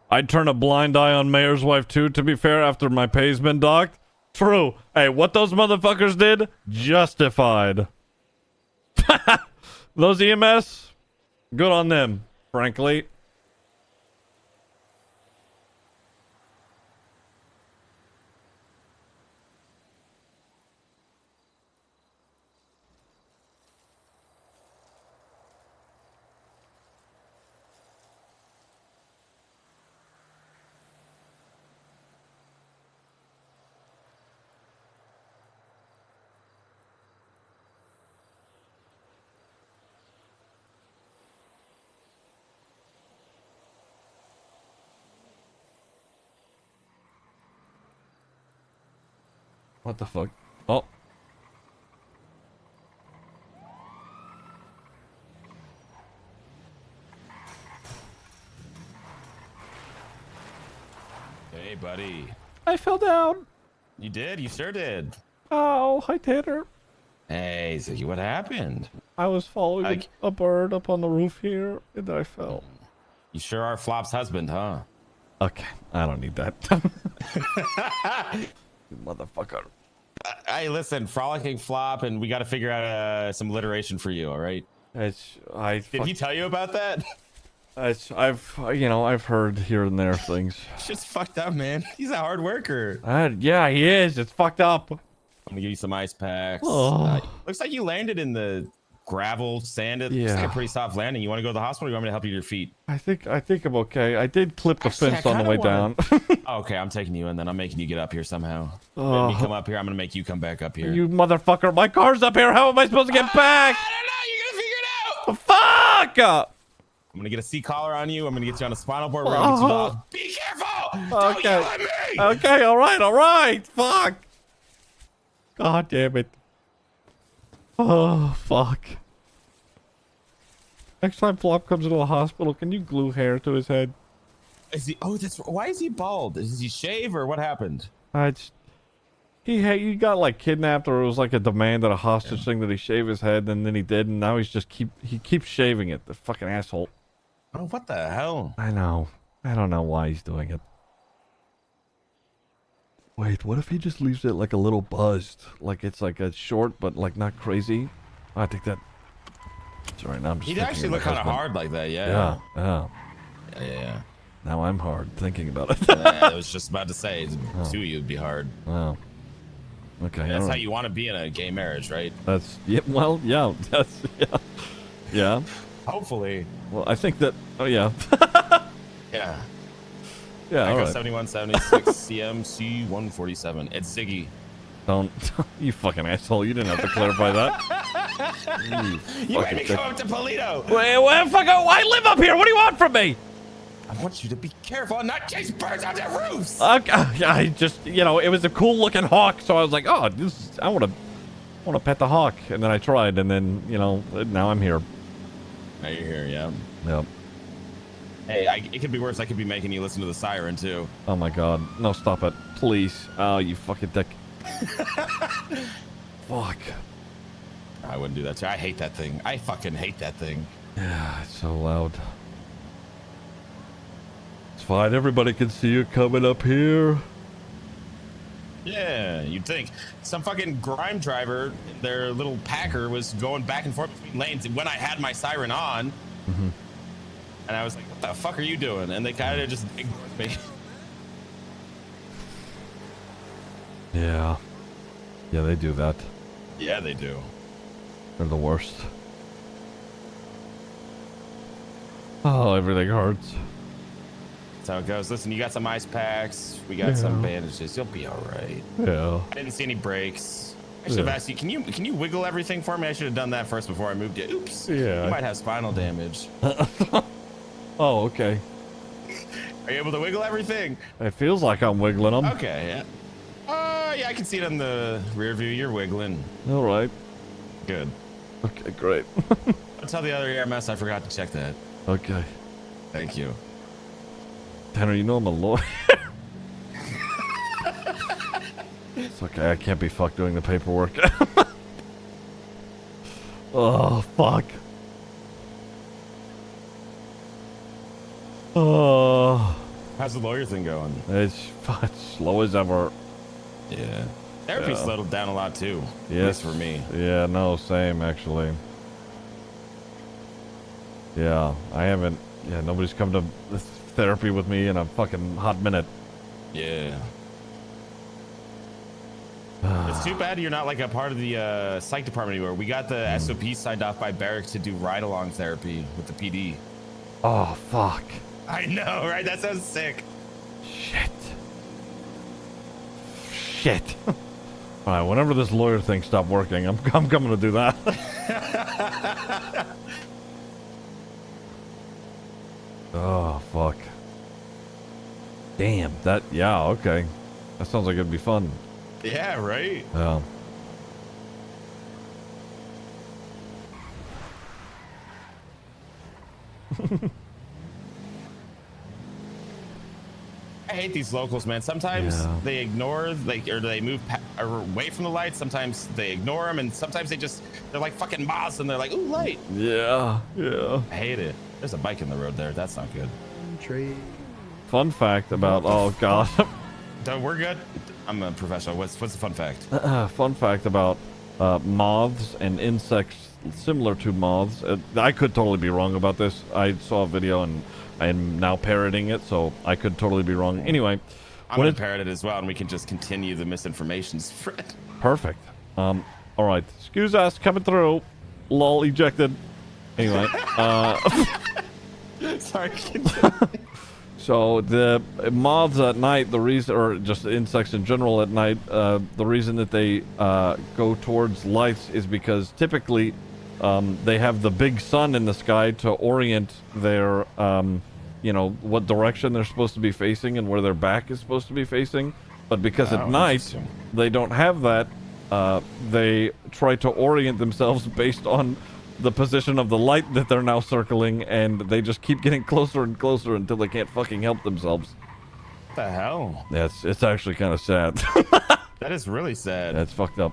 I'd turn a blind eye on Mayor's wife too, to be fair, after my pay's been docked. True. Hey, what those motherfuckers did? Justified. Those EMS? Good on them, frankly. What the fuck? Oh. Hey, buddy. I fell down. You did? You sure did. Oh, hi, Tanner. Hey, Ziggy, what happened? I was following a bird up on the roof here, and I fell. You sure are Flop's husband, huh? Okay, I don't need that. Motherfucker. Hey, listen, frolicking Flop, and we got to figure out some alliteration for you, all right? Did he tell you about that? I've heard here and there things. Shit's fucked up, man. He's a hard worker. Yeah, he is. It's fucked up. I'm gonna give you some ice packs. Oh. Looks like you landed in the gravel, sand. It looks like a pretty soft landing. You want to go to the hospital? Or you want me to help you to your feet? I think I'm okay. I did clip the fence on the way down. Okay, I'm taking you in. Then I'm making you get up here somehow. Oh. Let me come up here. I'm gonna make you come back up here. You motherfucker! My car's up here. How am I supposed to get back? I don't know. You're gonna figure it out. Fuck! I'm gonna get a seat collar on you. I'm gonna get you on a spinal board. We're gonna get you off. Be careful! Don't Okay. yell at me! Okay. All right. Fuck. God damn it. Oh, fuck. Next time Flop comes into a hospital, can you glue hair to his head? Is he? Oh, why is he bald? Does he shave or what happened? He got like kidnapped, or it was like a demand at a hostage thing that he shave his head, and then he did, and now he keeps shaving it. The fucking asshole. Oh, what the hell? I know. I don't know why he's doing it. Wait, what if he just leaves it like a little buzzed? Like it's like a short, but like not crazy? I think that... Sorry, now I'm just He'd thinking actually of look my kind of husband. hard like that, yeah. Yeah. Now I'm hard thinking about it. I was just about to say, two of you would be hard. Wow. Okay. That's all how right. you want to be in a gay marriage, right? That's... Yeah, well, yeah. That's... Yeah. Yeah. Hopefully. Well, I think that... Oh, yeah. Yeah. Yeah, all Echo right. 7176 CMC 147. It's Ziggy. Don't... You fucking asshole. You didn't have to clarify that. You made me come up to Polito. Wait, why live up here? What do you want from me? I want you to be careful and not chase birds on their roofs. I just, it was a cool looking hawk, so I was like, oh, I want to pet the hawk, and then I tried, and then, now I'm here. Now you're here, yeah. Yep. Hey, it could be worse. I could be making you listen to the siren too. Oh my god. No, stop it. Please. Oh, you fucking dick. Fuck. I wouldn't do that too. I hate that thing. I fucking hate that thing. Yeah, it's so loud. It's fine. Everybody can see you coming up here. Yeah, you'd think. Some fucking grime driver, their little Packer, was going back and forth between lanes when I had my siren on. Mm-hmm. And I was like, what the fuck are you doing? And they kind of just ignored me. Yeah. Yeah, they do that. Yeah, they do. They're the worst. Oh, everything hurts. That's how it goes. Listen, you got some ice packs. We got some bandages. You'll be all right. Yeah. I didn't see any breaks. I should have asked you, can you wiggle everything for me? I should have done that first before I moved it. Oops. Yeah. You might have spinal damage. Oh, okay. Are you able to wiggle everything? It feels like I'm wiggling them. Okay, yeah. Yeah, I can see it on the rear view. You're wiggling. All right. Good. Okay, great. I'll tell the other EMS I forgot to check that. Okay. Thank you. Tanner, you know I'm a lawyer. It's okay, I can't be fucked doing the paperwork. Oh, fuck. Oh. How's the lawyer thing going? It's slow as ever. Yeah. Therapy slowed down a lot too. Yes. At least for me. Yeah, no, same actually. Yeah, I haven't. Yeah, nobody's come to therapy with me in a fucking hot minute. Yeah. It's too bad you're not like a part of the psych department anymore. We got the SOP signed off by Barracks to do ride-along therapy with the PD. Oh, fuck. I know, right? That sounds sick. Shit. All right, whenever this lawyer thing stops working, I'm coming to do that. Oh, fuck. Damn, yeah, okay. That sounds like it'd be fun. Yeah, right? Yeah. I hate these locals, man. Sometimes they ignore, or they move away from the lights. Sometimes they ignore them, and sometimes they're like fucking moths, and they're like, ooh, light. Yeah, yeah. I hate it. There's a bike in the road there. That's not good. Fun fact about, oh god. So we're good. I'm a professional. What's the fun fact? Fun fact about moths and insects similar to moths. I could totally be wrong about this. I saw a video and I'm now parroting it, so I could totally be wrong. Anyway, I'm going to parrot it as well, and we can just continue the misinformation spread. Perfect. All right. Excuse us, coming through. Lol, ejected. Anyway. Sorry. So the moths at night, the reason, or just insects in general at night, the reason that they go towards lights is because typically they have the big sun in the sky to orient their, you know, what direction they're supposed to be facing and where their back is supposed to be facing. But because at night they don't have that, they try to orient themselves based on the position of the light that they're now circling, and they just keep getting closer and closer until they can't fucking help themselves. What the hell? Yeah, it's actually kind of sad. That is really sad. That's fucked up.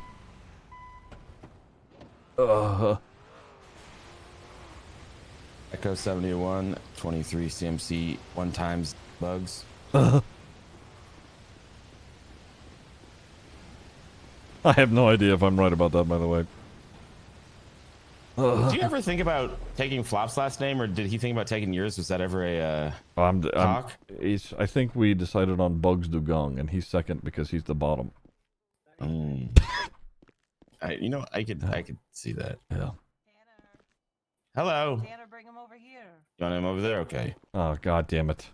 Echo 71, 23 CMC, 1 times bugs. I have no idea if I'm right about that, by the way. Did you ever think about taking Flop's last name, or did he think about taking yours? Was that ever a talk? I think we decided on Bugs Dugong, and he's second because he's the bottom. You know, I could see that. Yeah. Hello. Tanner, bring him over here. You want him over there? Okay. Oh, god damn it.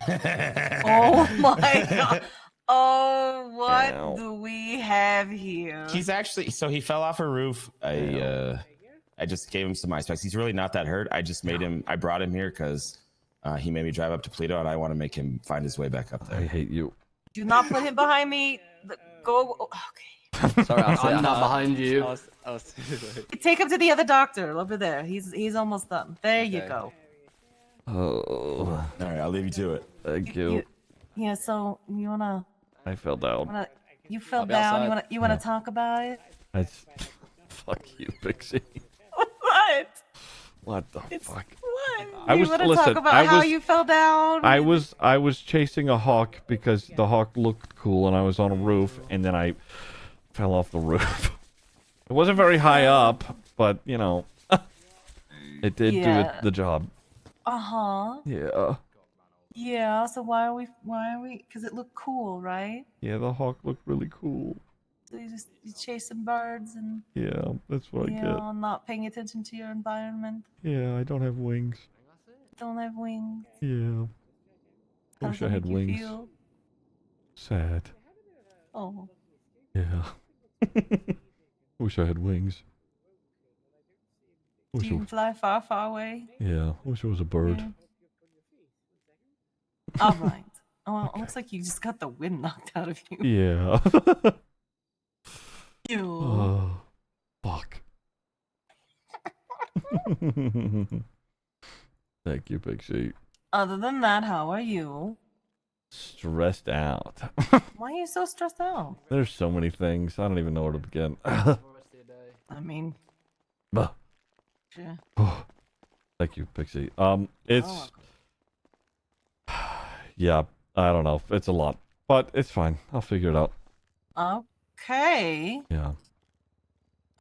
Oh my god. Oh, what do we have here? He's actually, so he fell off a roof. I just gave him some ice packs. He's really not that hurt. I just made him, I brought him here because he made me drive up to Toledo, and I want to make him find his way back up there. I hate you. Do not put him behind me. Go. Okay. Sorry, I'm not behind you. I was Take him to the other doctor over there. He's almost done. There you go. Oh. All right, I'll leave you to it. Thank you. Yeah. So you wanna? I fell down. You fell I'll be down. outside. You wanna talk about it? Fuck you, Pixie. What? What the fuck? What? You wanna talk about how you fell down? I was chasing a hawk because the hawk looked cool, and I was on a roof, and then I fell off the roof. It wasn't very high up, but you know, it did do the job. Yeah. Yeah. So why are we? Because it looked cool, right? Yeah, the hawk looked really cool. So you chasing birds and Yeah, that's what I get. not paying attention to your environment. Yeah, I don't have wings. Don't have wings. Yeah. How Wish does I that had make you wings. feel? Sad. Oh. Yeah. Wish I had wings. So you can fly far, far away. Yeah, wish I was a bird. Yeah. All right. Oh, well, it looks like you just got the wind knocked out of you. Yeah. Ew. Oh, fuck. Thank you, Pixie. Other than that, how are you? Stressed out. Why are you so stressed out? There's so many things. I don't even know where to begin. I mean, Bah. sure. Thank you, Pixie. It's... Yeah, I don't know. It's a lot. But it's fine. I'll figure it out. Okay. Yeah.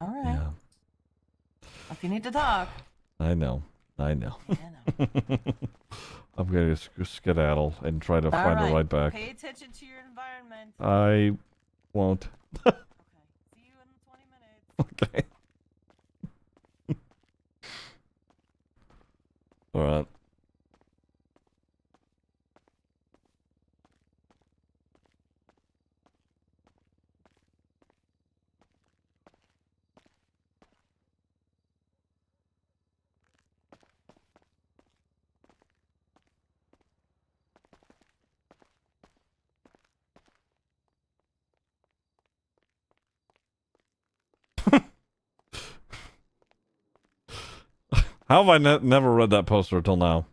All right. Yeah. If you need to talk. I know. I'm going to skedaddle and try to find a ride back. Pay attention to your environment. I won't. Okay. See you in 20 minutes. Okay. All right. How have I never read that poster till now?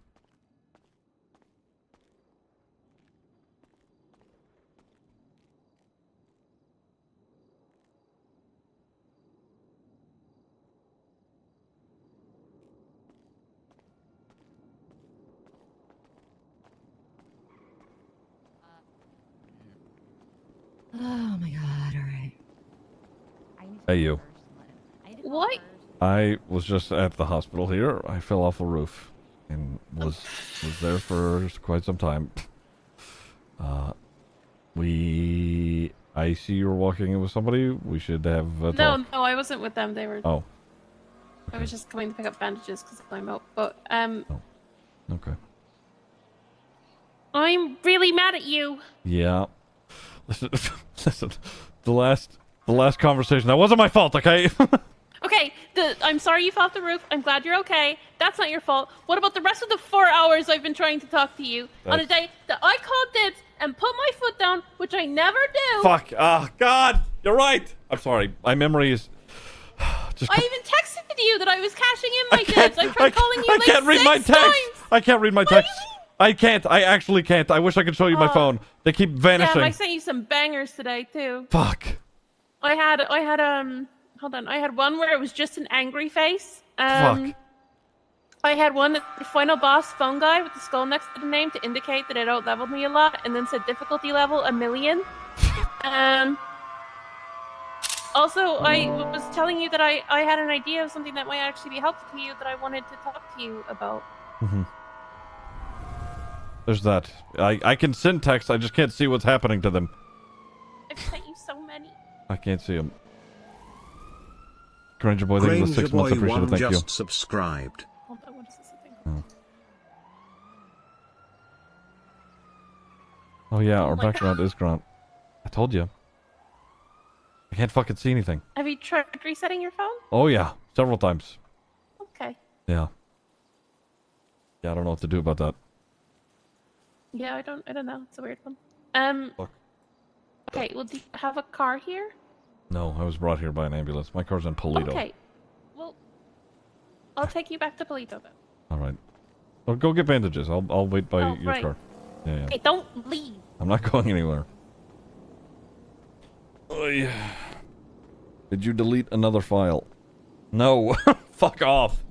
Oh my god, alright. Hey, you. What? I was just at the hospital here. I fell off a roof and was there for quite some time. I see you were walking in with somebody. We should have a talk. No, I wasn't with them. They were. Oh. I was just coming to pick up bandages because I'm out. But Okay. I'm really mad at you. Yeah. Listen. The last conversation. That wasn't my fault, okay? Okay, I'm sorry you fell off the roof. I'm glad you're okay. That's not your fault. What about the rest of the 4 hours I've been trying to talk to you on a day that I called dibs and put my foot down, which I never do? Fuck. Oh, God. You're right. I'm sorry. My memory is... Just... I even texted you that I was cashing in my dibs. I tried calling you I can't read my text. I can't read my text. I can't. I actually can't. I wish I could show you my phone. They keep vanishing. Yeah, I sent you some bangers today too. Fuck. I had hold on. I had one where it was just an angry face. Fuck. I had one that the final boss phone guy with the skull next to the name to indicate that it out-leveled me a lot, and then said difficulty level 1,000,000. Also, I was telling you that I had an idea of something that might actually be helpful to you that I wanted to talk to you about. Mm-hmm. There's that. I can send text. I just can't see what's happening to them. I've sent you so many. I can't see them. Granger Boy, thank you for 6 months. I appreciate it. Thank you. Just subscribed. Hold on, what is this thing? Oh yeah, our background is Grant. I told you. I can't fucking see anything. Have you tried resetting your phone? Oh yeah, several times. Okay. Yeah. Yeah, I don't know what to do about that. Yeah, I don't know. It's a weird one. Fuck. Okay, well, do you have a car here? No, I was brought here by an ambulance. My car's in Polito. Okay. Well, I'll take you back to Polito then. All right. Or go get bandages. I'll wait by Oh, your right. car. Yeah. Hey, don't leave. I'm not going anywhere. Oh, yeah. Did you delete another file? No. Fuck off.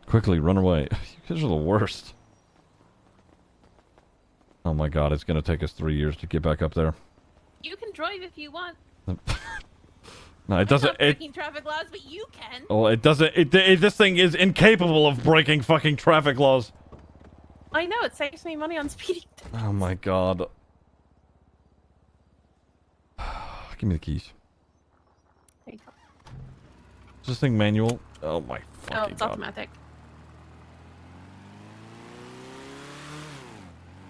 Quickly, run away. You guys are the worst. Oh my god, it's gonna take us 3 years to get back up there. You can drive if you want. No, it doesn't. I'm not breaking traffic laws, but you can. Oh, it doesn't. This thing is incapable of breaking fucking traffic laws. I know, it saves me money on speeding. Oh my god. Give me the keys. There you go. Is this thing manual? Oh my fucking Oh, it's god. automatic.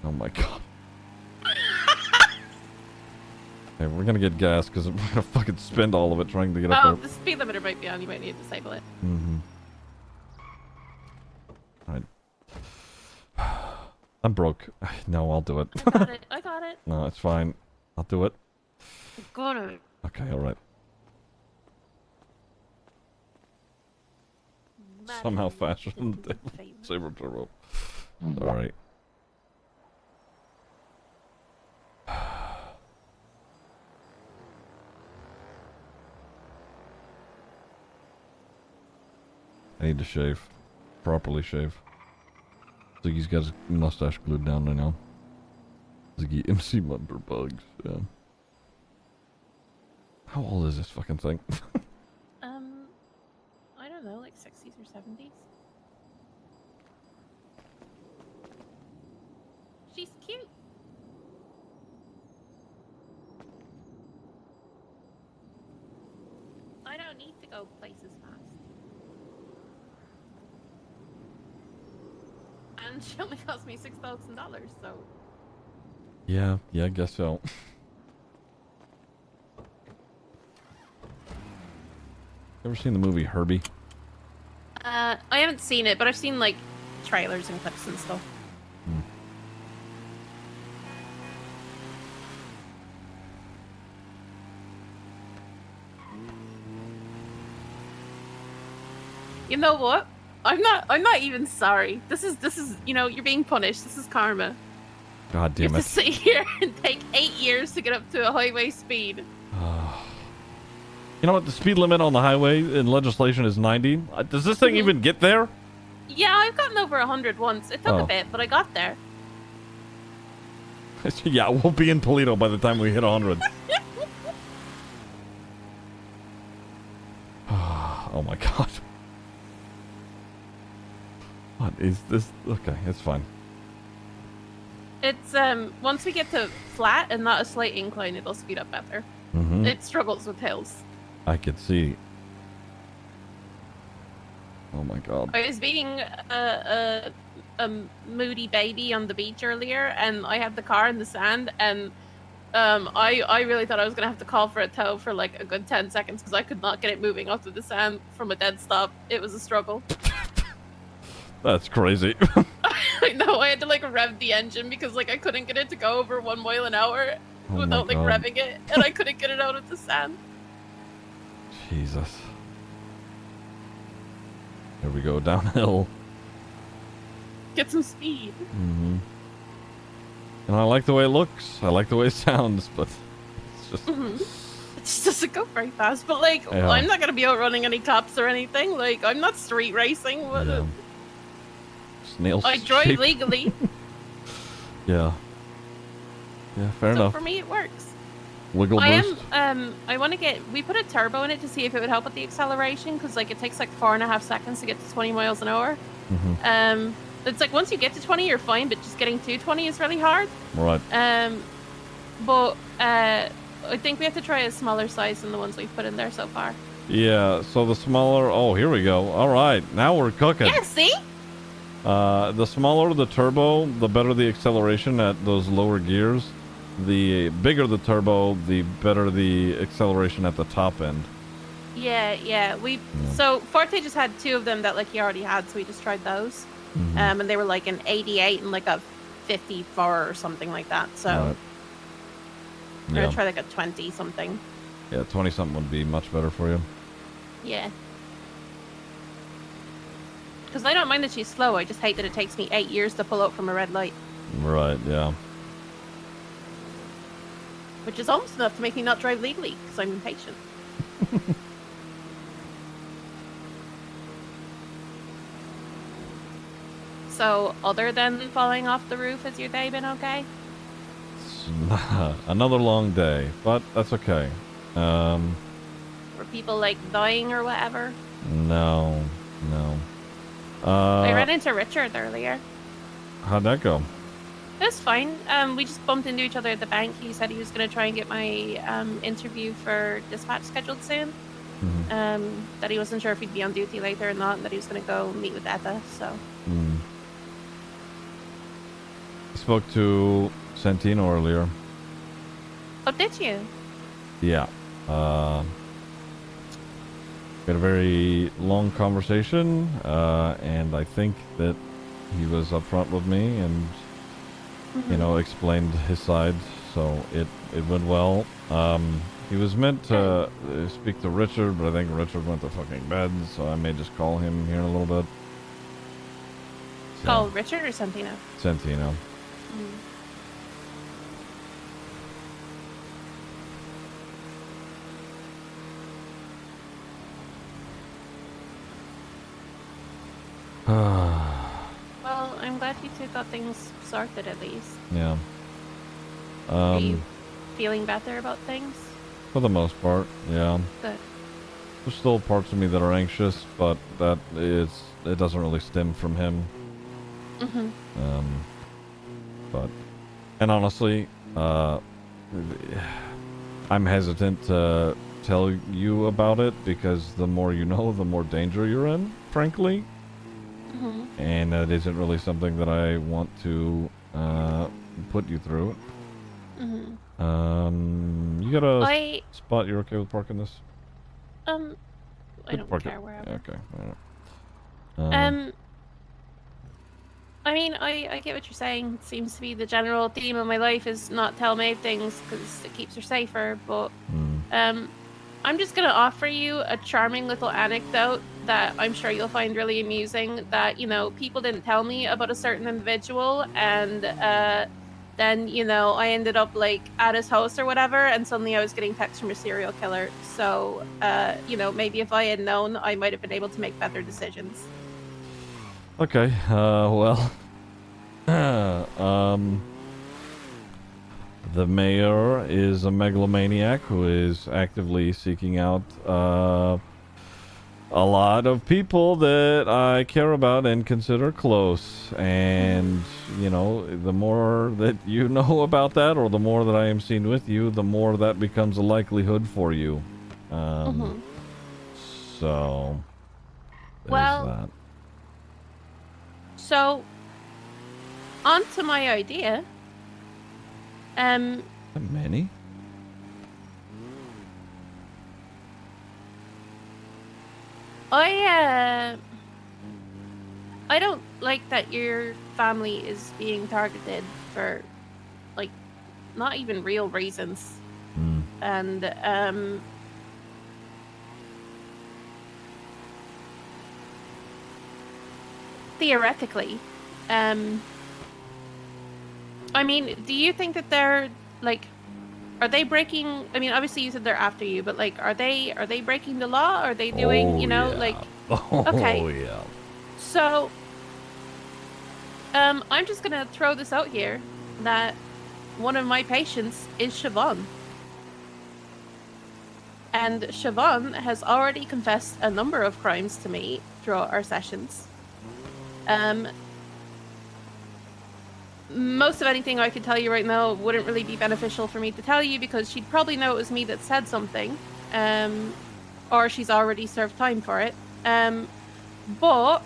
Oh my god. Okay, we're gonna get gas because we're gonna fucking spend all of it trying to get up Oh, there. the speed limiter might be on. You might need to disable it. Mm-hmm. Alright. I'm broke. No, I'll do it. I got it. I got it. No, it's fine. I'll do it. I got it. Okay, alright. Somehow faster than the Saber Turbo. Alright. I need to shave. Properly shave. Ziggy's got his mustache glued down right now. Ziggy MC Mumber Bugs, yeah. How old is this fucking thing? I don't know, like 60s or 70s. She's cute. I don't need to go places fast. And she only cost me $6,000, so. Yeah, I guess so. Ever seen the movie Herbie? I haven't seen it, but I've seen like trailers and clips and stuff. You know what? I'm not even sorry. This is, you know, you're being punished. This is karma. God You damn have it. to sit here and take 8 years to get up to a highway speed. You know what? The speed limit on the highway in legislation is 90. Does this thing even get there? Yeah, I've gotten over 100 once. It took Oh. a bit, but I got there. Yeah, we'll be in Toledo by the time we hit 100. Oh my god. What is this? Okay, it's fine. It's once we get to flat and not a slight incline, it'll speed up better. Mhm. It struggles with hills. I could see. Oh my god. I was being a moody baby on the beach earlier, and I had the car in the sand, and I really thought I was gonna have to call for a tow for like a good 10 seconds because I could not get it moving off of the sand from a dead stop. It was a struggle. That's crazy. I know, I had to like rev the engine because like I couldn't get it to go over 1 mile an hour Oh my without like God. revving it, and I couldn't get it out of the sand. Jesus. Here we go, downhill. Get some speed. Mm-hmm. And I like the way it looks. I like the way it sounds, but it's just... It just doesn't go very fast, but like Yeah. I'm not gonna be outrunning any cops or anything. Like I'm not street racing. What? Yeah. Snail I drive shape. legally, Yeah. Yeah, fair so enough. for me it works. Wiggle I boost. am. I want to get. We put a turbo in it to see if it would help with the acceleration because like it takes like 4.5 seconds to get to 20 miles an hour. Mhm. It's like once you get to 20, you're fine, but just getting to 20 is really hard. Right. But I think we have to try a smaller size than the ones we've put in there so far. Yeah, so the smaller... Oh, here we go. All right, now we're cooking. Yeah, see? The smaller the turbo, the better the acceleration at those lower gears. The bigger the turbo, the better the acceleration at the top end. Yeah. So Forte just had 2 of them that like he already had, so we just tried those. and they were like an 88 and like a 54 or something like that. So Right. I'm Yeah. gonna try like a 20 something. Yeah, 20 something would be much better for you. Yeah. Because I don't mind that she's slow. I just hate that it takes me 8 years to pull out from a red light, Right. Yeah. which is almost enough to make me not drive legally because I'm impatient. So, other than falling off the roof, has your day been okay? Another long day, but that's okay. Were people like dying or whatever? No. I ran into Richard earlier. How'd that go? It's fine. We just bumped into each other at the bank. He said he was going to try and get my interview for dispatch scheduled soon. That he wasn't sure if he'd be on duty later or not, and that he was going to go meet with Etta. So I spoke to Santino earlier. oh, did you? Yeah. We had a very long conversation, and I think that he was upfront with me and, you know, explained his side, so it went well. He was meant to speak to Richard, but I think Richard went to fucking bed, so I may just call him here in a little bit. So, Call Richard or Santino? Santino. Well, I'm glad you two got things sorted at least. Yeah. Are you feeling better about things? For the most part, yeah. Good. There's still parts of me that are anxious, but it doesn't really stem from him. And honestly, I'm hesitant to tell you about it because the more you know, the more danger you're in, frankly. And that isn't really something that I want to put you through. You got a spot you're okay with parking this? I don't care wherever. Okay. All right. I mean, I get what you're saying. It seems to be the general theme of my life is not tell Maeve things because it keeps her safer. But I'm just gonna offer you a charming little anecdote that I'm sure you'll find really amusing. That people didn't tell me about a certain individual, and then I ended up like at his house or whatever, and suddenly I was getting texts from a serial killer. So maybe if I had known, I might have been able to make better decisions. Okay, well, the mayor is a megalomaniac who is actively seeking out a lot of people that I care about and consider close. And, the more that you know about that, or the more that I am seen with you, the more that becomes a likelihood for you. So, there's that. So, on to my idea. Many? I don't like that your family is being targeted for, like, not even real reasons. And, theoretically, I mean, do you think that they're like, are they breaking? I mean, obviously you said they're after you, but like, are they breaking the law? Are they doing, like? Okay. Yeah. So, I'm just gonna throw this out here that one of my patients is Siobhan. And Siobhan has already confessed a number of crimes to me throughout our sessions. Most of anything I could tell you right now wouldn't really be beneficial for me to tell you because she'd probably know it was me that said something, or she's already served time for it. But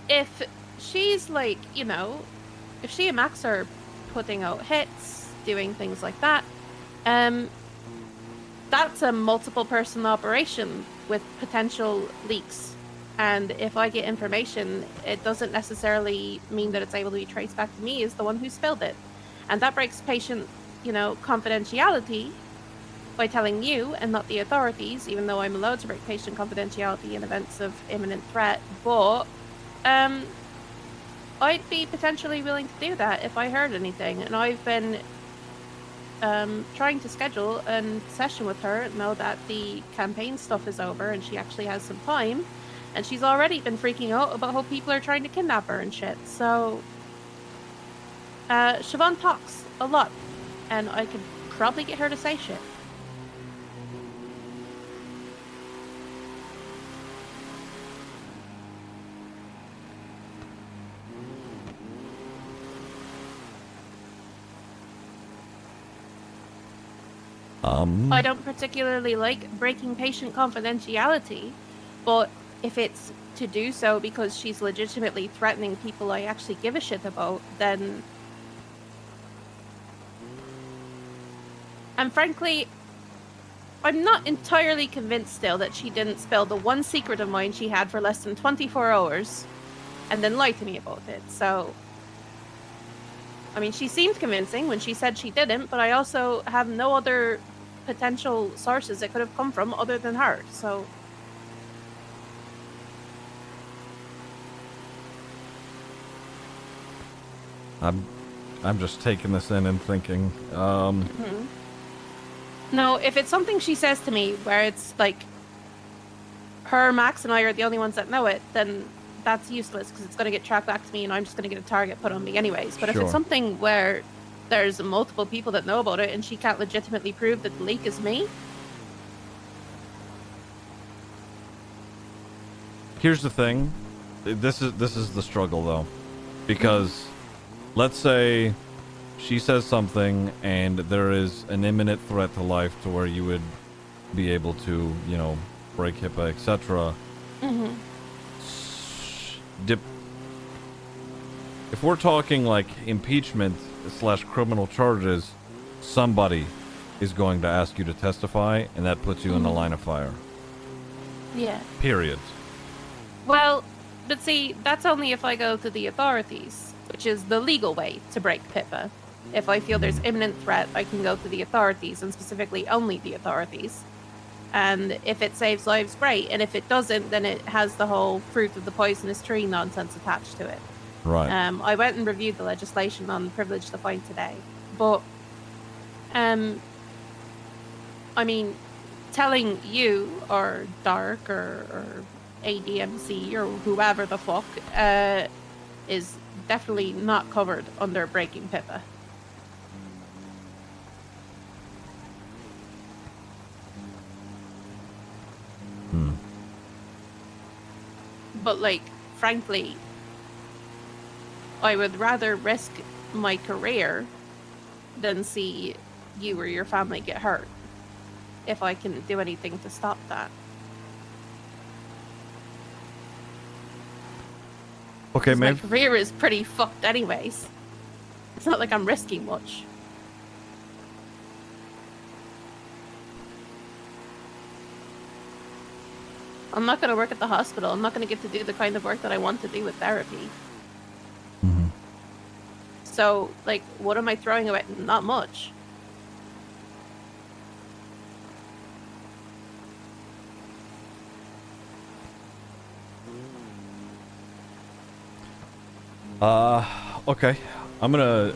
if she's like, if she and Max are putting out hits, doing things like that, that's a multiple person operation with potential leaks And if I get information, it doesn't necessarily mean that it's able to be traced back to me as the one who spilled it. And that breaks patient, confidentiality by telling you and not the authorities, even though I'm allowed to break patient confidentiality in events of imminent threat. But I'd be potentially willing to do that if I heard anything. And I've been trying to schedule a session with her now that the campaign stuff is over and she actually has some time. And she's already been freaking out about how people are trying to kidnap her and shit. So, Siobhan talks a lot, and I could probably get her to say shit. I don't particularly like breaking patient confidentiality, but if it's to do so because she's legitimately threatening people I actually give a shit about, then... And frankly, I'm not entirely convinced still that she didn't spill the one secret of mine she had for less than 24 hours and then lie to me about it, so... I mean, she seemed convincing when she said she didn't, but I also have no other potential sources it could have come from other than her, so... I'm just taking this in and thinking, No, if it's something she says to me where it's like her, Max, and I are the only ones that know it, then that's useless because it's going to get tracked back to me and I'm just going to get a target put on me anyways. But if it's something where there's multiple people that know about it and she can't legitimately prove that the leak is me... Here's the thing. This is the struggle, though. Because... let's say she says something and there is an imminent threat to life to where you would be able to, break HIPAA, etc. If we're talking like impeachment / criminal charges, somebody is going to ask you to testify and that puts you in the line of fire. Yeah. Period. Well, but see, that's only if I go to the authorities, which is the legal way to break PIPA. If I feel there's imminent threat, I can go to the authorities, and specifically only the authorities. And if it saves lives, great. And if it doesn't, then it has the whole fruit of the poisonous tree nonsense attached to it. Right. I went and reviewed the legislation on privilege to find today. But, I mean, telling you, or Dark, or ADMC, or whoever the fuck, is definitely not covered under breaking PIPA. But, like, frankly, I would rather risk my career than see you or your family get hurt if I can do anything to stop that. Okay, my man. career is pretty fucked anyways. It's not like I'm risking much. I'm not going to work at the hospital. I'm not going to get to do the kind of work that I want to do with therapy. So, like, what am I throwing away? Not much. Okay. I'm gonna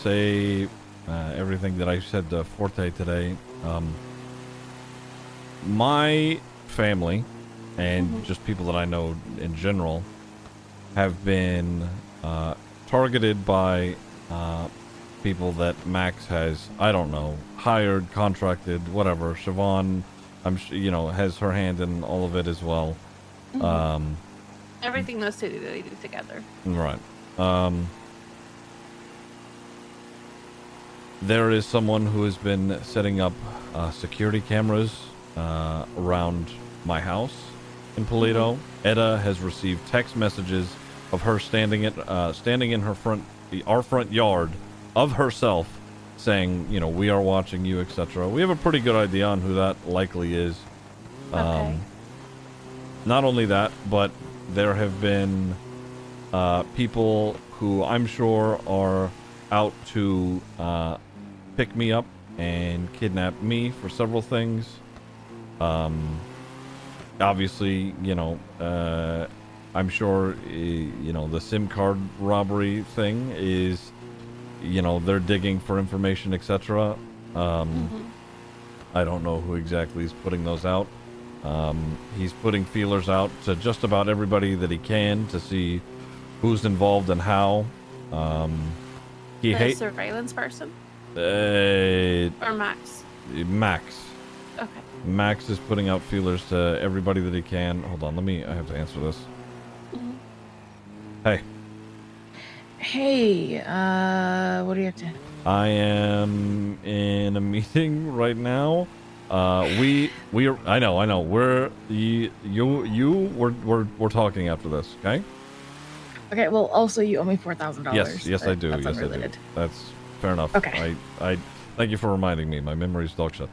say everything that I said to Forte today. My family and just people that I know in general have been targeted by people that Max has, I don't know, hired, contracted, whatever. Siobhan, has her hand in all of it as well. Everything those two they do together. Right. There is someone who has been setting up security cameras around my house in Paleto. Etta has received text messages of her standing in our front yard of herself, saying, we are watching you, etc. We have a pretty good idea on who that likely is. Okay. not only that, but there have been people who I'm sure are out to pick me up and kidnap me for several things. Obviously, you know, I'm sure, you know, the SIM card robbery thing is, you know, they're digging for information, etc. I don't know who exactly is putting those out. He's putting feelers out to just about everybody that he can to see who's involved and how. He The surveillance person? Or Max? Max. Okay. Max is putting out feelers to everybody that he can. Hold on, I have to answer this. Hey. Hey, what do you have to? I am in a meeting right now. I know. We're talking after this, okay? Okay, well, also you owe me $4,000. Yes, I do. That's Yes, unrelated. I do. That's fair enough. Okay. I thank you for reminding me. My memory's dog shit.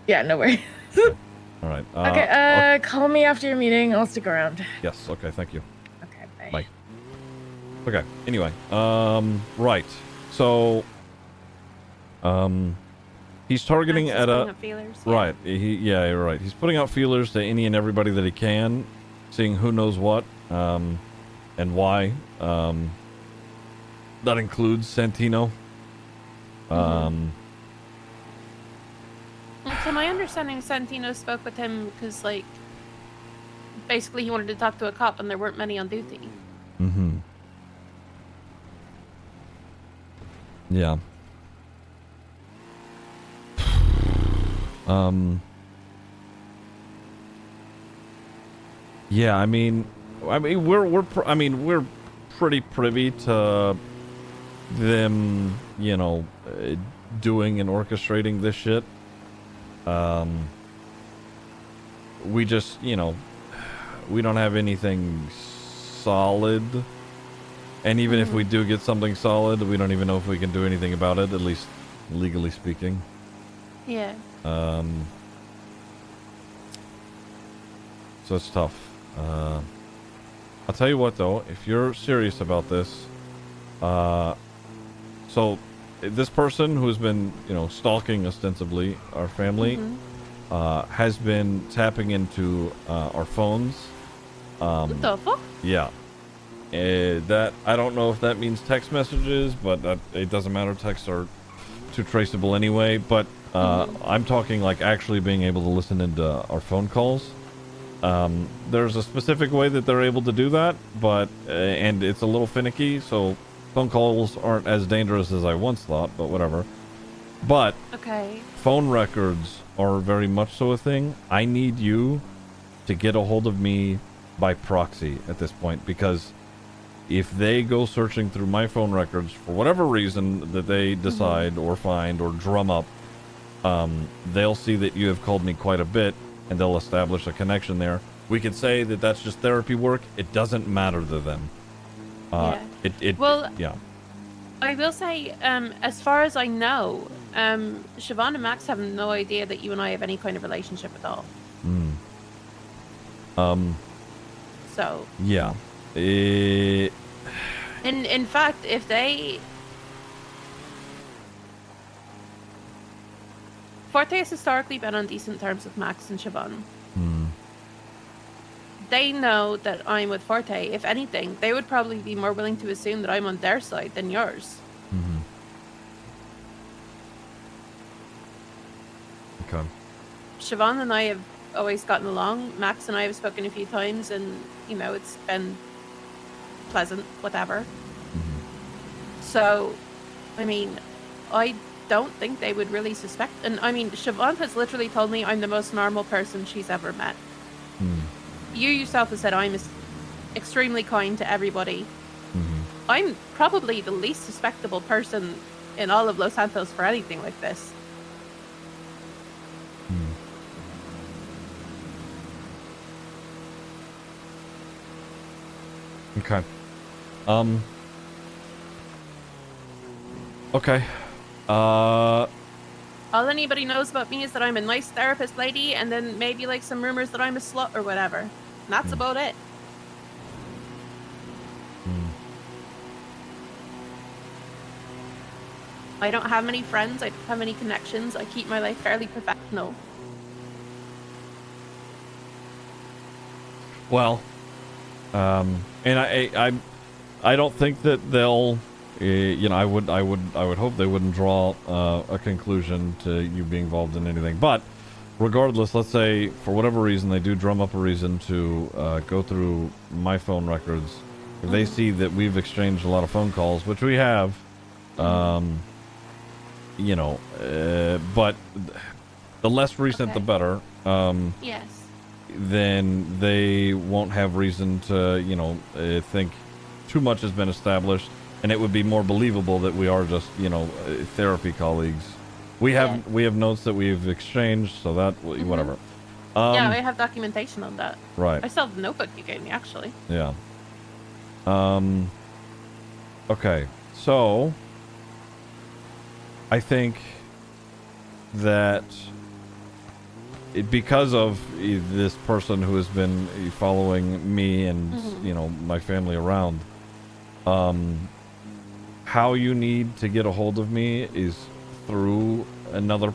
Yeah, no worries. All right. Okay, call me after your meeting. I'll stick around. Yes. Okay. Thank you. Okay, bye. Bye. Okay. Anyway, right. So, he's targeting Max is at putting a up feelers, right. Yeah, you're right. He's putting out feelers to any and everybody that he can, seeing who knows what, and why. That includes Santino. So my understanding, Santino spoke with him because, like, basically he wanted to talk to a cop and there weren't many on duty. Yeah. Yeah, I mean we're pretty privy to them, you know, doing and orchestrating this shit. We just, you know, we don't have anything solid. And even if we do get something solid, we don't even know if we can do anything about it, at least legally speaking. Yeah. So it's tough. I'll tell you what though, if you're serious about this, so this person who's been, you know, stalking ostensibly our family, has been tapping into our phones. What the fuck? Yeah. That I don't know if that means text messages, but it doesn't matter. Texts are too traceable anyway. But I'm talking like actually being able to listen into our phone calls. There's a specific way that they're able to do that, but and it's a little finicky. So phone calls aren't as dangerous as I once thought, but whatever. But Okay. phone records are very much so a thing. I need you to get a hold of me by proxy at this point, because if they go searching through my phone records for whatever reason that they decide or find or drum up, they'll see that you have called me quite a bit, and they'll establish a connection there. We could say that that's just therapy work. It doesn't matter to them. Yeah. I will say, as far as I know, Siobhan and Max have no idea that you and I have any kind of relationship at all. So. Yeah. In fact, if they... Forte has historically been on decent terms with Max and Siobhan. They know that I'm with Forte. If anything, they would probably be more willing to assume that I'm on their side than yours. Okay. Siobhan and I have always gotten along. Max and I have spoken a few times, and, you know, it's been pleasant, whatever. So, I mean, I don't think they would really suspect. And, I mean, Siobhan has literally told me I'm the most normal person she's ever met. You yourself have said I'm extremely kind to everybody. I'm probably the least suspectable person in all of Los Santos for anything like this. Okay. Okay. All anybody knows about me is that I'm a nice therapist lady, and then maybe like some rumors that I'm a slut or whatever. That's about it. I don't have many friends. I don't have many connections. I keep my life fairly professional. Well, and I don't think that they'll, you know, I would hope they wouldn't draw a conclusion to you being involved in anything. But regardless, let's say for whatever reason they do drum up a reason to go through my phone records. If they see that we've exchanged a lot of phone calls, which we have, you know, but the less recent, the better. Yes. Then they won't have reason to, you know, think too much has been established, and it would be more believable that we are just, you know, therapy colleagues. We have notes that we've exchanged, so that whatever. Yeah, I have documentation on that. Right. I still have the notebook you gave me, actually. Yeah. Okay, so I think that because of this person who has been following me and you know, my family around, how you need to get a hold of me is through another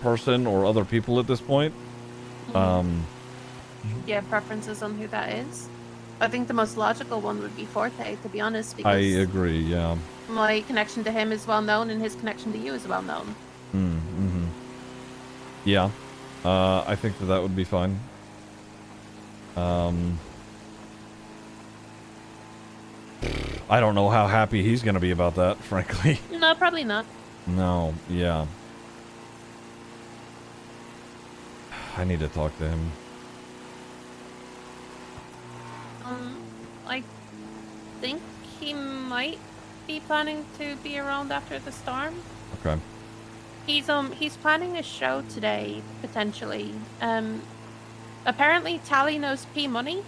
person or other people at this point. Yeah, preferences on who that is. I think the most logical one would be Forte, to be honest, because I agree, yeah. my connection to him is well known and his connection to you is well known. Yeah. I think that would be fine. I don't know how happy he's going to be about that, frankly. No, probably not. No, yeah. I need to talk to him. I think he might be planning to be around after the storm. Okay. He's planning a show today, potentially. Apparently Tally knows P Money,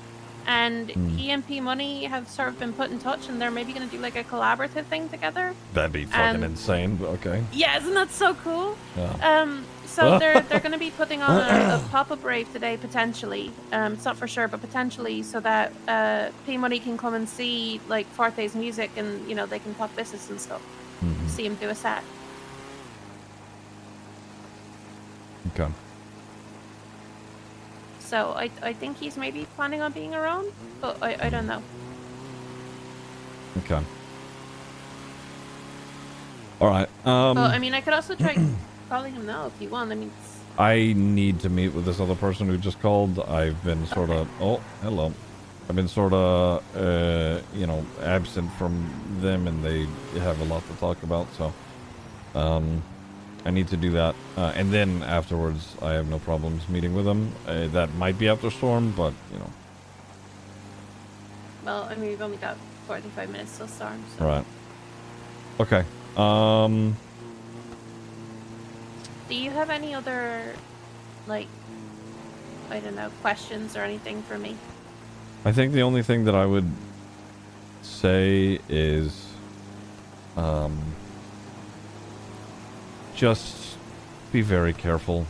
and he and P Money have sort of been put in touch, and they're maybe going to do like a collaborative thing together. That'd be fucking insane, but okay. Yeah, isn't that so cool? Yeah. So they're going to be putting on a pop-up rave today, potentially. It's not for sure, but potentially, so that P Money can come and see like Forte's music, and you know they can talk business and stuff. See him do a set. Okay. So I think he's maybe planning on being around, but I don't know. Okay. All right. Well, I mean, I could also try calling him now if you want. I mean, I need to meet with this other person who just called. I've been sort of... Oh, hello. I've been sort of, you know, absent from them, and they have a lot to talk about, so... I need to do that. And then afterwards, I have no problems meeting with them. That might be after storm, but, you know. well, I mean, we've only got 45 minutes till storm. So. Right. Okay. Do you have any other, like, I don't know, questions or anything for me? I think the only thing that I would say is, just be very careful.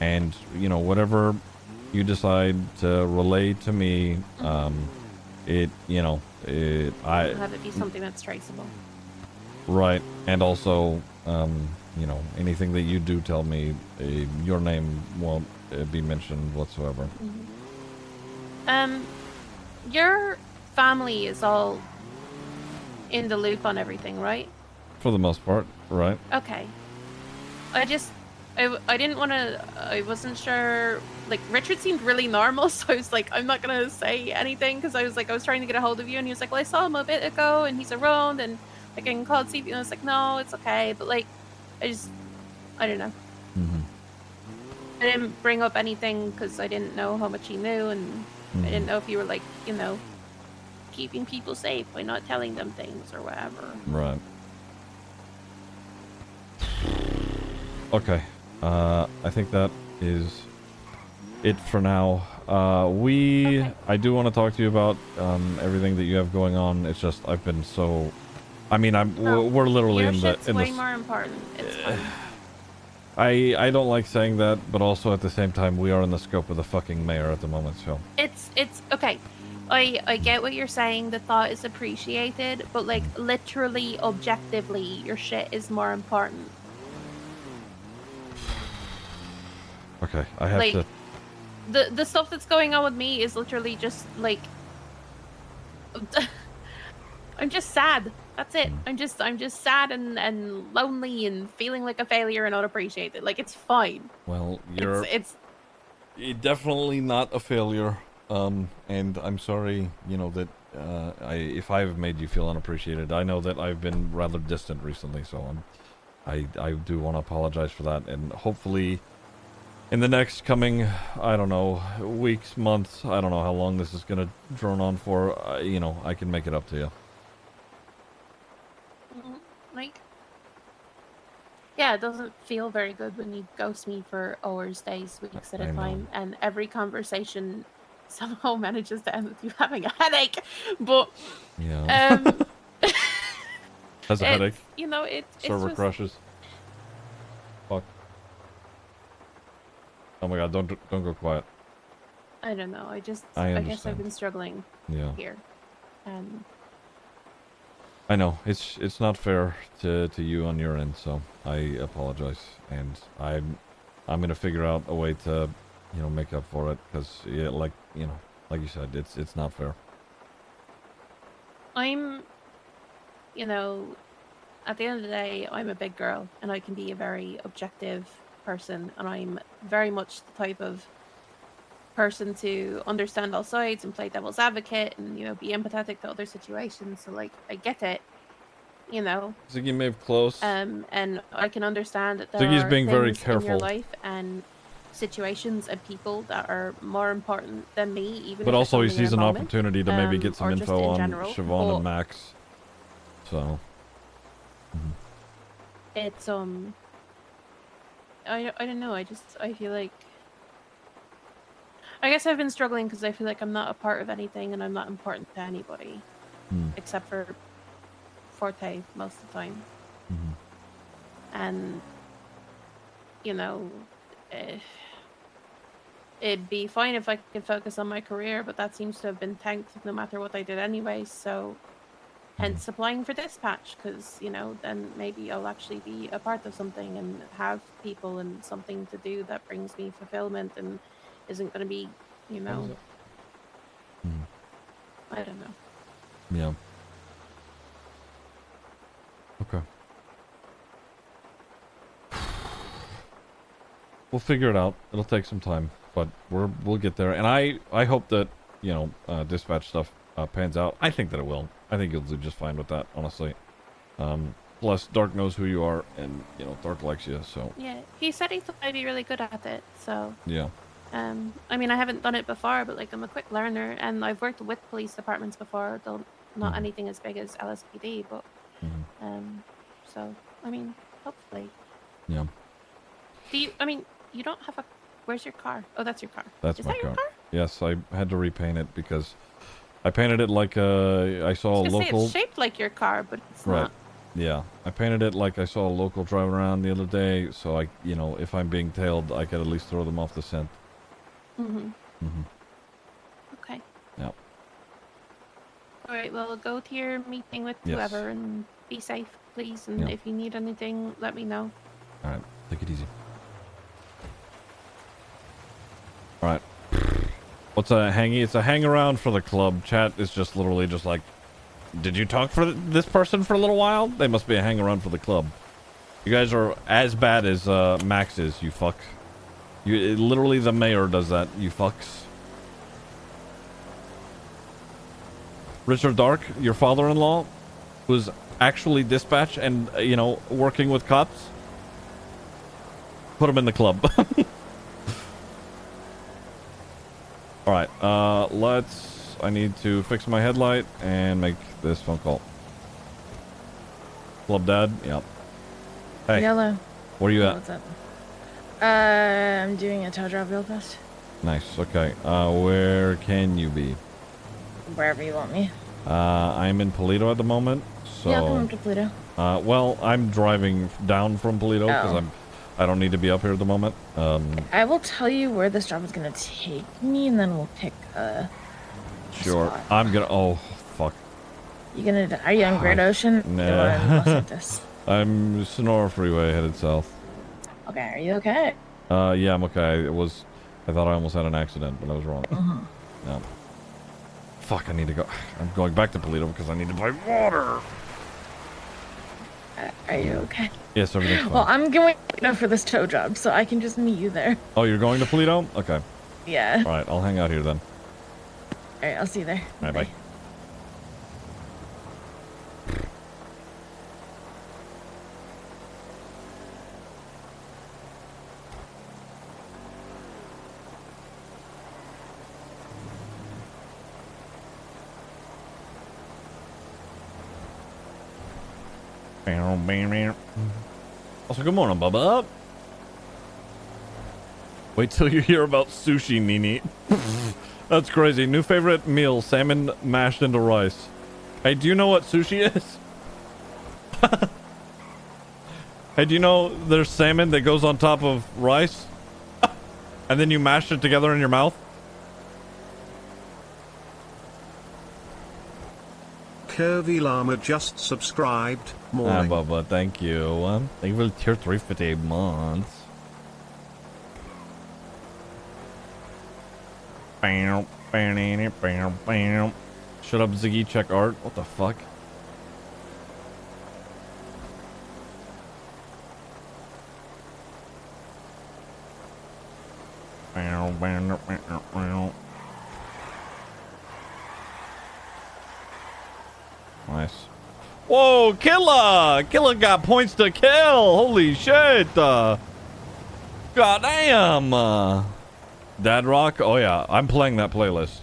And, you know, whatever you decide to relay to me, it, you know, Have it be something that's traceable. Right. And also, you know, anything that you do tell me, your name won't be mentioned whatsoever. Your family is all in the loop on everything, right? For the most part, right? Okay. I didn't want to, I wasn't sure, like, Richard seemed really normal, so I was like, I'm not going to say anything, because I was trying to get a hold of you, and he was like, well, I saw him a bit ago, and he's around, and like, I can call CP, and I was like, no, it's okay, but like, I don't know. I didn't bring up anything, because I didn't know how much he knew, and I didn't know if you were, like, you know, keeping people safe by not telling them things, or whatever. Right. Okay. I think that is it for now. I do want to talk to you about everything that you have going on. It's just I've been so... I mean, we're literally Your in shit's the... way more important. It's fine. I don't like saying that, but also at the same time, we are in the scope of the fucking mayor at the moment, so. It's okay. I get what you're saying. The thought is appreciated, but like literally, objectively, your shit is more important. Okay, I have Like, to. the stuff that's going on with me is literally just like I'm just sad. That's it. I'm just sad and lonely and feeling like a failure and unappreciated. Like it's fine. Well, you're definitely not a failure. And I'm sorry, you know, that if I've made you feel unappreciated. I know that I've been rather distant recently, so I do want to apologize for that. And hopefully, in the next coming, I don't know, weeks, months, I don't know how long this is gonna drone on for. You know, I can make it up to you. Like, yeah, it doesn't feel very good when you ghost me for hours, days, weeks at a time, and every conversation somehow manages to end with you having a headache. But yeah, has a headache. You know, it's server just... crashes. Fuck. Oh my god! Don't go quiet. I don't know. I guess understand. I've been struggling here, and I know it's not fair to you on your end, so I apologize, and I'm gonna figure out a way to, you know, make up for it, because like you said, it's not fair. I'm, you know, at the end of the day, I'm a big girl, and I can be a very objective person, and I'm very much the type of person to understand all sides and play devil's advocate and, you know, be empathetic to other situations. So like I get it, you know. Ziggy may have close. And I can understand that there Ziggy's are being things very in careful. your life and situations and people that are more important than me, even But if also he it's only sees in an a moment, opportunity to maybe get some or just info in on general, Siobhan but and Max. So. it's I don't know. I feel like, I guess I've been struggling because I feel like I'm not a part of anything and I'm not important to anybody, except for Forte most of the time. And, you know, it'd be fine if I could focus on my career, but that seems to have been tanked no matter what I did anyway. So hence applying for dispatch, because, you know, then maybe I'll actually be a part of something and have people and something to do that brings me fulfillment and isn't going to be, you know, I don't know. Yeah. Okay. We'll figure it out. It'll take some time, but we'll get there. And I hope that, you know, dispatch stuff pans out. I think that it will. I think you'll do just fine with that, honestly. Plus, Dark knows who you are, and, you know, Dark likes you, so. Yeah, he said he thought I'd be really good at it, so. Yeah. I mean, I haven't done it before, but like I'm a quick learner, and I've worked with police departments before, though not anything as big as LSPD, but so I mean, hopefully. Yeah. I mean, you don't have a? Where's your car? Oh, that's your car. That's Is my that your car. car? Yes, I had to repaint it because I painted it like I saw a I was gonna say local. it's shaped like your car, but it's Right. not. Yeah, I painted it like I saw a local driving around the other day, so I, you know, if I'm being tailed, I could at least throw them off the scent. Okay. Yep. All right. Well, go to your meeting with Yes. whoever and be safe, please. And Yeah. if you need anything, let me know. All right, take it easy. All right. What's a hangy? It's a hang around for the club. Chat is just literally just like, did you talk for this person for a little while? They must be a hang around for the club. You guys are as bad as Max is, you fuck. Literally the mayor does that, you fucks. Richard Dark, your father-in-law, was actually dispatch and, you know, working with cops. Put him in the club. All right, I need to fix my headlight and make this phone call. Club Dad, yep. Hey. Yellow. Where are you at? What's up? I'm doing a tow drop real fast. Nice, okay. Where can you be? Wherever you want me. I'm in Polito at the moment, so... Yeah, I'll come up to Pluto. Well, I'm driving down from Polito because I don't need to be up here at the moment. I will tell you where this job is gonna take me, and then we'll pick a Sure. spot. I'm gonna. Oh, fuck. Are you on Great Ocean? Or in Los Nah. Santos? I'm Sonora Freeway headed south. Okay, are you okay? Yeah, I'm okay. I thought I almost had an accident, but I was wrong. No. Fuck, I need to go. I'm going back to Toledo because I need to buy water. Are you okay? Yes, everything's fine. Well, I'm going for this tow job, so I can just meet you there. Oh, you're going to Toledo? Okay. Yeah. All right, I'll hang out here then. All right, I'll see you there. All right, bye. Also, good morning, Bubba. Wait till you hear about sushi, Nini. That's crazy. New favorite meal, salmon mashed into rice. Hey, do you know what sushi is? Hey, do you know there's salmon that goes on top of rice? And then you mash it together in your mouth? Curvy Llama just subscribed. Morning. Bubba, thank you. Thank you for the tier 3 for 8 months. Bam, bam, bam, bam. Shut up, Ziggy. Check art. What the fuck? Nice. Whoa, Killa! Killa got points to kill! Holy shit! Goddamn! Dad Rock? Oh yeah, I'm playing that playlist.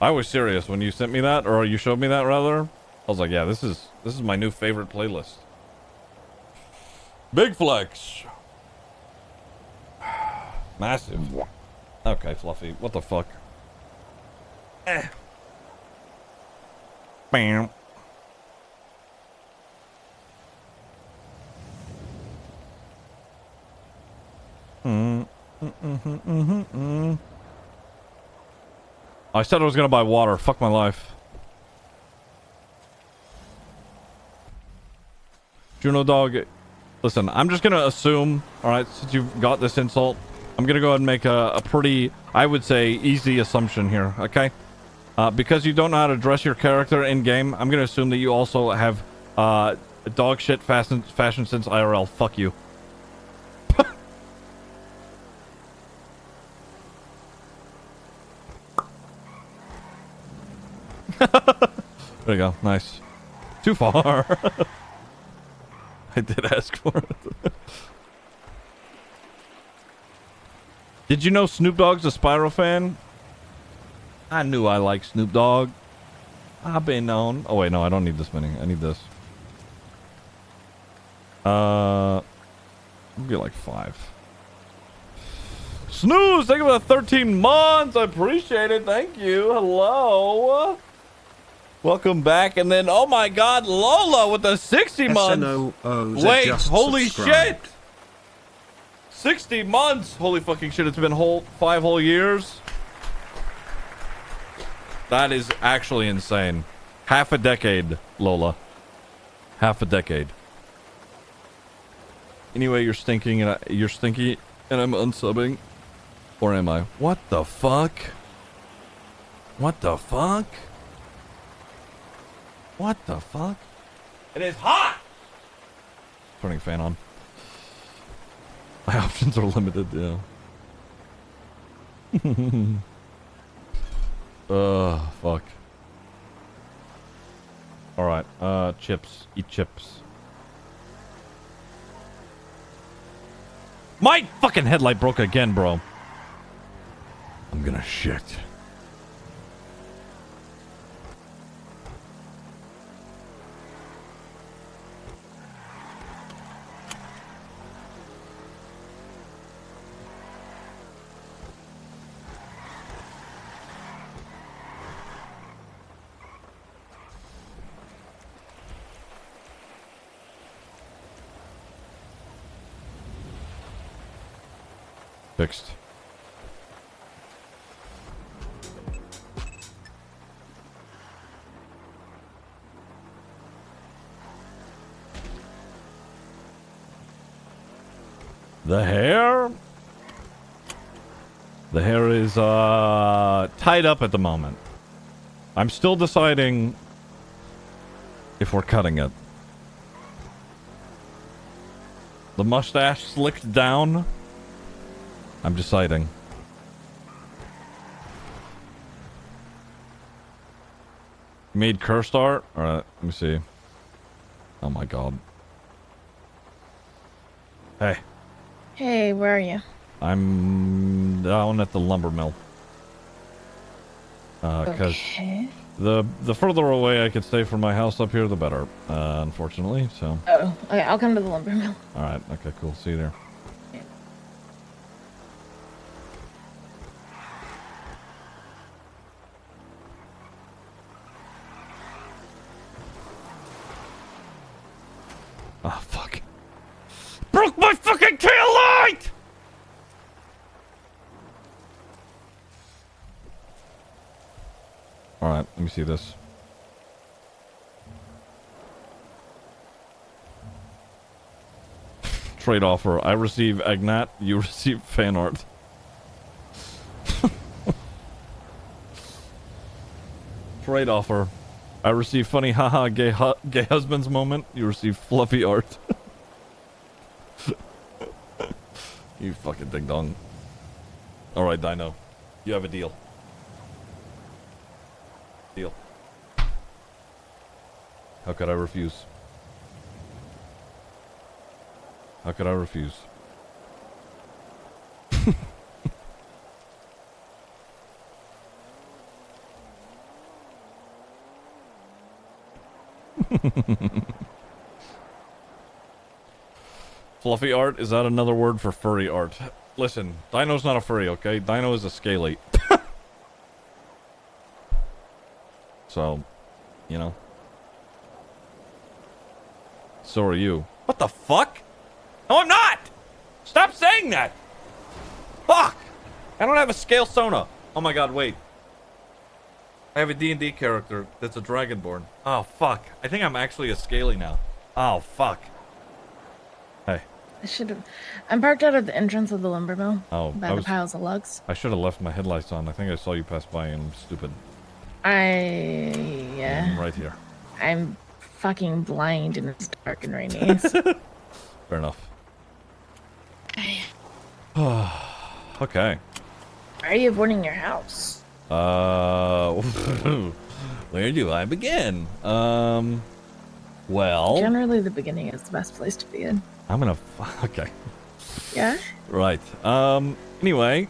I was serious when you sent me that, or you showed me that rather. I was like, yeah, this is my new favorite playlist. Big flex. Massive. Okay, Fluffy. What the fuck? Bam. I said I was gonna buy water. Fuck my life. Juno Dog, listen, I'm just gonna assume, alright, since you've got this insult, I'm gonna go ahead and make a pretty, I would say, easy assumption here, okay? Because you don't know how to dress your character in-game, I'm gonna assume that you also have dog shit fashion sense IRL. Fuck you. There you go. Nice. Too far. I did ask for it. Did you know Snoop Dogg's a Spyro fan? I knew I liked Snoop Dogg. I've been known. Oh wait, no, I don't need this many. I need this. Maybe like 5. Snooze, thank you for the 13 months. I appreciate it. Thank you. Hello. Welcome back. And then, oh my God, Lola with the 60 months. Wait, holy shit. 60 months. Holy fucking shit. It's been 5 whole years. That is actually insane. Half a decade, Lola. Half a decade. Anyway, you're stinking and you're stinky and I'm unsubbing. Or am I? What the fuck? What the fuck? What the fuck? It is hot! Turning fan on. My options are limited, yeah. Fuck. Alright, chips. Eat chips. My fucking headlight broke again, bro. I'm gonna shit. Fixed. The hair? The hair is tied up at the moment. I'm still deciding if we're cutting it. The mustache slicked down. I'm deciding. Made cursed art? Alright, let me see. Oh my god. Hey. Hey, where are you? I'm down at the lumber mill. Because the further away I could stay from my house up here, the better. Unfortunately, so. Oh, okay, I'll come to the lumber mill. Alright, okay, cool. See you there. Oh, fuck. Broke my fucking tail light! Alright, let me see this. Trade offer. I receive Agnat, you receive fan art. Trade offer. I receive funny haha gay husband's moment, you receive fluffy art. You fucking ding dong. Alright, Dino. You have a deal. Deal. How could I refuse? How could I refuse? Fluffy art? Is that another word for furry art? Listen, Dino's not a furry, okay? Dino is a scaly. So, you know. So are you. What the fuck? No, I'm not! Stop saying that! Fuck! I don't have a scale Sona. Oh my god, wait. I have a D&D character that's a Dragonborn. Oh, fuck. I think I'm actually a scaly now. Oh, fuck. Hey. I should have. I'm parked out at the entrance of the lumber mill. Oh, by the piles of logs. I should have left my headlights on. I think I saw you pass by and I'm stupid. Yeah. I'm right here. I'm fucking blind and it's dark and rainy. Fair enough. Okay. Why are you avoiding your house? Where do I begin? Well. Generally, the beginning is the best place to be in. I'm gonna. Okay. Yeah. Right. Anyway.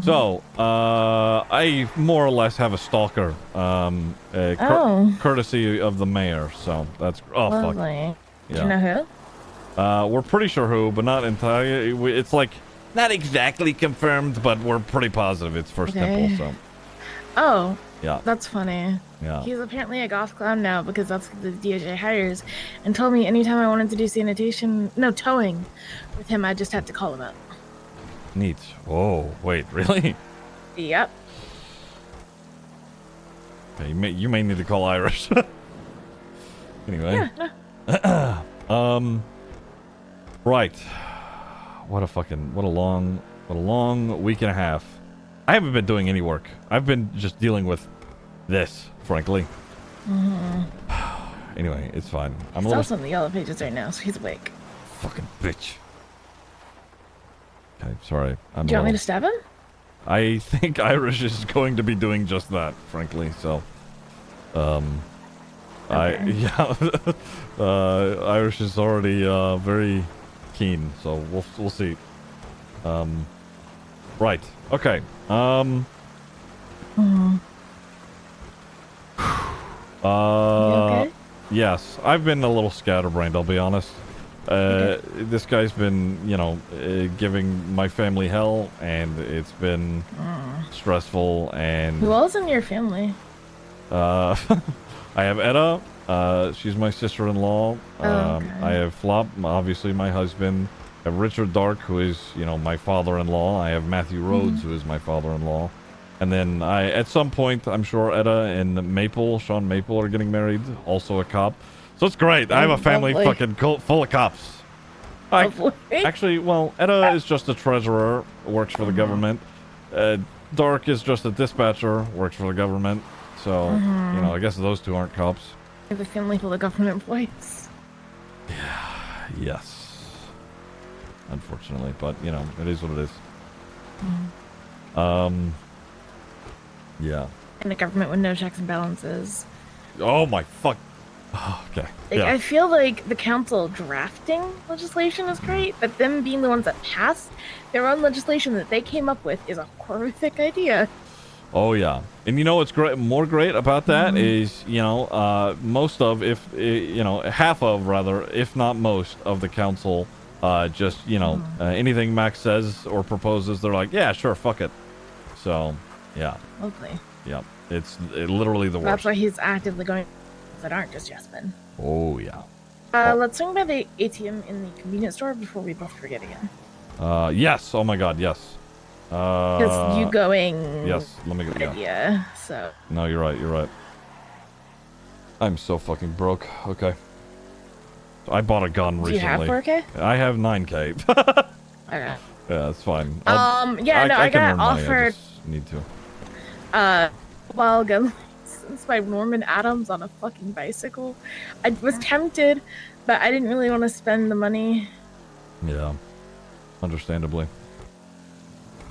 So, I more or less have a stalker. Courtesy of the mayor. So that's. Oh Lovely. fuck. Do you know who? We're pretty sure who, but not entirely. It's like not exactly confirmed, but we're pretty positive it's First Temple. So. Oh. Yeah. That's funny. Yeah. He's apparently a goth clown now because that's what the DOJ hires, and told me anytime I wanted to do towing with him, I just had to call him out. Neat. Oh, wait, really? Yep. Okay, you may need to call Irish. Anyway. Yeah. Right. What a long week and a half. I haven't been doing any work. I've been just dealing with this, frankly. Anyway, it's fine. He's also in the yellow pages right now, so he's awake. Fucking bitch. Okay, sorry. Do you want me to stab him? I think Irish is going to be doing just that, frankly. So, Irish is already very keen. So we'll see. Right. Okay. Okay? Yes, I've been a little scatterbrained, I'll be honest. This guy's been, giving my family hell, and it's been stressful, and... Who else in your family? I have Edda, she's my sister-in-law. Okay. I have Flop, obviously my husband. I have Richard Dark, who is, my father-in-law. I have Matthew Rhodes, Mm-hmm. who is my father-in-law. And then at some point, I'm sure Etta and Sean Maple are getting married, also a cop. So it's great. I have a family fucking full of cops. Actually, well, Etta is just a treasurer, works for the government. Dark is just a dispatcher, works for the government. So, I guess those two aren't cops. I have a family full of government employees. Yes. Unfortunately, but, it is what it is. Yeah. And a government with no checks and balances. Oh my fuck. Oh, okay. I feel like the council drafting legislation is great, but them being the ones that pass their own legislation that they came up with is a horrific idea. Oh yeah. And what's more great about that is, most of, half of rather, if not most of the council, just, anything Max says or proposes, they're like, yeah, sure, fuck it. So, yeah. Lovely. Yeah. It's literally the worst. That's why he's actively going that aren't just yes men. Oh yeah. Let's swing by the ATM in the convenience store before we both forget again. Yes. Oh my god, yes. Because you going... Yes, let me go. Yeah, so... No, you're right. I'm so fucking broke. Okay. I bought a gun recently. Do you have 4K? I have 9K. Okay. Yeah, that's fine. I can got earn money, offered... I just need to. Well, gun license by Norman Adams on a fucking bicycle. I was tempted, but I didn't really want to spend the money. Yeah. Understandably.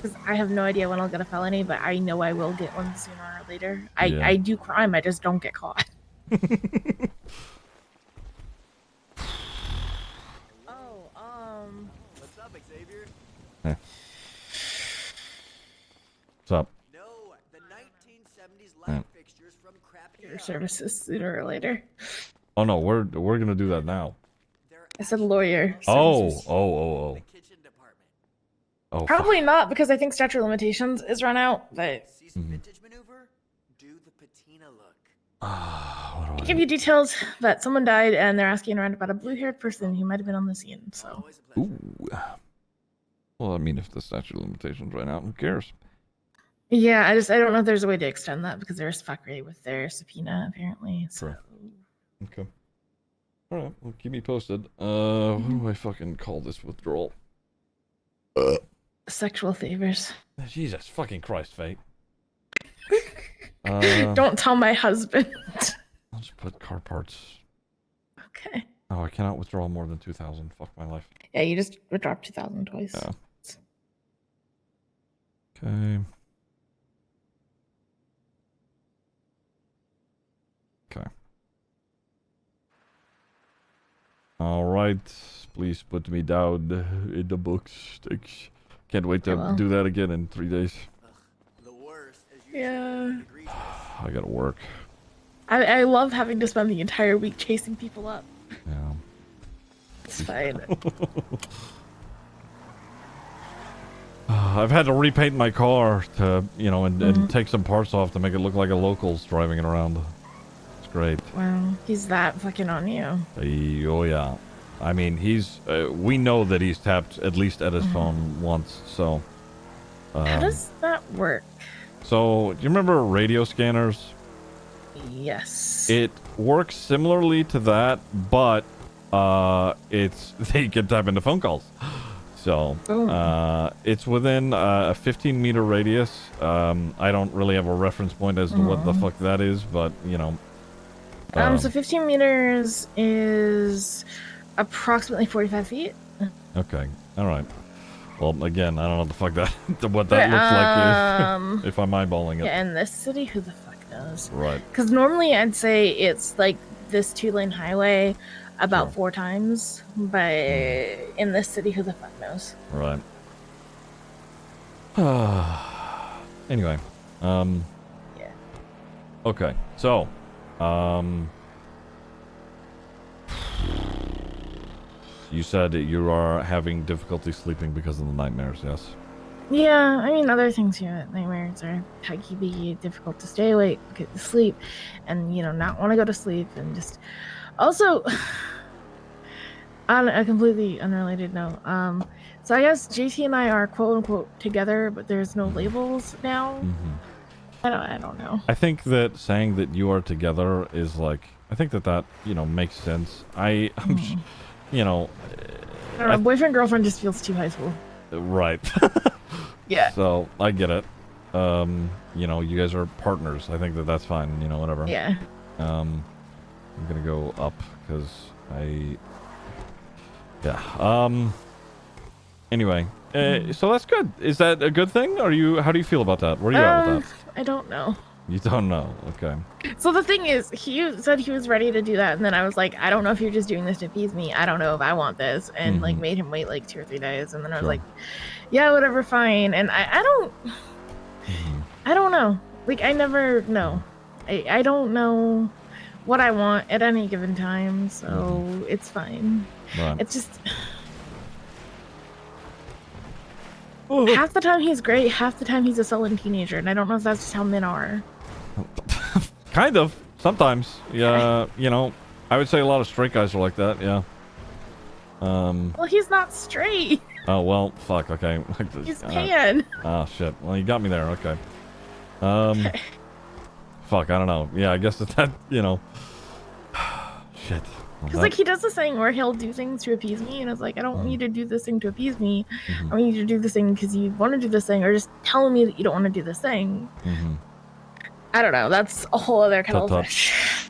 Because I have no idea when I'll get a felony, but I know I will get one sooner or later. I do crime, I just don't get caught. What's up, Xavier? What's up? No, the 1970s light fixtures from crappy Your services sooner or later. Oh no, we're gonna do that now. I said lawyer. Oh. services. Oh, Probably not, because I think statute of limitations is run out, but... vintage maneuver? Do the patina look. I give you details that someone died and they're asking around about a blue-haired person who might have been on the scene, so... Ooh. Well, I mean, if the statute of limitations ran out, who cares? Yeah, I don't know if there's a way to extend that because there's fuckery with their subpoena, apparently. So. Sure. Okay. Alright, well, keep me posted. What do I fucking call this withdrawal? Sexual favors. Jesus fucking Christ, Fate. Don't tell my husband. I'll just put car parts. Okay. Oh, I cannot withdraw more than 2,000. Fuck my life. Yeah, you just dropped 2,000 twice. Yeah. Okay. Okay. All right. Please put me down in the books. Thanks. Can't wait to do that again in 3 days. Yeah. I gotta work. I love having to spend the entire week chasing people up. Yeah. It's fine. I've had to repaint my car to, and take some parts off to make it look like a local's driving it around. It's great. Wow, he's that fucking on you. Oh yeah. I mean, we know that he's tapped at least at his phone once, so. How does that work? So, do you remember radio scanners? Yes. It works similarly to that, but they can tap into phone calls. So, it's within a 15-meter radius. I don't really have a reference point as to what the fuck that is, but, So 15 meters is approximately 45 feet. Okay. All right. Well, again, I don't know what the fuck what that looks like if I'm eyeballing it. Yeah, in this city, who the fuck knows? Right. Because normally I'd say it's like this 2-lane highway about 4 times, but in this city, who the fuck knows? Right. Anyway, yeah. Okay, so, you said that you are having difficulty sleeping because of the nightmares, yes? Yeah, I mean, other things here, nightmares are high-key difficult to stay awake, get to sleep, and, not want to go to sleep, and just... Also, On a completely unrelated note, so I guess JT and I are quote unquote together, but there's no labels now. I don't know. I think that saying that you are together is like, I think that makes sense. I'm you know, I don't know. Boyfriend girlfriend just feels too high school. right. Yeah. So I get it. You guys are partners. I think that that's fine. Whatever. Yeah. I'm gonna go up because yeah. Anyway, so that's good. Is that a good thing? How do you feel about that? Where are you at with that? I don't know. You don't know. Okay. So the thing is, he said he was ready to do that, and then I was like, I don't know if you're just doing this to appease me. I don't know if I want this, and like made him wait like 2 or 3 days, and then I was like, yeah, whatever, fine. And I don't know. Like I never know. I don't know what I want at any given time, so it's fine. Right. It's just half the time he's great, half the time he's a sullen teenager, and I don't know if that's just how men are. Kind of. Sometimes. Yeah. I would say a lot of straight guys are like that. Yeah. Well, he's not straight. Oh well. Fuck. Okay. He's pan. Oh shit. Well, you got me there. Okay. Fuck. I don't know. Yeah. I guess that. Shit. Well, Because like he does this thing where he'll do things to appease me, and it's like I don't need to do this thing to appease me. I need you to do this thing because you want to do this thing, or just tell me that you don't want to do this thing. I don't know. That's a whole other kettle of fish.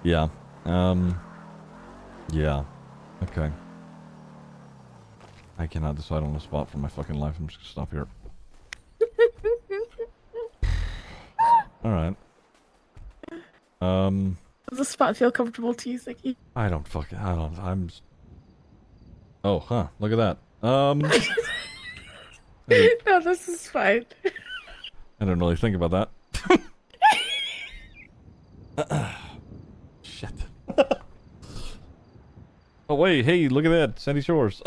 Yeah. Yeah. Okay. I cannot decide on a spot for my fucking life. I'm just gonna stop here. All right. Does the spot feel comfortable to you, Ziggy? Oh, huh. Look at that. No, this is fine. I didn't really think about that. Shit. Oh, wait. Hey, look at that. Sandy Shores.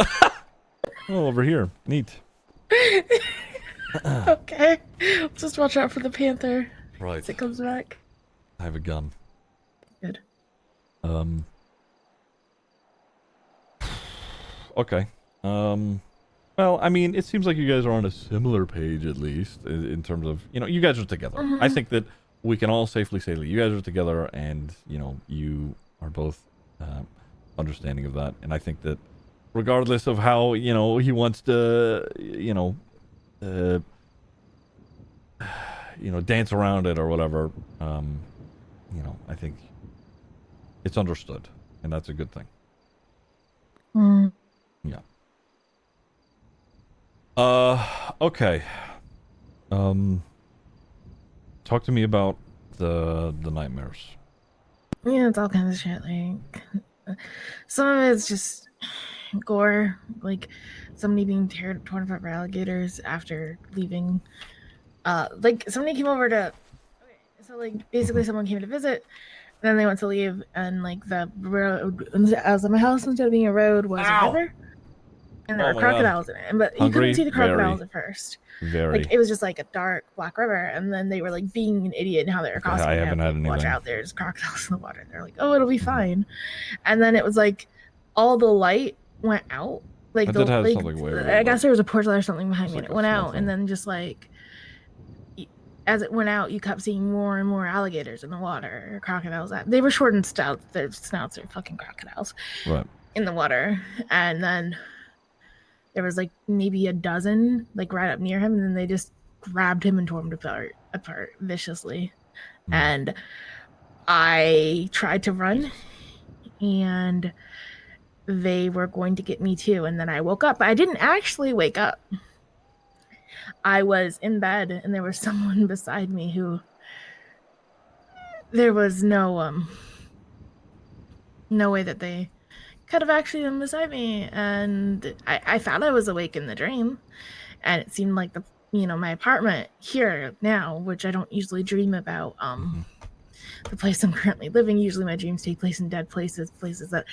Oh, over here. Neat. Okay. Just watch out for the panther. Right. As it comes back. I have a gun. Good. Okay. Well, I mean, it seems like you guys are on a similar page, at least, in terms of, you guys are together. I think that we can all safely say that you guys are together, and, you are both understanding of that. And I think that regardless of how, he wants to, dance around it or whatever, I think it's understood, and that's a good thing. Yeah. Okay. Talk to me about the nightmares. Yeah, it's all kinds of shit. Like, some of it's just gore, like somebody being torn apart by alligators after leaving. Like somebody came over to. So like basically, someone came to visit, and then they went to leave, and like the road outside my house, instead of being a road, was a river. And there were crocodiles in it, but you couldn't see the crocodiles at first. Like it was just like a dark black river, and then they were like being an idiot in how they were crossing. I haven't had anything. Watch out, there's crocodiles in the water. They're like, oh, it'll be fine. And then it was like all the light went out. Like I guess there was a portal or something behind me, and it went out, and then just like as it went out, you kept seeing more and more alligators in the water, crocodiles. They were short and stout. Their snouts are fucking crocodiles in the water, and then there was like maybe a dozen like right up near him, and then they just grabbed him and tore him apart viciously. And I tried to run, and they were going to get me too. And then I woke up. I didn't actually wake up. I was in bed, and there was someone beside me who there was no way that they could have actually been beside me. And I thought I was awake in the dream, and it seemed like my apartment here now, which I don't usually dream about, the place I'm currently living. Usually my dreams take place in dead places that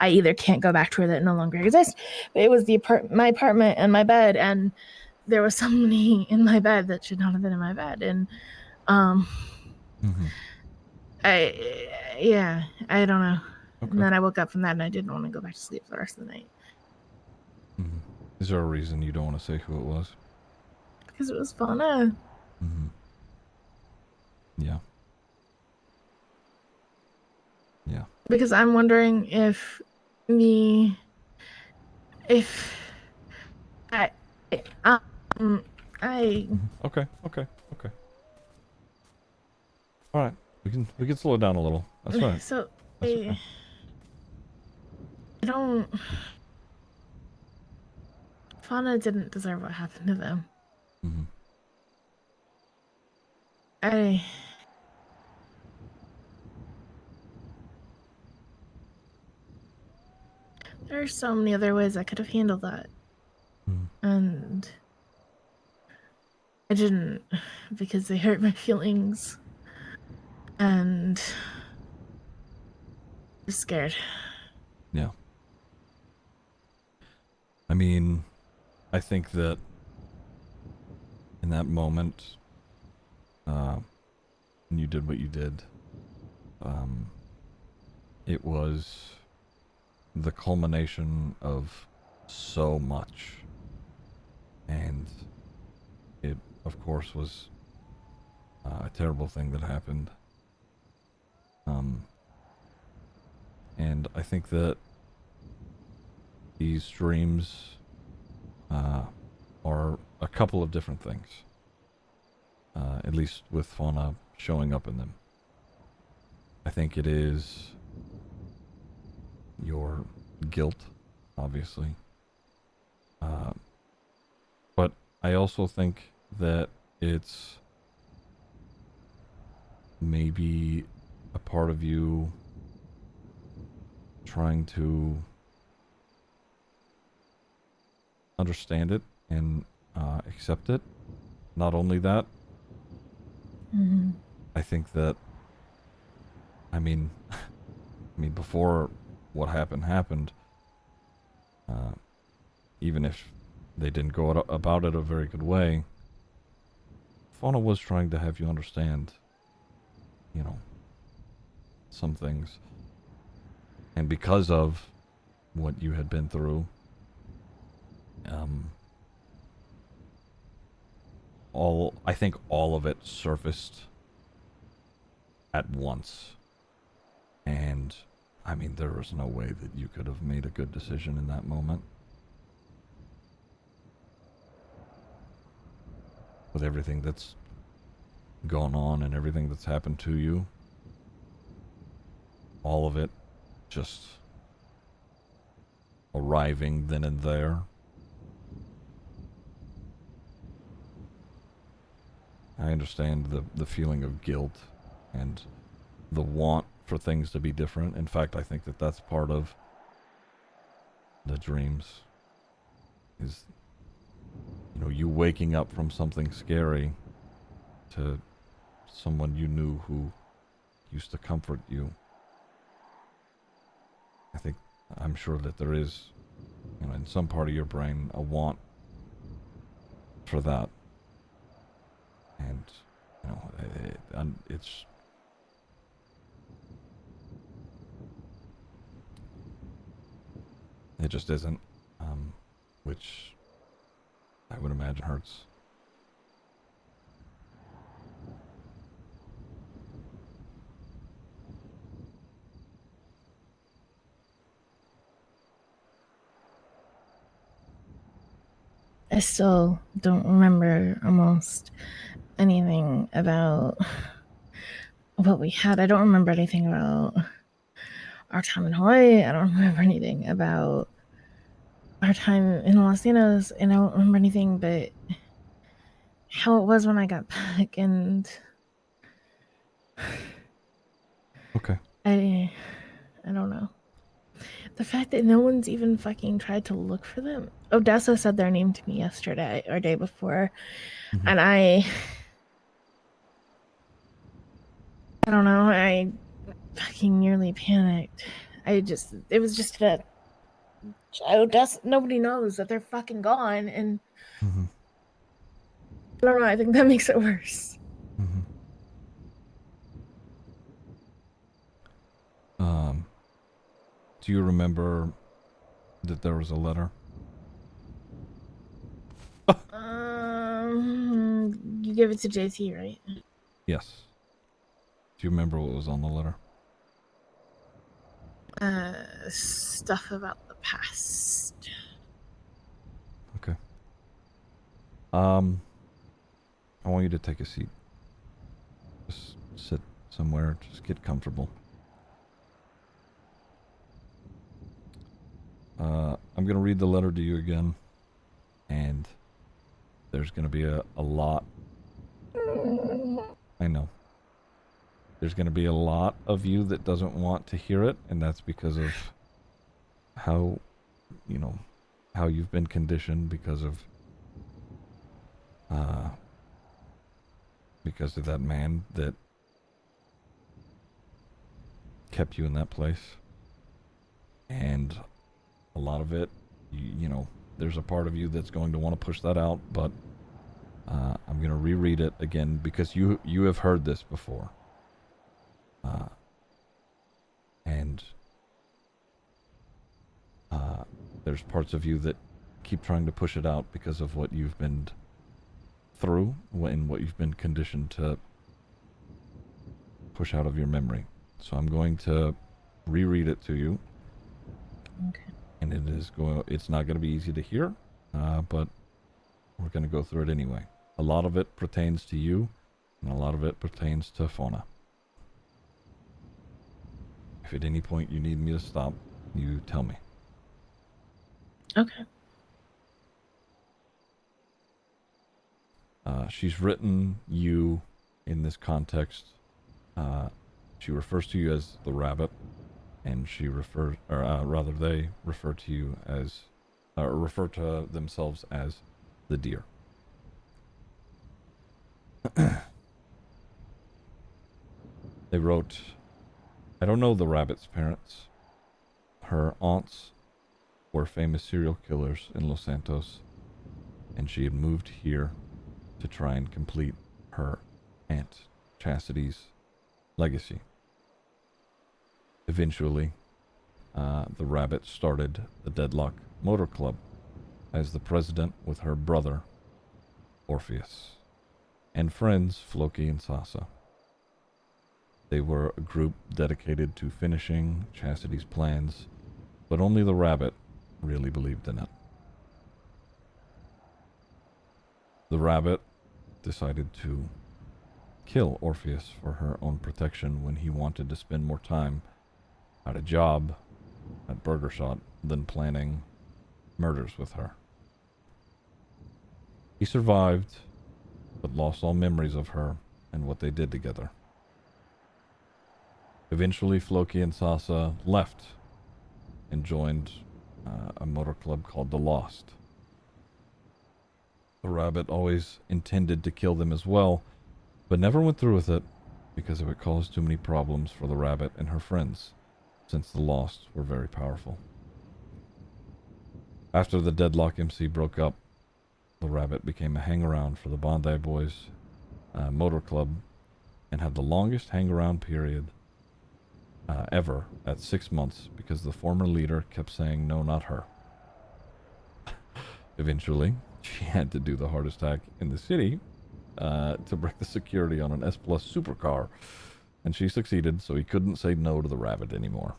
I either can't go back to or that no longer exist. But it was my apartment and my bed, and there was somebody in my bed that should not have been in my bed. And I don't know. And then I woke up from that and I didn't want to go back to sleep for the rest of the night. Mm-hmm. Is there a reason you don't want to say who it was? Because it was Fauna. Mm-hmm. Yeah. Yeah. Because I'm wondering if I, Okay. All right. We can slow it down a little. That's right. So That's okay. I don't. Fauna didn't deserve what happened to them. Mm-hmm. There are so many other ways I could have handled that. And I didn't, because they hurt my feelings. And I'm scared. Yeah. I mean, I think that in that moment, when you did what you did, it was the culmination of so much. And it, of course, was a terrible thing that happened. And I think that these dreams are a couple of different things. At least with Fauna showing up in them. I think it is your guilt, obviously. But I also think that it's maybe a part of you trying to understand it and accept it. Not only that, I think that, I mean, before what happened, even if they didn't go about it a very good way, Fauna was trying to have you understand, some things. And because of what you had been through, I think all of it surfaced at once. And, there was no way that you could have made a good decision in that moment. With everything that's gone on and everything that's happened to you, all of it just arriving then and there. I understand the feeling of guilt and the want for things to be different. In fact, I think that that's part of the dreams. Is, you waking up from something scary to someone you knew who used to comfort you. I'm sure that there is, in some part of your brain, a want for that. And, it just isn't, which I would imagine hurts. I still don't remember almost anything about what we had. I don't remember anything about our time in Hawaii. I don't remember anything about our time in Los Angeles, and I don't remember anything but how it was when I got back. And okay, I don't know. The fact that no one's even fucking tried to look for them. Odessa said their name to me yesterday or day before, and I don't know. I fucking nearly panicked. It was just a Odessa. Nobody knows that they're fucking gone, and I don't know. I think that makes it worse. Do you remember that there was a letter? You give it to JT, right? Yes. Do you remember what was on the letter? Stuff about the past. Okay. I want you to take a seat. Just sit somewhere. Just get comfortable. I'm going to read the letter to you again. And there's going to be a lot. I know. There's going to be a lot of you that doesn't want to hear it. And that's because of how, you know, how you've been conditioned because of that man that kept you in that place. And a lot of it, you know, there's a part of you that's going to want to push that out, but I'm going to reread it again because you have heard this before. And there's parts of you that keep trying to push it out because of what you've been through and what you've been conditioned to push out of your memory. So I'm going to reread it to you. Okay. And it's not going to be easy to hear, but we're going to go through it anyway. A lot of it pertains to you, and a lot of it pertains to Fauna. If at any point you need me to stop, you tell me. Okay. She's written you in this context. She refers to you as the rabbit, and they refer to you as, refer to themselves as the deer. They wrote, I don't know the rabbit's parents. Her aunts were famous serial killers in Los Santos, and she had moved here to try and complete her Aunt Chastity's legacy. Eventually, the rabbit started the Deadlock Motor Club as the president with her brother, Orpheus, and friends Floki and Sasa. They were a group dedicated to finishing Chastity's plans, but only the rabbit really believed in it. The rabbit decided to kill Orpheus for her own protection when he wanted to spend more time at a job at Burger Shot than planning murders with her. He survived, but lost all memories of her and what they did together. Eventually, Floki and Sasa left and joined a motor club called The Lost. The rabbit always intended to kill them as well, but never went through with it because it would cause too many problems for the rabbit and her friends, since the Lost were very powerful. After the Deadlock MC broke up, the rabbit became a hang-around for the Bondi Boys Motor Club and had the longest hang-around period ever at 6 months because the former leader kept saying no, not her. Eventually, she had to do the hardest hack in the city to break the security on an S-Plus supercar, and she succeeded, so he couldn't say no to the rabbit anymore.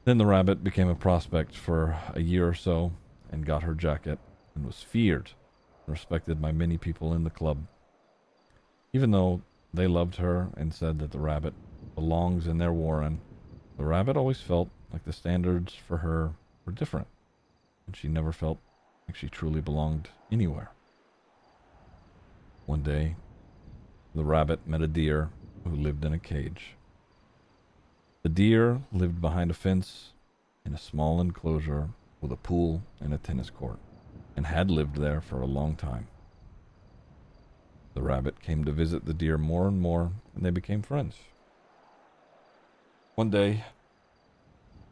Then the rabbit became a prospect for a year or so and got her jacket and was feared and respected by many people in the club. Even though they loved her and said that the rabbit belongs in their warren, the rabbit always felt like the standards for her were different, and she never felt like she truly belonged anywhere. One day, the rabbit met a deer who lived in a cage. The deer lived behind a fence in a small enclosure with a pool and a tennis court, and had lived there for a long time. The rabbit came to visit the deer more and more, and they became friends. One day,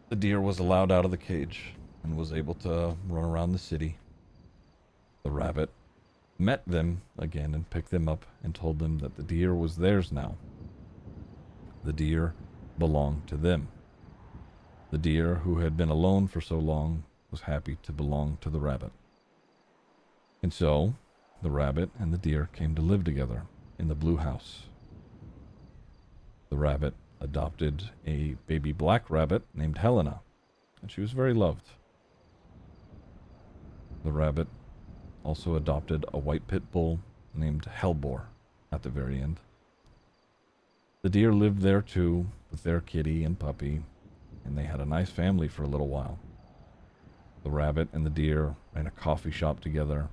the deer was allowed out of the cage and was able to run around the city. The rabbit met them again and picked them up and told them that the deer was theirs now. The deer belonged to them The deer, who had been alone for so long, was happy to belong to the rabbit. And so, the rabbit and the deer came to live together in the blue house. The rabbit adopted a baby black rabbit named Helena, and she was very loved. The rabbit also adopted a white pit bull named Hellbore at the very end. The deer lived there too, with their kitty and puppy, and they had a nice family for a little while. The rabbit and the deer ran a coffee shop together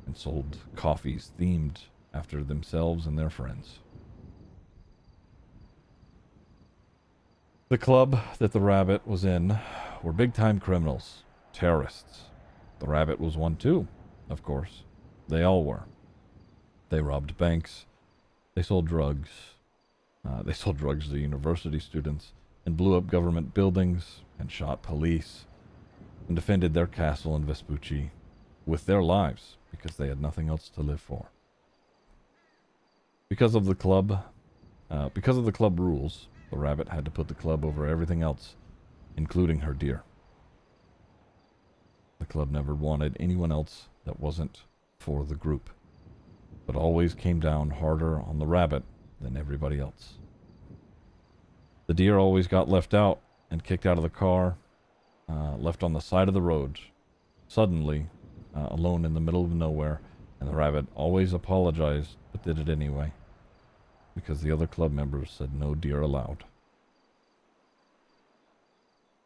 and sold coffees themed after themselves and their friends. The club that the rabbit was in were big-time criminals, terrorists. The rabbit was one too, of course. They all were. They robbed banks. They sold drugs. They sold drugs to university students and blew up government buildings and shot police and defended their castle in Vespucci with their lives because they had nothing else to live for. Because of the club rules, the rabbit had to put the club over everything else, including her deer. The club never wanted anyone else that wasn't for the group, but always came down harder on the rabbit than everybody else. The deer always got left out and kicked out of the car, left on the side of the road, suddenly, alone in the middle of nowhere, and the rabbit always apologized, but did it anyway, because the other club members said no deer allowed.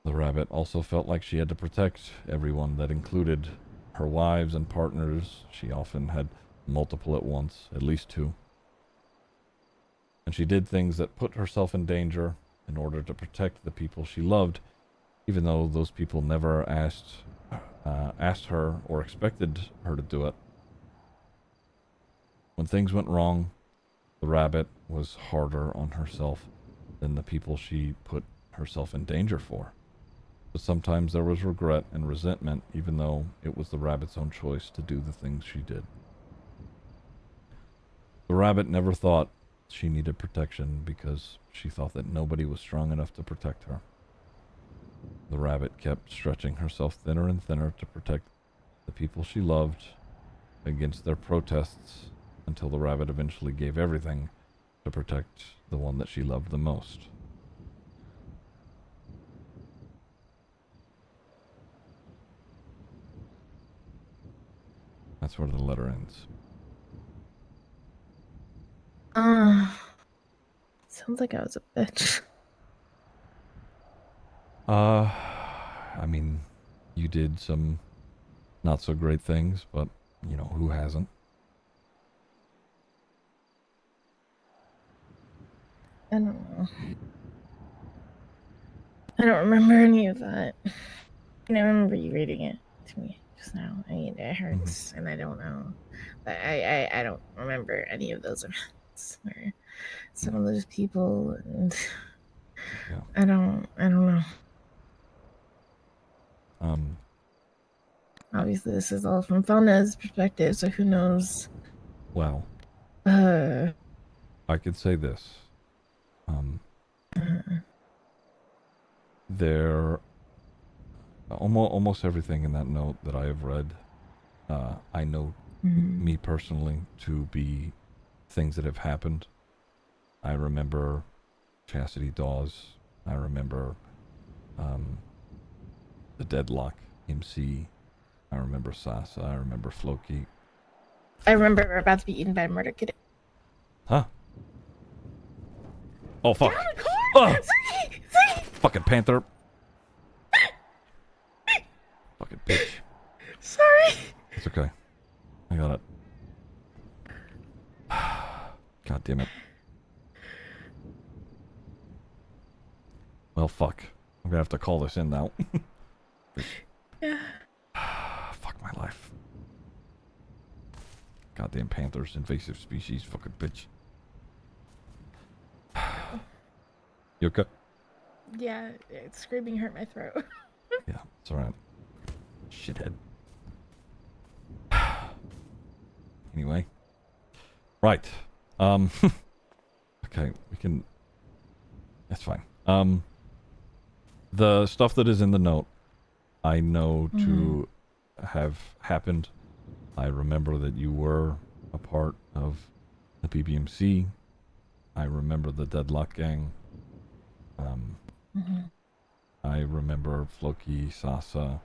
The rabbit also felt like she had to protect everyone. That included her wives and partners. She often had multiple at once, at least two. And she did things that put herself in danger in order to protect the people she loved, even though those people never asked her or expected her to do it. When things went wrong, the rabbit was harder on herself than the people she put herself in danger for. But sometimes there was regret and resentment, even though it was the rabbit's own choice to do the things she did. The rabbit never thought she needed protection because she thought that nobody was strong enough to protect her. The rabbit kept stretching herself thinner and thinner to protect the people she loved against their protests until the rabbit eventually gave everything to protect the one that she loved the most. That's where the letter ends. Sounds like I was a bitch. I mean, you did some not so great things, but, you know, who hasn't? I don't know. I don't remember any of that. I remember you reading it to me just now. I mean, it hurts, and I don't know. But I don't remember any of those events or some of those people, and I don't know. Obviously, this is all from Fauna's perspective, so who knows? Well, I could say this. There, almost everything in that note that I have read, I know me personally to be things that have happened. I remember Chastity Dawes. I remember the Deadlock MC. I remember Sasa. I remember Floki. I remember we're about to be eaten by a murder kid. Huh? Oh, fuck. Ziggy! Fucking panther. Fucking bitch. Sorry. It's okay. I got it. God damn it. Well, fuck. I'm gonna have to call this in now. Yeah. Fuck my life. Goddamn panthers, invasive species, fucking bitch. You okay? Yeah, screaming hurt my throat. Yeah, it's alright. Shithead. Anyway. Right. Okay, we can... That's fine. The stuff that is in the note, I know to have happened. I remember that you were a part of the PBMC. I remember the Deadlock Gang. I remember Floki, Sasa.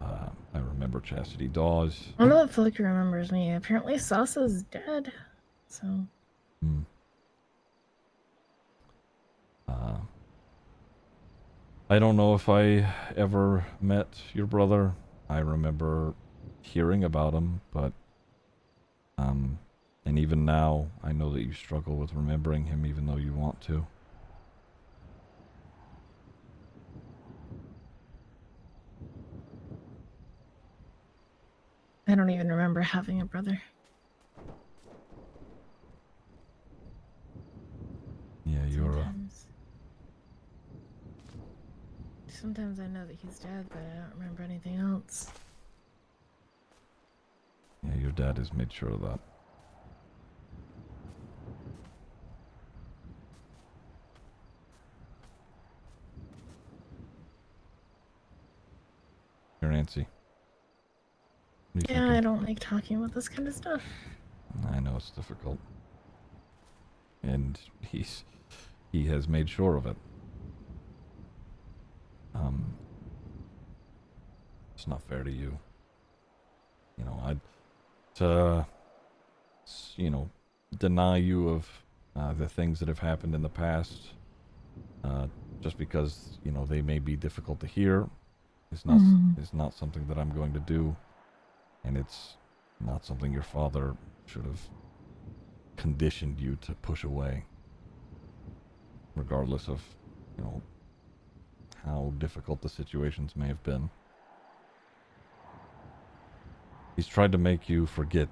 I remember Chastity Dawes. I don't know if Floki remembers me. Apparently Sasa's dead. So. I don't know if I ever met your brother. I remember hearing about him, but and even now, I know that you struggle with remembering him even though you want to. I don't even remember having a brother. Yeah, you're Sometimes I know that he's dead, but I don't remember anything else. Yeah, your dad has made sure of that. Here, Nancy. Yeah, I don't like talking about this kind of stuff. I know it's difficult. And he has made sure of it. It's not fair to you. You know, deny you of the things that have happened in the past, just because, they may be difficult to hear. It's not something that I'm going to do, and it's not something your father should have conditioned you to push away, regardless of, how difficult the situations may have been. He's tried to make you forget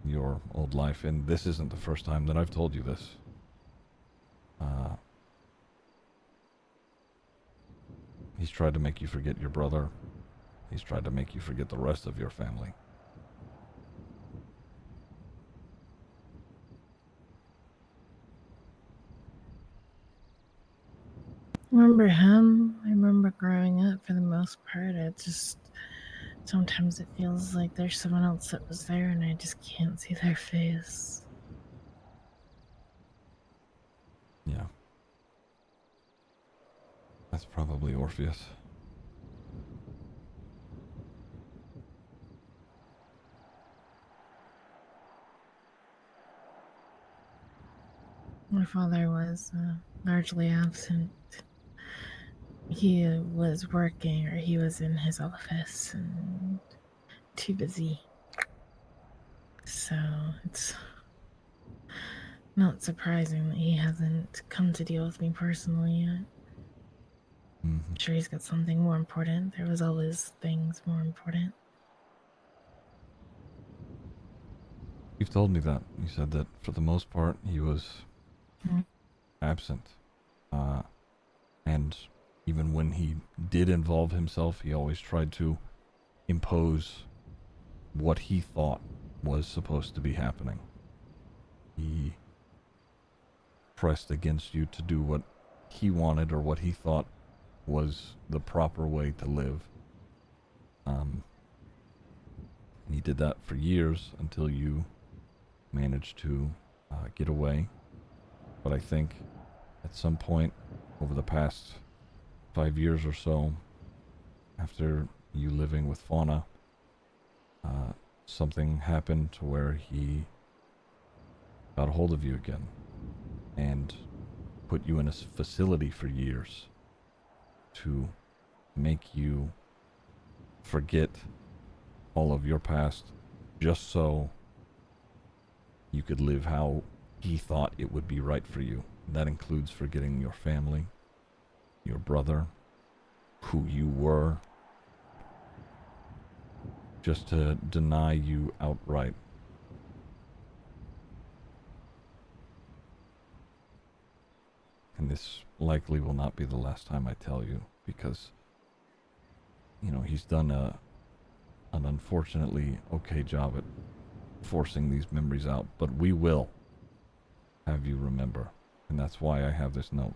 your old life, and this isn't the first time that I've told you this. He's tried to make you forget your brother. He's tried to make you forget the rest of your family. I remember him. I remember growing up for the most part. It just sometimes it feels like there's someone else that was there and I just can't see their face. Yeah. That's probably Orpheus. My father was largely absent. He was working or he was in his office and too busy. So it's not surprising that he hasn't come to deal with me personally yet. I'm sure he's got something more important. There was always things more important. You've told me that. You said that for the most part he was absent. And even when he did involve himself, he always tried to impose what he thought was supposed to be happening. He pressed against you to do what he wanted or what he thought was the proper way to live. And he did that for years until you managed to get away. But I think at some point over the past 5 years or so, after you living with Fauna, something happened to where he got a hold of you again and put you in a facility for years to make you forget all of your past just so you could live how he thought it would be right for you. That includes forgetting your family, your brother, who you were, just to deny you outright. And this likely will not be the last time I tell you, because, he's done an unfortunately okay job at forcing these memories out, but we will have you remember, and that's why I have this note.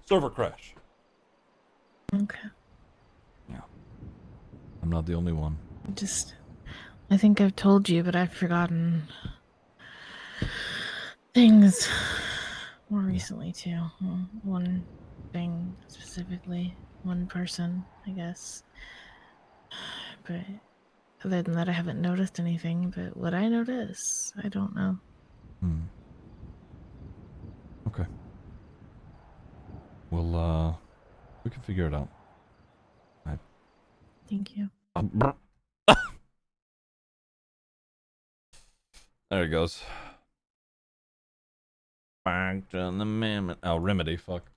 Server crash. Okay. Yeah. I'm not the only one. I think I've told you, but I've forgotten things more recently too. One thing specifically, one person, I guess. But other than that, I haven't noticed anything. But what I notice, I don't know. Okay. We can figure it out. Thank you. There it goes. Back to the amendment. Oh, remedy. Fuck.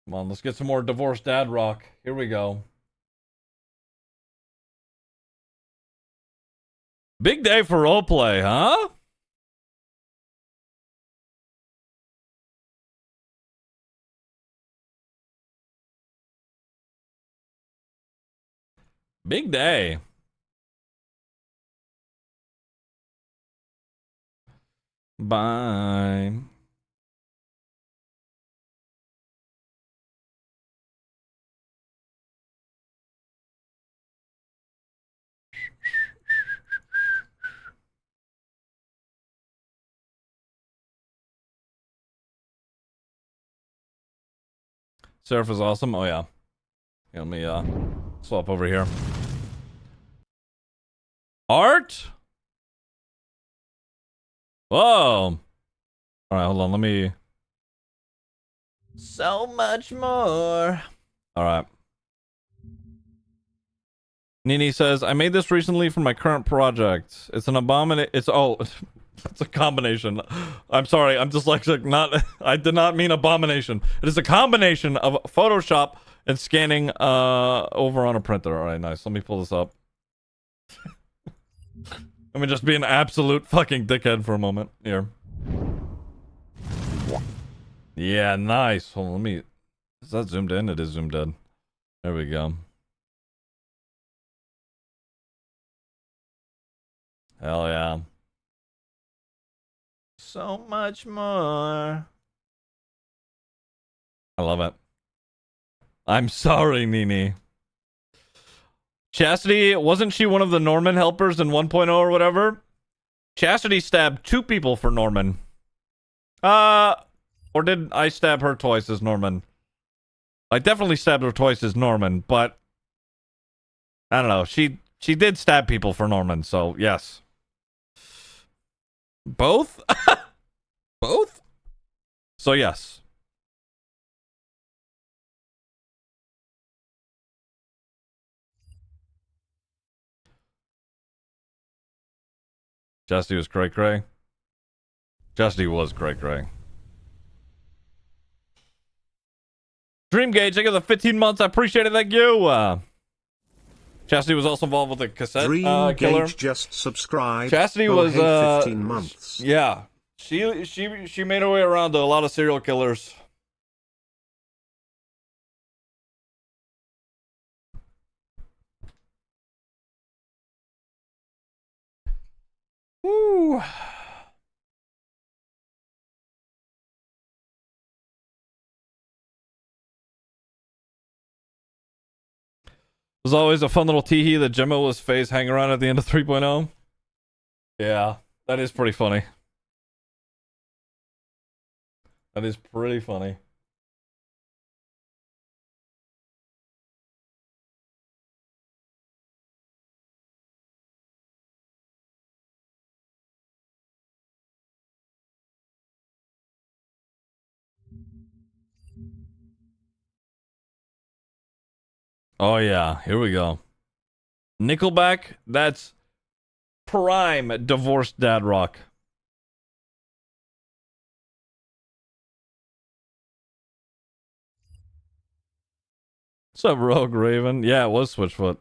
Come on, let's get some more divorced dad rock. Here we go. Big day for roleplay, huh? Big day. Bye. Surf is awesome. Oh yeah. Let me swap over here. Art? Whoa. All right, hold on. Let me. So much more. All right. Nini says, I made this recently for my current project. It's an abomination. It's it's a combination. I'm sorry. I'm dyslexic. I did not mean abomination. It is a combination of Photoshop and scanning over on a printer. All right, nice. Let me pull this up. Let me just be an absolute fucking dickhead for a moment here. Yeah, nice. Hold on, let me. Is that zoomed in? It is zoomed in. There we go. Hell yeah. So much more. I love it. I'm sorry, Nini. Chastity, wasn't she one of the Norman helpers in 1.0 or whatever? Chastity stabbed 2 people for Norman. Or did I stab her twice as Norman? I definitely stabbed her twice as Norman, but I don't know. She did stab people for Norman, so yes. Both? Both? So yes. Chastity was cray cray. Chastity was cray cray. Dream Gauge, thank you for the 15 months. I appreciate it. Thank you. Chastity was also involved with the cassette Dream killer. Gauge just subscribed. Chastity Oh, was hey, 15 months. Yeah. She made her way around to a lot of serial killers. Woo. There's always a fun little tee-hee that Gemma was face hang around at the end of 3.0. Yeah, that is pretty funny. That is pretty funny. Oh yeah, here we go. Nickelback, that's prime divorced dad rock. What's up, Rogue Raven? Yeah, it was Switchfoot.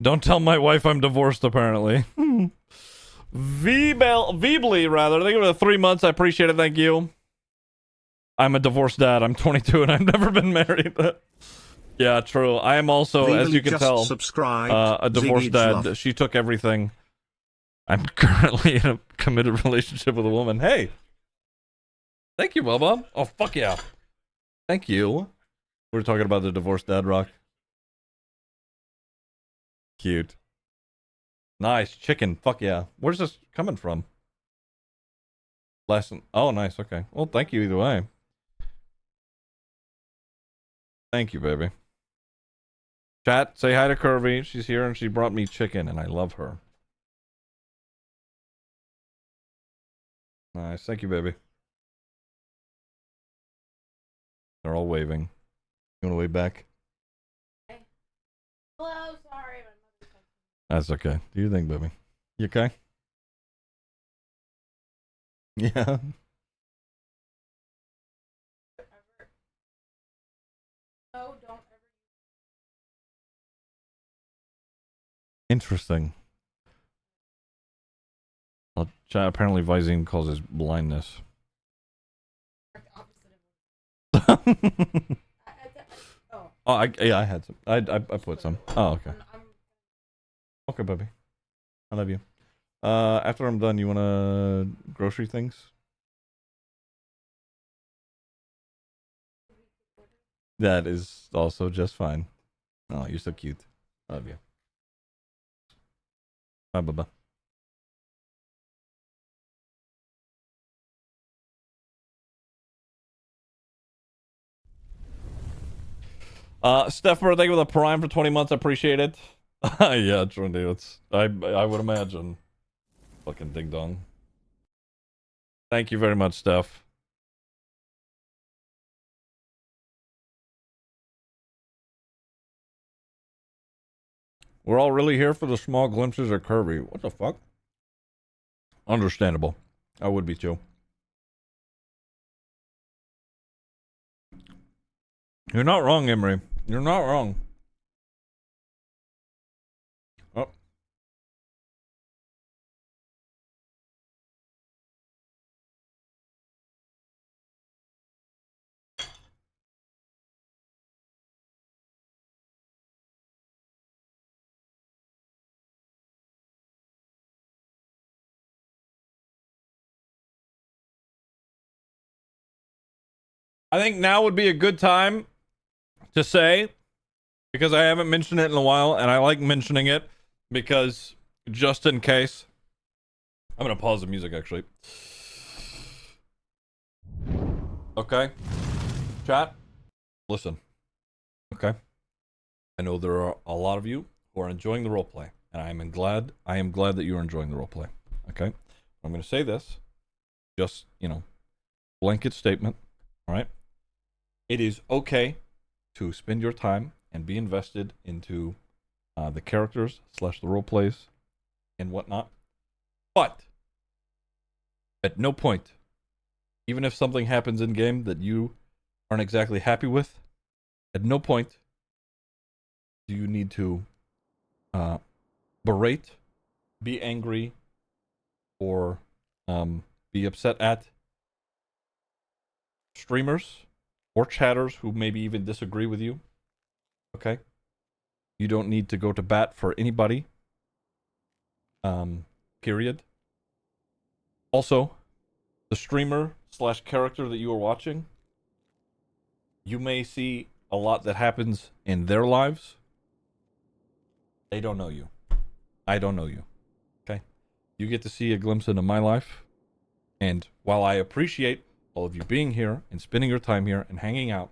Don't tell my wife I'm divorced, apparently. Veebly, rather. Thank you for the 3 months. I appreciate it. Thank you. I'm a divorced dad. I'm 22 and I've never been married. Yeah, true. I am also, as you can tell, a divorced dad. She took everything. I'm currently in a committed relationship with a woman. Hey! Thank you, Bubba. Oh, fuck yeah. Thank you. We're talking about the divorced dad rock. Cute. Nice. Chicken. Fuck yeah. Where's this coming from? Lesson. Oh, nice. Okay. Well, thank you either way. Thank you, baby. Chat, say hi to Curvy. She's here and she brought me chicken and I love her. Nice. Thank you, baby. They're all waving. You want to wave back? Hello, sorry. That's okay. Do you think, baby? You okay? Yeah. No, don't ever. Interesting. Well, apparently Visine causes blindness. Yeah, I had some. I put some. Oh, okay. Okay, baby. I love you. After I'm done, you wanna grocery things? That is also just fine. Oh, you're so cute. I love you. Bye, bye, bye. Steph, thank you for the Prime for 20 months. I appreciate it. Yeah, Trinity, it's I would imagine. Fucking ding dong. Thank you very much, Steph. We're all really here for the small glimpses of Kirby. What the fuck? Understandable. I would be too. You're not wrong, Emery. You're not wrong. Oh. I think now would be a good time to say, because I haven't mentioned it in a while, and I like mentioning it, because just in case. I'm going to pause the music, actually. Okay. Chat, listen. Okay. I know there are a lot of you who are enjoying the roleplay, and I am glad that you are enjoying the roleplay. Okay? I'm going to say this, just, blanket statement, all right? It is okay to spend your time and be invested into the characters / the roleplays and whatnot, but at no point, even if something happens in game that you aren't exactly happy with, at no point do you need to berate, be angry, or be upset at streamers or chatters who maybe even disagree with you. Okay? You don't need to go to bat for anybody. Period. Also, the streamer / character that you are watching, you may see a lot that happens in their lives. They don't know you. I don't know you. Okay? You get to see a glimpse into my life. And while I appreciate all of you being here and spending your time here and hanging out,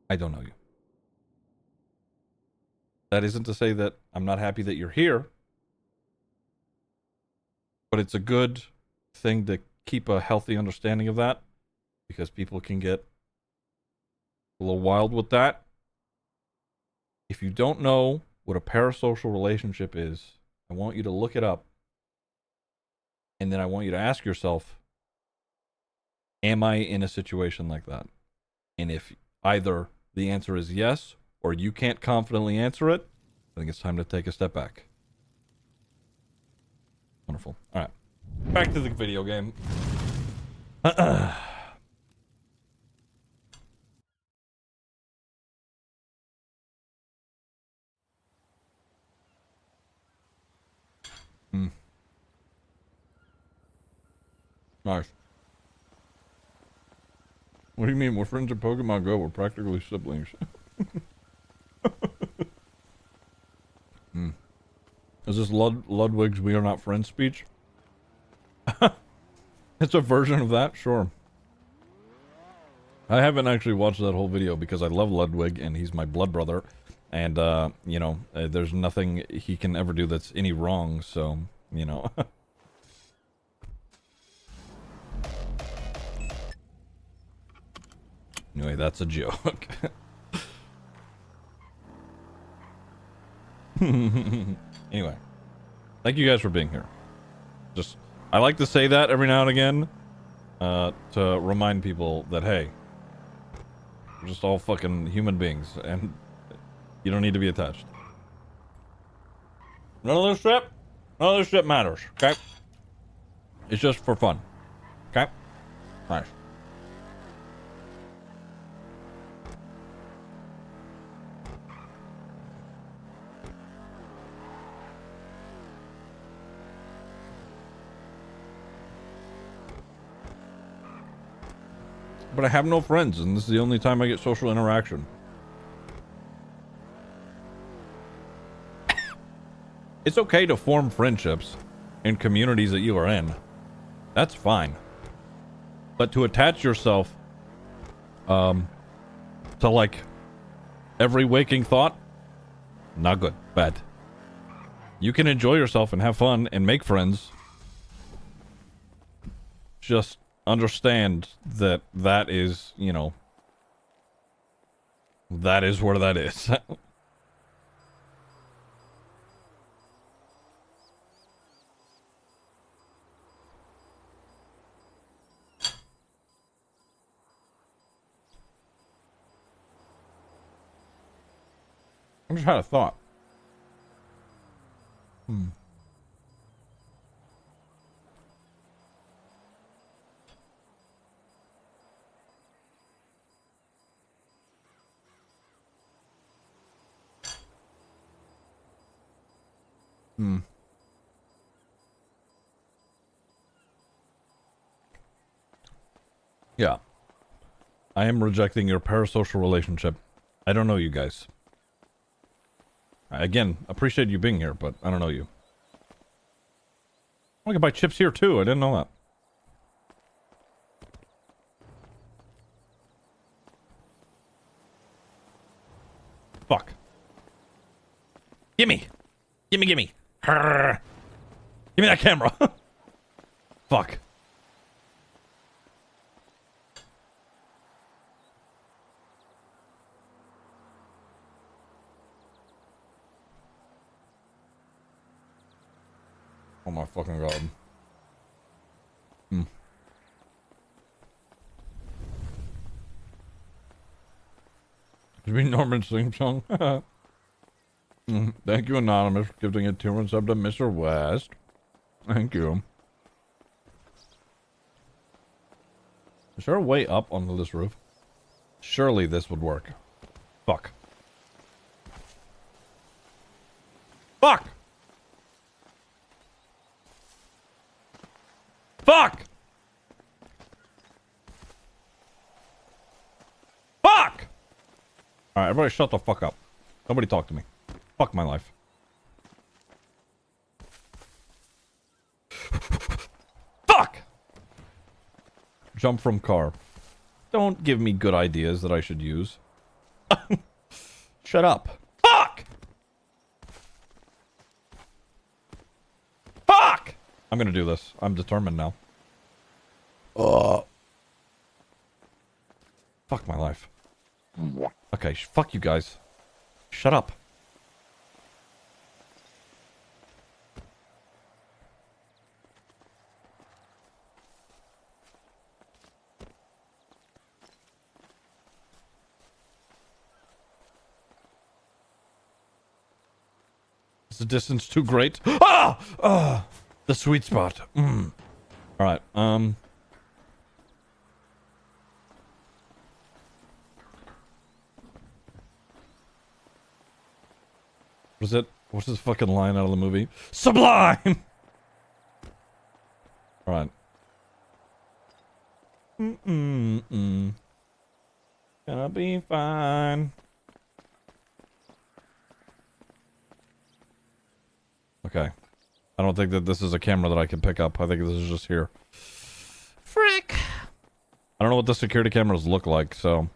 I don't know you. That isn't to say that I'm not happy that you're here, but it's a good thing to keep a healthy understanding of that, because people can get a little wild with that. If you don't know what a parasocial relationship is, I want you to look it up, and then I want you to ask yourself, am I in a situation like that? And if either the answer is yes or you can't confidently answer it, I think it's time to take a step back. Wonderful. All right. Back to the video game. Nice. What do you mean? We're friends in Pokemon Go. We're practically siblings. Is this Ludwig's "We Are Not Friends" speech? It's a version of that? Sure. I haven't actually watched that whole video because I love Ludwig and he's my blood brother. And, you know, there's nothing he can ever do that's any wrong, so, you know. Anyway, that's a joke. Anyway, thank you guys for being here. Just, I like to say that every now and again, to remind people that, hey, we're just all fucking human beings, and you don't need to be attached. None of this shit matters, okay? It's just for fun, okay? Nice. But I have no friends, and this is the only time I get social interaction. It's okay to form friendships in communities that you are in. That's fine. But to attach yourself, to like, every waking thought, not good. Bad. You can enjoy yourself and have fun and make friends. Just understand that that is, you know, that is where that is. I just had a thought. Yeah. I am rejecting your parasocial relationship. I don't know you guys. Again, appreciate you being here, but I don't know you. I can buy chips here too. I didn't know that. Fuck. Gimme. Gimme, gimme. Give me that camera. Fuck. Oh my fucking god. Did you mean Norman sing song? Thank you, Anonymous, for giving a tier 1 sub to Mr. West. Thank you. Is there a way up onto this roof? Surely this would work. Fuck. Fuck! Fuck! Fuck! Alright, everybody shut the fuck up. Nobody talk to me. Fuck my life. Fuck! Jump from car. Don't give me good ideas that I should use. Shut up. Fuck! Fuck! I'm gonna do this. I'm determined now. Fuck my life. Okay, fuck you guys. Shut up. the distance too great? Ah! Ah! The sweet spot. All right. What is it? What's this fucking line out of the movie? Sublime! All right. Gonna be fine. Okay. I don't think that this is a camera that I can pick up. I think this is just here. Frick! I don't know what the security cameras look like, so I'm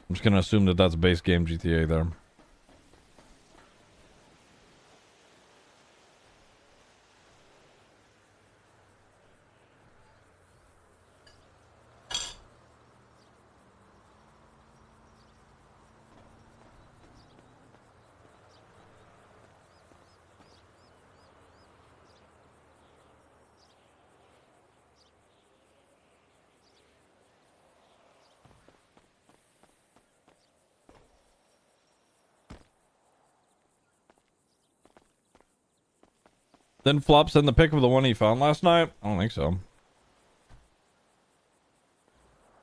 just gonna assume that that's base game GTA there. Then Flop send the pic of the one he found last night? I don't think so.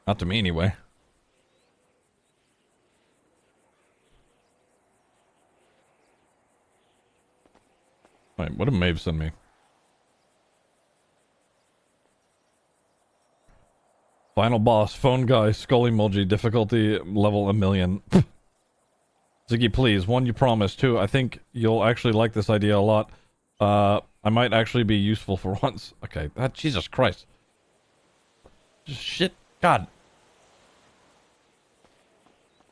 Not to me, anyway. Wait, what did Maeve send me? Final boss, phone guy, skull emoji, difficulty level 1,000,000. Ziggy, please. One, you promised. Two, I think you'll actually like this idea a lot. I might actually be useful for once. Okay, Jesus Christ. Just shit. God.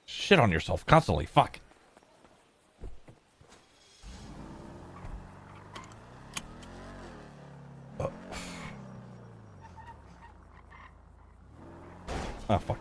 Shit on yourself constantly. Fuck. Ah, fuck.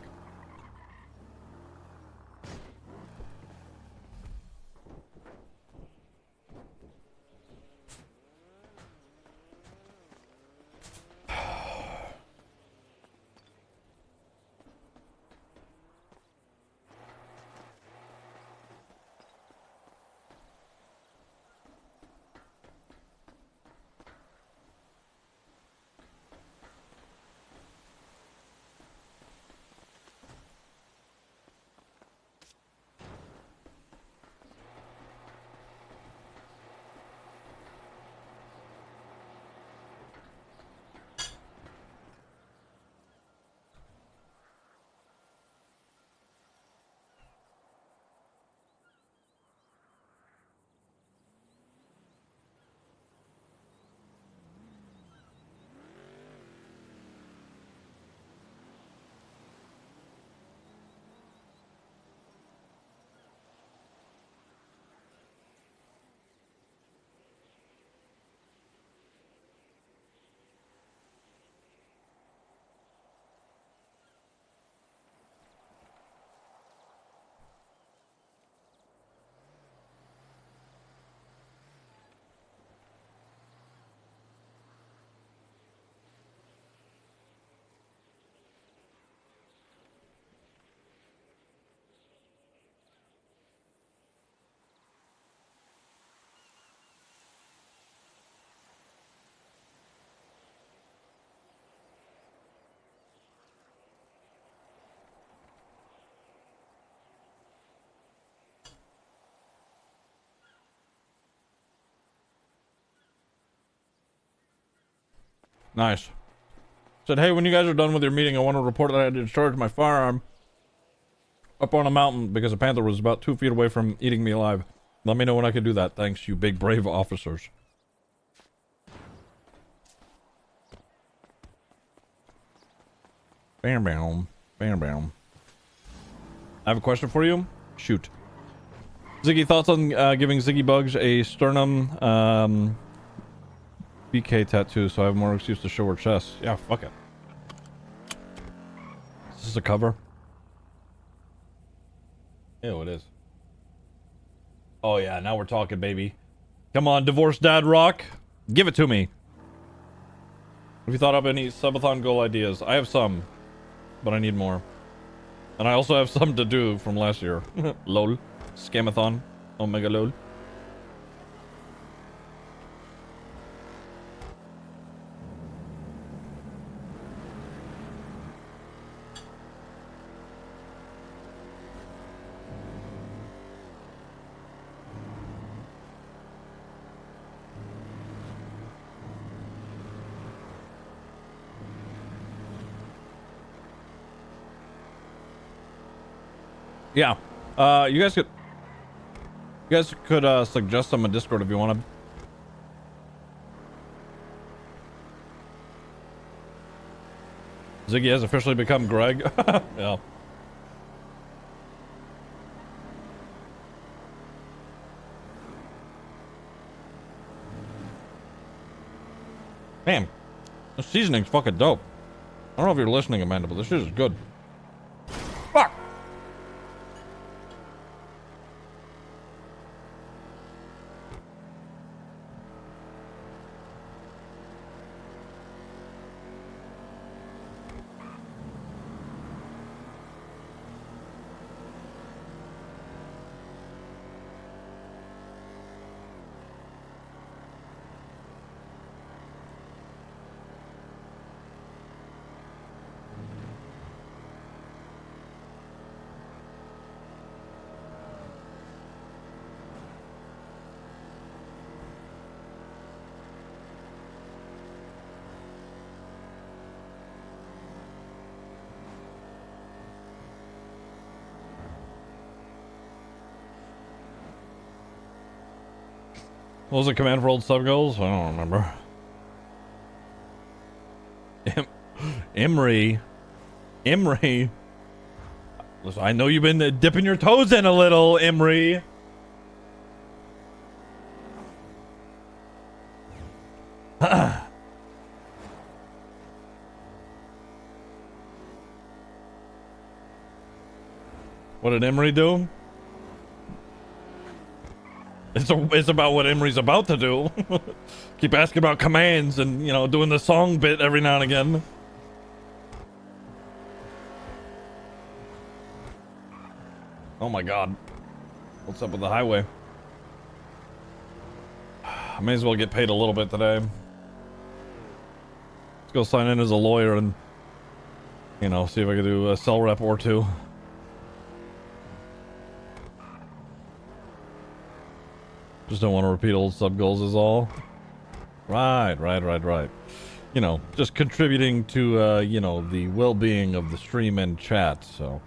Nice. Said, hey, when you guys are done with your meeting, I want to report that I discharged my firearm up on a mountain because a panther was about 2 feet away from eating me alive. Let me know when I can do that. Thanks, you big brave officers. Bam, bam. Bam, bam. I have a question for you. Shoot. Ziggy, thoughts on giving Ziggy Bugs a sternum BK tattoo so I have more excuse to show her chest? Yeah, fuck it. Is this a cover? Ew, it is. Oh yeah, now we're talking, baby. Come on, divorced dad rock. Give it to me. Have you thought up any subathon goal ideas? I have some, but I need more. And I also have some to do from last year. Lol. Scamathon. Omega lol. Yeah. You guys could suggest them in Discord if you want to. Ziggy has officially become Greg. Yeah. Man, the seasoning's fucking dope. I don't know if you're listening, Amanda, but this shit is good. Fuck! What was the command for old sub goals? I don't remember. Emery. Listen, I know you've been dipping your toes in a little, Emery. What did Emery do? It's about what Emery's about to do. Keep asking about commands and, you know, doing the song bit every now and again. Oh my god. What's up with the highway? I may as well get paid a little bit today. Let's go sign in as a lawyer and, you know, see if I can do a cell rep or two. Just don't want to repeat old sub goals is all. Right. You know, just contributing to, you know, the well-being of the stream and chat, so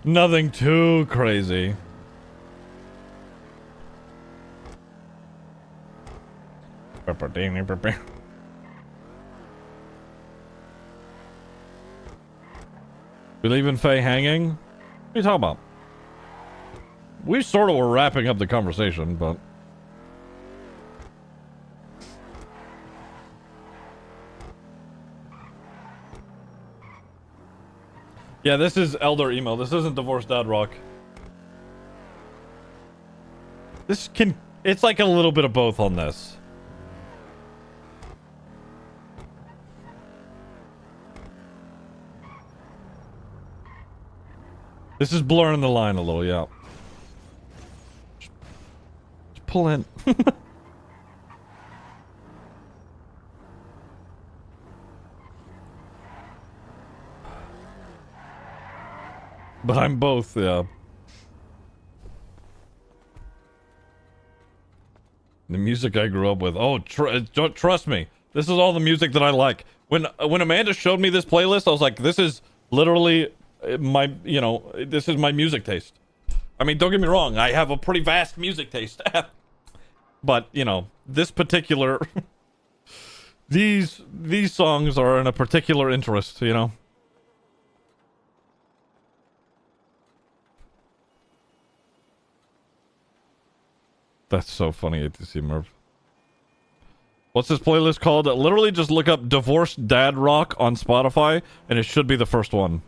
nothing too crazy. We leaving Faye hanging? What are you talking about? We sort of were wrapping up the conversation, but... Yeah, this is Elder Emo. This isn't Divorced Dad Rock. It's like a little bit of both on this. This is blurring the line a little, yeah. Just pull in. But I'm both, yeah. The music I grew up with. Oh, trust me. This is all the music that I like. When Amanda showed me this playlist, I was like, this is literally my, you know, this is my music taste. I mean, don't get me wrong. I have a pretty vast music taste. But, you know, this particular... these songs are in a particular interest, you know? That's so funny, ATC Merv. What's this playlist called? Literally just look up Divorced Dad Rock on Spotify, and it should be the first one.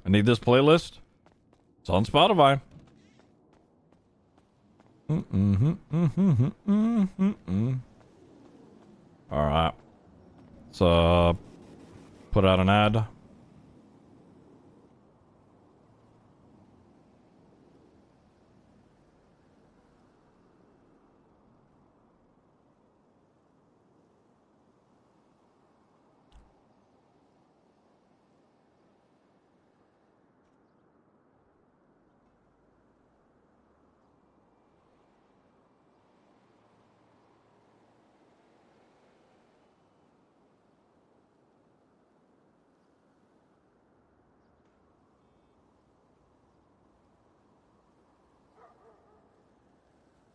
I need this playlist. It's on Spotify. All right. So, put out an ad.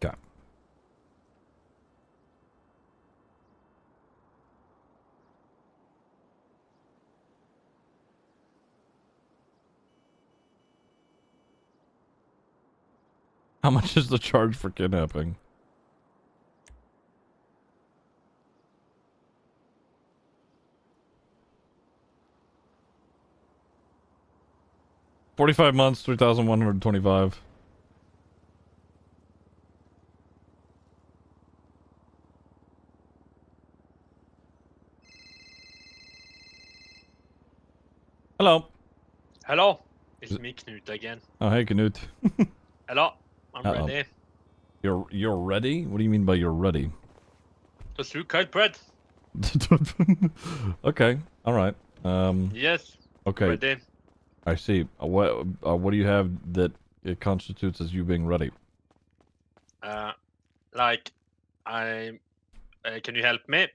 Okay. How much is the charge for kidnapping? $45 months, 3,125. Hello. Hello, it's me, Knut, again. Oh, hey, Knut. Hello, I'm Uh-oh. ready You're ready? What do you mean by you're ready? to sue kite bread. Okay. All right. Yes. Okay. Ready. I see. What do you have that it constitutes as you being ready? Like, can you help me?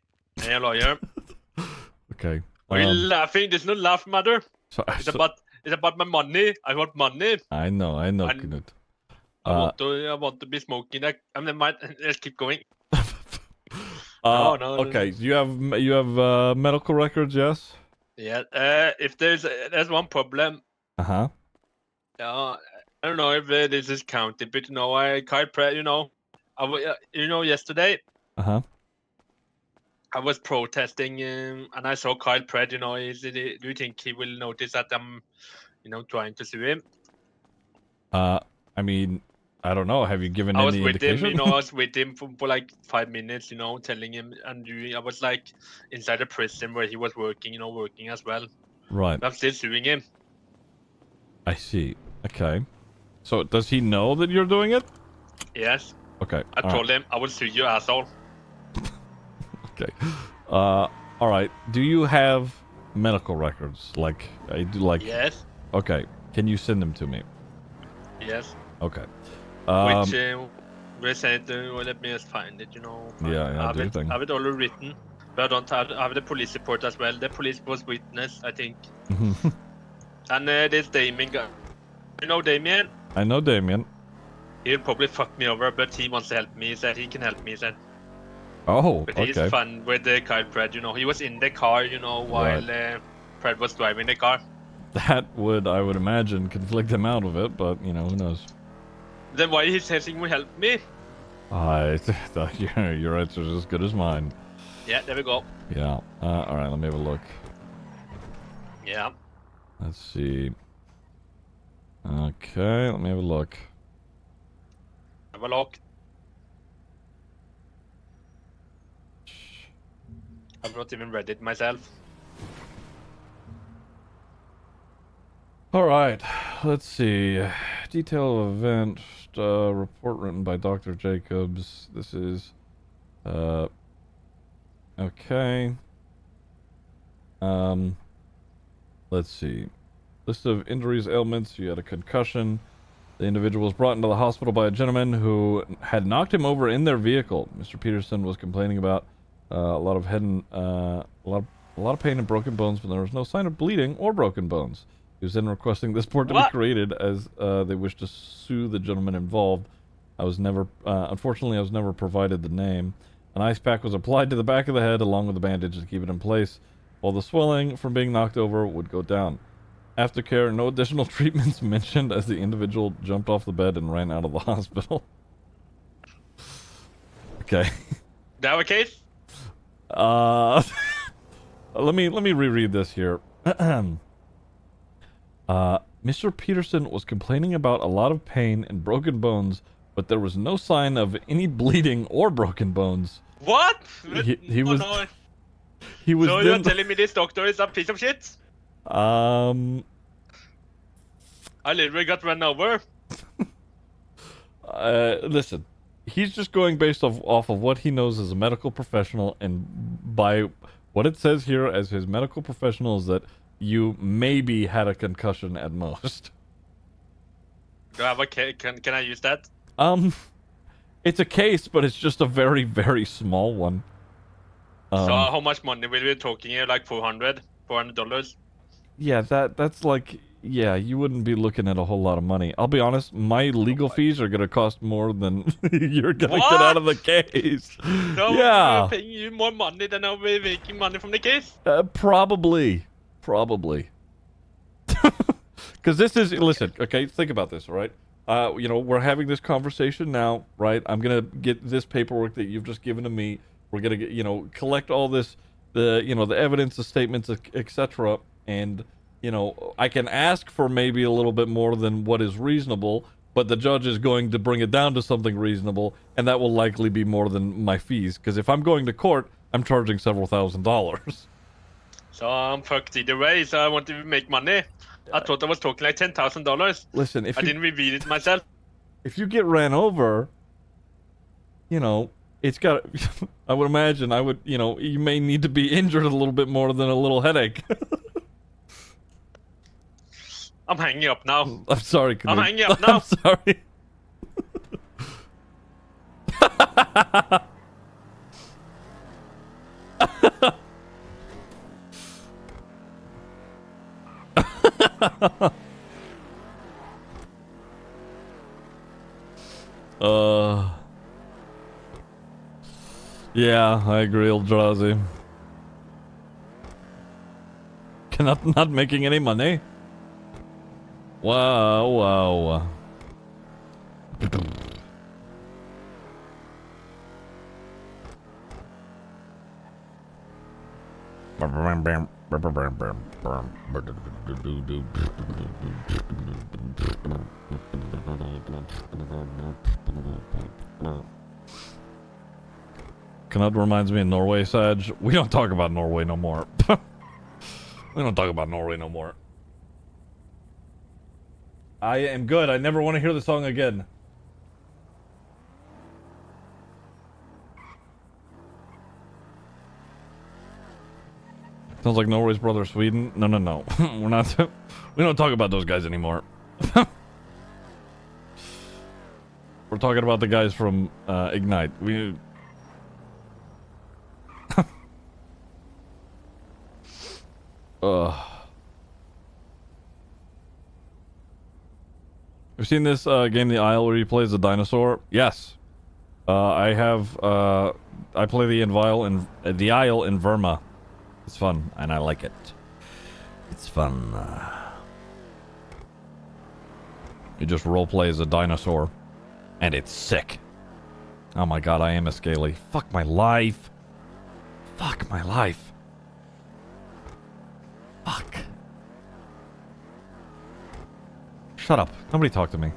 I'm a lawyer. Okay. Are you laughing? There's no laugh matter. It's about my money. I want money. I know, Knut. I want to be smoking that. And then let's keep going. No. No. Okay. You have medical records, yes? Yeah. If there's one problem. Uh-huh. I don't know if this is counted, but I kite bread. Yesterday. Uh-huh. I was protesting, and I saw Kyle Pratt. Do you think he will notice that I'm, trying to sue him? I mean, I don't know. Have you given I was any with indication? him, I was with him for like 5 minutes, telling him and doing. I was like inside a prison where he was working, working as well. Right. I'm still suing him. I see. Okay. So does he know that you're doing it? Yes. Okay. I told him I will sue you, asshole. Okay. All right. Do you have medical records? Like I do. Like. Yes. Okay. Can you send them to me? Yes. Okay. Which we said, let me just find it. Yeah. Do your thing. I have it already written, but I don't have the police report as well. The police was witness, I think. And there's Damien. You know Damien? I know Damien. He'll probably fuck me over, but he wants to help me. He said he can help me. He said. Oh, but okay. he's fun with the car, Fred. He was in the car, while Fred was driving the car. That would, I would imagine, conflict him out of it, but who knows? Then why he's saying will help me? Your answer is as good as mine. Yeah, there we go. Yeah. All right. Let me have a look. Yeah. Let's see. Okay. Let me have a look. Have a look. I've not even read it myself. All right, let's see. Detail of event, report written by Dr. Jacobs. This is, okay. Let's see. List of injuries, ailments. You had a concussion. The individual was brought into the hospital by a gentleman who had knocked him over in their vehicle. Mr. Peterson was complaining about a lot of head and a lot of pain and broken bones, but there was no sign of bleeding or broken bones. He was then requesting this report to be created as they wish to sue the gentleman involved. Unfortunately, I was never provided the name. An ice pack was applied to the back of the head along with a bandage to keep it in place, while the swelling from being knocked over would go down. Aftercare, no additional treatments mentioned as the individual jumped off the bed and ran out of the hospital. Okay. That a case? Let me reread this here. Mr. Peterson was complaining about a lot of pain and broken bones, but there was no sign of any bleeding or broken bones. What? He was. No. He was. So then, you're telling me this doctor is a piece of shit? I literally got run over. Listen, he's just going based off of what he knows as a medical professional, and by what it says here as his medical professional is that you maybe had a concussion at most. Do I have a case? Can I use that? It's a case, but it's just a very, very small one. So how much money will we be talking here? Like $400? Yeah, that's like, yeah, you wouldn't be looking at a whole lot of money. I'll be honest, my legal fees are gonna cost more than you're gonna get out of the case. No, Yeah. we're paying you more money than I'll be making money from the case. Probably. Because this is, listen, okay, think about this, all right? You know, we're having this conversation now, right? I'm gonna get this paperwork that you've just given to me. We're gonna get, you know, collect all this, the evidence, the statements, etc. And, you know, I can ask for maybe a little bit more than what is reasonable, but the judge is going to bring it down to something reasonable, and that will likely be more than my fees. Because if I'm going to court, I'm charging several $1,000s. So I'm fucked either way, so I want to make money. I thought I was talking like $10,000. Listen, I didn't reveal it myself. If you get ran over, you know, it's got. I would imagine you may need to be injured a little bit more than a little headache. I'm hanging up now. I'm sorry, Knut. I'm hanging up now. I'm sorry. Yeah, I agree, Eldrazi. Not making any money. Wow. Knut reminds me of Norway, Sag. We don't talk about Norway no more. We don't talk about Norway no more. I am good. I never want to hear the song again. Sounds like Norway's brother Sweden. No. We're not. We don't talk about those guys anymore. We're talking about the guys from Ignite. We. You've seen this game, The Isle, where you play as a dinosaur? Yes. I have. I play the Isle in Verma. It's fun, and I like it. It's fun. You just roleplay as a dinosaur, and it's sick. Oh my god, I am a scaly. Fuck my life. Fuck my life. Fuck. Shut up. Nobody talk to me.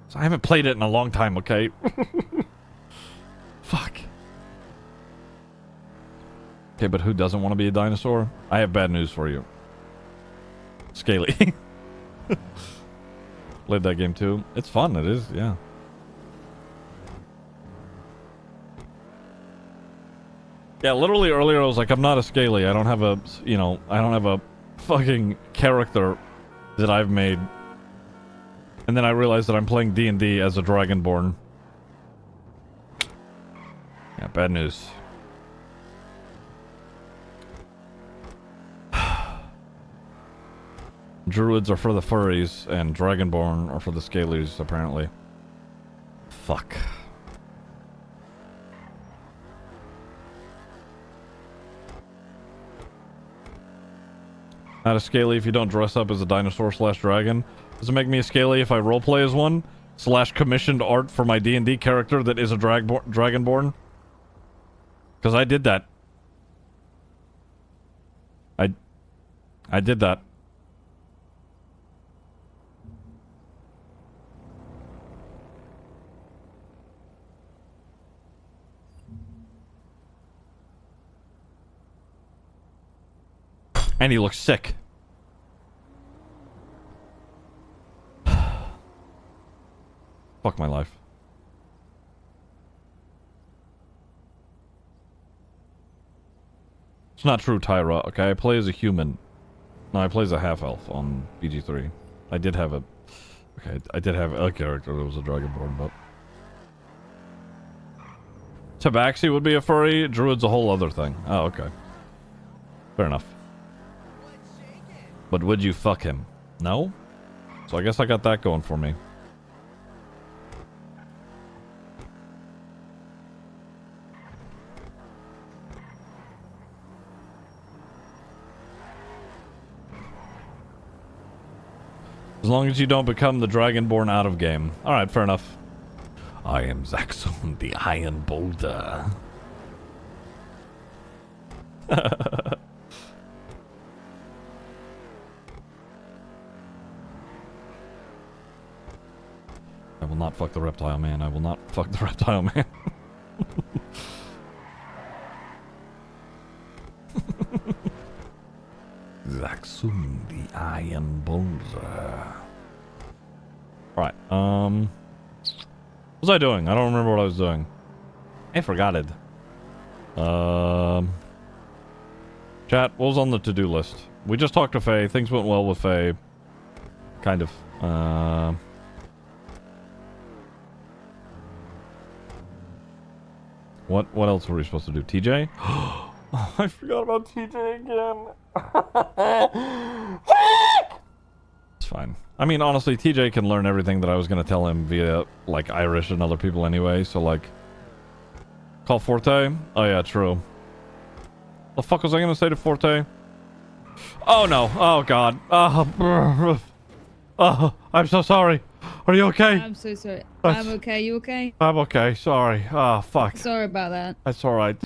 So I haven't played it in a long time, okay? Fuck. Okay, but who doesn't want to be a dinosaur? I have bad news for you. Scaly. Played that game too. It's fun, it is, yeah. Yeah, literally earlier I was like, I'm not a Scaly. I don't have a, I don't have a fucking character that I've made. And then I realized that I'm playing D&D as a Dragonborn. Yeah, bad news. Druids are for the furries, and Dragonborn are for the Scalies, apparently. Fuck. Not a Scaly if you don't dress up as a dinosaur / dragon. Does it make me a Scaly if I roleplay as one? / commissioned art for my D&D character that is a Dragonborn? Because I did that. I did that. And he looks sick. Fuck my life. It's not true, Tyra, okay? I play as a human. No, I play as a half-elf on BG3. I did have a... Okay, I did have a character that was a Dragonborn, but... Tabaxi would be a furry, Druid's a whole other thing. Oh, okay. Fair enough. But would you fuck him? No? So I guess I got that going for me. As long as you don't become the Dragonborn out of game. Alright, fair enough. I am Zaxxon, the Iron Boulder. I will not fuck the reptile man. I will not fuck the reptile man. Zaxxon, the Iron Boulder. Alright, what was I doing? I don't remember what I was doing. I forgot it. Chat, what was on the to-do list? We just talked to Faye. Things went well with Faye. Kind of. What else were we supposed to do? TJ? Oh, I forgot about TJ again. It's fine. I mean, honestly, TJ can learn everything that I was going to tell him via, like, Irish and other people anyway, so, like... Call Forte? Oh, yeah, true. The fuck was I going to say to Forte? Oh, no. Oh, God. Oh, I'm so sorry. Are you okay? I'm so sorry. I'm okay. You okay? I'm okay. Sorry. Oh, fuck. Sorry about that. That's alright.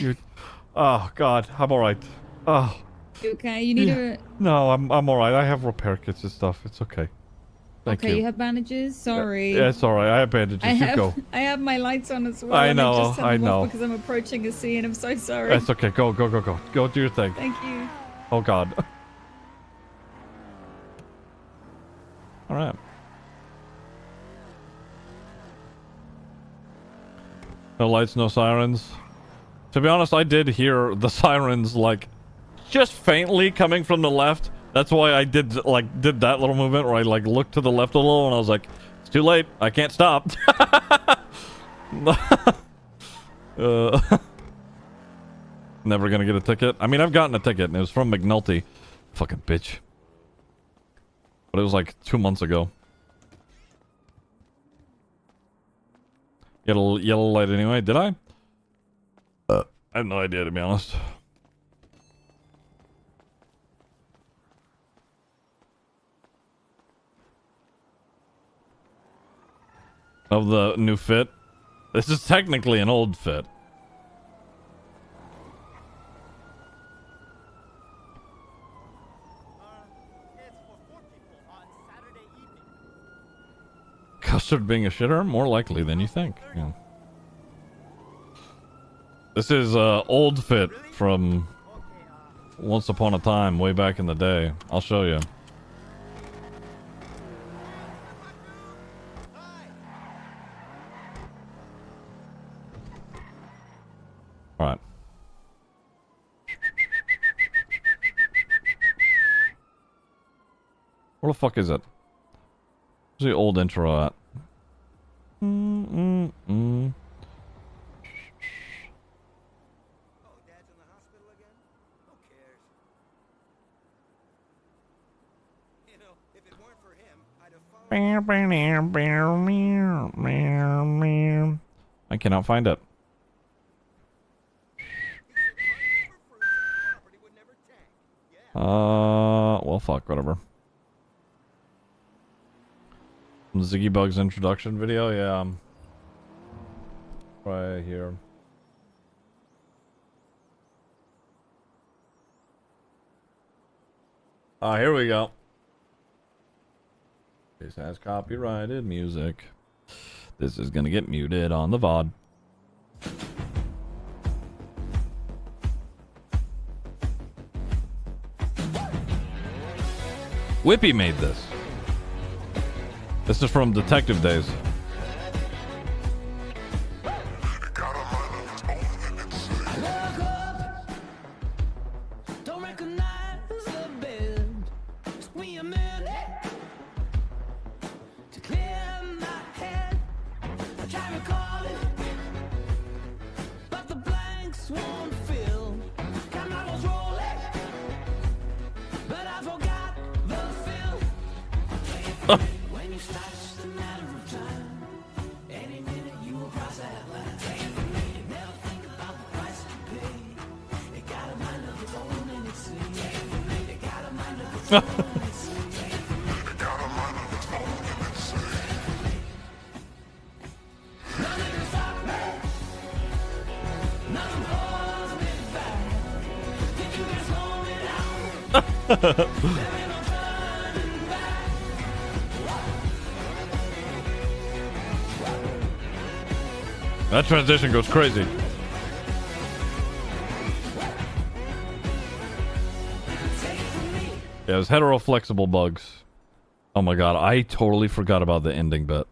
Oh, God. I'm alright. Oh. You okay? You need a... No, I'm alright. I have repair kits and stuff. It's okay. Thank you. Okay, you have bandages? Sorry. Yeah, it's alright. I have bandages. You go. I have my lights on as well. I know. And just I know. because I'm approaching a scene. I'm so sorry. That's okay. Go. Go do your thing. Thank you. Oh, God. Alright. No lights, no sirens. To be honest, I did hear the sirens, like, just faintly coming from the left. That's why I did that little movement where I, like, looked to the left a little and I was like, it's too late. I can't stop. Never gonna get a ticket. I mean, I've gotten a ticket and it was from McNulty. Fucking bitch. But it was like 2 months ago. Yellow light anyway, did I? I have no idea, to be honest. Of the new fit? This is technically an old fit. Custard being a shitter? More likely than you think. Yeah. This is old fit from once upon a time, way back in the day. I'll show you. Alright. Where the fuck is it? Where's the old intro at? I cannot find it. Well, fuck, whatever. Ziggy Bug's introduction video, yeah. Right here. Oh, here we go. This has copyrighted music. This is gonna get muted on the VOD. Whippy made this. This is from Detective Days. That transition goes crazy. Yeah, it was hetero flexible bugs. Oh my god, I totally forgot about the ending bit.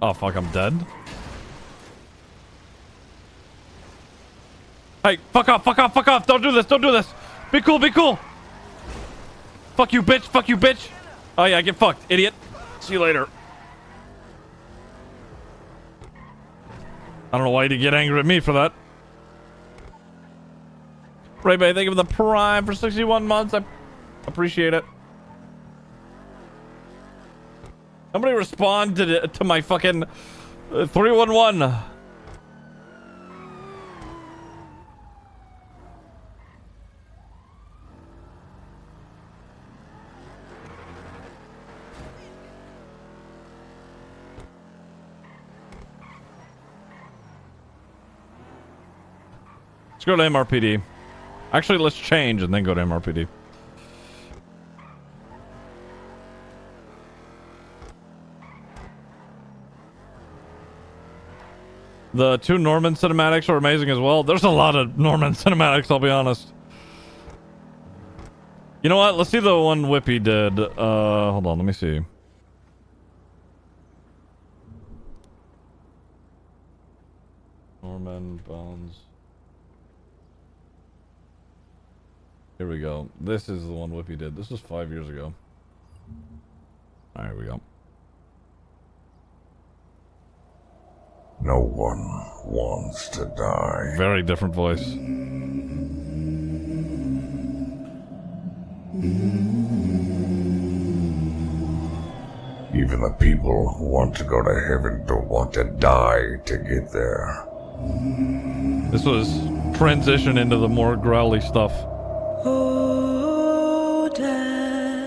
Oh fuck, I'm dead. Hey, fuck off, fuck off, fuck off! Don't do this, don't do this! Be cool, be cool! Fuck you, bitch, fuck you, bitch! Oh yeah, get fucked, idiot. See you later. I don't know why you get angry at me for that. Ray Bay, thank you for the Prime for 61 months. I appreciate it. Somebody respond to my fucking 311. Let's go to MRPD. Actually, let's change and then go to MRPD. The 2 Norman cinematics are amazing as well. There's a lot of Norman cinematics, I'll be honest. You know what? Let's see the one Whippy did. Hold on, let me see. Norman Bones. Here we go. This is the one Whippy did. This was 5 years ago. Alright, here we go. No one wants to die. Very different voice. Even the people who want to go to heaven don't want to die to get there. This was transition into the more growly stuff.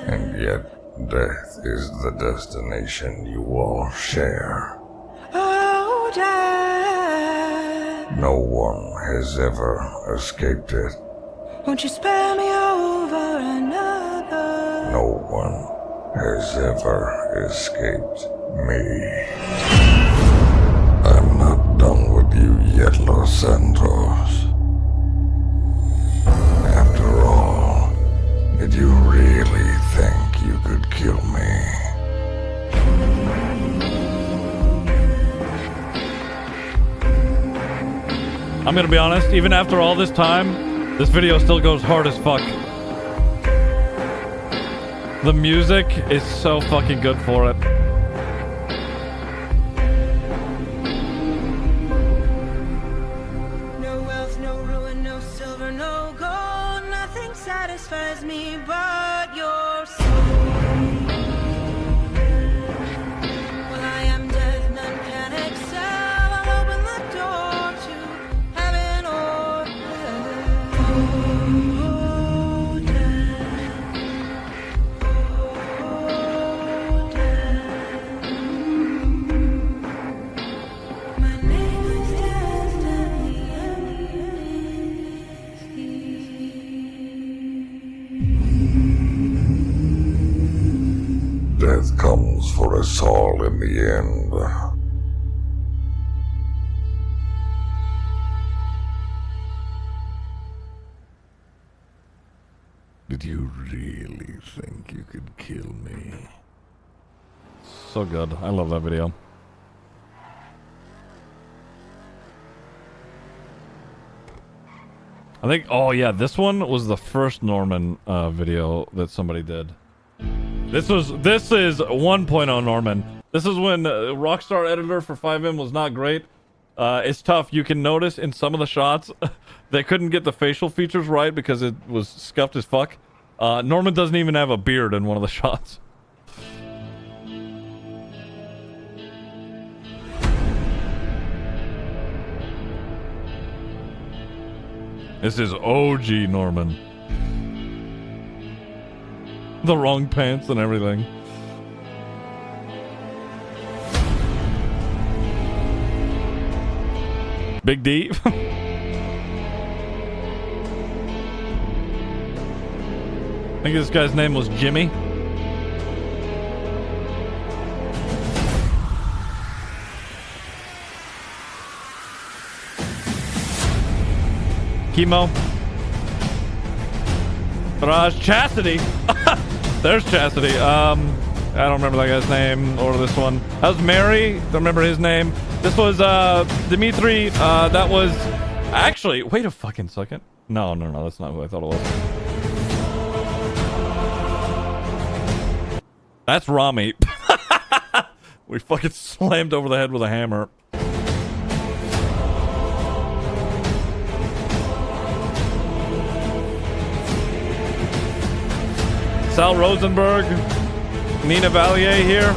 And yet, death is the destination you all share. No one has ever escaped it. Won't you spare me over another? No one has ever escaped me. I'm not done with you yet, Los Santos. After all, did you really think you I'm gonna be honest, even after all this time, this video still goes hard as fuck. The music is so fucking good for it. No wealth, no ruin, no silver, no gold. Nothing satisfies me but your soul. Well, I am death, none can excel. I'll open the door to heaven or hell. Oh, death. Oh, death. My name is Destiny, and Death comes for us all in the end. Did you really think you could kill me? So good. I love that video. I think, oh yeah, this one was the first Norman video that somebody did. This is 1.0 Norman. This is when Rockstar Editor for 5M was not great. It's tough. You can notice in some of the shots, they couldn't get the facial features right because it was scuffed as fuck. Norman doesn't even have a beard in one of the shots. This is OG Norman. The wrong pants and everything. Big D. I think this guy's name was Jimmy. Chemo. Raj Chastity. There's Chastity. I don't remember that guy's name or this one. That was Mary. Don't remember his name. This was Dimitri. That was actually. Wait a fucking second. No, that's not who I thought it was. That's Rami. We fucking slammed over the head with a hammer. Sal Rosenberg, Nina Valier here.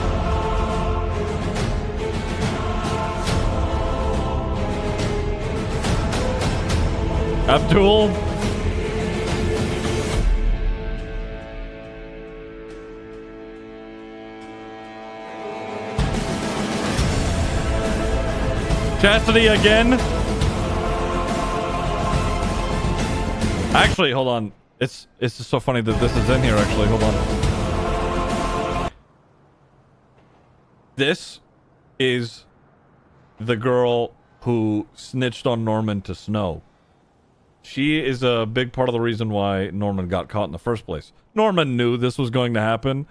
Abdul. Chastity again. Actually, hold on. It's just so funny that this is in here, actually. Hold on. This is the girl who snitched on Norman to Snow. She is a big part of the reason why Norman got caught in the first place. Norman knew this was going to happen.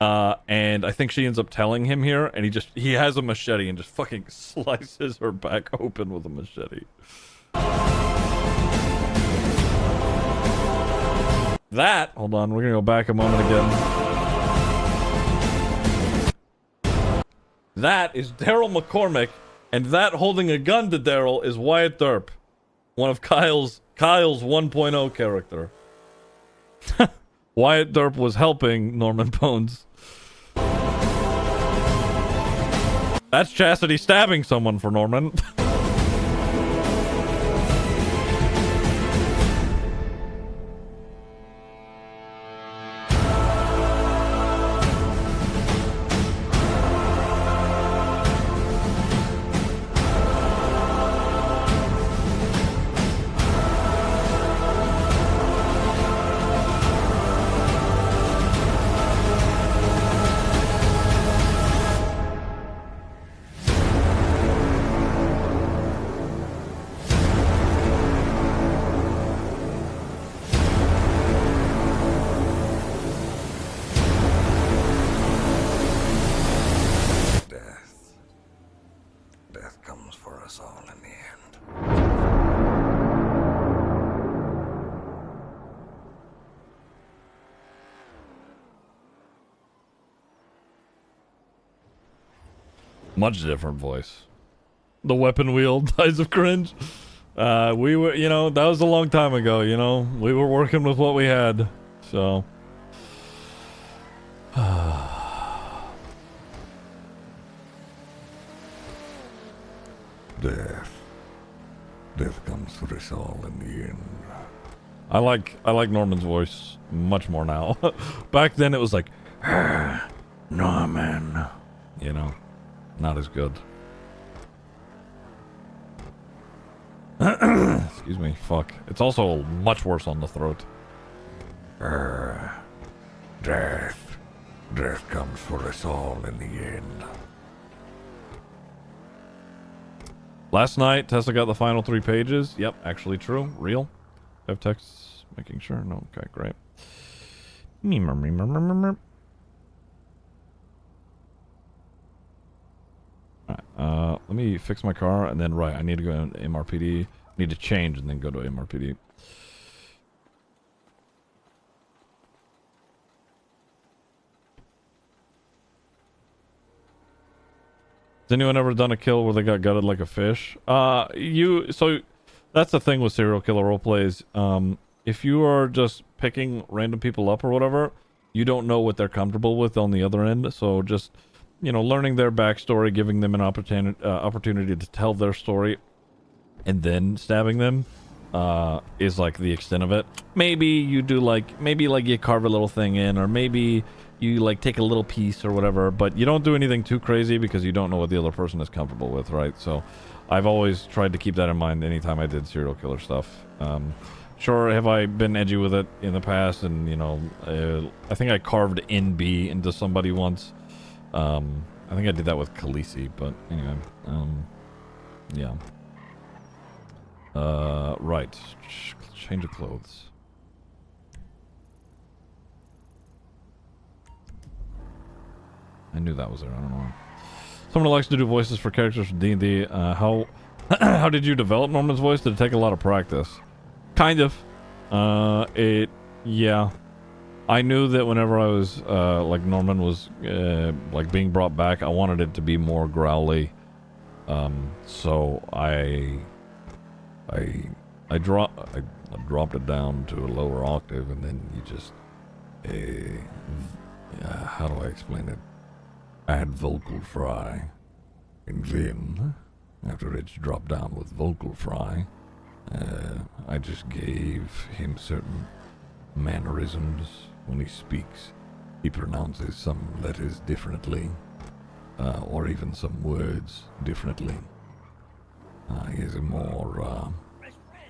And I think she ends up telling him here, and he has a machete and just fucking slices her back open with a machete. That, hold on, we're gonna go back a moment again. That is Daryl McCormick, and that holding a gun to Daryl is Wyatt Earp, one of Kyle's 1.0 character. Wyatt Earp was helping Norman Bones. That's Chastity stabbing someone for Norman. for us all in the end. Much different voice. The weapon wheel dies of cringe. We were, you know, that was a long time ago, you know. We were working with what we had, so. Death comes for us all in the end. I like Norman's voice much more now. Back then it was like, Norman, you know, not as good. Excuse me, fuck. It's also much worse on the throat. Death comes for us all in the end. Last night, Tessa got the final 3 pages. Yep, actually true. Real. Have texts making sure. No, okay, great. Alright, let me fix my car and then, right, I need to go to MRPD. Need to change and then go to MRPD. Has anyone ever done a kill where they got gutted like a fish? So that's the thing with serial killer roleplays. If you are just picking random people up or whatever, you don't know what they're comfortable with on the other end. So just, you know, learning their backstory, giving them an opportunity to tell their story, and then stabbing them is like the extent of it. Maybe you do maybe you carve a little thing in, or maybe you like take a little piece or whatever, but you don't do anything too crazy because you don't know what the other person is comfortable with, right? So I've always tried to keep that in mind anytime I did serial killer stuff. Sure, have I been edgy with it in the past? And, you know, I think I carved NB into somebody once. I think I did that with Khaleesi, but anyway, yeah. Right. Change of clothes. I knew that was there. I don't know. Someone who likes to do voices for characters from D&D. How did you develop Norman's voice? Did it take a lot of practice? Kind of. Yeah. I knew that whenever I was, like Norman was, like being brought back, I wanted it to be more growly. So I dropped it down to a lower octave, and then you just, how do I explain it? Add vocal fry, and then after it's dropped down with vocal fry, I just gave him certain mannerisms. When he speaks, he pronounces some letters differently, or even some words differently. He has a more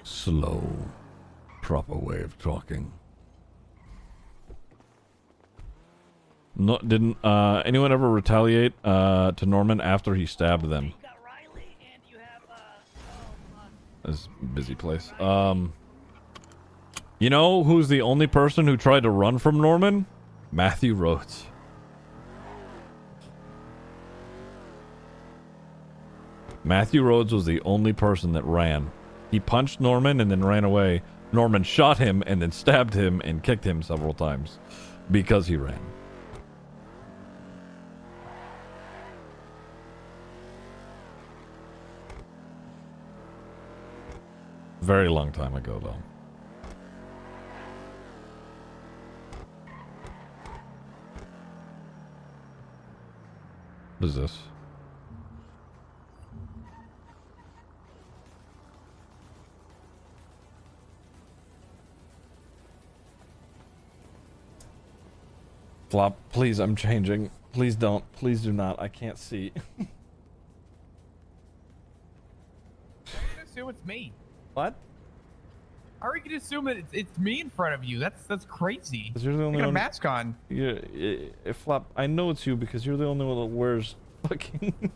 slow, proper way of talking. No, didn't anyone ever retaliate to Norman after he stabbed them? This busy place. You know who's the only person who tried to run from Norman? Matthew Rhodes. Matthew Rhodes was the only person that ran. He punched Norman and then ran away. Norman shot him and then stabbed him and kicked him several times because he ran. Very long time ago, though. What is this? Flop, please, I'm changing. Please don't. Please do not. I can't see. Assume it's me. What? How are you gonna assume that it's me in front of you? That's crazy. You're the only I got one. a mask on. Flop, I know it's you because you're the only one that wears fucking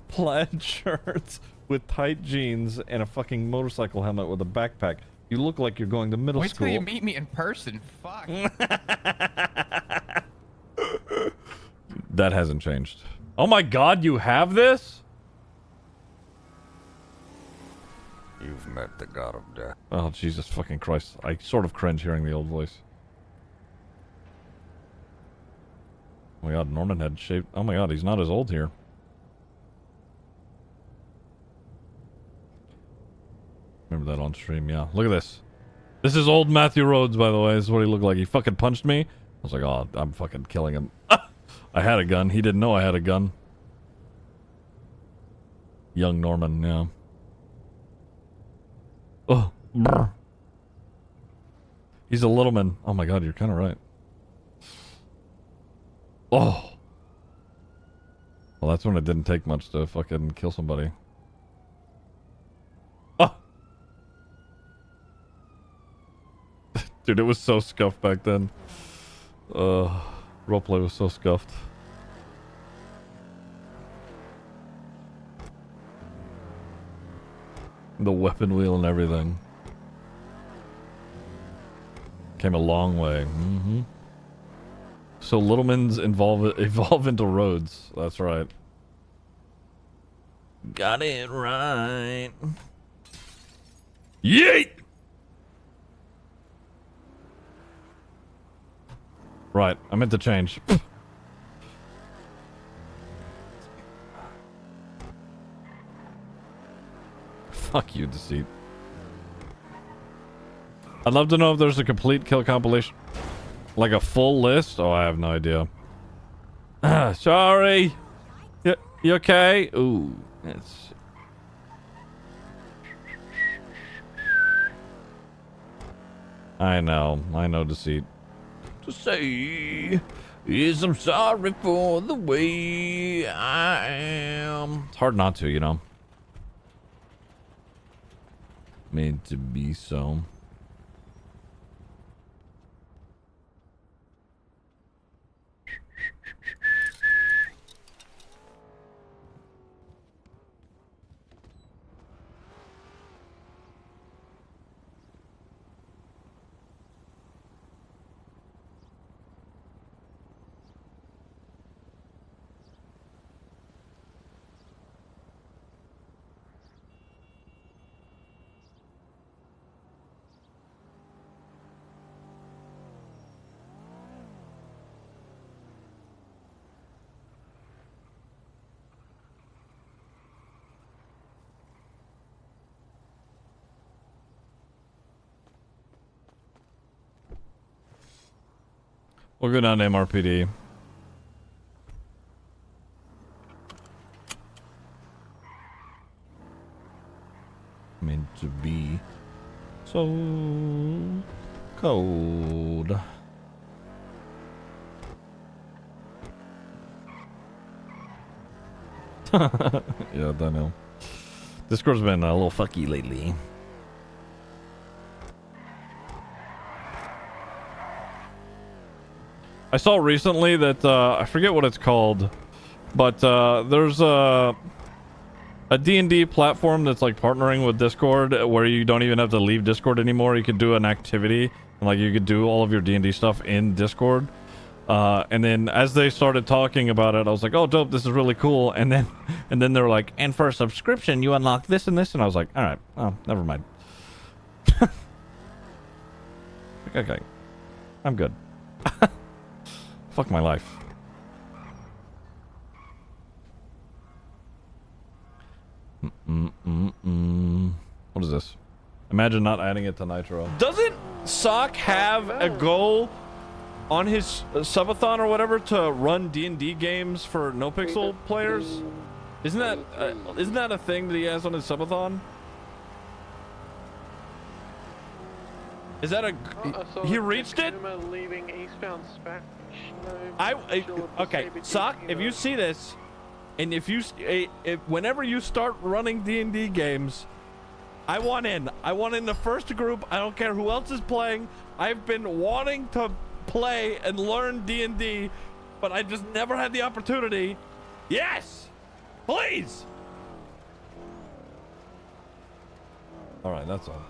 plaid shirts with tight jeans and a fucking motorcycle helmet with a backpack. You look like you're going to middle Wait school. till you meet me in person. Fuck. That hasn't changed. Oh my god, you have this? You've met the god of death. Oh, Jesus fucking Christ. I sort of cringe hearing the old voice. Oh my god, Norman had shaped... Oh my god, he's not as old here. Remember that on stream, yeah. Look at this. This is old Matthew Rhodes, by the way. This is what he looked like. He fucking punched me. I was like, oh, I'm fucking killing him. I had a gun. He didn't know I had a gun. Young Norman, yeah. Oh. Brr. He's a little man. Oh my god, you're kind of right. Oh. Well, that's when it didn't take much to fucking kill somebody. Oh. Dude, it was so scuffed back then. Roleplay was so scuffed. The weapon wheel and everything. Came a long way. Mm-hmm. So Littlemans evolve into roads. That's right. Got it right. Yeet! Right, I meant to change. Fuck you, Deceit. I'd love to know if there's a complete kill compilation. Like a full list? Oh, I have no idea. Sorry. You okay? Ooh, it's... I know, Deceit. To say is I'm sorry for the way I am. It's hard not to, you know. Made to be so. We'll go down to MRPD. Meant to be so cold. Yeah, I know. Discord's been a little fucky lately. I saw recently that, I forget what it's called, but there's a D&D platform that's like partnering with Discord where you don't even have to leave Discord anymore. You could do an activity and like you could do all of your D&D stuff in Discord. And then as they started talking about it, I was like, oh dope, this is really cool. And then they were like, and for a subscription you unlock this and this, and I was like, all right, oh, never mind. Okay, I'm good. Fuck my life. What is this? Imagine not adding it to Nitro. Doesn't Sock have a goal on his subathon or whatever to run D&D games for NoPixel players? Isn't that a thing that he has on his subathon? Is that a... he reached it? Okay, Sock, if you see this, and if whenever you start running D&D games, I want in. I want in the first group. I don't care who else is playing. I've been wanting to play and learn D&D, but I just never had the opportunity. Yes! Please! Alright, that's all.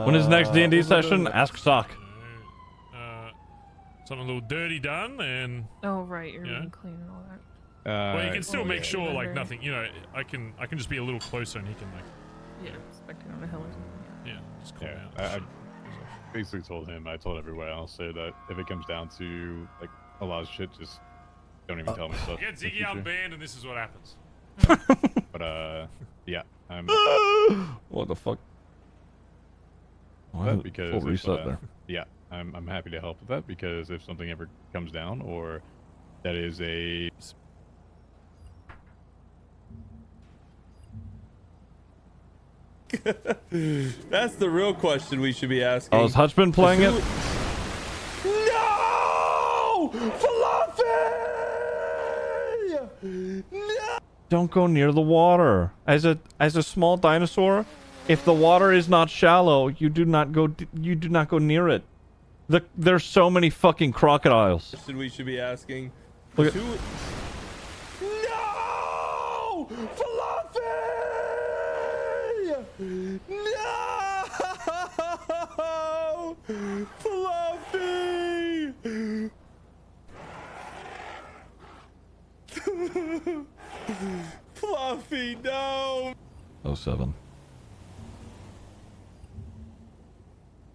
When is next D&D session? Ask Sock. Something a little dirty done, and oh right, you're being clean and all that. well, you can still make sure like nothing. You know, I can just be a little closer, and he can like Yeah, expecting on a hill or something. Yeah, just calm down. I basically told him, I told everyone else, say that if it comes down to like a lot of shit, just don't even tell me stuff. Get Ziggy unbanned, and this is what happens. But yeah, I'm. What the fuck? That because full reset there. Yeah, I'm happy to help with that because if something ever comes down or that is a That's the real question we should be asking. Oh, has Hutch been playing it? No! Fluffy! No! Don't go near the water. As a small dinosaur, if the water is not shallow, you do not go near it. There's so many fucking crocodiles. We should be asking. Look at, No! Fluffy! No! Fluffy! Fluffy, no! 07.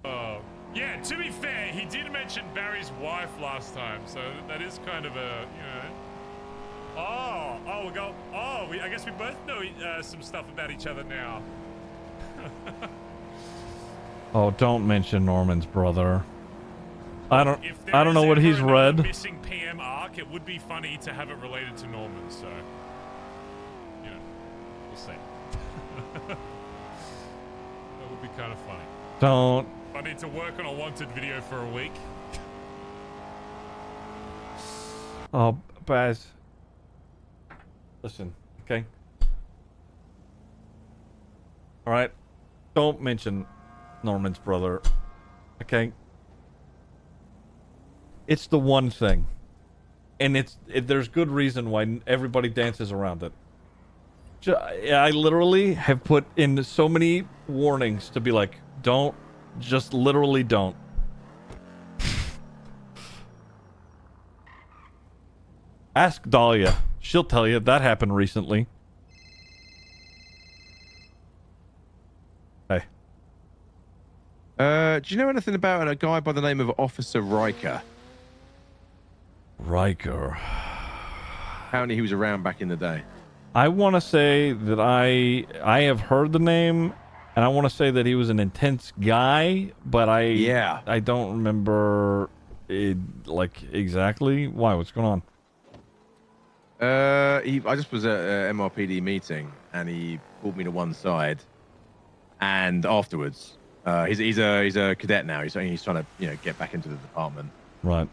Oh, yeah, to be fair, he did mention Barry's wife last time, so that is kind of a, you know. I guess we both know some stuff about each other now. Oh, don't mention Norman's brother. I don't know what he's read. Missing PM arc, it would be funny to have it related to Norman, so you know, we'll see. That would be kind of funny. Don't. I need to work on a wanted video for a week. Oh, Baz. Listen, okay? Alright? Don't mention Norman's brother. Okay? It's the one thing. And there's good reason why everybody dances around it. I literally have put in so many warnings to be like, don't. Just literally don't. Ask Dahlia. She'll tell you that happened recently. Hey. Do you know anything about a guy by the name of Officer Riker? Riker. Apparently he was around back in the day. I want to say that I have heard the name, and I want to say that he was an intense guy, but I don't remember it, like, exactly. Why? What's going on? I just was at a MRPD meeting, and he pulled me to one side, and afterwards, he's a cadet now. He's trying to get back into the department. Right.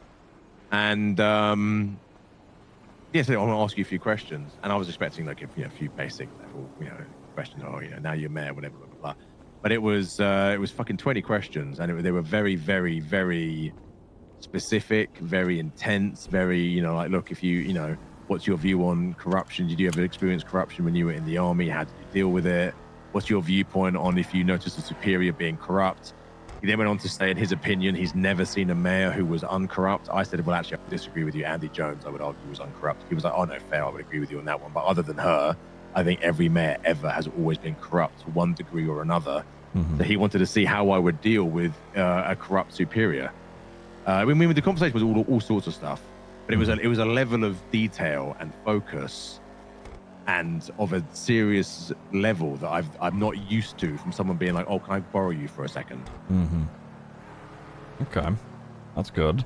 And so I want to ask you a few questions, and I was expecting like a few basic level questions. Oh, now you're mayor, whatever, blah blah blah. But it was fucking 20 questions, and they were very, very, very specific, very intense, very like, look, if you what's your view on corruption? Did you ever experience corruption when you were in the army? How did you deal with it? What's your viewpoint on if you notice a superior being corrupt? He then went on to say, in his opinion, he's never seen a mayor who was uncorrupt. I said, well, actually, I disagree with you. Andy Jones, I would argue, was uncorrupt. He was like, oh, no, fair. I would agree with you on that one. But other than her, I think every mayor ever has always been corrupt to one degree or another. Mm-hmm. So he wanted to see how I would deal with a corrupt superior. I mean, the conversation was all sorts of stuff. But it was a level of detail and focus and of a serious level that I'm not used to from someone being like, oh, can I borrow you for a second? Mm-hmm. Okay. That's good.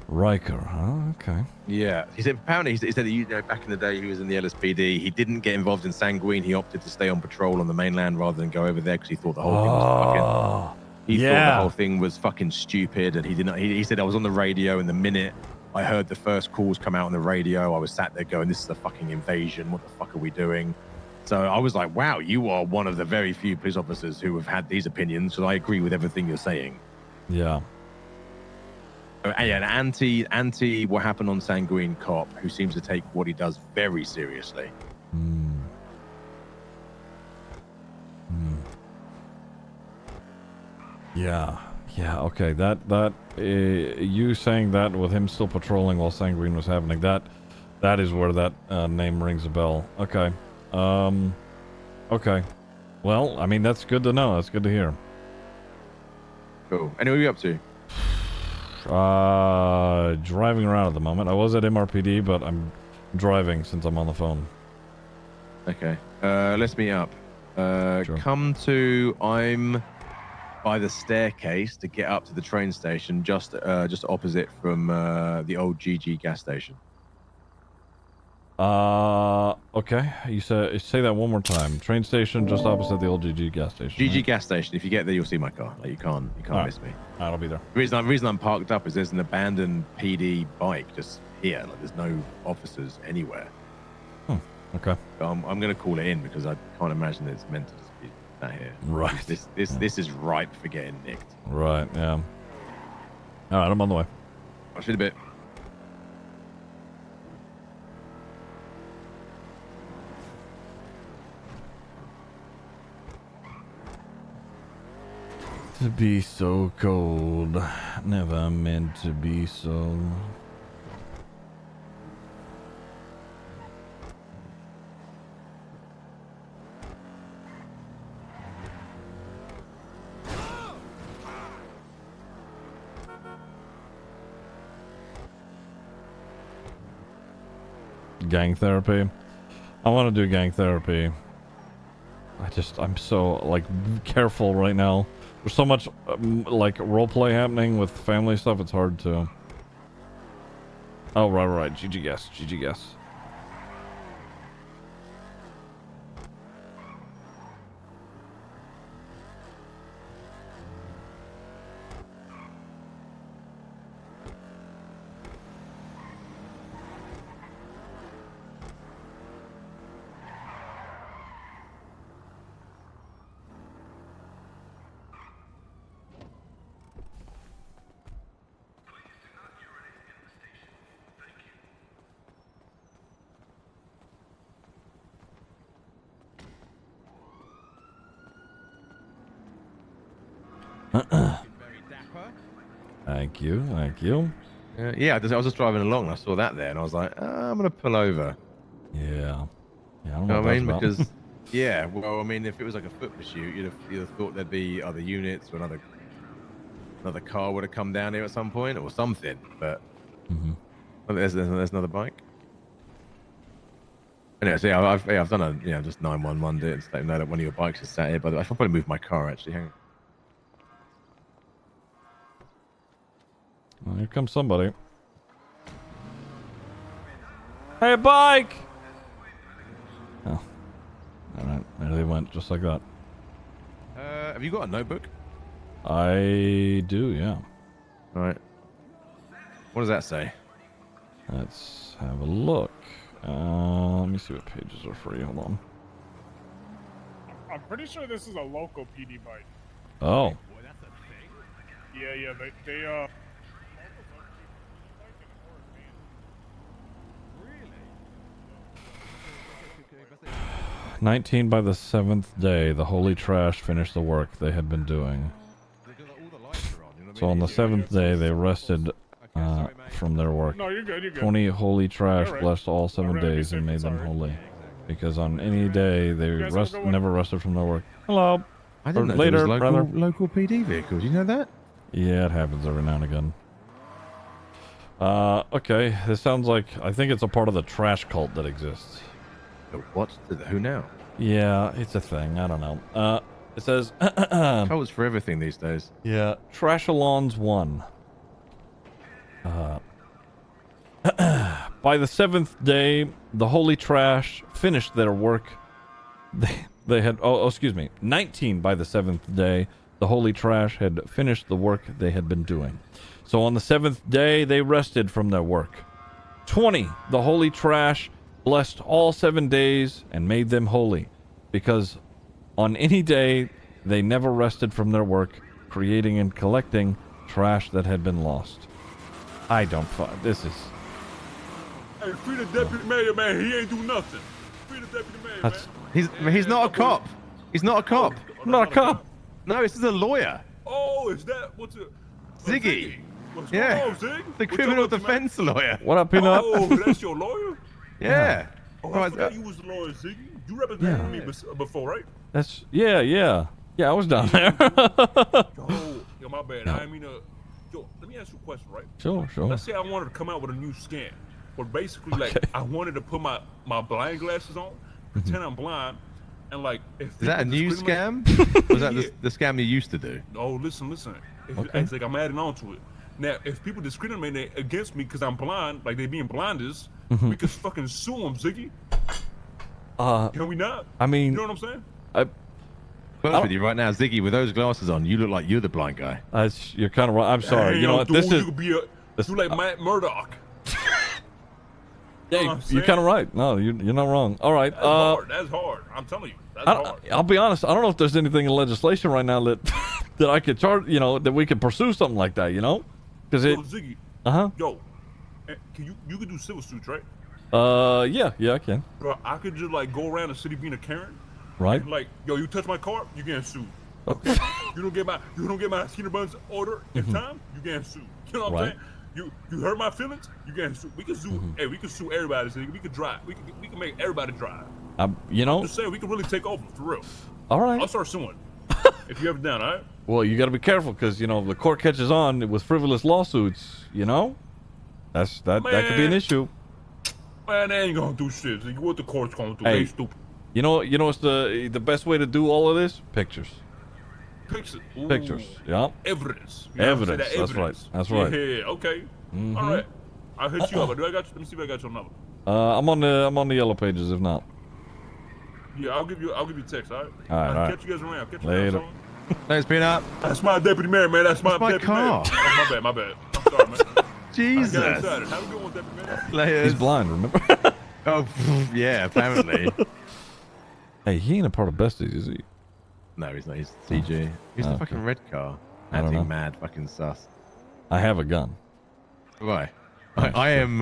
Riker, huh? Okay. Yeah. He said, apparently, he said that back in the day he was in the LSPD. He didn't get involved in Sanguine. He opted to stay on patrol on the mainland rather than go over there because he thought the whole thing was fucking... He thought the whole thing was fucking stupid, and he didn't. He said I was on the radio, and the minute I heard the first calls come out on the radio, I was sat there going, "This is a fucking invasion. What the fuck are we doing?" So I was like, "Wow, you are one of the very few police officers who have had these opinions." So I agree with everything you're saying. Yeah. And anti what happened on Sanguine cop who seems to take what he does very seriously. Yeah, okay. That you saying that with him still patrolling while Sanguine was happening, that is where that name rings a bell. Okay. Okay. Well, I mean, that's good to know. That's good to hear. Cool. Anyway, what are you up to? Driving around at the moment. I was at MRPD, but I'm driving since I'm on the phone. Okay. Let's meet up. Sure. Come to. I'm by the staircase to get up to the train station, just opposite from the old GG gas station. Okay. You say that one more time. Train station just opposite the old GG gas station. GG right? gas station. If you get there, you'll see my car. Like you can't miss me. I'll be there. The reason I'm parked up is there's an abandoned PD bike just here. Like there's no officers anywhere. Okay. So I'm gonna call it in because I can't imagine it's meant to just be that here. Right. This is ripe for getting nicked. Right. Yeah. All right. I'm on the way. I'll shoot a bit. To be so cold, never meant to be so. Gang therapy. I want to do gang therapy. I'm so like careful right now. There's so much like roleplay happening with family stuff. It's hard to. Oh right. GG guess. GG guess. Thank you. Yeah, I was just driving along and I saw that there and I was like, I'm gonna pull over. Yeah. I don't You know know what I mean? about. Because yeah, well, I mean, if it was like a foot pursuit, you'd have thought there'd be other units or another car would have come down here at some point or something. But there's another bike. Anyway, so yeah, I've done a just 911 it and let them know that one of your bikes is sat here. By the way, I should probably move my car actually. Hang on. Well, here comes somebody. Hey, bike! Oh. Alright, there they went, just like that. Have you got a notebook? I do, yeah. Alright. What does that say? Let's have a look. Let me see what pages are free. Hold on. I'm pretty sure this is a local PD bike. Oh. Yeah, they 19 by the 7th day, the holy trash finished the work they had been doing. So on the 7th day, they rested from their work. No, you're good. 20 holy trash Right. blessed all 7 Alright, days and made them sorry. holy. Because on any day, they You guys have a good one. never rested from their work. Hello. I didn't Or know later, there was brother. local PD vehicles. You know that? Yeah, it happens every now and again. Okay, this sounds like, I think it's a part of the trash cult that exists. What? Who now? Yeah, it's a thing. I don't know. It says... Cults for everything these days. Yeah, Trashalons 1. By the 7th day, the holy trash finished their work. They had... Oh, excuse me. 19 by the 7th day, the holy trash had finished the work they had been doing. So on the 7th day, they rested from their work. 20, the holy trash blessed all 7 days and made them holy, because on any day they never rested from their work, creating and collecting trash that had been lost. I don't find this is. Hey, free the deputy mayor, man. He ain't do nothing. Free the deputy mayor, That's, man. He's not a cop. He's not a cop. I'm not a cop. No, this is a lawyer. Oh, is that what's it? Ziggy. What's Yeah. going on, Zig? The criminal defense lawyer. What up, Peanut? Oh, that's your lawyer? Yeah. Oh, I forgot you was the lawyer, Ziggy. You represented me before, right? That's yeah. I was down there. Yo, my bad. I mean, yo, let me ask you a question, right? Sure. Let's say I wanted to come out with a new scam, or basically, like, I wanted to put my blind glasses on, pretend I'm blind, and like, if Is that a new scam? Was that the scam you used to do? Oh, listen. It's like I'm adding on to it. Now, if people discriminate against me because I'm blind, like they being blinders, we could fucking sue them, Ziggy. Can we not? I mean, you know what I'm saying? Honest with you right now, Ziggy, with those glasses on, you look like you're the blind guy. You're kind of right. I'm sorry. Hey, you know what? This is. You could be you like Matt Murdock. Yeah, you're kind of right. No, you're not wrong. All right. That's hard. I'm telling you. That's hard. I'll be honest. I don't know if there's anything in legislation right now that that I could charge. You know, that we could pursue something like that. You know, because it. Ziggy. Yo, can you could do civil suits, right? Yeah, I can. Bro, I could just like go around the city being a Karen. Right. And, like, yo, you touch my car, you getting sued. Okay. you don't get my Skinner Buns order in time, you getting sued. You know what I'm saying? You hurt my feelings, you getting sued. We can sue. Hey, we can sue everybody. So we can drive. We can make everybody drive. You know. I'm just saying, we can really take over for real. All right. I'll start suing. If you ever down, all right? Well, you got to be careful because you know if the court catches on with frivolous lawsuits. You know, that could be an issue. Man, they ain't gonna do shit. What the court's gonna do? They stupid. You know what's the best way to do all of this? Pictures. Ooh. Pictures. Yeah. Evidence. Evidence. That's right. That's right. Yeah. Okay. All right. I'll hit you up. Let me see if I got your number. I'm on the yellow pages. If not. Yeah, I'll give you a text. All right. All right. Catch you guys around. Catch you later. Thanks, Peanut. That's my deputy mayor, man. That's my deputy car. Mayor. Oh, my bad. I'm sorry, man. Jesus. Have a good one, deputy mayor. Later. He's blind. Remember? Oh, yeah. Apparently. Hey, he ain't a part of Besties, is he? No, he's not. He's CG. He's the fucking red car. Acting mad, fucking sus. I have a gun. Why? I am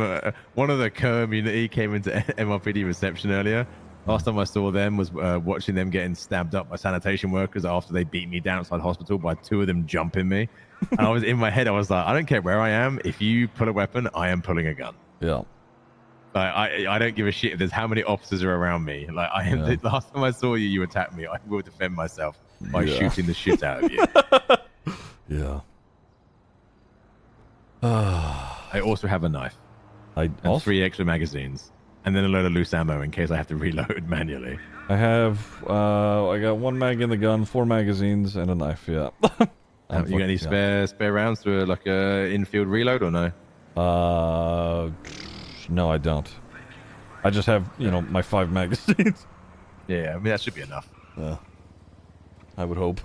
one of the community came into MRPD reception earlier. Last time I saw them was watching them getting stabbed up by sanitation workers after they beat me down outside hospital by two of them jumping me. And I was in my head, I was like, I don't care where I am. If you pull a weapon, I am pulling a gun. Yeah. I don't give a shit if there's how many officers are around me. Like I am. The last time I saw you attacked me. I will defend myself by shooting the shit out of you. Yeah. I also have a knife. And 3 extra magazines, and then a load of loose ammo in case I have to reload manually. I have I got 1 mag in the gun, 4 magazines, and a knife. Yeah. You got any spare rounds for like a infield reload or no? No, I don't. I just have, my 5 magazines. Yeah, I mean, that should be enough. Yeah. I would hope.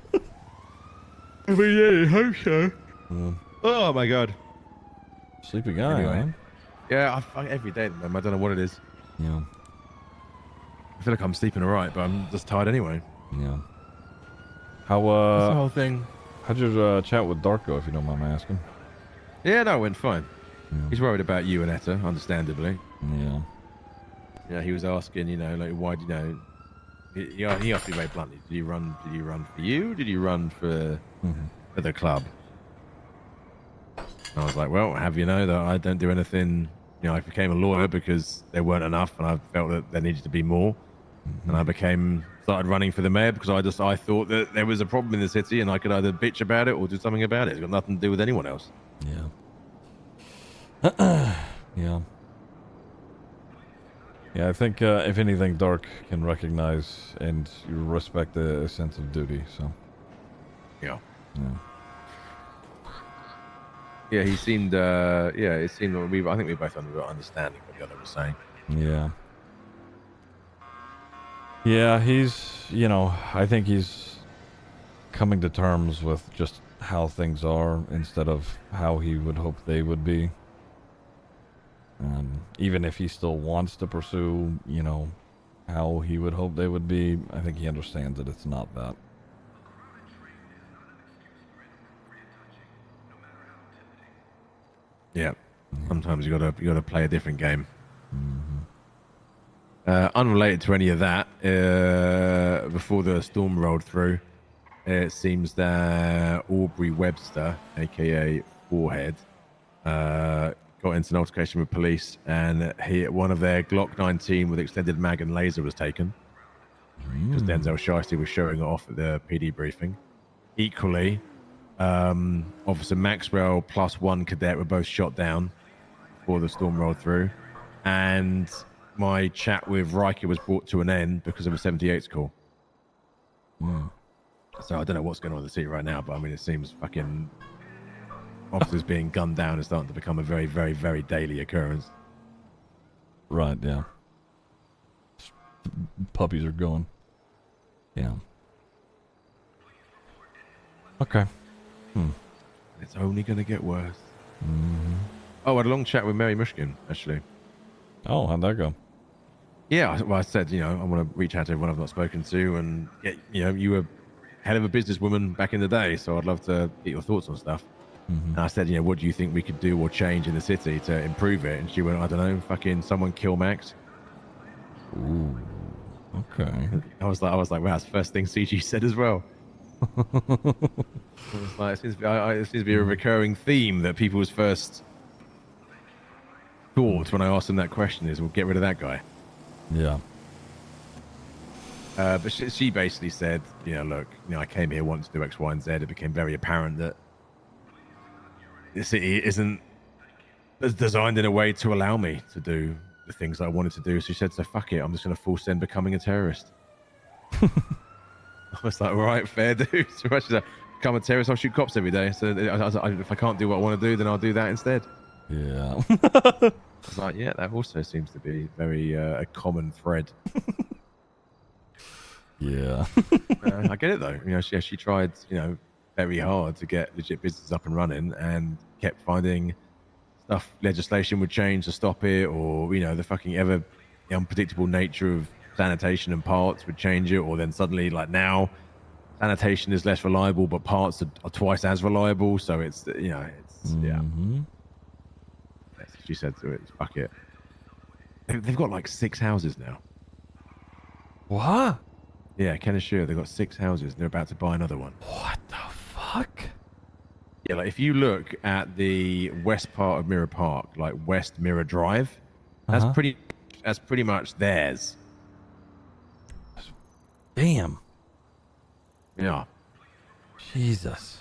I mean, yeah, I hope so. Oh, my God. Sleepy guy, anyway. Yeah, every day, man. I don't know what it is. Yeah. I feel like I'm sleeping all right, but I'm just tired anyway. Yeah. How, That's the whole thing. How'd your chat with Dark go, if you don't mind me asking? Yeah, no, it went fine. Yeah. He's worried about you and Etta, understandably. Yeah. Yeah, he was asking, like, why, he asked me very bluntly, did you run for you? Did you run for the club? And I was like, well, have you know that I don't do anything. I became a lawyer because there weren't enough, and I felt that there needed to be more. And I started running for the mayor because I thought that there was a problem in the city, and I could either bitch about it or do something about it. It's got nothing to do with anyone else. Yeah. Yeah. Yeah, I think if anything, Dark can recognize and respect a sense of duty. So. Yeah. Yeah. Yeah, he seemed. It seemed. I think we both understanding what the other was saying. Yeah. Yeah, he's. I think he's coming to terms with just how things are instead of how he would hope they would be. Even if he still wants to pursue, how he would hope they would be, I think he understands that it's not that. Yeah, sometimes you gotta play a different game. Unrelated to any of that, before the storm rolled through, it seems that Aubrey Webster, aka Forehead, got into an altercation with police, and one of their Glock 19 with extended mag and laser was taken. Because Denzel Shiesty was showing it off at the PD briefing. Equally, Officer Maxwell plus one cadet were both shot down before the storm rolled through. And my chat with Riker was brought to an end because of a 78's call. So I don't know what's going on in the city right now, but I mean, it seems fucking officers being gunned down is starting to become a very, very, very daily occurrence. Right, yeah. Puppies are going. Yeah. Okay. It's only going to get worse. Oh, I had a long chat with Mary Mushkin, actually. Oh, how'd that go? Yeah, well, I said, I want to reach out to everyone I've not spoken to, and you were hell of a businesswoman back in the day, so I'd love to get your thoughts on stuff. And I said, what do you think we could do or change in the city to improve it? And she went, I don't know, fucking someone kill Max. Ooh, okay. I was like, wow, that's the first thing CG said as well. It was like, it seems to be a recurring theme that people's first thought when I asked them that question is, well, get rid of that guy. Yeah. But she basically said, look, I came here wanting to do X, Y, and Z. It became very apparent that the city isn't designed in a way to allow me to do the things I wanted to do. So she said, so fuck it, I'm just going to full send becoming a terrorist. I was like, all right, fair dude. So much as become a terrorist, I'll shoot cops every day. So if I can't do what I want to do, then I'll do that instead. Yeah. I was like, yeah, that also seems to be very a common thread. Yeah. I get it though. She tried, very hard to get legit business up and running, and kept finding legislation would change to stop it, or the fucking ever unpredictable nature of sanitation and parts would change it, or then suddenly, like now, sanitation is less reliable, but parts are twice as reliable. So it's yeah. She said to it, fuck it. They've got like 6 houses now. What? Yeah, Ken assure they've got 6 houses and they're about to buy another one. What the fuck? Yeah, like if you look at the west part of Mirror Park, like West Mirror Drive, that's pretty much theirs. Damn. Yeah. Jesus.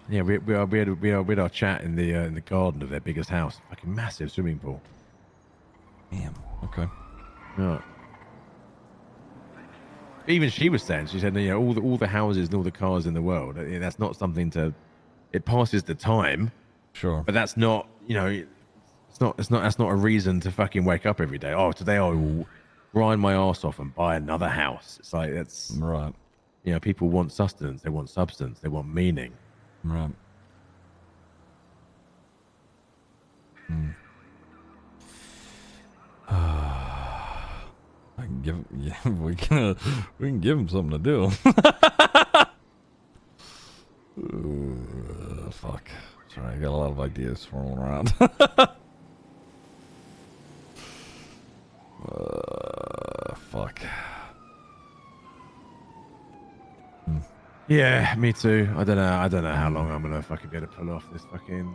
Yeah, we had our chat in the garden of their biggest house, fucking massive swimming pool. Damn. Okay. Yeah. Even she was saying, she said, all the houses and all the cars in the world, that's not something to. It passes the time. Sure. But that's not, that's not a reason to fucking wake up every day. Oh, today I will grind my ass off and buy another house. It's like that's right. People want sustenance, they want substance, they want meaning. Right. I can give we can give him something to do. Fuck. Sorry, I got a lot of ideas swirling around. Fuck. Yeah, me too. I don't know how long I'm gonna fucking be able to pull off this fucking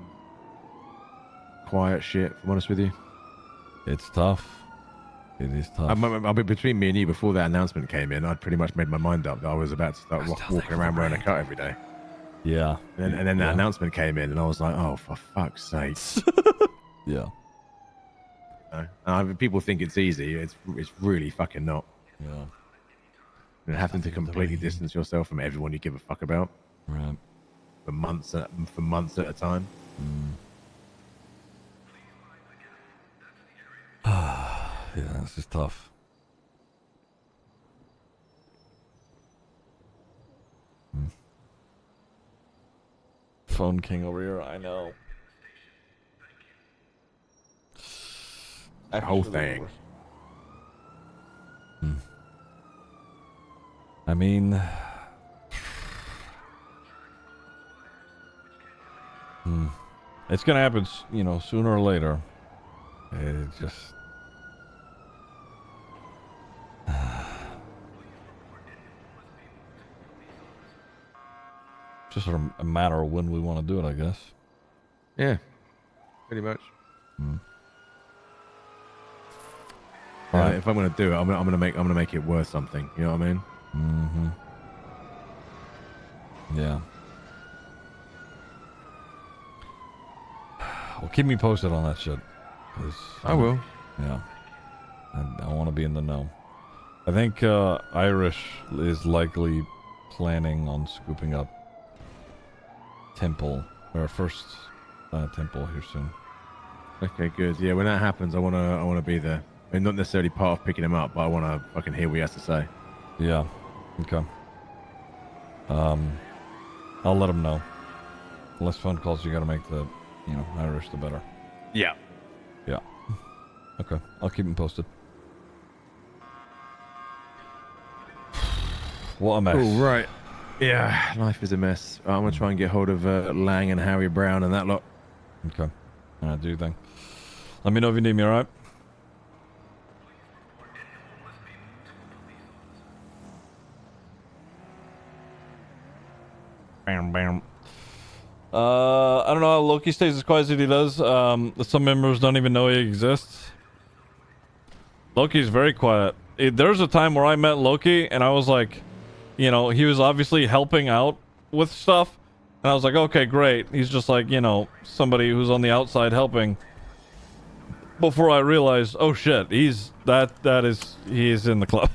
quiet shit, if I'm honest with you. It's tough. It is tough. I mean, between me and you, before that announcement came in, I'd pretty much made my mind up that I was about to start walking around wearing a cut every day. Yeah. And then that announcement came in, and I was like, oh, for fuck's sake. Yeah. People think it's easy. It's really fucking not. Yeah. And having to completely distance yourself from everyone you give a fuck about. Right. For months at a time. Yeah, this is tough. Phone king over here, I know. That whole thing. I mean, it's gonna happen, sooner or later. It just a matter of when we want to do it, I guess. Yeah. pretty much. Mm. Right. If I'm gonna do it, I'm gonna make it worth something. You know what I mean? Mm-hmm. Yeah. Well, keep me posted on that shit. I will. Yeah. I want to be in the know. I think Irish is likely planning on scooping up Temple, or first Temple here soon. Okay, good. Yeah, when that happens, I wanna be there. I mean, not necessarily part of picking him up, but I wanna fucking hear what he has to say. Yeah. Okay. I'll let him know. The less phone calls you gotta make, the Irish, the better. Yeah. Yeah. Okay. I'll keep him posted. What a mess. Oh, right. Yeah, life is a mess. I'm gonna try and get hold of Lang and Harry Brown and that lot. Okay. Alright, do your thing. Let me know if you need me, alright? Bam, bam. I don't know how Loki stays as quiet as he does. Some members don't even know he exists. Loki's very quiet. There's a time where I met Loki and I was like, he was obviously helping out with stuff. And I was like, okay, great. He's just like, somebody who's on the outside helping. Before I realized, oh shit, he is in the club.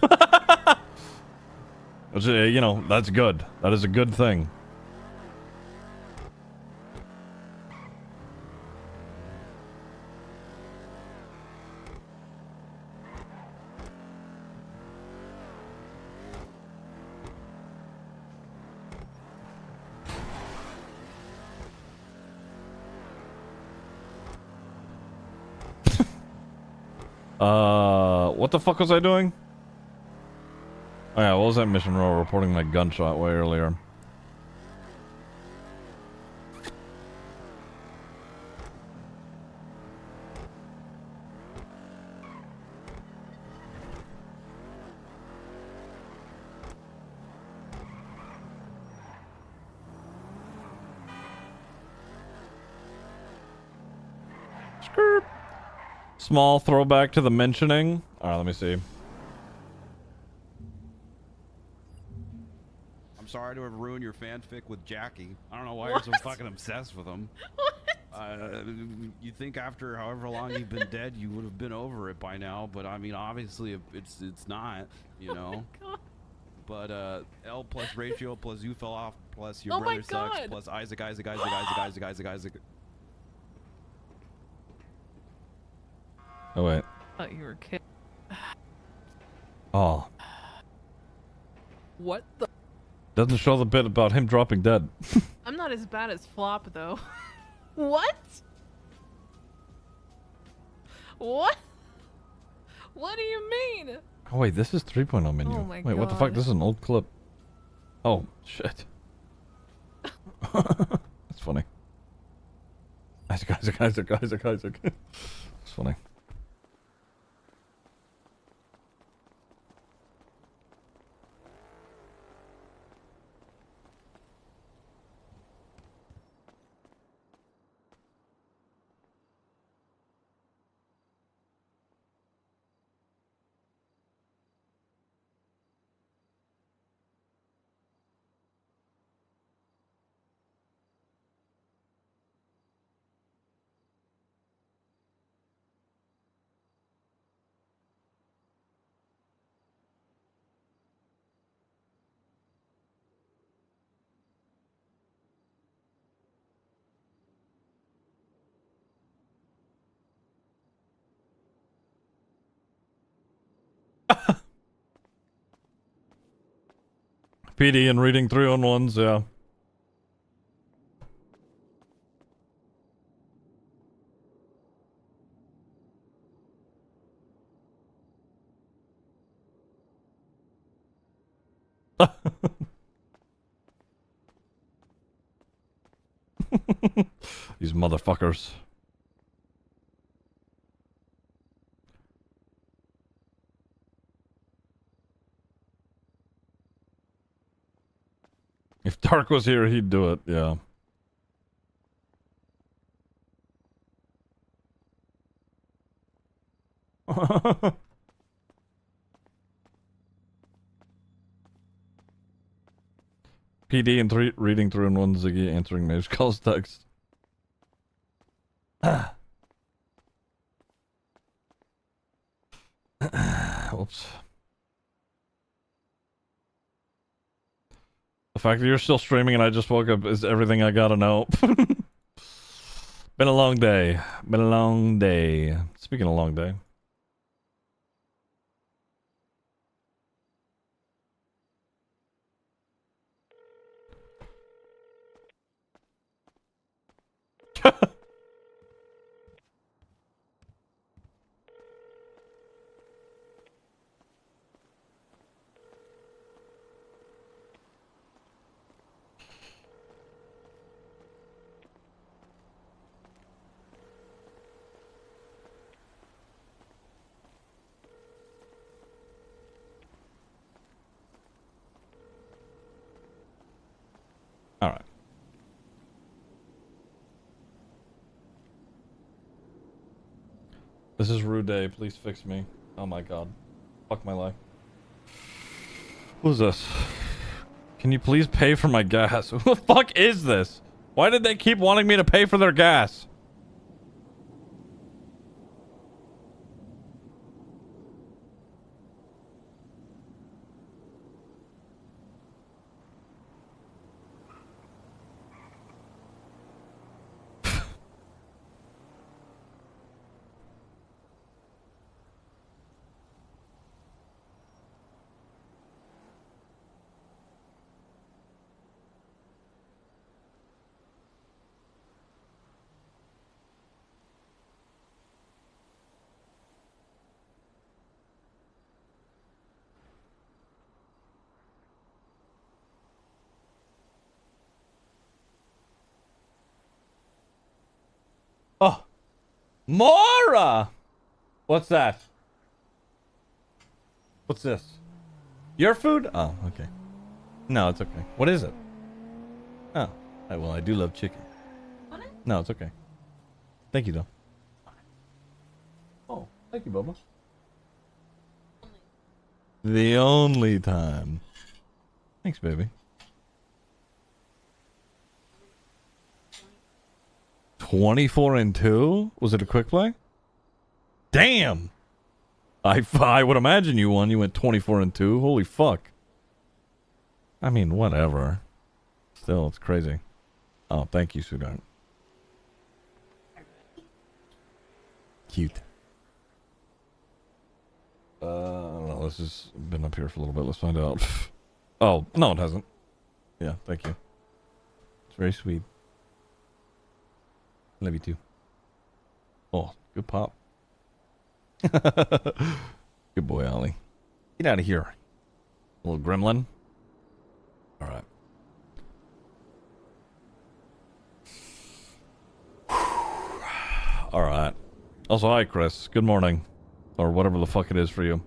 Which, that's good. That is a good thing. What the fuck was I doing? Oh yeah, what was that mission role? Reporting my gunshot way earlier. Skirt. Small throwback to the mentioning. Alright, let me see. I'm sorry to have ruined your fanfic with Jackie. I don't know why you're so fucking obsessed with him. You think after however long you've been dead, you would have been over it by now, but I mean, obviously, it's not, But L plus ratio plus you fell off plus your brother sucks plus Isaac. Oh wait. I thought you were kidding. Oh. What the? Doesn't show the bit about him dropping dead. I'm not as bad as Flop though. What? What? What do you mean? Oh wait, this is 3.0 menu. Oh my wait, what the fuck? God. This is an old clip. Oh, shit. That's funny. Isaac. It's funny. PD and reading 3-on-1s, yeah. These motherfuckers. If Dark was here, he'd do it, yeah. PD and reading through and one Ziggy answering Maeve's calls text. Oops. The fact that you're still streaming and I just woke up is everything I gotta know. Been a long day. Been a long day. Speaking of long day. All right. This is Rude Day. Please fix me. Oh my god. Fuck my life. Who's this? Can you please pay for my gas? Who the fuck is this? Why did they keep wanting me to pay for their gas? Oh, Mora! What's that? What's this? Your food? Oh, okay. No, it's okay. What is it? Oh, well, I do love chicken. No, it's okay. Thank you, though. Oh, thank you, Bubba. The only time. Thanks, baby. 24-2? Was it a quick play? Damn! I would imagine you won. You went 24-2. Holy fuck. I mean, whatever. Still, it's crazy. Oh, thank you, sweetheart. Cute. I don't know. This has been up here for a little bit. Let's find out. Oh, no, it hasn't. Yeah, thank you. It's very sweet. Love you too. Oh, good pop. Good boy, Ollie. Get out of here. Little gremlin. All right. All right. Also, hi, Chris. Good morning. Or whatever the fuck it is for you.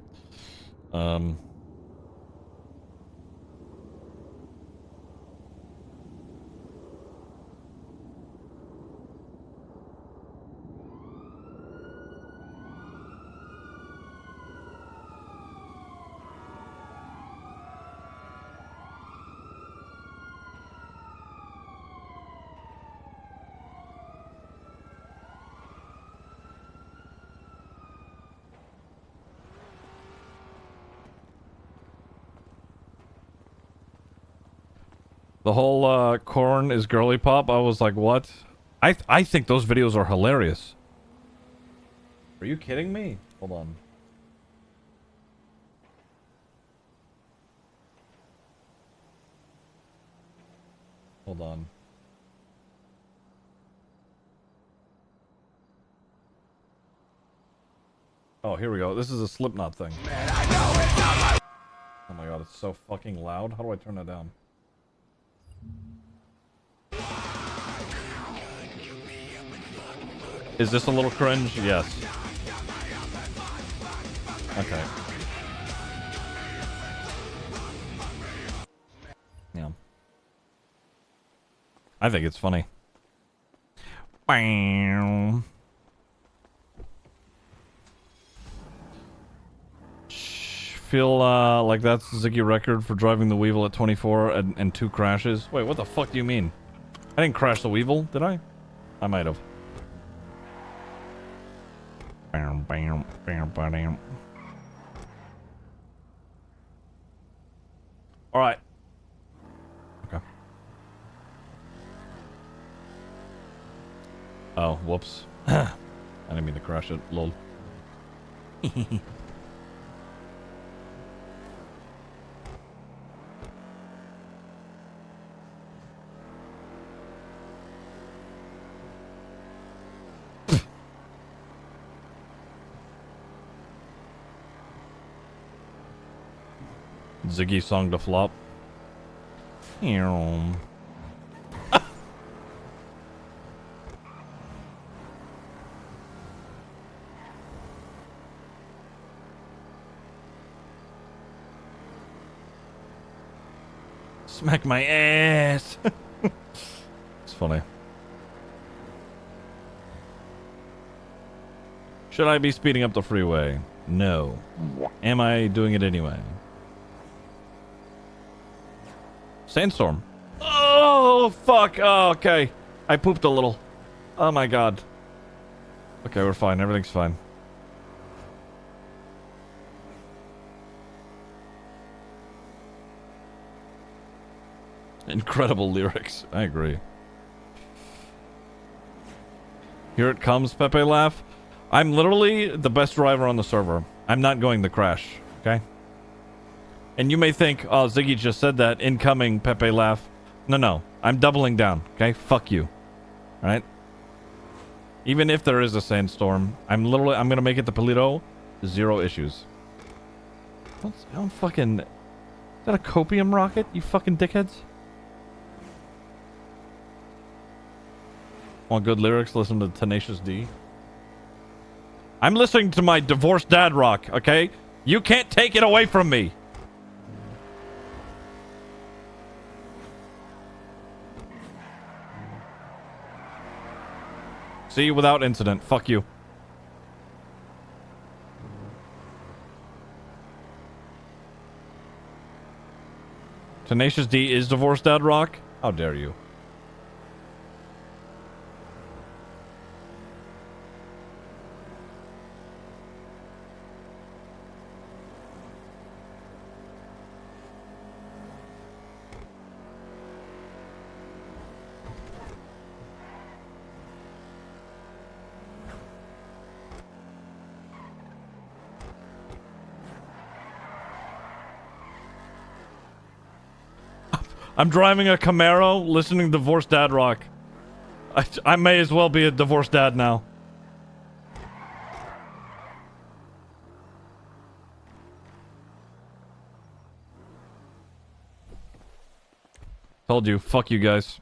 The whole corn is girly pop. I was like, what? I think those videos are hilarious. Are you kidding me? Hold on. Hold on. Oh, here we go. This is a Slipknot thing. Oh my god, it's so fucking loud. How do I turn that down? Is this a little cringe? Yes. Okay. Yeah. I think it's funny. Wow. feel like that's Ziggy record for driving the Weevil at 24 and 2 crashes. Wait, what the fuck do you mean? I didn't crash the Weevil, did I? I might have. Bam, bam, bam, bam. All right. Okay. Oh, whoops. I didn't mean to crash it. Lol. Ziggy song to flop. Smack my ass. It's funny. Should I be speeding up the freeway? No. Am I doing it anyway? Sandstorm. Oh, fuck. Oh, okay. I pooped a little. Oh, my God. Okay, we're fine. Everything's fine. Incredible lyrics. I agree. Here it comes, Pepe laugh. I'm literally the best driver on the server. I'm not going to crash, okay? And you may think, oh, Ziggy just said that. Incoming, Pepe laugh. No, no. I'm doubling down, okay? Fuck you. Alright? Even if there is a sandstorm, I'm gonna make it to Polito. 0 issues. I'm fucking... Is that a copium rocket, you fucking dickheads? Want good lyrics? Listen to Tenacious D. I'm listening to my divorced dad rock, okay? You can't take it away from me. See you without incident. Fuck you. Tenacious D is divorced dad rock? How dare you? I'm driving a Camaro, listening to divorced dad rock. I may as well be a divorced dad now. Told you. Fuck you guys.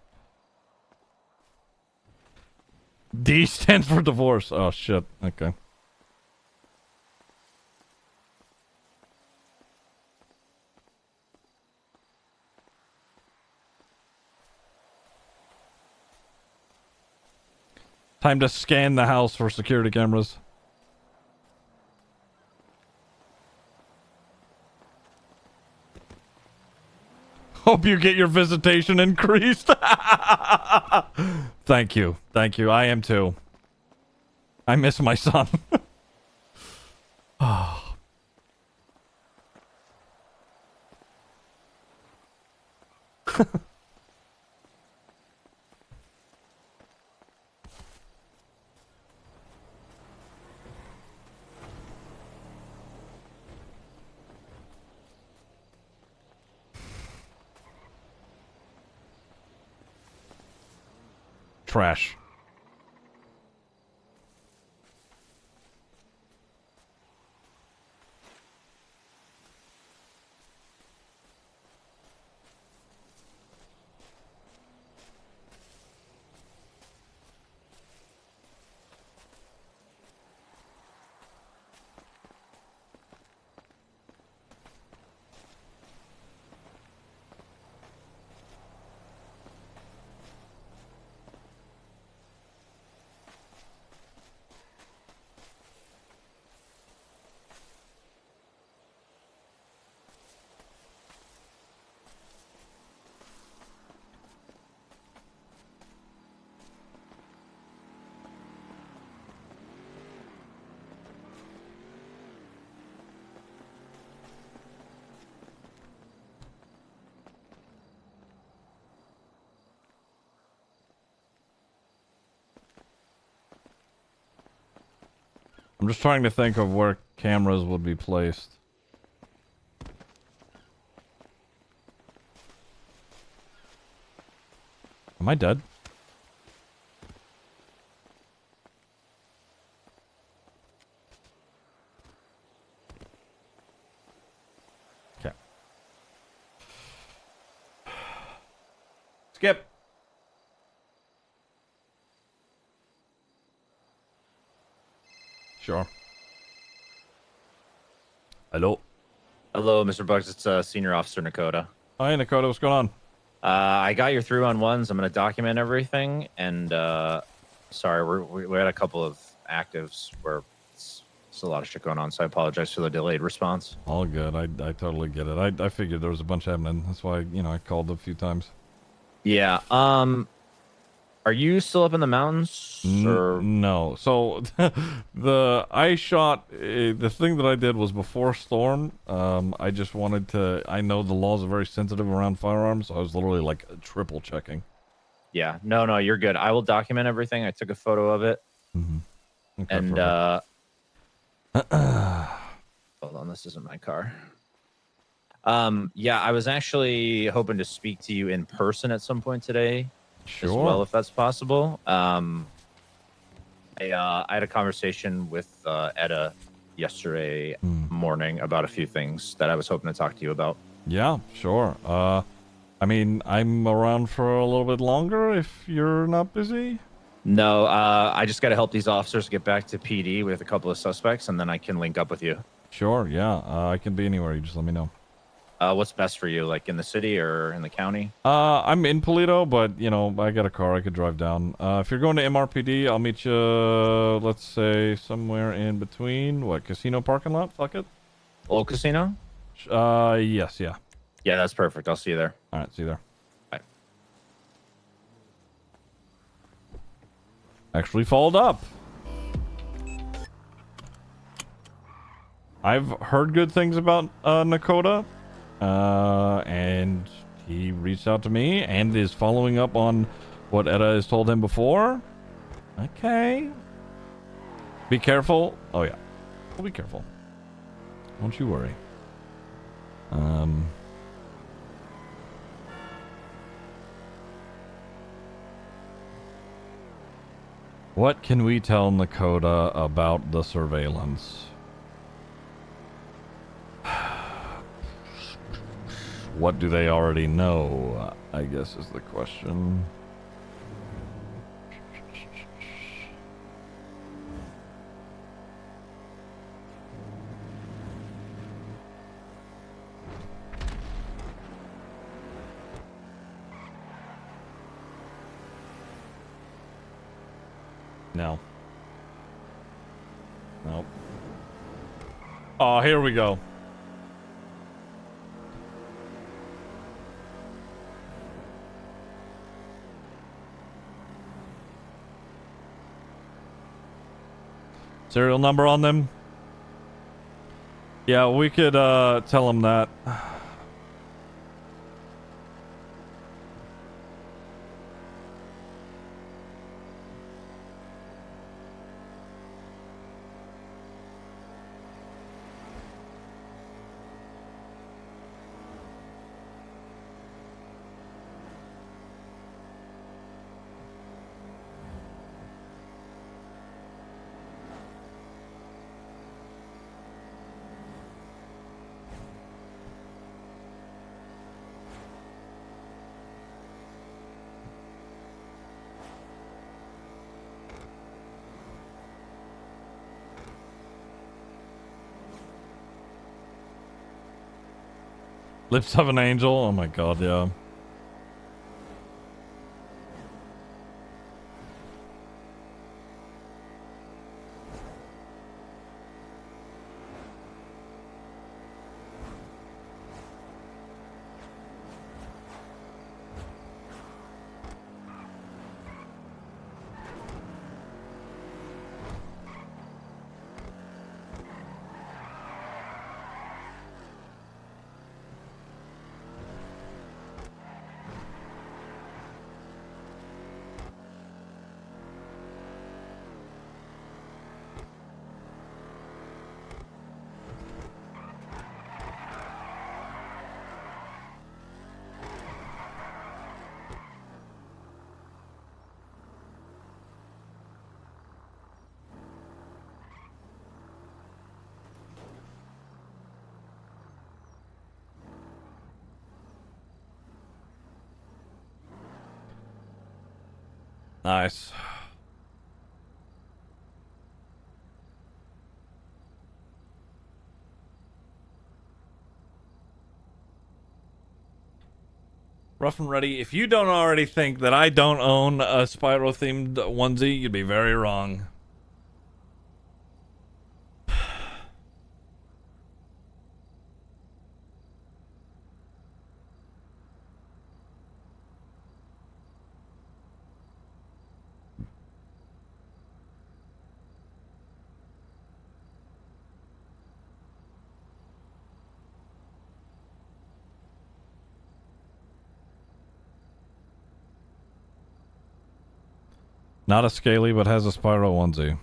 D stands for divorce. Oh shit. Okay. Time to scan the house for security cameras. Hope you get your visitation increased. Thank you. Thank you. I am too. I miss my son. Oh. Trash. I'm just trying to think of where cameras would be placed. Am I dead? Okay. Skip. Sure. Hello. Hello, Mr. Bugs. It's Senior Officer Nakota. Hi, Nakota. What's going on? I got your 3-on-1s. I'm going to document everything. And sorry, we had a couple of actives where it's a lot of shit going on. So I apologize for the delayed response. All good. I totally get it. I figured there was a bunch happening. That's why, I called a few times. Yeah. Are you still up in the mountains? Or... No. So I shot the thing that I did was before storm. I just wanted to. I know the laws are very sensitive around firearms, so I was literally like triple checking. Yeah. No, you're good. I will document everything. I took a photo of it. Mm-hmm. Okay, and hold on, this isn't my car. Yeah, I was actually hoping to speak to you in person at some point today. Sure. As well, if that's possible. I had a conversation with Etta yesterday morning about a few things that I was hoping to talk to you about. Yeah, sure. I mean, I'm around for a little bit longer if you're not busy. No, I just got to help these officers get back to PD with a couple of suspects, and then I can link up with you. Sure, yeah. I can be anywhere. You just let me know. What's best for you, like in the city or in the county? I'm in Polito, but, I got a car. I could drive down. If you're going to MRPD, I'll meet you, let's say, somewhere in between. What, casino parking lot? Fuck it. Old casino? Yes, yeah. Yeah, that's perfect. I'll see you there. All right, see you there. Bye. Actually followed up. I've heard good things about Nakota. And he reached out to me and is following up on what Etta has told him before. Okay. Be careful. Oh, yeah. We'll be careful. Don't you worry. What can we tell Nakota about the surveillance? What do they already know, I guess is the question. No. Nope. Oh, here we go. Serial number on them? Yeah, we could tell them that. Lips of an angel? Oh my god, yeah. Nice. Rough and Ready, if you don't already think that I don't own a Spyro-themed onesie, you'd be very wrong. Not a scaly, but has a Spyro onesie.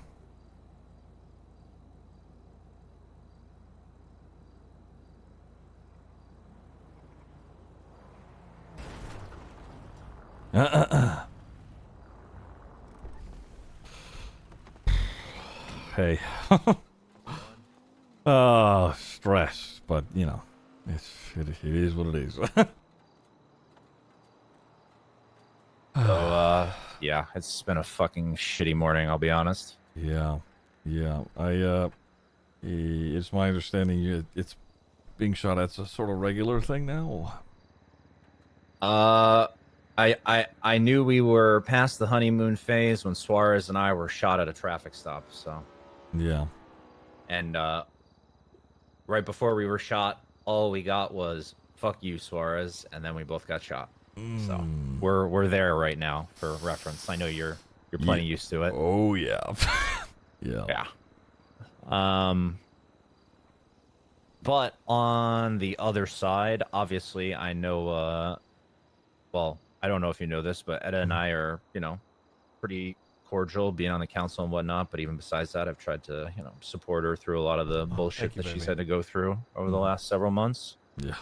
Hey. Oh, stress, but you know, it is what it is. So, yeah, it's been a fucking shitty morning, I'll be honest. Yeah. It's my understanding it's being shot at's a sort of regular thing now. I knew we were past the honeymoon phase when Suarez and I were shot at a traffic stop, so. Yeah. And, right before we were shot, all we got was, fuck you, Suarez, and then we both got shot. So, we're there right now, for reference. I know you're plenty used to it. Oh, yeah. Yeah. But on the other side, obviously, I know, well, I don't know if you know this, but Etta and I are, you know, pretty cordial being on the council and whatnot. But even besides that, I've tried to, you know, support her through a lot of the bullshit that she's had to go through over the last several months. Yeah.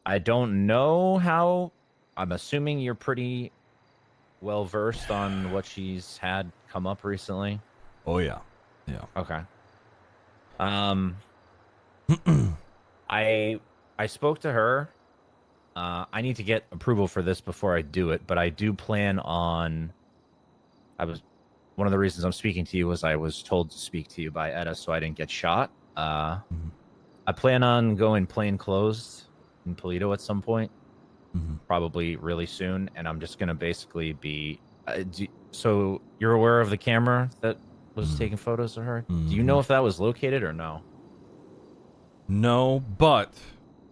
I don't know how. I'm assuming you're pretty well versed on what she's had come up recently. Oh, yeah. Okay. I spoke to her. I need to get approval for this before I do it, but I do plan on. One of the reasons I'm speaking to you was I was told to speak to you by Etta, so I didn't get shot. I plan on going plain clothes in Polito at some point, probably really soon, and I'm just gonna basically be. So you're aware of the camera that was taking photos of her? Do you know if that was located or no? No, but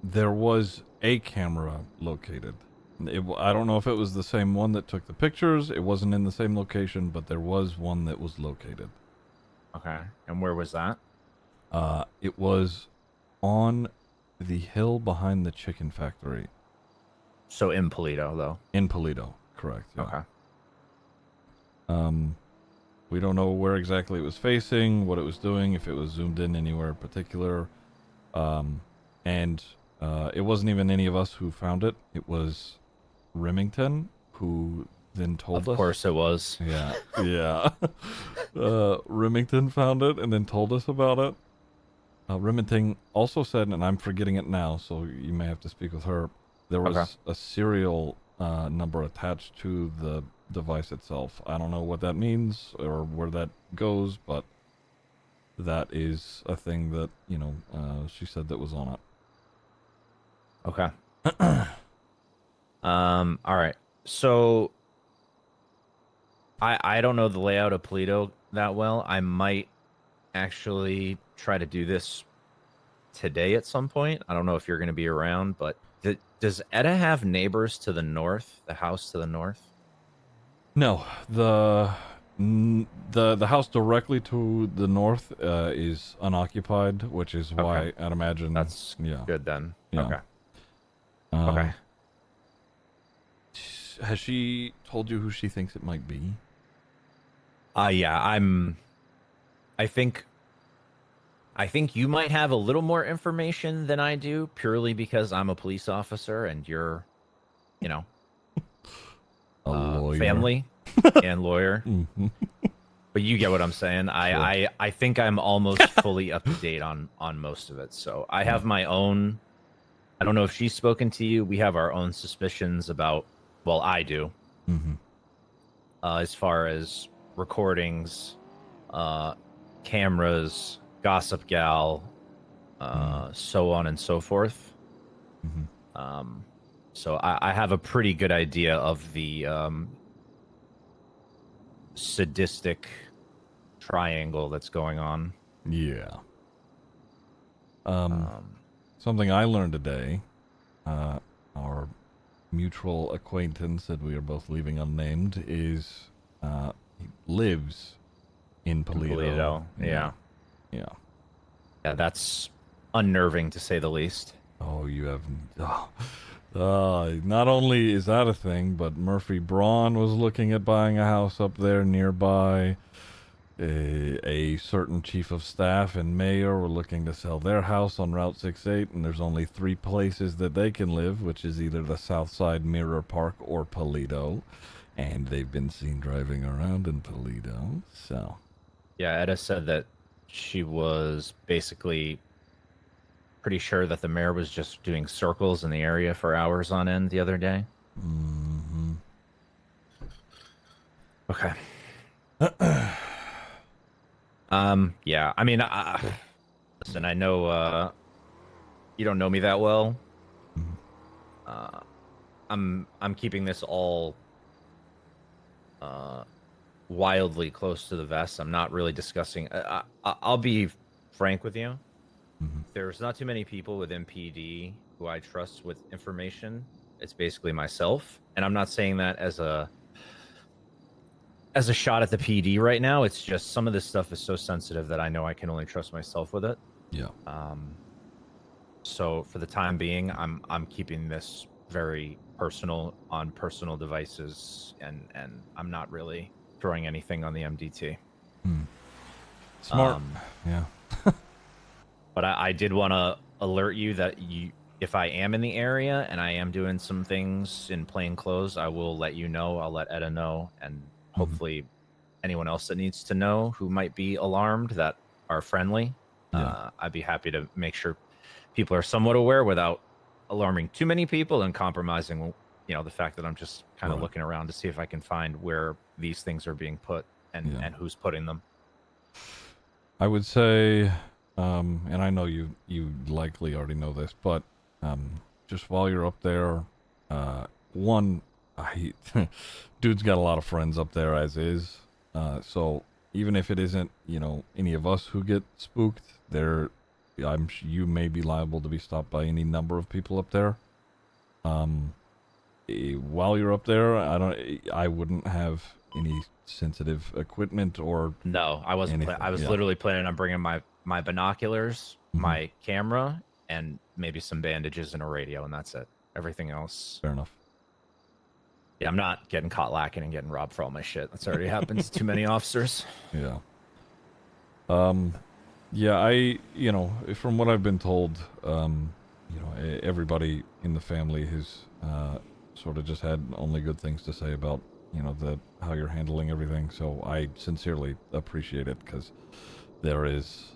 there was a camera located. I don't know if it was the same one that took the pictures. It wasn't in the same location, but there was one that was located. Okay. And where was that? It was on the hill behind the chicken factory. So in Polito, though? In Polito, correct. Yeah. Okay. We don't know where exactly it was facing, what it was doing, if it was zoomed in anywhere in particular. And it wasn't even any of us who found it. It was Remington who then told us. Of course it was. Yeah. Yeah. Remington found it and then told us about it. Remington also said, and I'm forgetting it now, so you may have to speak with her, there was a serial number attached to the device itself. I don't know what that means or where that goes, but that is a thing that, you know, she said that was on it. Okay. All right. So I don't know the layout of Polito that well. I might actually try to do this today at some point. I don't know if you're going to be around, but does Etta have neighbors to the north? The house to the north? No, the house directly to the north is unoccupied, which is why I'd imagine that's good then. Yeah. Okay. Okay. Has she told you who she thinks it might be? Yeah, I think you might have a little more information than I do, purely because I'm a police officer and you're, you know, lawyer. Family and lawyer. But you get what I'm saying. I think I'm almost fully up to date on most of it. So I have my own. I don't know if she's spoken to you. We have our own suspicions about Well, I do. Mm-hmm. As far as recordings, cameras, Gossip Gal, so on and so forth. So I have a pretty good idea of the sadistic triangle that's going on. Yeah. Something I learned today, our mutual acquaintance that we are both leaving unnamed is he lives in Polito. Yeah. Yeah. Yeah, that's unnerving to say the least. Oh, you have... not only is that a thing, but Murphy Braun was looking at buying a house up there nearby. A certain chief of staff and mayor were looking to sell their house on Route 68, and there's only 3 places that they can live, which is either the Southside Mirror Park or Polito. And they've been seen driving around in Polito, so... Yeah, Etta said that she was basically pretty sure that the mayor was just doing circles in the area for hours on end the other day. Mm-hmm. Okay. Yeah, I mean, listen, I know, you don't know me that well. I'm keeping this all, wildly close to the vest. I'm not really discussing, I'll be frank with you. There's not too many people with MPD who I trust with information. It's basically myself. And I'm not saying that as a shot at the PD right now. It's just some of this stuff is so sensitive that I know I can only trust myself with it. Yeah. So for the time being, I'm keeping this very personal on personal devices, and I'm not really throwing anything on the MDT. Smart. Yeah. But I did want to alert you that if I am in the area and I am doing some things in plain clothes, I will let you know. I'll let Etta know, and hopefully anyone else that needs to know who might be alarmed that are friendly. I'd be happy to make sure people are somewhat aware without alarming too many people and compromising, the fact that I'm just kind of looking around to see if I can find where these things are being put and who's putting them. I would say, and I know you likely already know this, but just while you're up there, dude's got a lot of friends up there as is, so even if it isn't, any of us who get spooked, you may be liable to be stopped by any number of people up there. While you're up there, I wouldn't have any sensitive equipment or... No, I wasn't. I was literally planning on bringing my binoculars, my camera, and maybe some bandages and a radio, and that's it. Everything else... Fair enough. Yeah, I'm not getting caught lacking and getting robbed for all my shit. That's already happened to too many officers. Yeah. Yeah, from what I've been told, everybody in the family has sort of just had only good things to say about, how you're handling everything. So I sincerely appreciate it, because there is,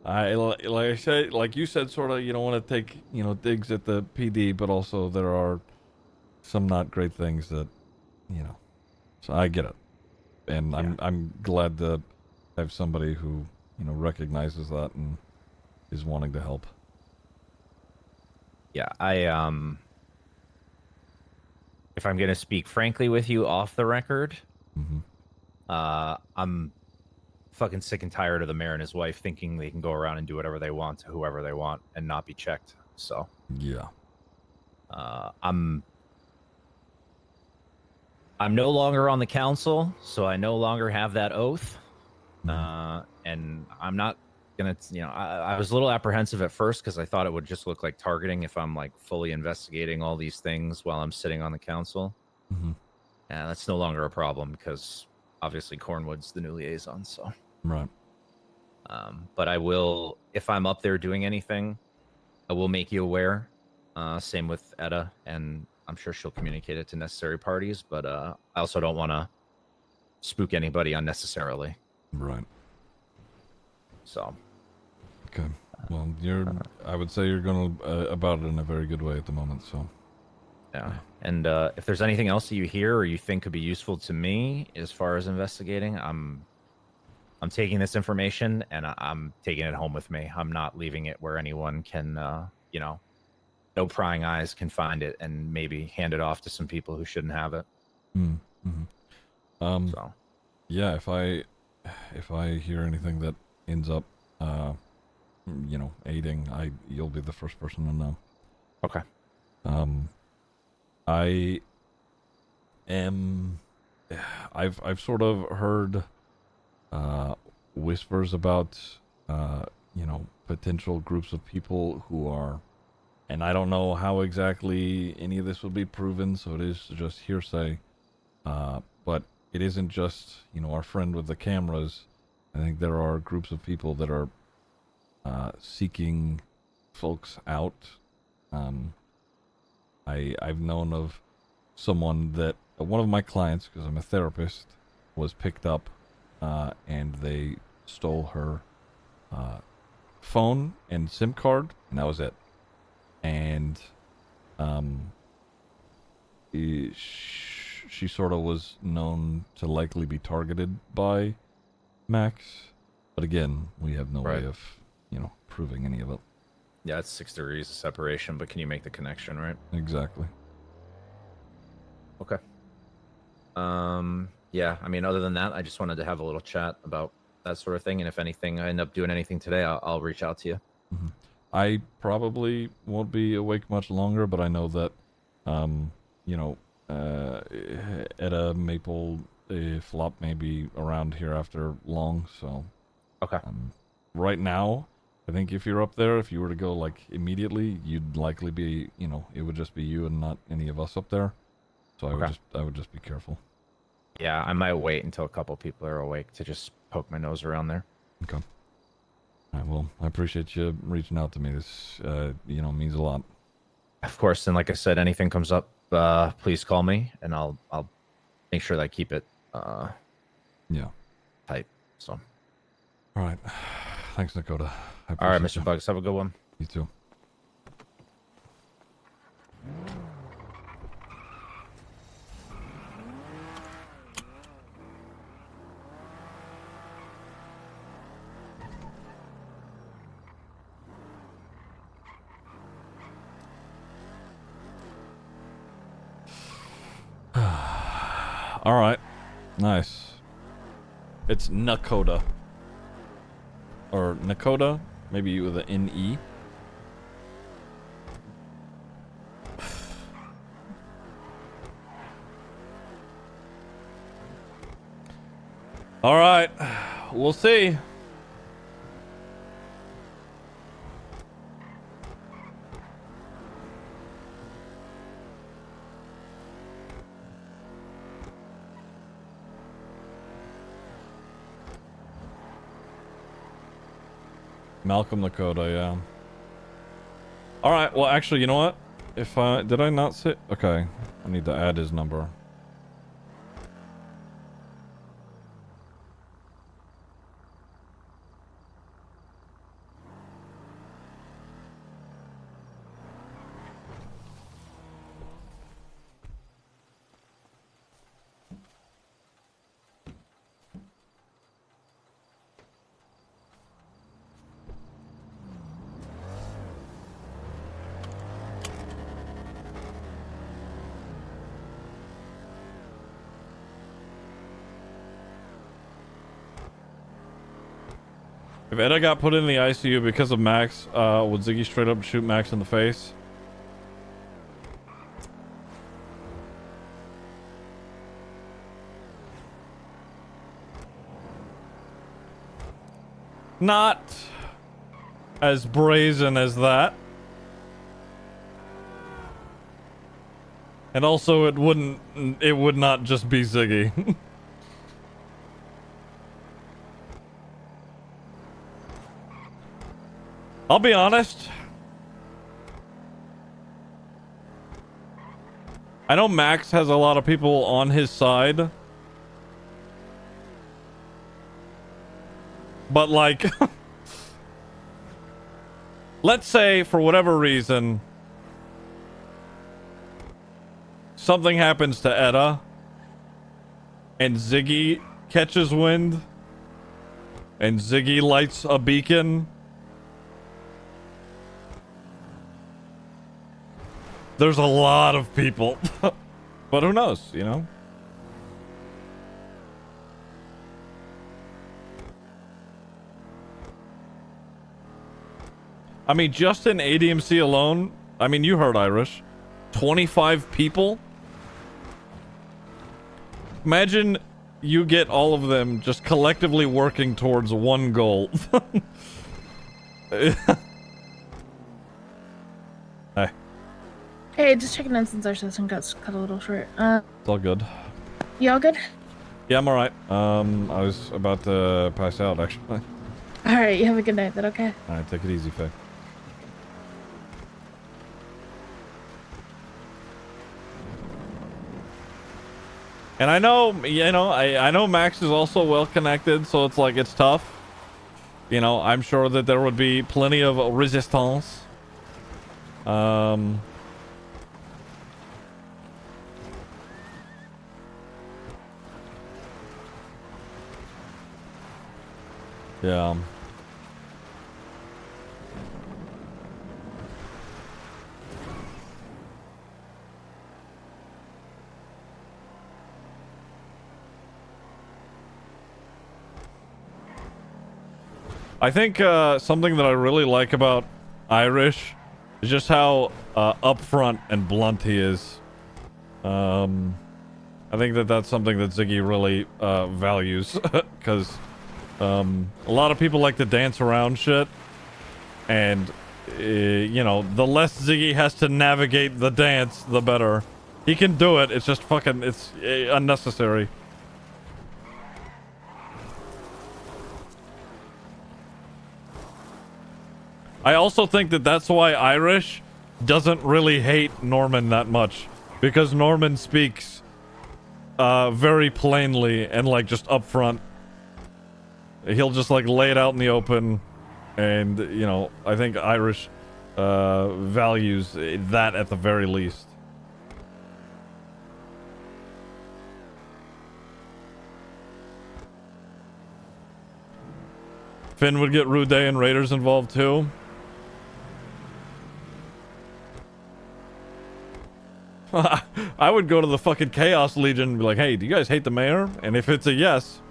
like you said, sort of, you don't want to take, digs at the PD, but also there are some not great things that, so I get it. And I'm glad to have somebody who, recognizes that and is wanting to help. Yeah, if I'm going to speak frankly with you off the record, I'm fucking sick and tired of the mayor and his wife thinking they can go around and do whatever they want to whoever they want and not be checked. So, yeah. I'm no longer on the council, so I no longer have that oath. And I'm not gonna, I was a little apprehensive at first because I thought it would just look like targeting if I'm like fully investigating all these things while I'm sitting on the council. And that's no longer a problem because obviously Cornwood's the new liaison. So right. But I will, if I'm up there doing anything, I will make you aware. Same with Etta, and I'm sure she'll communicate it to necessary parties. But I also don't want to spook anybody unnecessarily. Right. So. Okay. Well, I would say you're going about it in a very good way at the moment, so. Yeah. And if there's anything else that you hear or you think could be useful to me as far as investigating, I'm taking this information and I'm taking it home with me. I'm not leaving it where anyone can, you know, no prying eyes can find it and maybe hand it off to some people who shouldn't have it. So. Yeah, if I hear anything that ends up, you know, aiding, you'll be the first person to know. Okay. I've sort of heard whispers about you know, potential groups of people who are, and I don't know how exactly any of this will be proven, so it is just hearsay, but it isn't just, you know, our friend with the cameras. I think there are groups of people that are seeking folks out. I've known of someone that one of my clients, because I'm a therapist, was picked up and they stole her phone and SIM card, and that was it. And she sort of was known to likely be targeted by Max, but again, we have no way of, you know, proving any of it. Yeah, it's 6 degrees of separation, but can you make the connection, right? Exactly. Okay. Yeah, I mean, other than that, I just wanted to have a little chat about that sort of thing, and if anything, I end up doing anything today, I'll reach out to you. I probably won't be awake much longer, but I know that, you know, Edda Maple Flop may be around here after long, so. Okay. Right now, I think if you're up there, if you were to go, like, immediately, you'd likely be, you know, it would just be you and not any of us up there. So I would just be careful. Yeah, I might wait until a couple people are awake to just poke my nose around there. Okay. All right, well, I appreciate you reaching out to me. This, you know, means a lot. Of course, and like I said, anything comes up, please call me, and I'll make sure that I keep it yeah, tight. So. All right. Thanks, Nakota. All right, Mr. Bugs. Have a good one. You too. All right. Nice. It's Nakota. Or Nakota, maybe with an N-E. All right. We'll see. Malcolm Nakota, yeah. All right. Well, actually, you know what? If did I not say? Okay, I need to add his number. If Edda got put in the ICU because of Max, would Ziggy straight up shoot Max in the face? Not as brazen as that. And also it would not just be Ziggy. I'll be honest. I know Max has a lot of people on his side. But like, let's say for whatever reason, something happens to Etta and Ziggy catches wind and Ziggy lights a beacon, there's a lot of people. But who knows, you know? I mean, just in ADMC alone, I mean, you heard Irish. 25 people? Imagine you get all of them just collectively working towards one goal. Hey. Hey, just checking in since our session got cut a little short. It's all good. You all good? Yeah, I'm alright. I was about to pass out, actually. Alright, you have a good night then, okay? Alright, take it easy, Faye. And I know, you know, I know Max is also well connected, so it's like, it's tough. You know, I'm sure that there would be plenty of resistance. Yeah. I think something that I really like about Irish is just how upfront and blunt he is. I think that that's something that Ziggy really values, because a lot of people like to dance around shit, and you know, the less Ziggy has to navigate the dance, the better. He can do it, it's just fucking, it's unnecessary. I also think that that's why Irish doesn't really hate Norman that much, because Norman speaks very plainly and like just upfront. He'll just like lay it out in the open, and you know, I think Irish values that at the very least. Finn would get Rude Day and Raiders involved too. I would go to the fucking Chaos Legion and be like, hey, do you guys hate the mayor? And if it's a yes,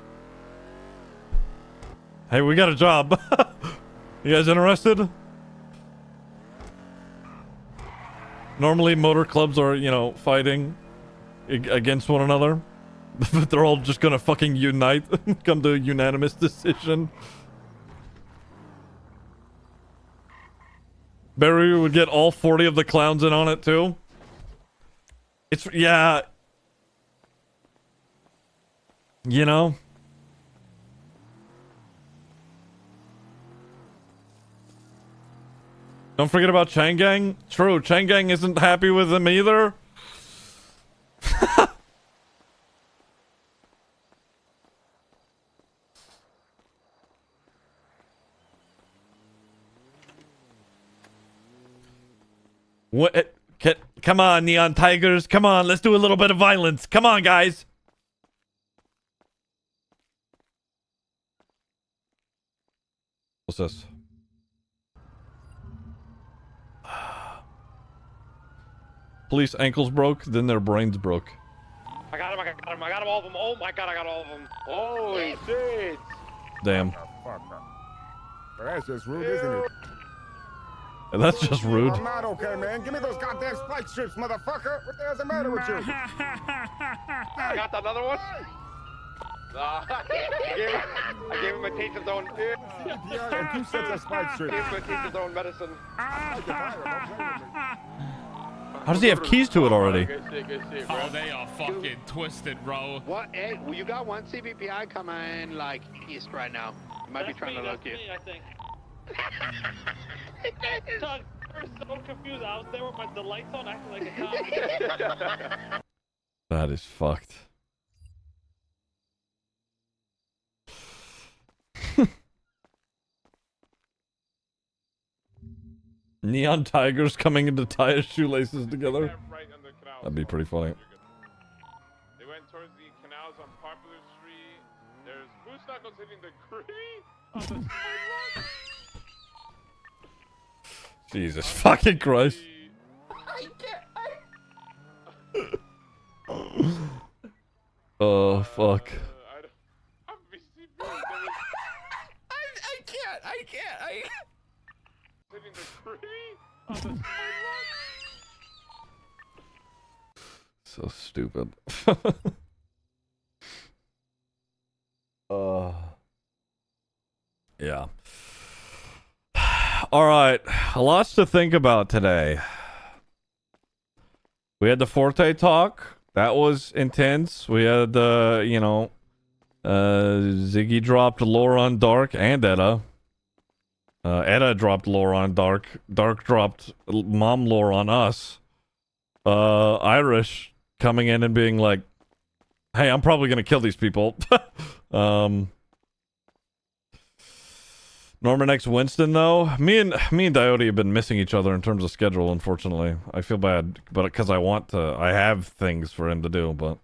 hey, we got a job. You guys interested? Normally motor clubs are, you know, fighting against one another, but they're all just gonna fucking unite and come to a unanimous decision. Barry would get all 40 of the clowns in on it too. It's, yeah. You know? Don't forget about Changang. True, Changang isn't happy with him either. What? Come on, Neon Tigers. Come on, let's do a little bit of violence. Come on, guys. What's this? Police ankles broke, then their brains broke. I got him, I got him, I got all of them. Oh my god, I got all of them. Holy shit. Damn. Well, that's just rude, isn't it? And that's just rude. I'm not okay, man. Give me those goddamn spike strips, motherfucker. What the hell's the matter with you? I got another one. I gave him a taste of his own. Yeah, and 2 sets of spike strips. Gave him a taste of his own medicine. How does he have keys to it already? Good shit, oh, they are fucking twisted, bro. What? Hey, well, you got one CBPI coming like east right now. You might be trying to look you. I think. Doug, we're so confused. I was there with the lights on, acting like a cop. That is fucked. Neon Tigers coming in to tie his shoelaces together. Right under the canal. That'd be pretty funny. They went towards the canals on Popular Street. There's food knuckles hitting the gritty on the sidewalk. Jesus fucking Christ. Oh fuck. I can't. Hitting the gritty on the sidewalk. So stupid. Yeah. All right. Lots to think about today. We had the Forte talk. That was intense. We had the, Ziggy dropped lore on Dark and Etta. Etta dropped lore on Dark. Dark dropped mom lore on us. Irish coming in and being like, hey, I'm probably going to kill these people. Norman X Winston, though. Me and Diote have been missing each other in terms of schedule, unfortunately. I feel bad, but because I have things for him to do, but,